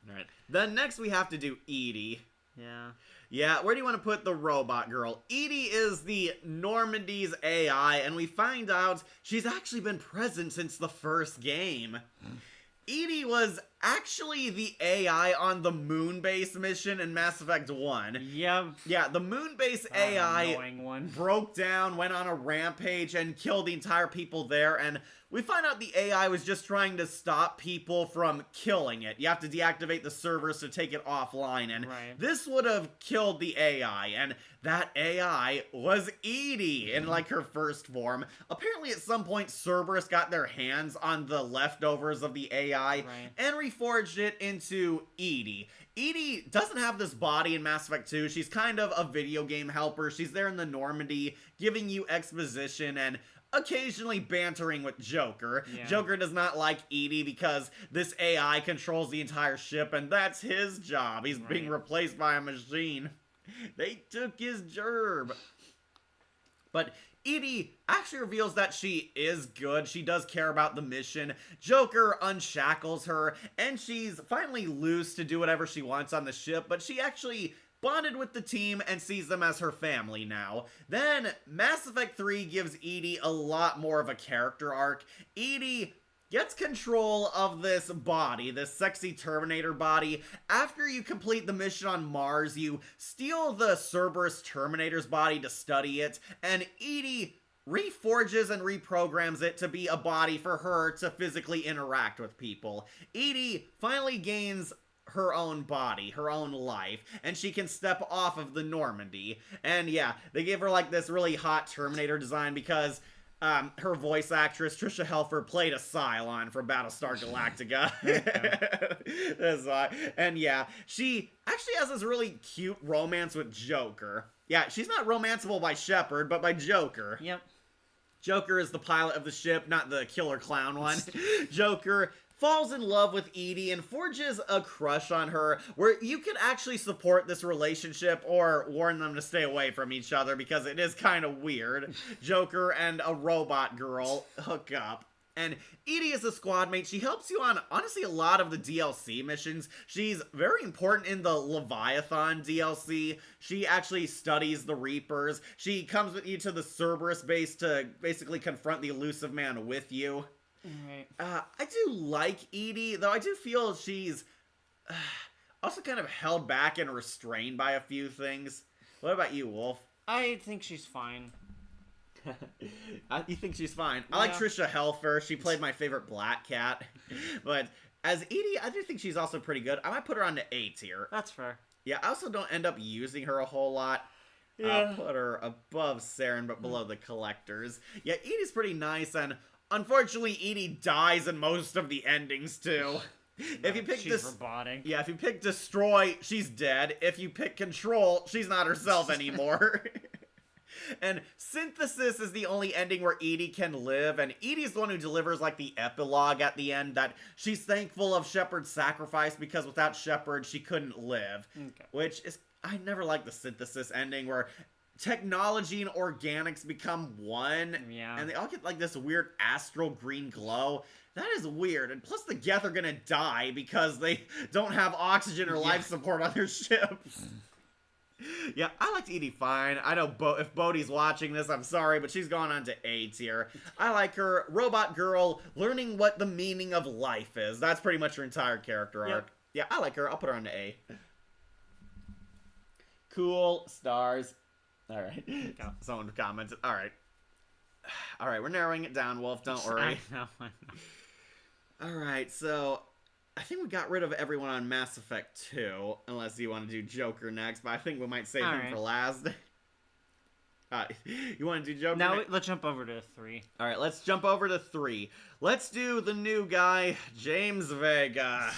Alright. Then next we have to do Edie. Yeah. Yeah, where do you want to put the robot girl? Edie is the Normandy's AI, and we find out she's actually been present since the first game. Edie was actually the AI on the moon base mission in Mass Effect 1. Yep. Yeah, the moon base AI annoying one. broke down, went on a rampage, and killed the entire people there, and we find out the AI was just trying to stop people from killing it. You have to deactivate the servers to take it offline, and this would have killed the AI, and that AI was Edie in, like, her first form. Apparently, at some point, Cerberus got their hands on the leftovers of the AI and reforged it into Edie. Edie doesn't have this body in Mass Effect 2. She's kind of a video game helper. She's there in the Normandy, giving you exposition and occasionally bantering with Joker. Yeah. Joker does not like Edie because this AI controls the entire ship, and that's his job. He's being replaced by a machine. They took his gerb. But Edie actually reveals that she is good. She does care about the mission. Joker unshackles her, and she's finally loose to do whatever she wants on the ship, but she actually bonded with the team and sees them as her family now. Then, Mass Effect 3 gives Edie a lot more of a character arc. Edie gets control of this body, this sexy Terminator body. After you complete the mission on Mars, you steal the Cerberus Terminator's body to study it, and Edie reforges and reprograms it to be a body for her to physically interact with people. Edie finally gains her own body, her own life, and she can step off of the Normandy. And yeah, they gave her like this really hot Terminator design because her voice actress, Trisha Helfer, played a Cylon from Battlestar Galactica. That's why. And yeah, she actually has this really cute romance with Joker. Yeah, she's not romanceable by Shepard, but by Joker. Yep. Joker is the pilot of the ship, not the killer clown one. Joker falls in love with Edie and forges a crush on her, where you can actually support this relationship or warn them to stay away from each other because it is kind of weird. Joker and a robot girl hook up. And Edie is a squad mate. She helps you on, honestly, a lot of the DLC missions. She's very important in the Leviathan DLC. She actually studies the Reapers. She comes with you to the Cerberus base to basically confront the Elusive Man with you. Right. I do like Edie, though I do feel she's also kind of held back and restrained by a few things. What about you, Wolf? I think she's fine. You think she's fine? I like Trisha Helfer. She played my favorite Black Cat. But as Edie, I do think she's also pretty good. I might put her on the A tier. That's fair. Yeah, I also don't end up using her a whole lot. Yeah. I'll put her above Saren, but below the Collectors. Yeah, Edie's pretty nice, and unfortunately, Edie dies in most of the endings, too. If you pick she's robotic. Yeah, if you pick Destroy, she's dead. If you pick Control, she's not herself anymore. And Synthesis is the only ending where Edie can live, and Edie's the one who delivers, like, the epilogue at the end that she's thankful of Shepard's sacrifice because without Shepard, she couldn't live. Okay. Which is, I never liked the Synthesis ending where technology and organics become one, and they all get, like, this weird astral green glow. That is weird, and plus the Geth are gonna die because they don't have oxygen or life support on their ship. Yeah, I liked Edie fine. I know if Bodhi's watching this, I'm sorry, but she's gone on to A tier. I like her. Robot girl, learning what the meaning of life is. That's pretty much her entire character arc. Yeah, I like her. I'll put her on to A. Cool. Stars. All right. Someone commented. All right. All right, we're narrowing it down, Wolf. Don't worry. I know. All right, so I think we got rid of everyone on Mass Effect 2, unless you want to do Joker next, but I think we might save him for last. You want to do Joker now? Let's jump over to 3. Alright, let's jump over to 3. Let's do the new guy, James Vega.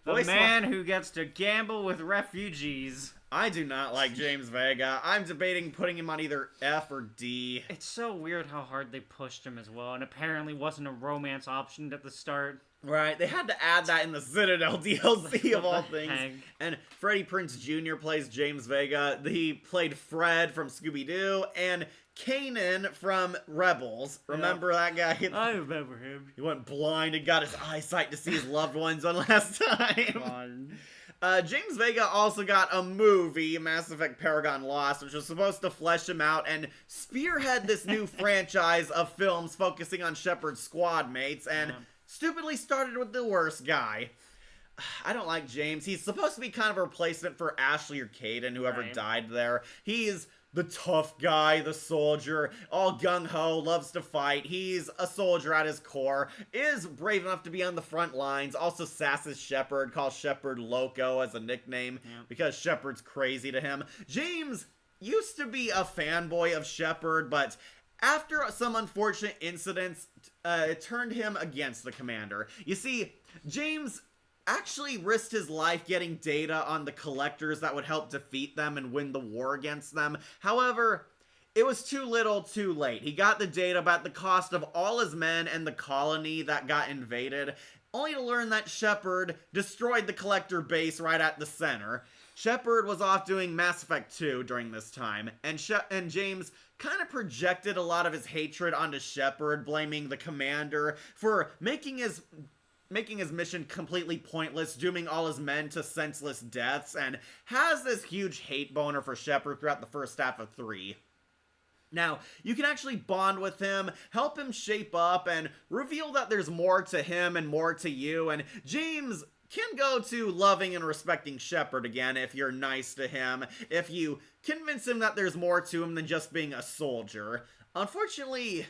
The man who gets to gamble with refugees. I do not like James Vega. I'm debating putting him on either F or D. It's so weird how hard they pushed him as well, and apparently wasn't a romance option at the start. Right, they had to add that in the Citadel DLC of all things. Heck? And Freddie Prinze Jr. plays James Vega. He played Fred from Scooby-Doo and Kanan from Rebels. Remember that guy? I remember him. He went blind and got his eyesight to see his loved ones one last time. James Vega also got a movie, Mass Effect Paragon Lost, which was supposed to flesh him out and spearhead this new franchise of films focusing on Shepard's squad mates, and stupidly started with the worst guy. I don't like James. He's supposed to be kind of a replacement for Ashley or Caden, whoever died there. He's the tough guy, the soldier, all gung-ho, loves to fight. He's a soldier at his core, is brave enough to be on the front lines, also sasses Shepard, calls Shepard Loco as a nickname, because Shepard's crazy to him. James used to be a fanboy of Shepard, but after some unfortunate incidents, it turned him against the commander. You see, James actually risked his life getting data on the collectors that would help defeat them and win the war against them. However, it was too little too late. He got the data but at the cost of all his men and the colony that got invaded, only to learn that Shepard destroyed the collector base right at the center. Shepard was off doing Mass Effect 2 during this time, and James kind of projected a lot of his hatred onto Shepard, blaming the commander for making his mission completely pointless, dooming all his men to senseless deaths, and has this huge hate boner for Shepard throughout the first half of 3. Now, you can actually bond with him, help him shape up, and reveal that there's more to him and more to you, and James can go to loving and respecting Shepard again if you're nice to him, if you convince him that there's more to him than just being a soldier. Unfortunately,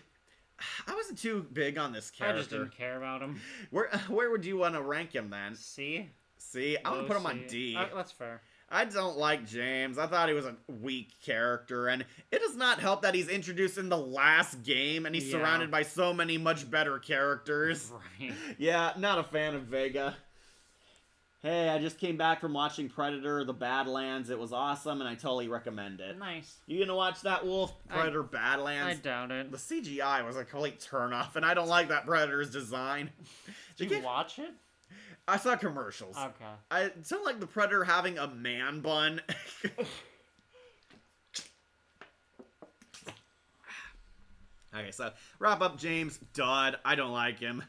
I wasn't too big on this character. I just didn't care about him. Where would you want to rank him then? C? C? I'm gonna put him on D. That's fair. I don't like James. I thought he was a weak character, and it does not help that he's introduced in the last game, and he's surrounded by so many much better characters. Right. Yeah, not a fan of Vega. Hey, I just came back from watching Predator, The Badlands. It was awesome, and I totally recommend it. Nice. You gonna watch that, Wolf? Predator Badlands? I doubt it. The CGI was a complete turnoff, and I don't like that Predator's design. Did you watch it? I saw commercials. Okay. I don't like the Predator having a man bun. Okay, so wrap up James. Dud. I don't like him.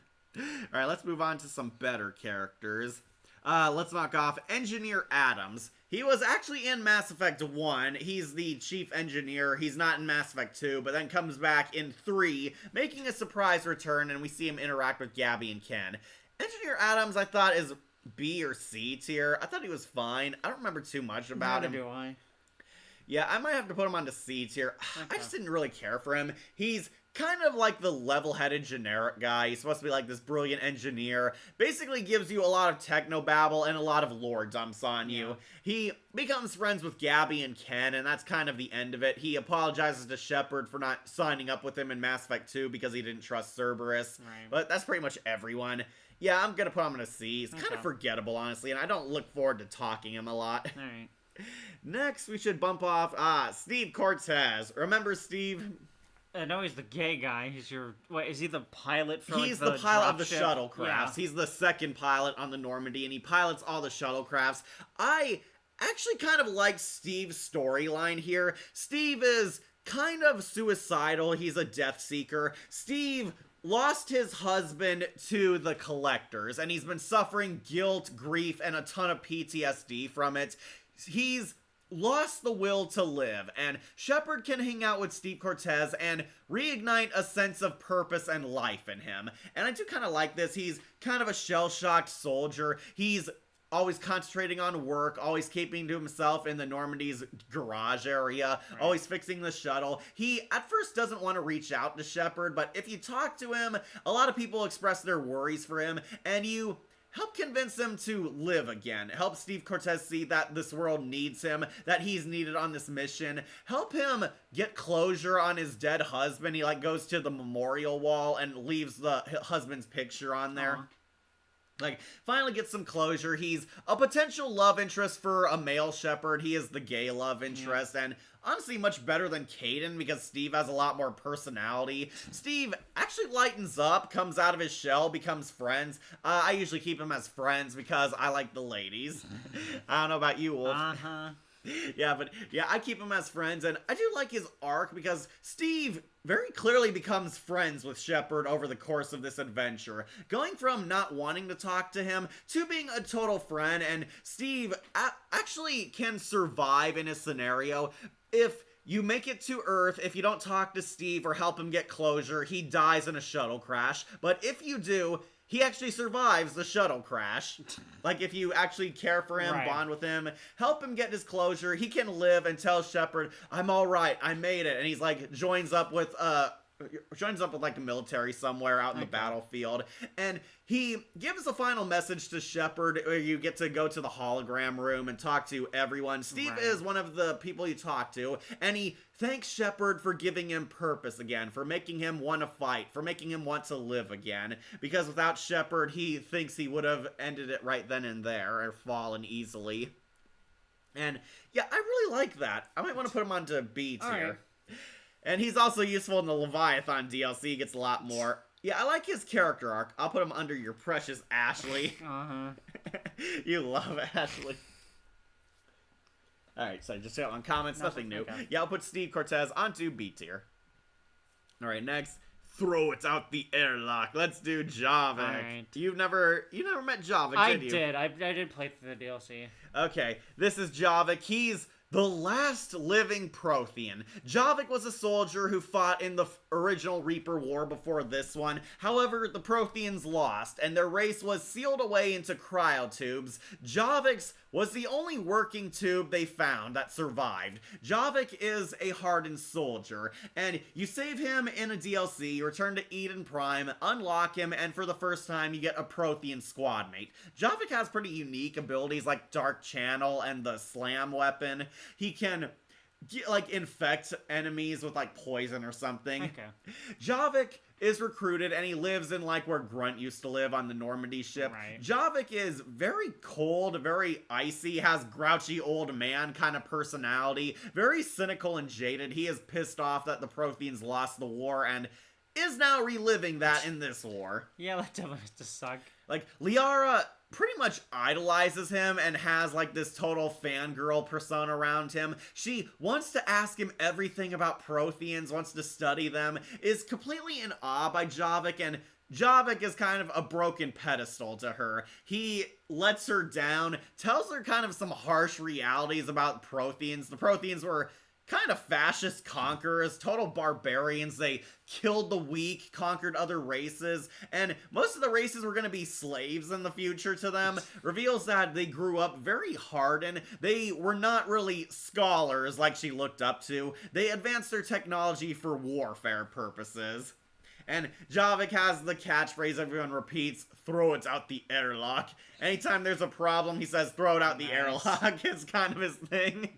Alright, let's move on to some better characters. Let's knock off Engineer Adams. He was actually in Mass Effect 1. He's the chief engineer. He's not in Mass Effect 2, but then comes back in 3, making a surprise return, and we see him interact with Gabby and Ken. Engineer Adams, I thought, is B or C tier. I thought he was fine. I don't remember too much about him. Neither do I. Yeah, I might have to put him onto C tier. Okay. I just didn't really care for him. He's kind of like the level-headed generic guy. He's supposed to be like this brilliant engineer. Basically gives you a lot of technobabble and a lot of lore dumps on you. He becomes friends with Gabby and Ken, and that's kind of the end of it. He apologizes to Shepard for not signing up with him in Mass Effect 2 because he didn't trust Cerberus. Right. But that's pretty much everyone. Yeah, I'm gonna put him in a C. He's kind of forgettable, honestly, and I don't look forward to talking him a lot. Alright. Next, we should bump off, Steve Cortez. Remember Steve? I know he's the gay guy. He's your... Wait, is he the pilot for, He's like, the pilot of the dropship? shuttlecrafts. Yeah. He's the second pilot on the Normandy, and he pilots all the shuttlecrafts. I actually kind of like Steve's storyline here. Steve is kind of suicidal. He's a death seeker. Steve lost his husband to the collectors, and he's been suffering guilt, grief, and a ton of PTSD from it. He's lost the will to live, and Shepard can hang out with Steve Cortez and reignite a sense of purpose and life in him. And I do kind of like this. He's kind of a shell-shocked soldier. He's always concentrating on work, always keeping to himself in the Normandy's garage area, always fixing the shuttle. He, at first, doesn't want to reach out to Shepard, but if you talk to him, a lot of people express their worries for him, and you help convince him to live again. Help Steve Cortez see that this world needs him, that he's needed on this mission. Help him get closure on his dead husband. He like goes to the memorial wall and leaves the husband's picture on there. Like, finally get some closure. He's a potential love interest for a male shepherd. He is the gay love interest, and honestly much better than Caden because Steve has a lot more personality. Steve actually lightens up, comes out of his shell, becomes friends. I usually keep him as friends because I like the ladies. I don't know about you, Wolf. Yeah, I keep him as friends, and I do like his arc because Steve very clearly becomes friends with Shepard over the course of this adventure, going from not wanting to talk to him to being a total friend, and Steve actually can survive in a scenario. If you make it to Earth, if you don't talk to Steve or help him get closure, he dies in a shuttle crash, but if you do, he actually survives the shuttle crash. Like, if you actually care for him, bond with him, help him get his closure, he can live and tell Shepard, I'm alright, I made it. And he's like, joins up with like the military somewhere out in the battlefield. And he gives a final message to Shepard where you get to go to the hologram room and talk to everyone. Steve is one of the people you talk to, and he thanks Shepard for giving him purpose again, for making him want to fight, for making him want to live again. Because without Shepard, he thinks he would have ended it right then and there, or fallen easily. And yeah, I really like that. I might want to put him onto B tier. And he's also useful in the Leviathan DLC. He gets a lot more. Yeah, I like his character arc. I'll put him under your precious Ashley. You love Ashley. Alright, so just on comments, nothing new. Okay. Yeah, I'll put Steve Cortez onto B tier. Alright, next. Throw it out the airlock. Let's do Javik. Right. You never met Javik, did you? I did play through the DLC. Okay, this is Javik. He's the last living Prothean. Javik was a soldier who fought in the original Reaper War before this one. However, the Protheans lost, and their race was sealed away into cryotubes. Javik's was the only working tube they found that survived. Javik is a hardened soldier, and you save him in a DLC, you return to Eden Prime, unlock him, and for the first time you get a Prothean squad mate. Javik has pretty unique abilities like Dark Channel and the Slam weapon. He can like infect enemies with like poison or something. Okay. Javik is recruited and he lives in like where Grunt used to live on the Normandy ship. Right. Javik is very cold, very icy, has grouchy old man kind of personality, very cynical and jaded. He is pissed off that the Protheans lost the war and is now reliving that in this war. Yeah, that definitely has to suck. Like, Liara pretty much idolizes him and has like this total fangirl persona around him. She wants to ask him everything about Protheans, wants to study them, is completely in awe by Javik, and Javik is kind of a broken pedestal to her. He lets her down, tells her kind of some harsh realities about Protheans. The Protheans were kind of fascist conquerors, total barbarians. They killed the weak, conquered other races, and most of the races were going to be slaves in the future to them. Reveals that they grew up very hardened. They were not really scholars like she looked up to. They advanced their technology for warfare purposes. And Javik has the catchphrase everyone repeats, throw it out the airlock. Anytime there's a problem, he says, throw it out the airlock. It's kind of his thing.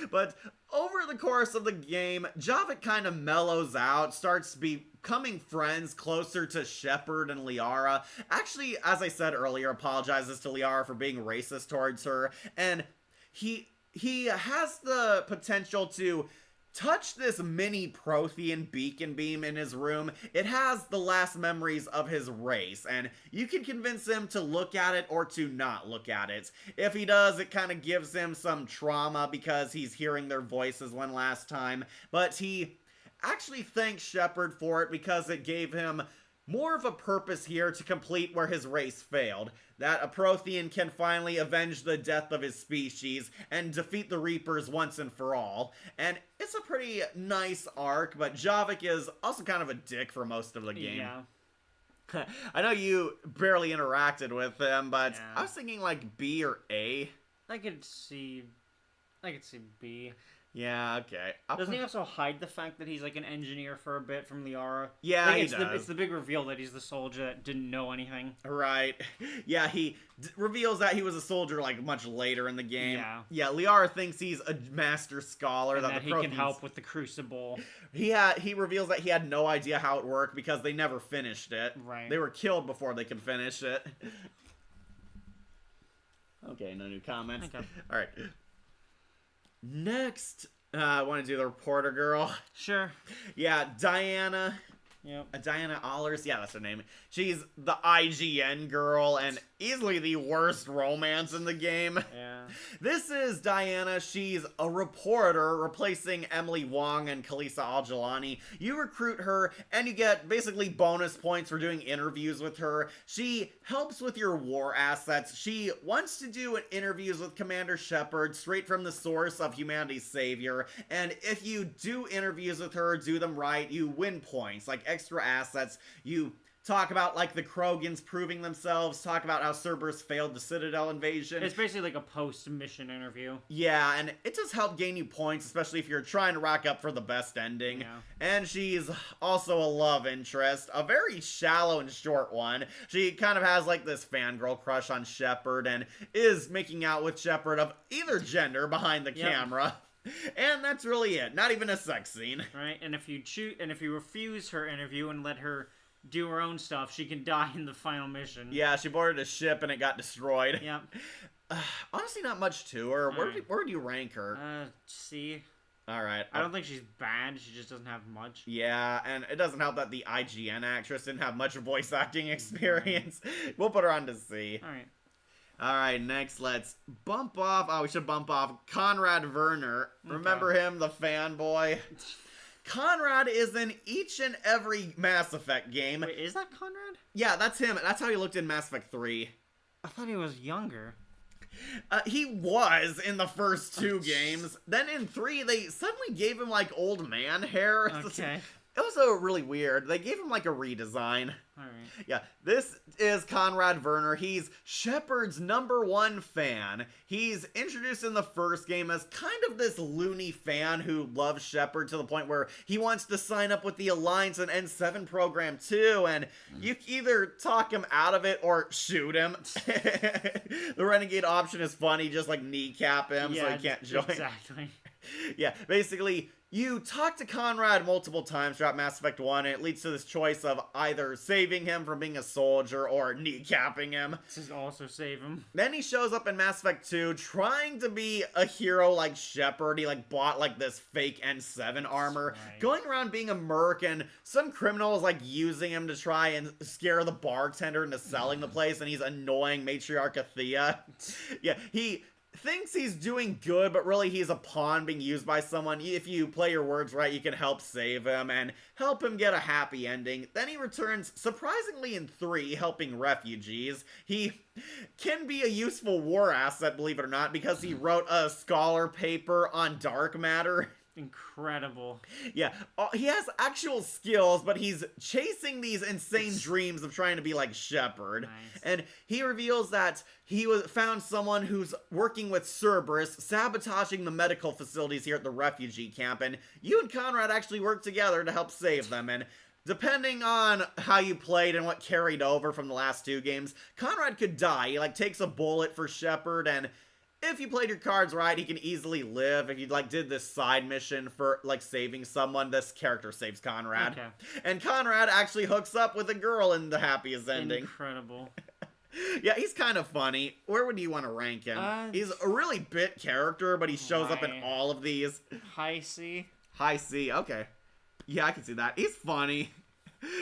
But over the course of the game, Javik kind of mellows out, starts becoming friends closer to Shepard and Liara. Actually, as I said earlier, apologizes to Liara for being racist towards her. And he has the potential to touch this mini Prothean beacon beam in his room. It has the last memories of his race, and you can convince him to look at it or to not look at it. If he does, it kind of gives him some trauma because he's hearing their voices one last time, but he actually thanks Shepard for it because it gave him more of a purpose here to complete where his race failed. That a Prothean can finally avenge the death of his species and defeat the Reapers once and for all. And it's a pretty nice arc, but Javik is also kind of a dick for most of the game. Yeah. I know you barely interacted with him, but I was thinking like B or A. I could see B. Yeah, okay. Doesn't he also hide the fact that he's like an engineer for a bit from Liara? Yeah, like, he it's does. It's the big reveal that he's the soldier that didn't know anything. Right. Yeah, he reveals that he was a soldier like much later in the game. Yeah. Yeah, Liara thinks he's a master scholar. And that the he can help with the Crucible. He reveals that he had no idea how it worked because they never finished it. Right. They were killed before they could finish it. Okay, no new comments. Okay. All right. Next, I want to do the reporter girl. Sure. Yeah, Diana. Yep. Diana Allers, yeah, that's her name. She's the IGN girl and easily the worst romance in the game. Yeah. This is Diana. She's a reporter replacing Emily Wong and Kalisa Al-Jalani. You recruit her and you get basically bonus points for doing interviews with her. She helps with your war assets. She wants to do interviews with Commander Shepard straight from the source of humanity's savior. And if you do interviews with her, do them right, you win points, like extra assets. You talk about, like, the Krogans proving themselves, talk about how Cerberus failed the Citadel invasion. It's basically like a post-mission interview. Yeah, and it does help gain you points, especially if you're trying to rack up for the best ending. Yeah. And she's also a love interest, a very shallow and short one. She kind of has, like, this fangirl crush on Shepard and is making out with Shepard of either gender behind the camera. And that's really it. Not even a sex scene. Right, and if you refuse her interview and let her do her own stuff, she can die in the final mission. Yeah, she boarded a ship and it got destroyed. Yep. Honestly, not much to her. Alright. Where do you rank her? C. Alright. I don't think she's bad, she just doesn't have much. Yeah, and it doesn't help that the IGN actress didn't have much voice acting experience. We'll put her on to C. Alright. Alright, next let's bump off. Oh, we should bump off Conrad Werner. Remember him, the fanboy? Conrad is in each and every Mass Effect game. Wait, is that Conrad? Yeah, that's him. That's how he looked in Mass Effect 3. I thought he was younger. He was in the first two games. Then in 3, they suddenly gave him, like, old man hair. Okay. It was so really weird. They gave him, like, a redesign. Alright. Yeah, this is Conrad Werner. He's Shepard's #1 fan. He's introduced in the first game as kind of this loony fan who loves Shepard to the point where he wants to sign up with the Alliance and N7 program too, and you either talk him out of it or shoot him. The Renegade option is funny, just like kneecap him so he can't join. Exactly. Yeah, basically, you talk to Conrad multiple times throughout Mass Effect 1, and it leads to this choice of either saving him from being a soldier or kneecapping him. This is also save him. Then he shows up in Mass Effect 2 trying to be a hero like Shepard. He, like, bought, like, this fake N7 armor, right. going around being a merc, and some criminal is, like, using him to try and scare the bartender into selling the place, and he's annoying Matriarch Athea. Yeah, he thinks he's doing good, but really he's a pawn being used by someone. If you play your words right, you can help save him and help him get a happy ending. Then he returns, surprisingly in 3, helping refugees. He can be a useful war asset, believe it or not, because he wrote a scholar paper on dark matter. Incredible. Yeah, he has actual skills, but he's chasing these insane dreams of trying to be like Shepard. Nice. And he reveals that he found someone who's working with Cerberus, sabotaging the medical facilities here at the refugee camp, and you and Conrad actually work together to help save them, and depending on how you played and what carried over from the last 2 games, Conrad could die. He, like, takes a bullet for Shepard, and if you played your cards right, he can easily live. If you, like, did this side mission for, like, saving someone, this character saves Conrad. Okay. And Conrad actually hooks up with a girl in the happiest ending. Incredible. Yeah, he's kind of funny. Where would you want to rank him? He's a really bit character, but he shows up in all of these. High C. High C, okay. Yeah, I can see that. He's funny.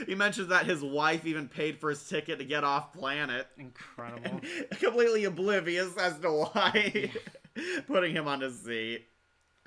He mentions that his wife even paid for his ticket to get off planet. Incredible. And completely oblivious as to why. Putting him on his seat.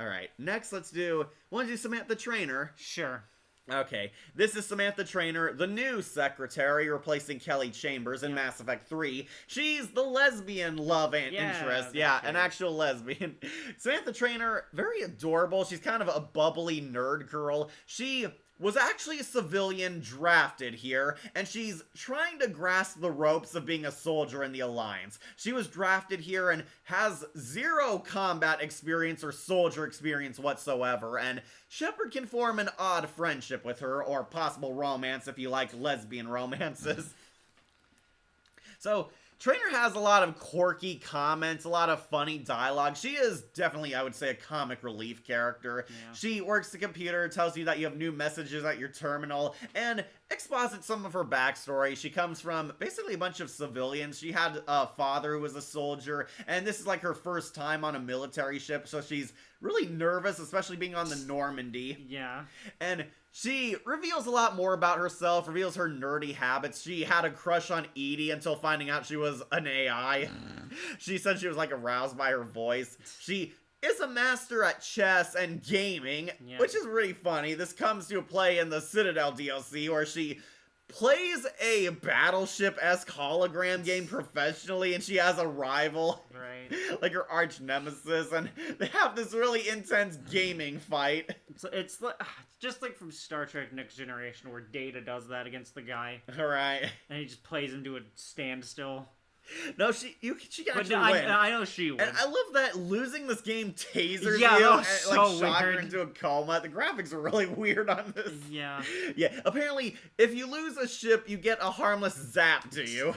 Alright, next want to do Samantha Trainer. Sure. Okay, this is Samantha Trainer, the new secretary, replacing Kelly Chambers in Mass Effect 3. She's the lesbian love interest. Yeah, an actual lesbian. Samantha Trainer, very adorable. She's kind of a bubbly nerd girl. She was actually a civilian drafted here, and she's trying to grasp the ropes of being a soldier in the Alliance. She was drafted here and has zero combat experience or soldier experience whatsoever, and Shepard can form an odd friendship with her, or possible romance if you like lesbian romances. So, Trainer has a lot of quirky comments, a lot of funny dialogue. She is definitely, I would say, a comic relief character. Yeah. She works the computer, tells you that you have new messages at your terminal, and exposits some of her backstory. She comes from basically a bunch of civilians. She had a father who was a soldier, and this is like her first time on a military ship, so she's really nervous, especially being on the Normandy. Yeah. And she reveals a lot more about herself, reveals her nerdy habits. She had a crush on Edie until finding out she was an AI. She said she was like aroused by her voice. She is a master at chess and gaming, which is really funny. This comes to play in the Citadel DLC, where she plays a Battleship-esque hologram game professionally, and she has a rival, right, like her arch nemesis, and they have this really intense gaming fight. So it's just like from Star Trek Next Generation, where Data does that against the guy. Right. And he just plays him to a standstill. No, she can actually win. I know she wins. And I love that losing this game tasers Yeah, you that and was like so shock her weird. into a coma. The graphics are really weird on this. Yeah. Yeah, apparently if you lose a ship, you get a harmless zap to you.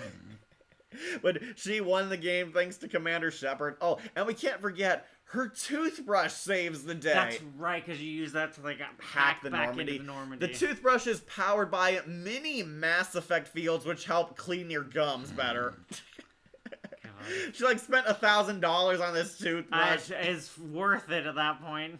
But she won the game thanks to Commander Shepard. Oh, and we can't forget, her toothbrush saves the day. That's right, because you use that to like hack the back Normandy. into the Normandy. The toothbrush is powered by mini Mass Effect fields, which help clean your gums better. She like spent $1,000 on this toothbrush. It's worth it at that point.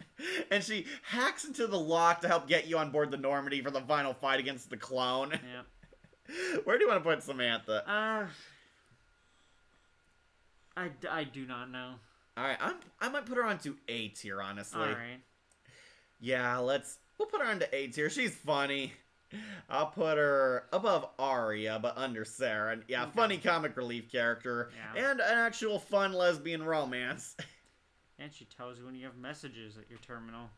And she hacks into the lock to help get you on board the Normandy for the final fight against the clone. Yeah. Where do you want to put Samantha? I do not know. Alright, I might put her onto A tier, honestly. Alright. Yeah, we'll put her onto A tier. She's funny. I'll put her above Arya, but under Sarah. And yeah, funny comic relief character. Yeah. And an actual fun lesbian romance. And she tells you when you have messages at your terminal.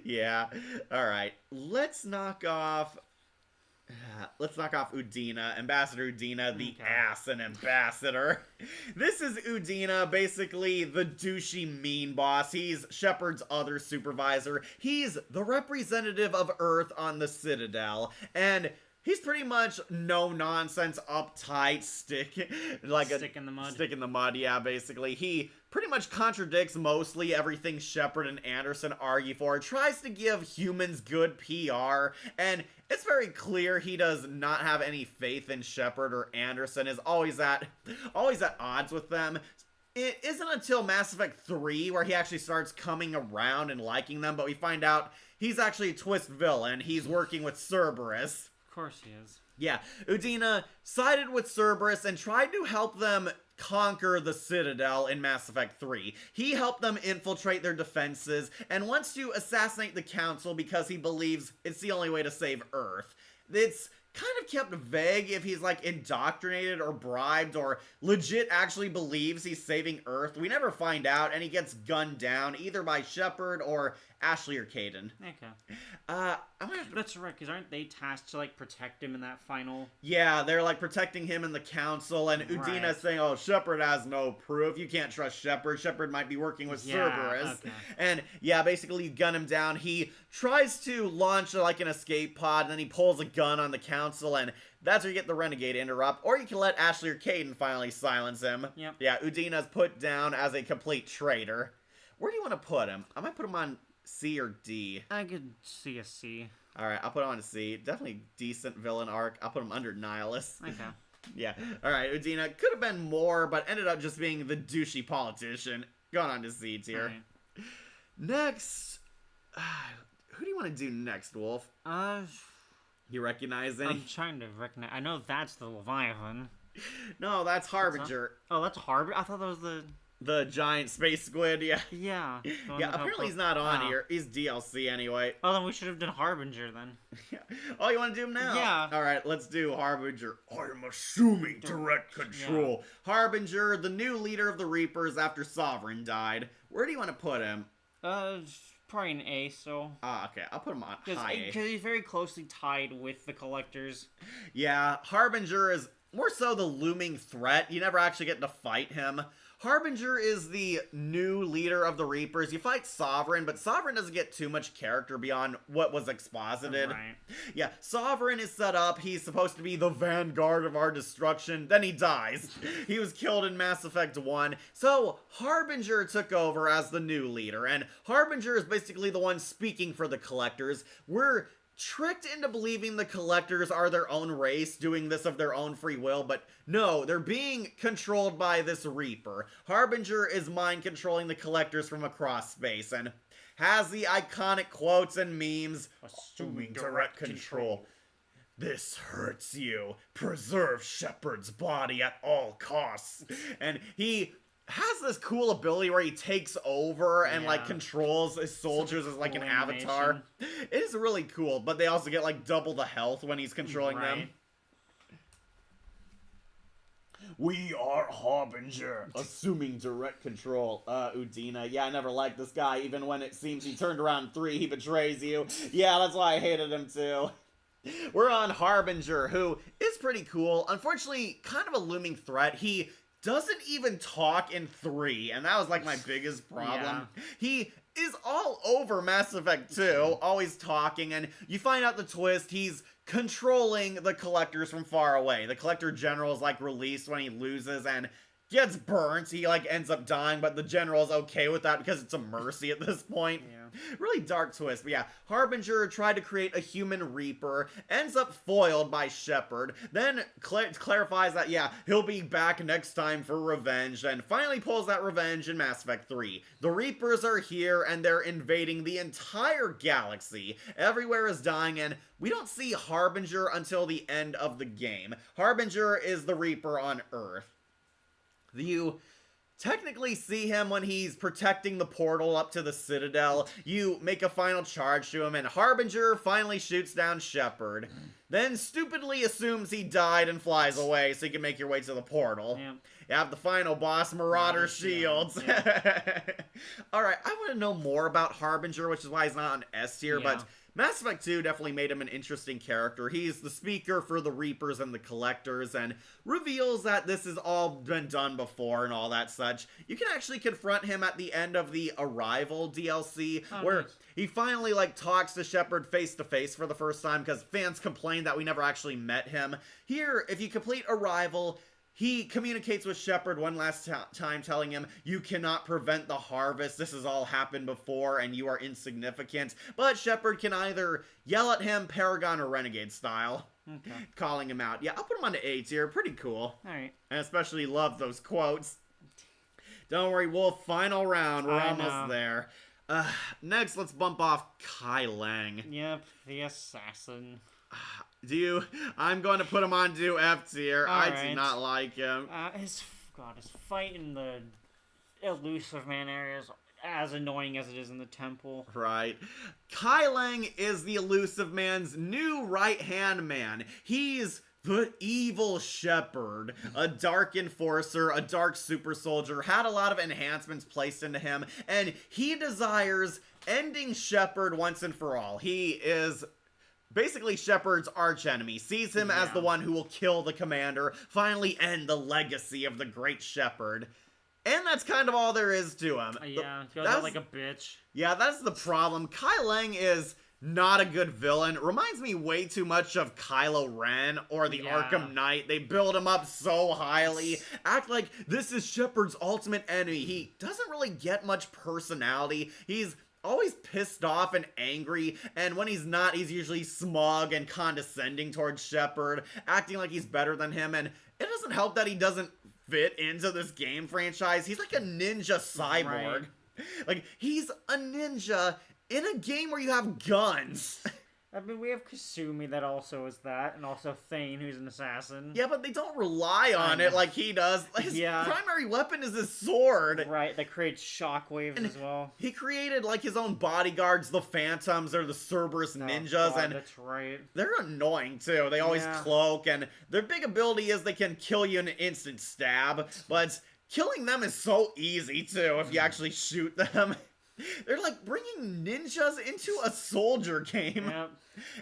Yeah. Alright. Let's knock off Udina, Ambassador Udina, the ass and ambassador. This is Udina, basically the douchey mean boss. He's Shepard's other supervisor. He's the representative of Earth on the Citadel, and he's pretty much no-nonsense, uptight, stick in the mud. Stick in the mud, yeah, basically. He pretty much contradicts mostly everything Shepard and Anderson argue for, tries to give humans good PR, and it's very clear he does not have any faith in Shepard or Anderson, is always at odds with them. It isn't until Mass Effect 3 where he actually starts coming around and liking them, but we find out he's actually a twist villain. He's working with Cerberus. Of course he is. Yeah, Udina sided with Cerberus and tried to help them conquer the Citadel in Mass Effect 3. He helped them infiltrate their defenses and wants to assassinate the Council because he believes it's the only way to save Earth. It's kind of kept vague if he's like indoctrinated or bribed or legit actually believes he's saving Earth. We never find out, and he gets gunned down either by Shepard or Ashley or Caden. Okay. That's right, because aren't they tasked to like protect him in that final? Yeah, they're like protecting him in the Council, and Udina's saying, "Oh, Shepard has no proof. You can't trust Shepard. Shepard might be working with Cerberus." Okay. And yeah, basically you gun him down. He tries to launch like an escape pod, and then he pulls a gun on the Council, and that's where you get the Renegade interrupt. Or you can let Ashley or Caden finally silence him. Yep. Yeah, Udina's put down as a complete traitor. Where do you want to put him? I might put him on C or D. I could see a C. Alright, I'll put him on a C. Definitely decent villain arc. I'll put him under Nihilus. Okay. Yeah. Alright, Udina could have been more, but ended up just being the douchey politician. Going on to C tier. Right. Next. Who do you want to do next, Wolf? You recognize any? I'm trying to recognize. I know that's the Leviathan. No, that's Harbinger. That's Harbinger? I thought that was the giant space squid, yeah. Yeah. Yeah, apparently he's not on here. He's DLC anyway. Oh, then we should have done Harbinger then. Yeah. Oh, you want to do him now? Yeah. Alright, let's do Harbinger. I'm assuming direct control. Yeah. Harbinger, the new leader of the Reapers after Sovereign died. Where do you want to put him? Probably an A, so. Ah, okay. I'll put him on high A. Because he's very closely tied with the Collectors. Yeah, Harbinger is more so the looming threat. You never actually get to fight him. Harbinger is the new leader of the Reapers. You fight Sovereign, but Sovereign doesn't get too much character beyond what was exposited. Right. Yeah, Sovereign is set up. He's supposed to be the vanguard of our destruction. Then he dies. He was killed in Mass Effect 1. So, Harbinger took over as the new leader, and Harbinger is basically the one speaking for the Collectors. We're tricked into believing the Collectors are their own race, doing this of their own free will, but no, they're being controlled by this Reaper. Harbinger is mind controlling the Collectors from across space, and has the iconic quotes and memes, assuming direct control. This hurts you. Preserve Shepard's body at all costs. And he has this cool ability where he takes over and like controls his soldiers as like an avatar. It is really cool, but they also get like double the health when he's controlling them. We are Harbinger, assuming direct control. Udina. Yeah, I never liked this guy, even when it seems he turned around 3, he betrays you. Yeah, that's why I hated him too. We're on Harbinger, who is pretty cool. Unfortunately, kind of a looming threat. He doesn't even talk in 3, and that was like my biggest problem. Yeah. He is all over Mass Effect 2, always talking, and you find out the twist, he's controlling the Collectors from far away. The Collector General is like released when he loses and gets burnt. He like ends up dying, but the General is okay with that because it's a mercy at this point. Yeah. Really dark twist, but yeah. Harbinger tried to create a human Reaper, ends up foiled by Shepard, then clarifies that, yeah, he'll be back next time for revenge, and finally pulls that revenge in Mass Effect 3. The Reapers are here, and they're invading the entire galaxy. Everywhere is dying, and we don't see Harbinger until the end of the game. Harbinger is the Reaper on Earth. You technically see him when he's protecting the portal up to the Citadel. You make a final charge to him, and Harbinger finally shoots down Shepard. Then stupidly assumes he died and flies away so you can make your way to the portal. Yeah. You have the final boss, Marauder Shields. Yeah. Alright, I want to know more about Harbinger, which is why he's not on S tier, but Mass Effect 2 definitely made him an interesting character. He's the speaker for the Reapers and the Collectors, and reveals that this has all been done before and all that such. You can actually confront him at the end of the Arrival DLC, where he finally like talks to Shepard face to face for the first time, because fans complained that we never actually met him. Here, if you complete Arrival, he communicates with Shepard one last time, telling him, you cannot prevent the harvest, this has all happened before, and you are insignificant. But Shepard can either yell at him, Paragon or Renegade style, calling him out. Yeah, I'll put him on the A tier, pretty cool. Alright. And especially love those quotes. Don't worry, Wolf, final round, we're almost there. Next, let's bump off Kai Lang. Yep, the assassin. I'm going to put him on to F tier. I do not like him. His fight in the elusive man area is as annoying as it is in the temple. Right. Kai Lang is the elusive man's new right-hand man. He's the evil Shepard, a dark enforcer, a dark super soldier, had a lot of enhancements placed into him, and he desires ending Shepard once and for all. He is basically Shepard's archenemy, sees him as the one who will kill the commander, finally end the legacy of the great Shepard. And that's kind of all there is to him. Yeah, goes out like a bitch. Yeah, that's the problem. Kai Lang is not a good villain. Reminds me way too much of Kylo Ren or the Arkham Knight. They build him up so highly. Act like this is Shepard's ultimate enemy. He doesn't really get much personality. He's always pissed off and angry, and when he's not, he's usually smug and condescending towards Shepard, acting like he's better than him, and it doesn't help that he doesn't fit into this game franchise. He's like a ninja cyborg. Right. Like, he's a ninja in a game where you have guns. I mean, we have Kasumi that also is that, and also Thane, who's an assassin. Yeah, but they don't rely on it like he does. His primary weapon is his sword. Right, that creates shockwaves as well. He created, like, his own bodyguards, the Phantoms, or the Cerberus Ninjas, and that's right. They're annoying, too. They always cloak, and their big ability is they can kill you in an instant stab, but killing them is so easy, too, if you actually shoot them. They're like bringing ninjas into a soldier game. Yep.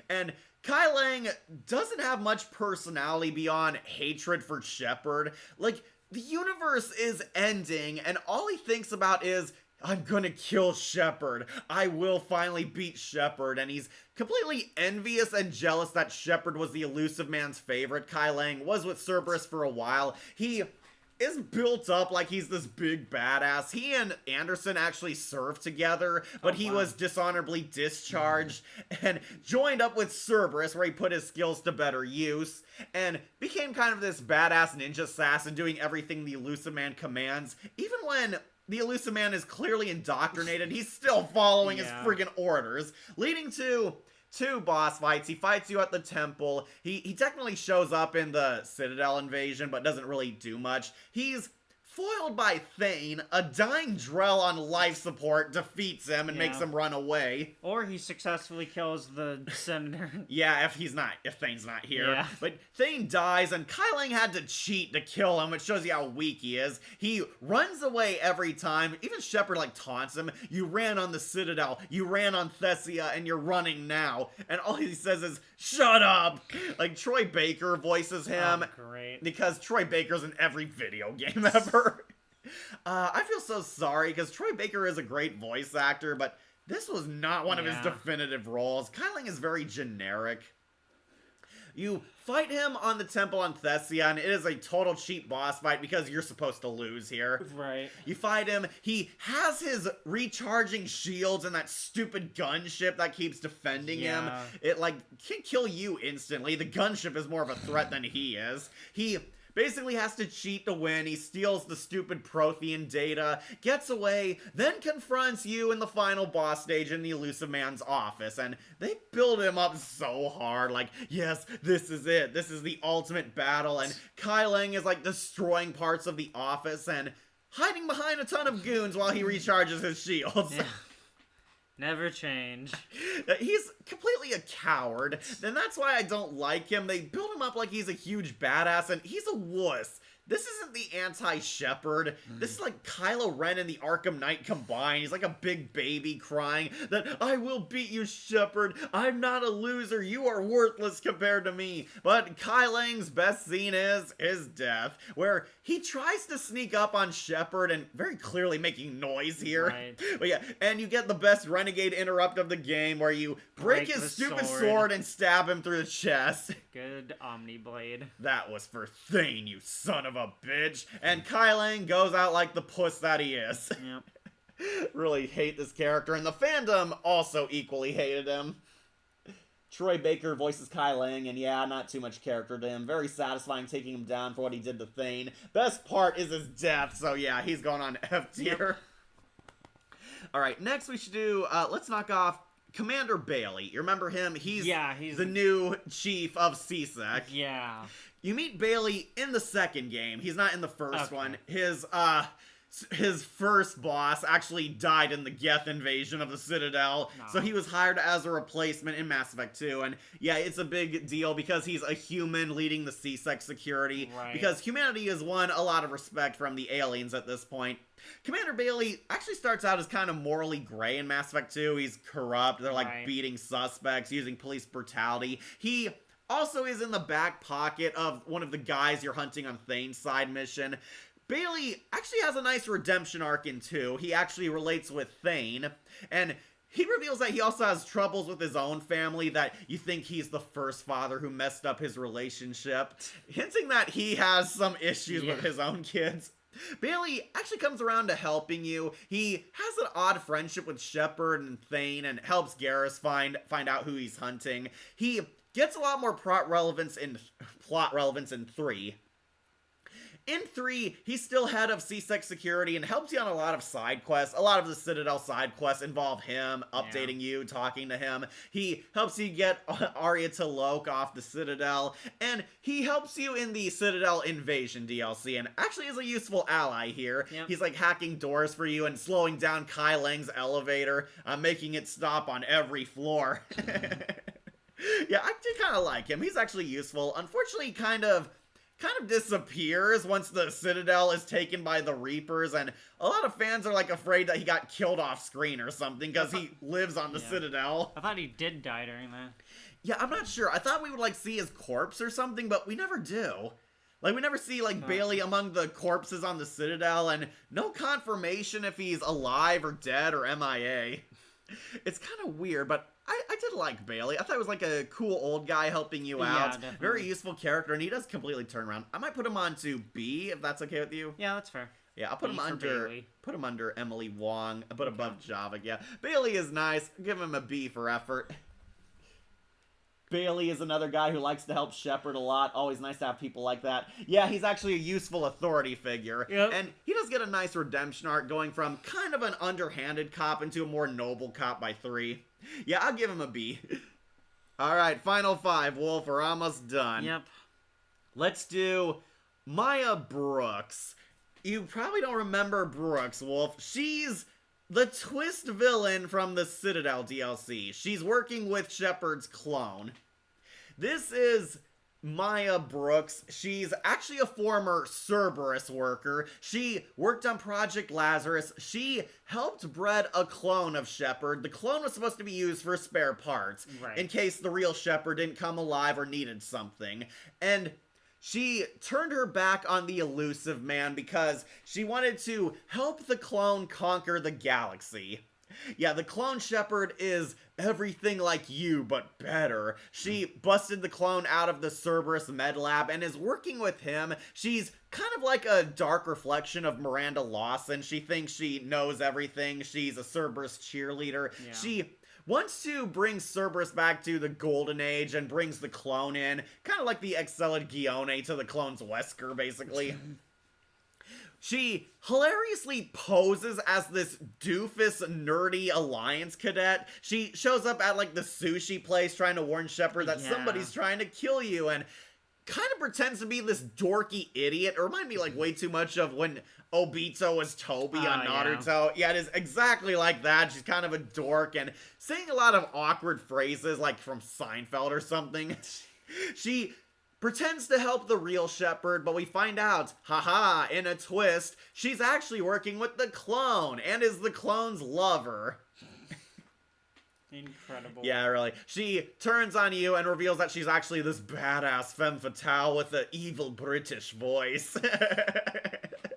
And Kai Lang doesn't have much personality beyond hatred for Shepard. Like, the universe is ending, and all he thinks about is, I'm gonna kill Shepard. I will finally beat Shepard. And he's completely envious and jealous that Shepard was the elusive man's favorite. Kai Lang was with Cerberus for a while. He is built up like he's this big badass. He and Anderson actually served together, but he was dishonorably discharged and joined up with Cerberus, where he put his skills to better use and became kind of this badass ninja assassin doing everything the elusive man commands. Even when the elusive man is clearly indoctrinated, he's still following his friggin' orders, leading to 2 boss fights. He fights you at the temple. He technically shows up in the Citadel invasion, but doesn't really do much. He's foiled by Thane. A dying Drell on life support defeats him and makes him run away. Or he successfully kills the senator. Yeah, if Thane's not here. Yeah. But Thane dies, and Kai Lang had to cheat to kill him, which shows you how weak he is. He runs away every time. Even Shepard, like, taunts him. You ran on the Citadel, you ran on Thessia, and you're running now. And all he says is, shut up! Like, Troy Baker voices him. Oh, great. Because Troy Baker's in every video game ever. I feel so sorry, because Troy Baker is a great voice actor, but this was not one of his definitive roles. Kai Lang is very generic. You fight him on the temple on Thessia, and it is a total cheap boss fight because you're supposed to lose here. Right. You fight him, he has his recharging shields and that stupid gunship that keeps defending him. It, like, can kill you instantly. The gunship is more of a threat than he is. He basically has to cheat to win. He steals the stupid Prothean data, gets away, then confronts you in the final boss stage in the elusive man's office. And they build him up so hard, like, yes, this is it. This is the ultimate battle. And Kai Lang is, like, destroying parts of the office and hiding behind a ton of goons while he recharges his shields. Yeah. Never change. He's completely a coward, and that's why I don't like him. They build him up like he's a huge badass, and he's a wuss. This isn't the anti-Shepard. This is like Kylo Ren and the Arkham Knight combined. He's like a big baby crying that, I will beat you, Shepard. I'm not a loser. You are worthless compared to me. But Kai Lang's best scene is his death, where he tries to sneak up on Shepard and very clearly making noise here. Right. But yeah, and you get the best renegade interrupt of the game, where you break his stupid sword and stab him through the chest. Good Omniblade. That was for Thane, you son of a bitch. And Kai Lang goes out like the puss that he is. Yep. Really hate this character, and the fandom also equally hated him. Troy Baker voices Kai Lang, and yeah, not too much character to him. Very satisfying taking him down for what he did to Thane. Best part is his death, so yeah, he's going on F tier. Yep. Alright, next we should do, let's knock off Commander Bailey. You remember him? He's the new chief of CSEC. Yeah. You meet Bailey in the second game. He's not in the first one. His first boss actually died in the Geth invasion of the Citadel, so he was hired as a replacement in Mass Effect 2, and yeah, it's a big deal because he's a human leading the CSEC security, because humanity has won a lot of respect from the aliens at this point. Commander Bailey actually starts out as kind of morally gray in Mass Effect 2. He's corrupt, they're like beating suspects, using police brutality. He also is in the back pocket of one of the guys you're hunting on Thane's side mission. Bailey actually has a nice redemption arc in 2. He actually relates with Thane, and he reveals that he also has troubles with his own family, that you think he's the first father who messed up his relationship, hinting that he has some issues with his own kids. Bailey actually comes around to helping you. He has an odd friendship with Shepard and Thane and helps Garrus find out who he's hunting. He gets a lot more plot relevance in 3. In 3, he's still head of CSEC security and helps you on a lot of side quests. A lot of the Citadel side quests involve him, updating you, talking to him. He helps you get Arya T'Loak off the Citadel, and he helps you in the Citadel Invasion DLC, and actually is a useful ally here. He's like hacking doors for you and slowing down Kai Lang's elevator, making it stop on every floor. Yeah, I do kind of like him. He's actually useful. Unfortunately, kind of kind of disappears once the Citadel is taken by the Reapers, and a lot of fans are like afraid that he got killed off screen or something because he lives on the Citadel. I thought he did die during that. Yeah, I'm not sure. I thought we would like see his corpse or something, but we never do. Like, we never see, like, Bailey among the corpses on the Citadel, and no confirmation if he's alive or dead or MIA. It's kind of weird, but I did like Bailey. I thought he was, like, a cool old guy helping you out. Definitely. Very useful character, and he does completely turn around. I might put him on to B, if that's okay with you. Yeah, that's fair. Yeah, I'll put him under Bailey. Put him under Emily Wong, but above Java. Yeah, Bailey is nice. Give him a B for effort. Bailey is another guy who likes to help Shepard a lot. Always nice to have people like that. Yeah, he's actually a useful authority figure. Yep. And he does get a nice redemption arc going from kind of an underhanded cop into a more noble cop by 3. Yeah, I'll give him a B. Alright, final 5, Wolf. We're almost done. Yep. Let's do Maya Brooks. You probably don't remember Brooks, Wolf. She's the twist villain from the Citadel DLC. She's working with Shepard's clone. This is Maya Brooks. She's actually a former Cerberus worker. She worked on Project Lazarus. She helped bred a clone of Shepard. The clone was supposed to be used for spare parts, in case the real Shepard didn't come alive or needed something. And she turned her back on the elusive man because she wanted to help the clone conquer the galaxy. Yeah, the clone Shepard is everything like you, but better. She busted the clone out of the Cerberus med lab and is working with him. She's kind of like a dark reflection of Miranda Lawson. She thinks she knows everything. She's a Cerberus cheerleader. Yeah. She wants to bring Cerberus back to the Golden Age and brings the clone in. Kind of like the Excelid Gione to the clone's Wesker, basically. She hilariously poses as this doofus, nerdy Alliance cadet. She shows up at, like, the sushi place trying to warn Shepard that somebody's trying to kill you, and kind of pretends to be this dorky idiot. It reminded me, like, way too much of when Obito was Toby on Naruto. Yeah, it is exactly like that. She's kind of a dork and saying a lot of awkward phrases, like from Seinfeld or something. She pretends to help the real Shepard, but we find out, haha, in a twist, she's actually working with the clone and is the clone's lover. Incredible. Yeah, really. She turns on you and reveals that she's actually this badass femme fatale with an evil British voice.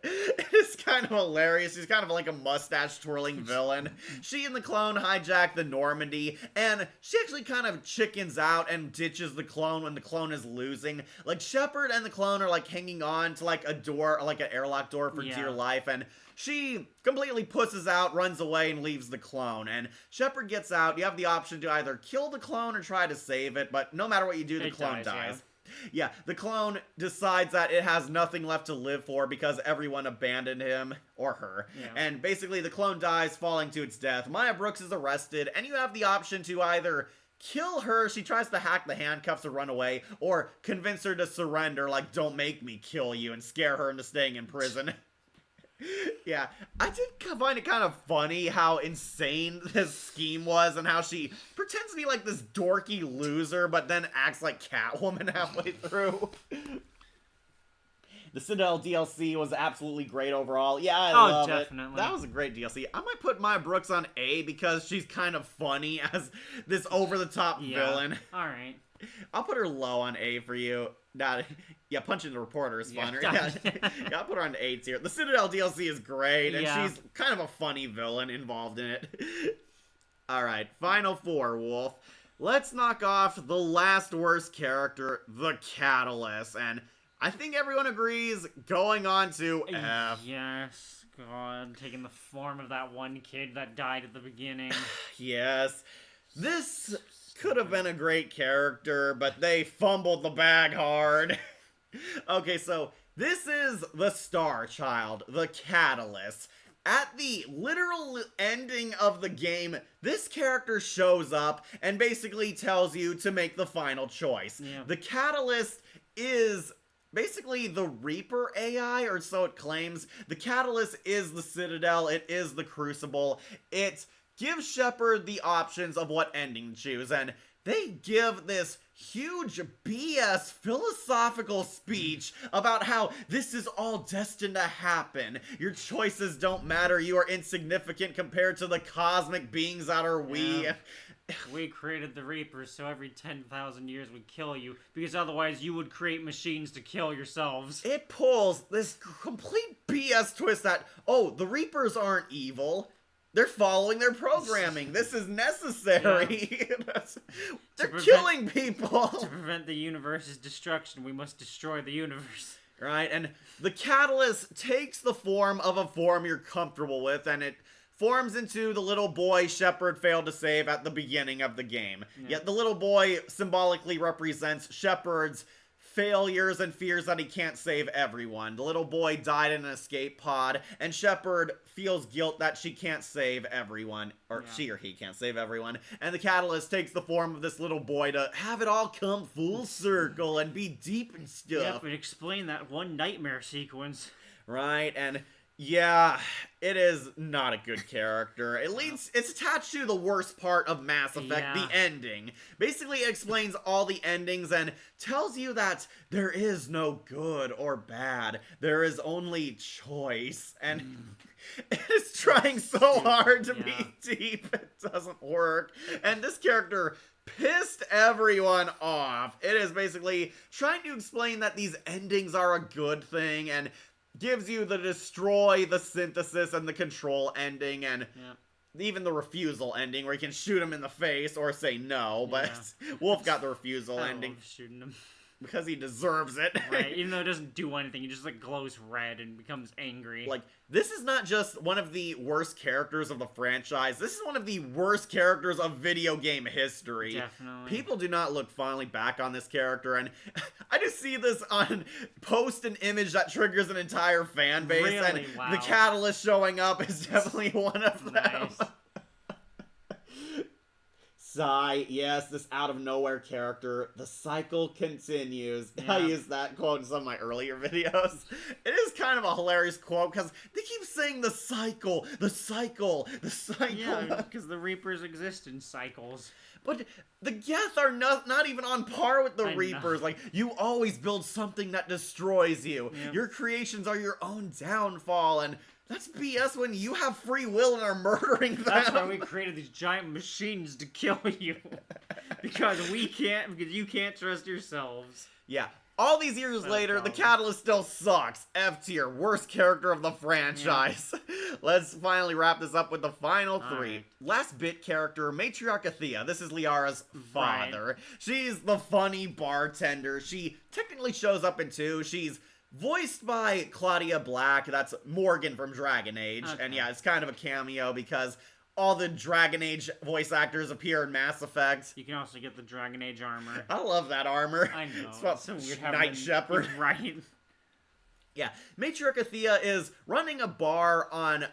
It's kind of hilarious. She's kind of like a mustache-twirling villain. She and the clone hijack the Normandy, and she actually kind of chickens out and ditches the clone when the clone is losing. Like, Shepard and the clone are, like, hanging on to, like, a door, like an airlock door for dear life, and she completely pusses out, runs away, and leaves the clone. And Shepard gets out. You have the option to either kill the clone or try to save it, but no matter what you do, the clone dies. Yeah, the clone decides that it has nothing left to live for because everyone abandoned him or her. Yeah. And basically the clone dies, falling to its death. Maya Brooks is arrested, and you have the option to either kill her, she tries to hack the handcuffs or run away, or convince her to surrender, like, don't make me kill you, and scare her into staying in prison. Yeah, I did find it kind of funny how insane this scheme was and how she pretends to be like this dorky loser but then acts like Catwoman halfway through. The Citadel DLC was absolutely great overall. Yeah, I love definitely. It. That was a great DLC. I might put Maya Brooks on A because she's kind of funny as this over-the-top villain. Alright. I'll put her low on A for you. Yeah, punching the reporter is funner. Yeah, I'll put her on A tier. The Citadel DLC is great, and she's kind of a funny villain involved in it. Alright, final 4, Wolf. Let's knock off the last worst character, the Catalyst, and I think everyone agrees going on to F. Yes, God, taking the form of that one kid that died at the beginning. Yes. This could have been a great character, but they fumbled the bag hard. Okay, so this is the Star Child, the Catalyst. At the literal ending of the game, this character shows up and basically tells you to make the final choice. Yeah. The Catalyst is basically the Reaper AI, or so it claims. The Catalyst is the Citadel, it is the Crucible. It gives Shepard the options of what ending to choose, and they give this huge BS philosophical speech about how this is all destined to happen. Your choices don't matter. You are insignificant compared to the cosmic beings that are we. Yeah. We created the Reapers, so every 10,000 years would kill you, because otherwise you would create machines to kill yourselves. It pulls this complete BS twist that, oh, the Reapers aren't evil. They're following their programming. This is necessary. Yeah. They're killing people. To prevent the universe's destruction, we must destroy the universe. Right, and the catalyst takes the form of a form you're comfortable with, and it forms into the little boy Shepard failed to save at the beginning of the game. Yeah. Yet the little boy symbolically represents Shepard's failures and fears that he can't save everyone. The little boy died in an escape pod, and Shepard feels guilt that she can't save everyone, or she or he can't save everyone, and the catalyst takes the form of this little boy to have it all come full circle and be deep and stuff. Yep, and explain that one nightmare sequence. Right, and yeah, it is not a good character. It's attached to the worst part of Mass Effect, the ending. Basically, it explains all the endings and tells you that there is no good or bad. There is only choice. And it's trying so hard to be deep. It doesn't work. And this character pissed everyone off. It is basically trying to explain that these endings are a good thing and gives you the destroy, the synthesis, and the control ending, and even the refusal ending, where you can shoot him in the face or say no, but Wolf got the refusal ending. Shooting him. Because he deserves it. Right, even though it doesn't do anything, he just, like, glows red and becomes angry. Like, this is not just one of the worst characters of the franchise, this is one of the worst characters of video game history. Definitely. People do not look fondly back on this character, and I just see this on post an image that triggers an entire fan base, really? And wow. the catalyst showing up is definitely one of them. Nice. Sigh, yes, this out-of-nowhere character, the cycle continues. Yeah. I used that quote in some of my earlier videos. It is kind of a hilarious quote, because they keep saying the cycle, the cycle, the cycle. Yeah, because the Reapers exist in cycles. But the Geth are not even on par with the Reapers. Know. Like, you always build something that destroys you. Yep. Your creations are your own downfall, and that's BS when you have free will and are murdering them. That's why we created these giant machines to kill you. because you can't trust yourselves. Yeah. All these years later, the Catalyst still sucks. F tier, worst character of the franchise. Yeah. Let's finally wrap this up with the final three. Right. Last bit character, Matriarch Athea. This is Liara's father. Right. She's the funny bartender. She technically shows up in 2. She's voiced by Claudia Black. That's Morgan from Dragon Age. Okay. And yeah, it's kind of a cameo because all the Dragon Age voice actors appear in Mass Effect. You can also get the Dragon Age armor. I love that armor. I know. It's so weird having Night Shepherd. Right. Yeah. Matriarch Athea is running a bar on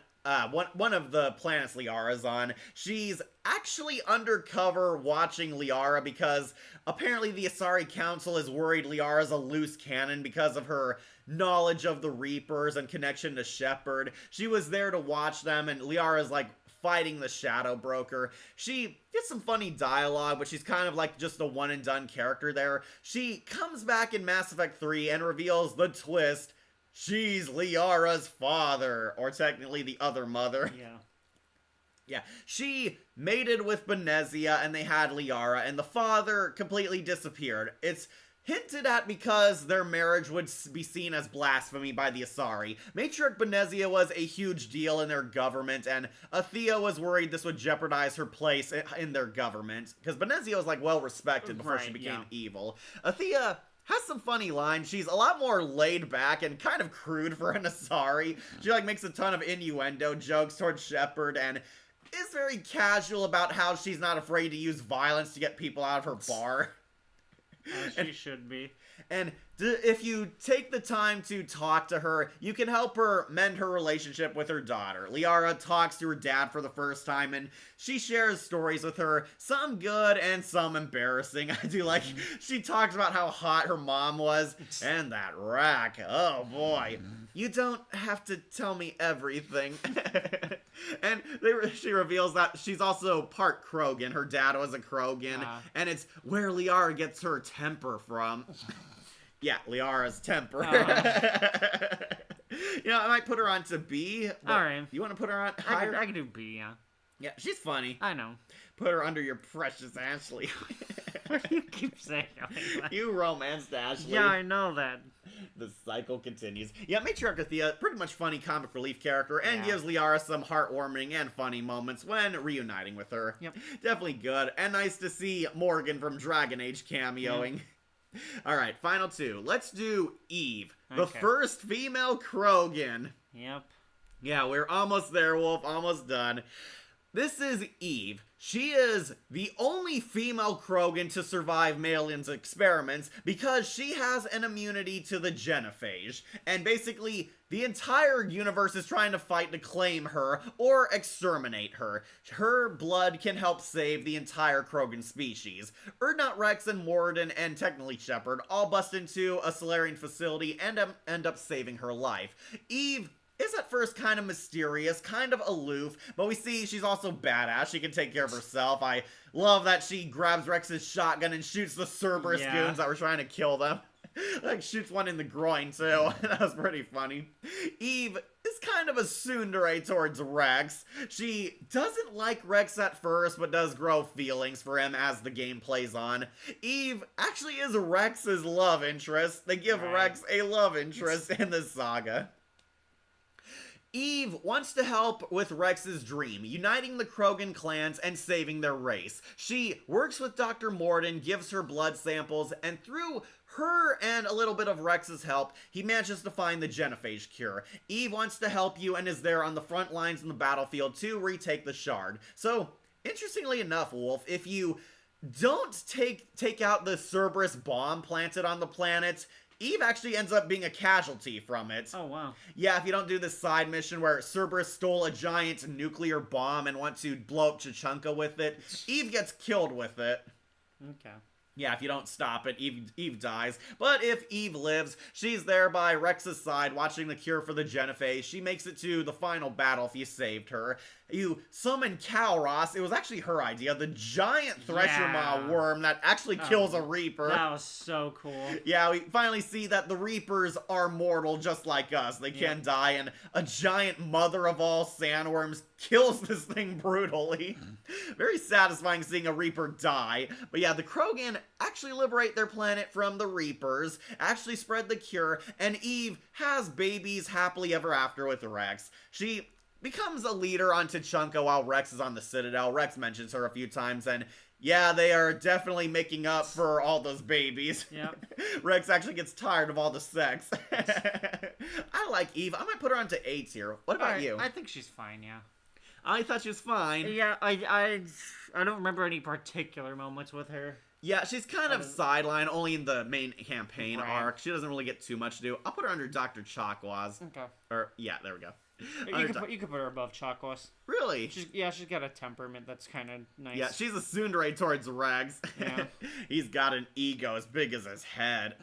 one of the planets Liara's on. She's actually undercover watching Liara because apparently the Asari Council is worried Liara's a loose cannon because of her knowledge of the Reapers and connection to Shepard. She was there to watch them, and Liara's like fighting the Shadow Broker. She gets some funny dialogue, but she's kind of like just a one-and-done character there. She comes back in Mass Effect 3 and reveals the twist. She's Liara's father, or technically the other mother. Yeah. Yeah, she mated with Benezia, and they had Liara, and the father completely disappeared. It's hinted at because their marriage would be seen as blasphemy by the Asari. Matriarch Benezia was a huge deal in their government, and Athea was worried this would jeopardize her place in their government, because Benezia was, like, well-respected before she became evil. Athea has some funny lines. She's a lot more laid back and kind of crude for an Asari. She, like, makes a ton of innuendo jokes towards Shepard, and is very casual about how she's not afraid to use violence to get people out of her bar. She should be. And if you take the time to talk to her, you can help her mend her relationship with her daughter. Liara talks to her dad for the first time, and she shares stories with her, some good and some embarrassing. I do like, she talks about how hot her mom was, and that rack, oh boy. You don't have to tell me everything. And she reveals that she's also part Krogan. Her dad was a Krogan, and it's where Liara gets her temper from. Yeah, Liara's temper. You know, I might put her on to B. Alright. You want to put her on higher? I can do B, yeah. Yeah, she's funny. I know. Put her under your precious Ashley. You keep saying that. You romanced Ashley. Yeah, I know that. The cycle continues. Yeah, Matriarch Athea, pretty much funny comic relief character, and gives Liara some heartwarming and funny moments when reuniting with her. Yep. Definitely good, and nice to see Morgan from Dragon Age cameoing. Alright, final two. Let's do Eve, the first female Krogan. Yep. Yeah, we're almost there, Wolf, almost done. This is Eve. She is the only female Krogan to survive Malin's experiments because she has an immunity to the genophage. And basically, the entire universe is trying to fight to claim her or exterminate her. Her blood can help save the entire Krogan species. Urdnot Rex and Morden and technically Shepard all bust into a Solarian facility and end up saving her life. Eve is at first kind of mysterious, kind of aloof, but we see she's also badass. She can take care of herself. I love that she grabs Rex's shotgun and shoots the Cerberus goons that were trying to kill them. Like, shoots one in the groin, too. That was pretty funny. Eve is kind of a tsundere towards Rex. She doesn't like Rex at first, but does grow feelings for him as the game plays on. Eve actually is Rex's love interest. They give Rex a love interest in this saga. Eve wants to help with Rex's dream, uniting the Krogan clans and saving their race. She works with Dr. Morden, gives her blood samples, and through her and a little bit of Rex's help, he manages to find the genophage cure. Eve wants to help you and is there on the front lines in the battlefield to retake the shard. So, interestingly enough, Wolf, if you don't take out the Cerberus bomb planted on the planet, Eve actually ends up being a casualty from it. Oh, wow. Yeah, if you don't do this side mission where Cerberus stole a giant nuclear bomb and wants to blow up Chachunka with it, Eve gets killed with it. Okay. Yeah, if you don't stop it, Eve dies. But if Eve lives, she's there by Rex's side watching the cure for the genophage. She makes it to the final battle if you saved her. You summon Kalros. It was actually her idea. The giant Thresher Maw worm that actually kills a Reaper. That was so cool. Yeah, we finally see that the Reapers are mortal just like us. They can die, and a giant mother of all sandworms kills this thing brutally. Very satisfying seeing a Reaper die. But yeah, the Krogan actually liberate their planet from the Reapers, actually spread the cure, and Eve has babies happily ever after with Rex. She becomes a leader on Tachanka while Rex is on the Citadel. Rex mentions her a few times, and yeah, they are definitely making up for all those babies. Yep. Rex actually gets tired of all the sex. I like Eve. I might put her onto A tier. What about you? I think she's fine, yeah. I thought she was fine. Yeah, I don't remember any particular moments with her. Yeah, she's kind of sideline, only in the main campaign arc. She doesn't really get too much to do. I'll put her under Dr. Chakwas. Okay. Or, yeah, there we go. You could put her above Chakwas. Really? She's got a temperament that's kind of nice. Yeah, she's a tsundere towards Rex. Yeah. He's got an ego as big as his head.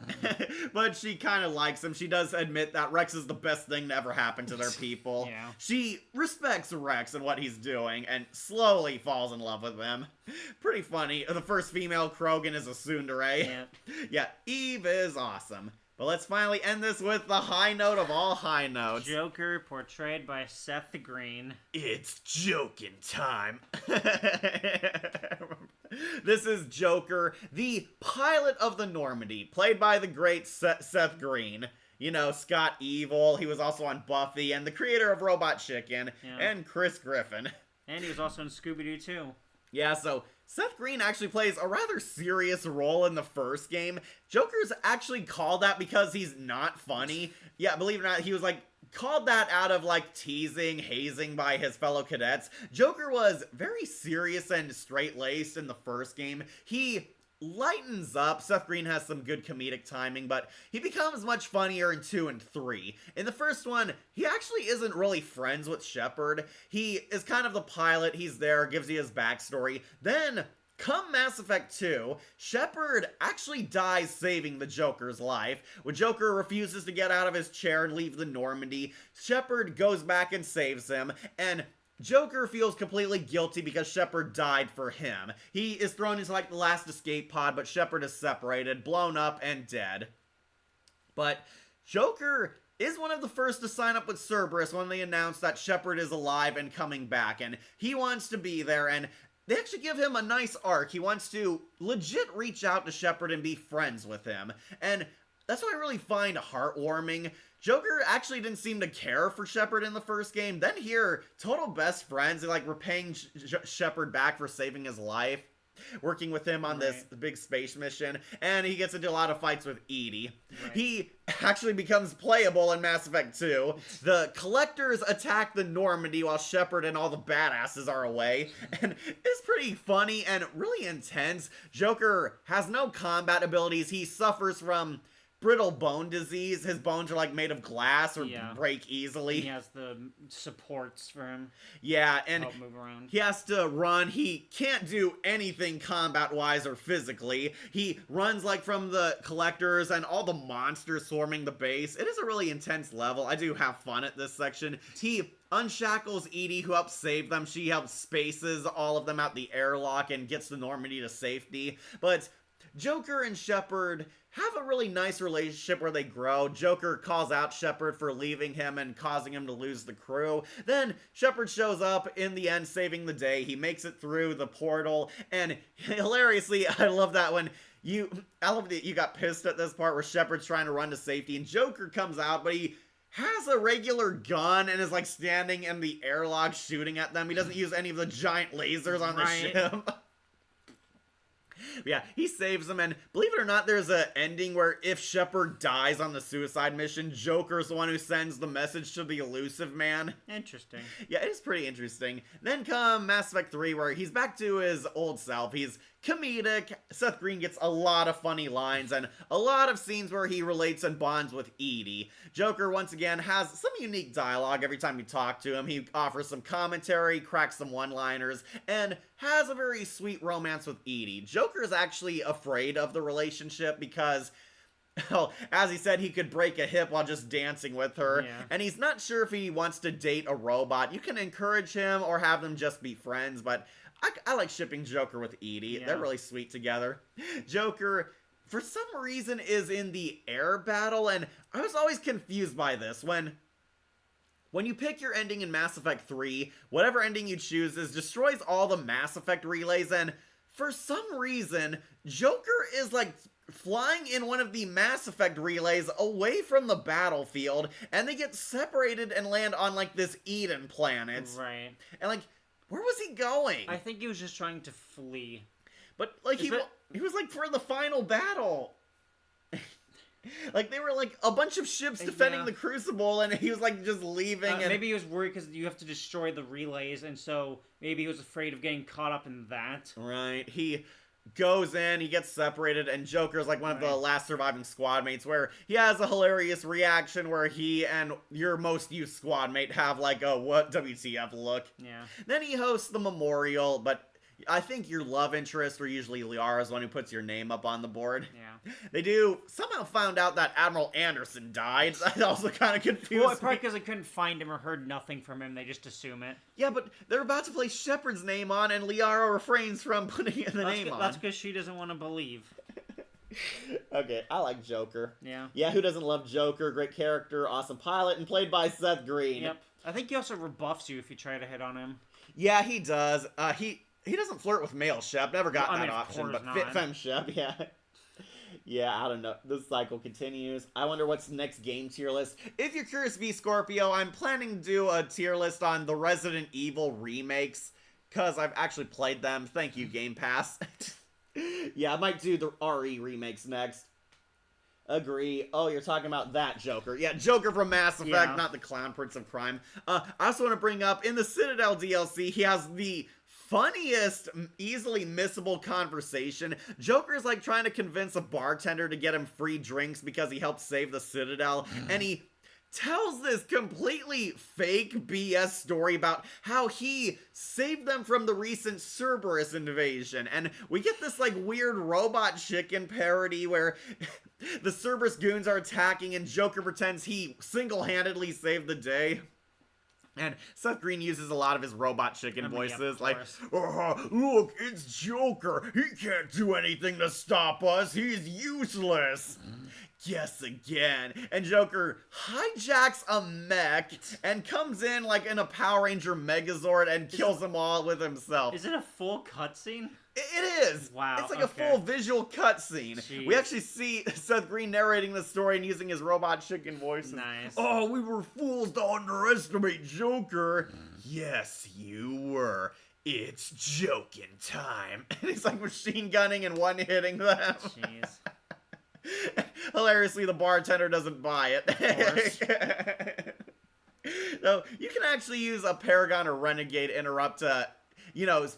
But she kind of likes him. She does admit that Rex is the best thing to ever happen to their people. Yeah. She respects Rex and what he's doing and slowly falls in love with him. Pretty funny. The first female Krogan is a tsundere. Yeah. Yeah, Eve is awesome. But let's finally end this with the high note of all high notes. Joker, portrayed by Seth Green. It's joking time. This is Joker, the pilot of the Normandy, played by the great Seth Green. You know, Scott Evil, he was also on Buffy, and the creator of Robot Chicken, and Chris Griffin. And he was also in Scooby-Doo too. Yeah, so Seth Green actually plays a rather serious role in the first game. Joker's actually called that because he's not funny. Yeah, believe it or not, he was like called that out of like teasing, hazing by his fellow cadets. Joker was very serious and straight-laced in the first game. He lightens up. Seth Green has some good comedic timing, but he becomes much funnier in 2 and 3. In the first one, he actually isn't really friends with Shepard. He is kind of the pilot. He's there, gives you his backstory. Then, come Mass Effect 2, Shepard actually dies saving the Joker's life. When Joker refuses to get out of his chair and leave the Normandy, Shepard goes back and saves him, and Joker feels completely guilty because Shepard died for him. He is thrown into like the last escape pod, but Shepard is separated, blown up, and dead. But Joker is one of the first to sign up with Cerberus when they announced that Shepard is alive and coming back, and he wants to be there, and they actually give him a nice arc. He wants to legit reach out to Shepard and be friends with him, and that's what I really find heartwarming. Joker actually didn't seem to care for Shepard in the first game. Then here, total best friends. They're like repaying Shepard back for saving his life, working with him on this big space mission, and he gets into a lot of fights with EDI. He actually becomes playable in Mass Effect 2. The Collectors attack the Normandy while Shepard and all the badasses are away, and it's pretty funny and really intense. Joker has no combat abilities. He suffers from brittle bone disease. His bones are like made of glass or break easily. He has the supports for him. Yeah, and help move around. He has to run. He can't do anything combat-wise or physically. He runs like from the Collectors and all the monsters swarming the base. It is a really intense level. I do have fun at this section. He unshackles EDI, who helps save them. She helps spaces all of them out the airlock and gets the Normandy to safety. But Joker and Shepard have a really nice relationship where they grow. Joker calls out Shepard for leaving him and causing him to lose the crew. Then Shepard shows up in the end, saving the day. He makes it through the portal, and hilariously, I love that when I love that you got pissed at this part where Shepard's trying to run to safety, and Joker comes out, but he has a regular gun and is like standing in the airlock shooting at them. He doesn't use any of the giant lasers on the ship. Yeah, he saves them, and believe it or not, there's an ending where if Shepard dies on the suicide mission, Joker's the one who sends the message to the elusive man. Interesting. Yeah, it is pretty interesting. Then come Mass Effect 3, where he's back to his old self. He's comedic. Seth Green gets a lot of funny lines and a lot of scenes where he relates and bonds with EDI. Joker, once again, has some unique dialogue every time you talk to him. He offers some commentary, cracks some one-liners, and has a very sweet romance with EDI. Joker is actually afraid of the relationship because, well, as he said, he could break a hip while just dancing with her, and he's not sure if he wants to date a robot. You can encourage him or have them just be friends, but I like shipping Joker with EDI. They're really sweet together. Joker, for some reason, is in the air battle, and I was always confused by this. When you pick your ending in Mass Effect 3, whatever ending you choose destroys all the Mass Effect relays, and for some reason, Joker is like flying in one of the Mass Effect relays away from the battlefield, and they get separated and land on like this Eden planet. Right. And like, where was he going? I think he was just trying to flee. But like he was like for the final battle. Like they were like a bunch of ships defending the Crucible, and he was like just leaving. And maybe he was worried because you have to destroy the relays, and so maybe he was afraid of getting caught up in that. Right. He goes in, he gets separated, and Joker's like one of the last surviving squad mates, where he has a hilarious reaction where he and your most used squad mate have like a what WTF look. Yeah. Then he hosts the memorial, but I think your love interest, or usually Liara, is the one who puts your name up on the board. Yeah. They do somehow found out that Admiral Anderson died. That also kind of confused Well, probably because they couldn't find him or heard nothing from him. They just assume it. Yeah, but they're about to place Shepard's name on, and Liara refrains from putting the name on. That's because she doesn't want to believe. Okay, I like Joker. Yeah. Yeah, who doesn't love Joker? Great character, awesome pilot, and played by Seth Green. Yep. I think he also rebuffs you if you try to hit on him. Yeah, he does. He doesn't flirt with male Shep. Never got that option, but femme Shep, yeah. Yeah, I don't know. This cycle continues. I wonder what's next game tier list. If you're curious, V Scorpio, I'm planning to do a tier list on the Resident Evil remakes, because I've actually played them. Thank you, Game Pass. Yeah, I might do the RE remakes next. Agree. Oh, you're talking about that Joker. Yeah, Joker from Mass Effect, not the Clown Prince of Crime. I also want to bring up, in the Citadel DLC, he has the funniest, easily missable conversation. Joker's like trying to convince a bartender to get him free drinks because he helped save the Citadel, and he tells this completely fake BS story about how he saved them from the recent Cerberus invasion. And we get this like weird robot chicken parody where the Cerberus goons are attacking and Joker pretends he single-handedly saved the day. And Seth Green uses a lot of his robot chicken voices, like, look, it's Joker. He can't do anything to stop us. He's useless. Guess again. And Joker hijacks a mech and comes in like in a Power Ranger Megazord and kills them all with himself. Is it a full cutscene? It is. Wow. It's like a full visual cutscene. We actually see Seth Green narrating the story and using his robot chicken voices. Nice. Oh, we were fools to underestimate Joker. Yes, you were. It's joking time. And he's like machine gunning and one-hitting them. Jeez. Hilariously, the bartender doesn't buy it. So, you can actually use a Paragon or Renegade interrupt to,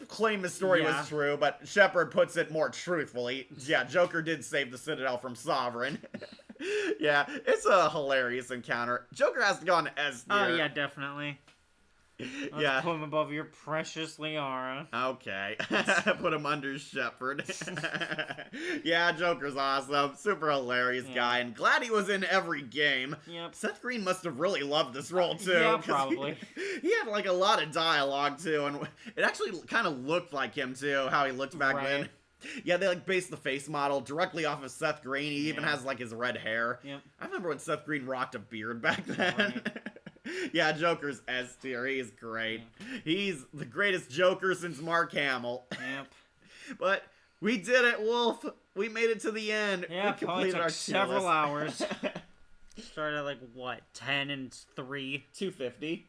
claim the story was true, but Shepard puts it more truthfully. Yeah, Joker did save the Citadel from Sovereign. Yeah, it's a hilarious encounter. Joker has to go on S tier. Oh, yeah, definitely. Let's put him above your precious Liara. Okay. Put him under Shepard. Yeah, Joker's awesome. Super hilarious guy. And glad he was in every game. Yep. Seth Green must have really loved this role, too. Yeah, probably. He had, like, a lot of dialogue, too. And it actually kind of looked like him, too, how he looked back then. Yeah, they, like, based the face model directly off of Seth Green. He even has, like, his red hair. Yep. I remember when Seth Green rocked a beard back then. Right. Yeah, Joker's S tier. He's great. He's the greatest Joker since Mark Hamill. Yep. But we did it, Wolf. We made it to the end. Yeah, we completed took our several hours. Started at like, what, 10 and 3? 250.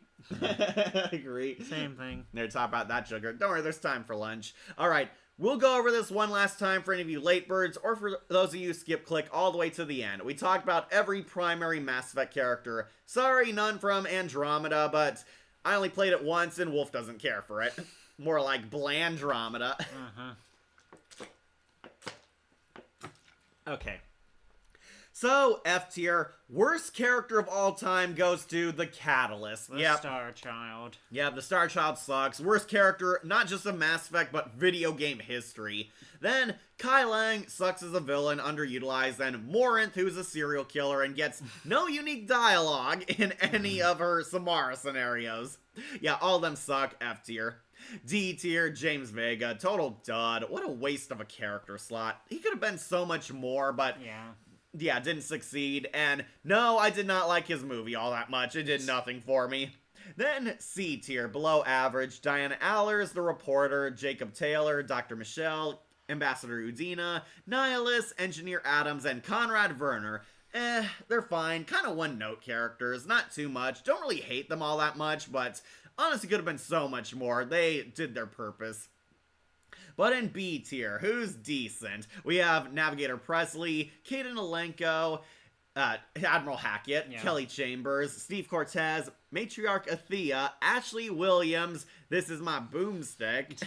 Agree. Same thing. There, talk about that, Joker. Don't worry, there's time for lunch. All right. We'll go over this one last time for any of you late birds, or for those of you who skip click all the way to the end. We talked about every primary Mass Effect character. Sorry, none from Andromeda, but I only played it once and Wolf doesn't care for it. More like Blandromeda. Okay. So, F tier, worst character of all time goes to the Catalyst. The Star Child. Yeah, the Star Child sucks. Worst character, not just of Mass Effect, but video game history. Then, Kai Lang sucks as a villain, underutilized, and Morinth, who's a serial killer and gets no unique dialogue in any of her Samara scenarios. Yeah, all of them suck, F tier. D tier, James Vega, total dud. What a waste of a character slot. He could have been so much more, but... yeah, didn't succeed, and no, I did not like his movie all that much. It did nothing for me. Then C tier, below average, Diana Allers, The Reporter, Jacob Taylor, Dr. Michelle, Ambassador Udina, Nihilus, Engineer Adams, and Conrad Werner. They're fine, kind of one-note characters, not too much. Don't really hate them all that much, but honestly could have been so much more. They did their purpose. But in B tier, who's decent? We have Navigator Presley, Kaden Alenko, Admiral Hackett, Kelly Chambers, Steve Cortez, Matriarch Athea, Ashley Williams, this is my boomstick,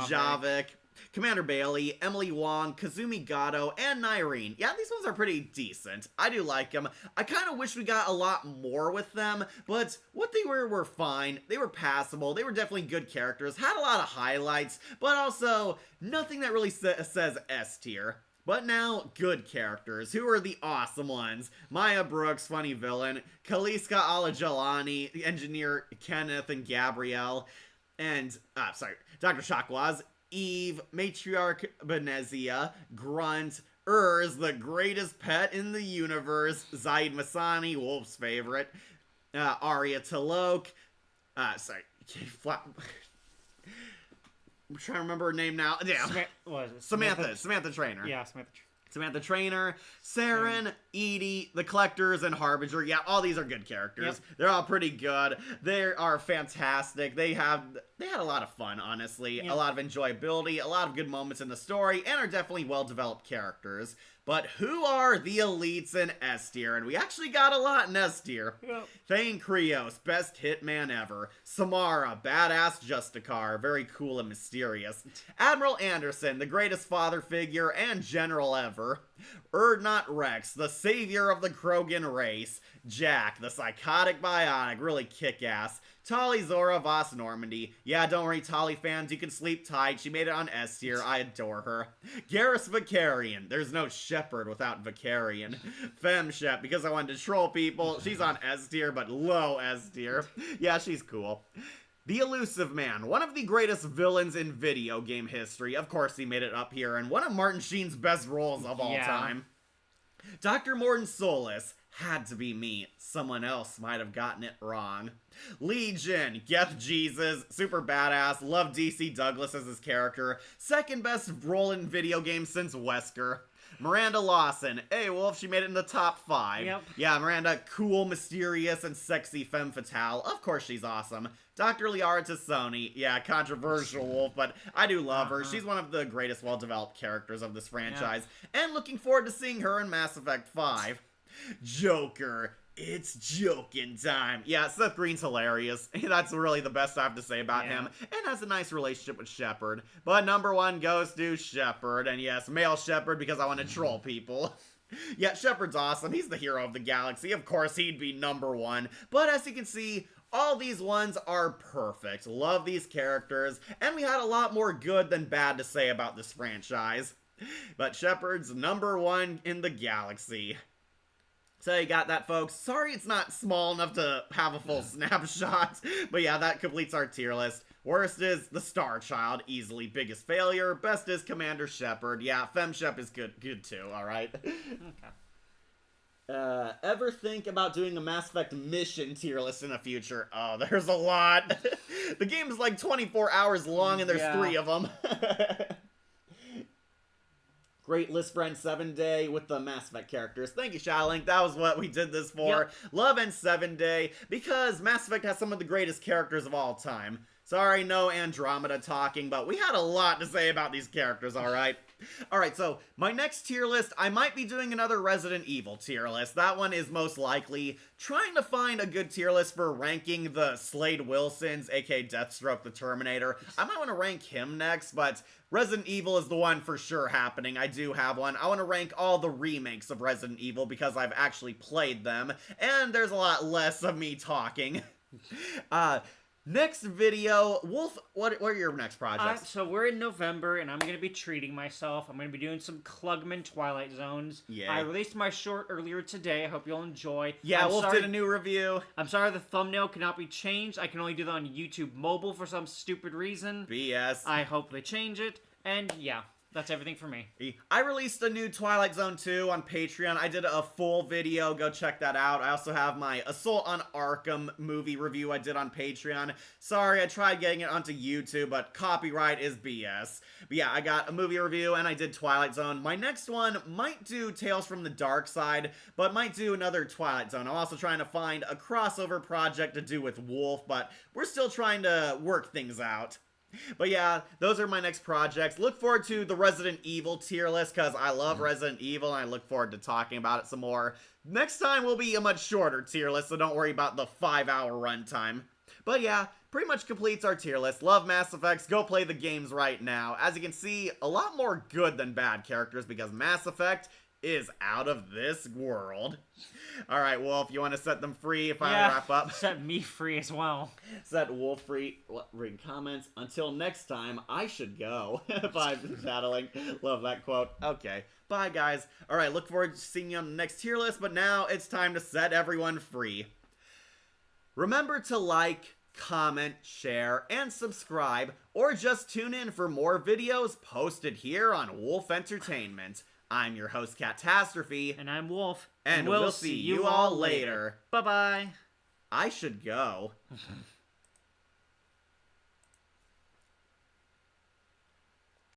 Javik, Commander Bailey, Emily Wong, Kazumi Gato, and Nyreen. Yeah, these ones are pretty decent. I do like them. I kind of wish we got a lot more with them, but what they were fine. They were passable. They were definitely good characters. Had a lot of highlights, but also nothing that really says S tier. But now, good characters. Who are the awesome ones? Maya Brooks, funny villain. Kaliska Alajalani, engineer Kenneth and Gabrielle. And, Dr. Shakwaz. Eve, Matriarch Benezia, Grunt, the greatest pet in the universe, Zaid Masani, Wolf's favorite, Arya Talok, I'm trying to remember her name now. Yeah. What is it? Samantha Trainer. Yeah, Samantha Trainer, Saren, Edie, the Collectors, and Harbinger. Yeah, all these are good characters. Yep. They're all pretty good. They are fantastic. They had a lot of fun, honestly. Yep. A lot of enjoyability, a lot of good moments in the story, and are definitely well-developed characters. But who are the elites in S tier? And we actually got a lot in S tier. Yep. Thane Krios, best hitman ever. Samara, badass Justicar, very cool and mysterious. Admiral Anderson, the greatest father figure and general ever. Urdnot Rex, the savior of the Krogan race. Jack, the psychotic bionic, really kick-ass. Tali Zora Voss Normandy. Yeah, don't worry, Tali fans, you can sleep tight. She made it on S tier. I adore her. Garrus Vicarian. There's no Shepard without Vicarian. Femshep, because I wanted to troll people. She's on S tier, but low S tier. Yeah, she's cool. The Elusive Man, one of the greatest villains in video game history. Of course, he made it up here, and one of Martin Sheen's best roles of all time. Dr. Morton Solus. Had to be me. Someone else might have gotten it wrong. Legion, Geth Jesus, super badass, love DC Douglas as his character, second best role in video games since Wesker. Miranda Lawson, hey Wolf, she made it in the top 5. Yep. Yeah, Miranda, cool, mysterious, and sexy femme fatale. Of course she's awesome. Dr. Liara Tassoni, yeah, controversial Wolf, but I do love her. She's one of the greatest well-developed characters of this franchise, and looking forward to seeing her in Mass Effect 5. Joker, it's joking time. Yeah, Seth Green's hilarious. That's really the best I have to say about him, and has a nice relationship with Shepard. But number 1 goes to Shepard, and yes, male Shepard because I want to troll people. Yeah, Shepard's awesome. He's the hero of the galaxy. Of course, he'd be number 1. But as you can see, all these ones are perfect. Love these characters, and we had a lot more good than bad to say about this franchise. But Shepard's number 1 in the galaxy. So you got that, folks. Sorry it's not small enough to have a full snapshot. But yeah, that completes our tier list. Worst is the Star Child, easily biggest failure. Best is Commander Shepard. Yeah, Femshep is good too, alright? Okay. Ever think about doing a Mass Effect mission tier list in the future? Oh, there's a lot. The game is like 24 hours long and there's 3 of them. Great list for N7 Day with the Mass Effect characters. Thank you, Shadowlink. That was what we did this for. Love N7 Day because Mass Effect has some of the greatest characters of all time. Sorry, no Andromeda talking, but we had a lot to say about these characters, alright? Alright, so my next tier list, I might be doing another Resident Evil tier list. That one is most likely trying to find a good tier list for ranking the Slade Wilsons, aka Deathstroke the Terminator. I might want to rank him next, but Resident Evil is the one for sure happening. I do have one. I want to rank all the remakes of Resident Evil because I've actually played them, and there's a lot less of me talking. Next video, Wolf, what are your next projects? So we're in November, and I'm going to be treating myself. I'm going to be doing some Klugman Twilight Zones. Yeah. I released my short earlier today. I hope you'll enjoy. Yeah, Wolf did a new review. I'm sorry the thumbnail cannot be changed. I can only do that on YouTube Mobile for some stupid reason. BS. I hope they change it. And yeah, that's everything for me. I released a new Twilight Zone 2 on Patreon. I did a full video. Go check that out. I also have my Assault on Arkham movie review I did on Patreon. Sorry, I tried getting it onto YouTube, but copyright is BS. But yeah, I got a movie review and I did Twilight Zone. My next one might do Tales from the Dark Side, but might do another Twilight Zone. I'm also trying to find a crossover project to do with Wolf, but we're still trying to work things out. But yeah, those are my next projects. Look forward to the Resident Evil tier list because I love Resident Evil and I look forward to talking about it some more. Next time will be a much shorter tier list, so don't worry about the 5-hour runtime. But yeah, pretty much completes our tier list. Love Mass Effects. Go play the games right now. As you can see, a lot more good than bad characters because Mass Effect is out of this world. Alright, Wolf, you want to set them free if I wrap up? Set me free as well. Set Wolf free. Read comments. Until next time, I should go. Bye, Shadowlink. Love that quote. Okay. Bye, guys. Alright, look forward to seeing you on the next tier list, but now it's time to set everyone free. Remember to like, comment, share, and subscribe, or just tune in for more videos posted here on Wolf Entertainment. I'm your host, Catastrophe. And I'm Wolf. And we'll see you all later. Bye-bye. I should go.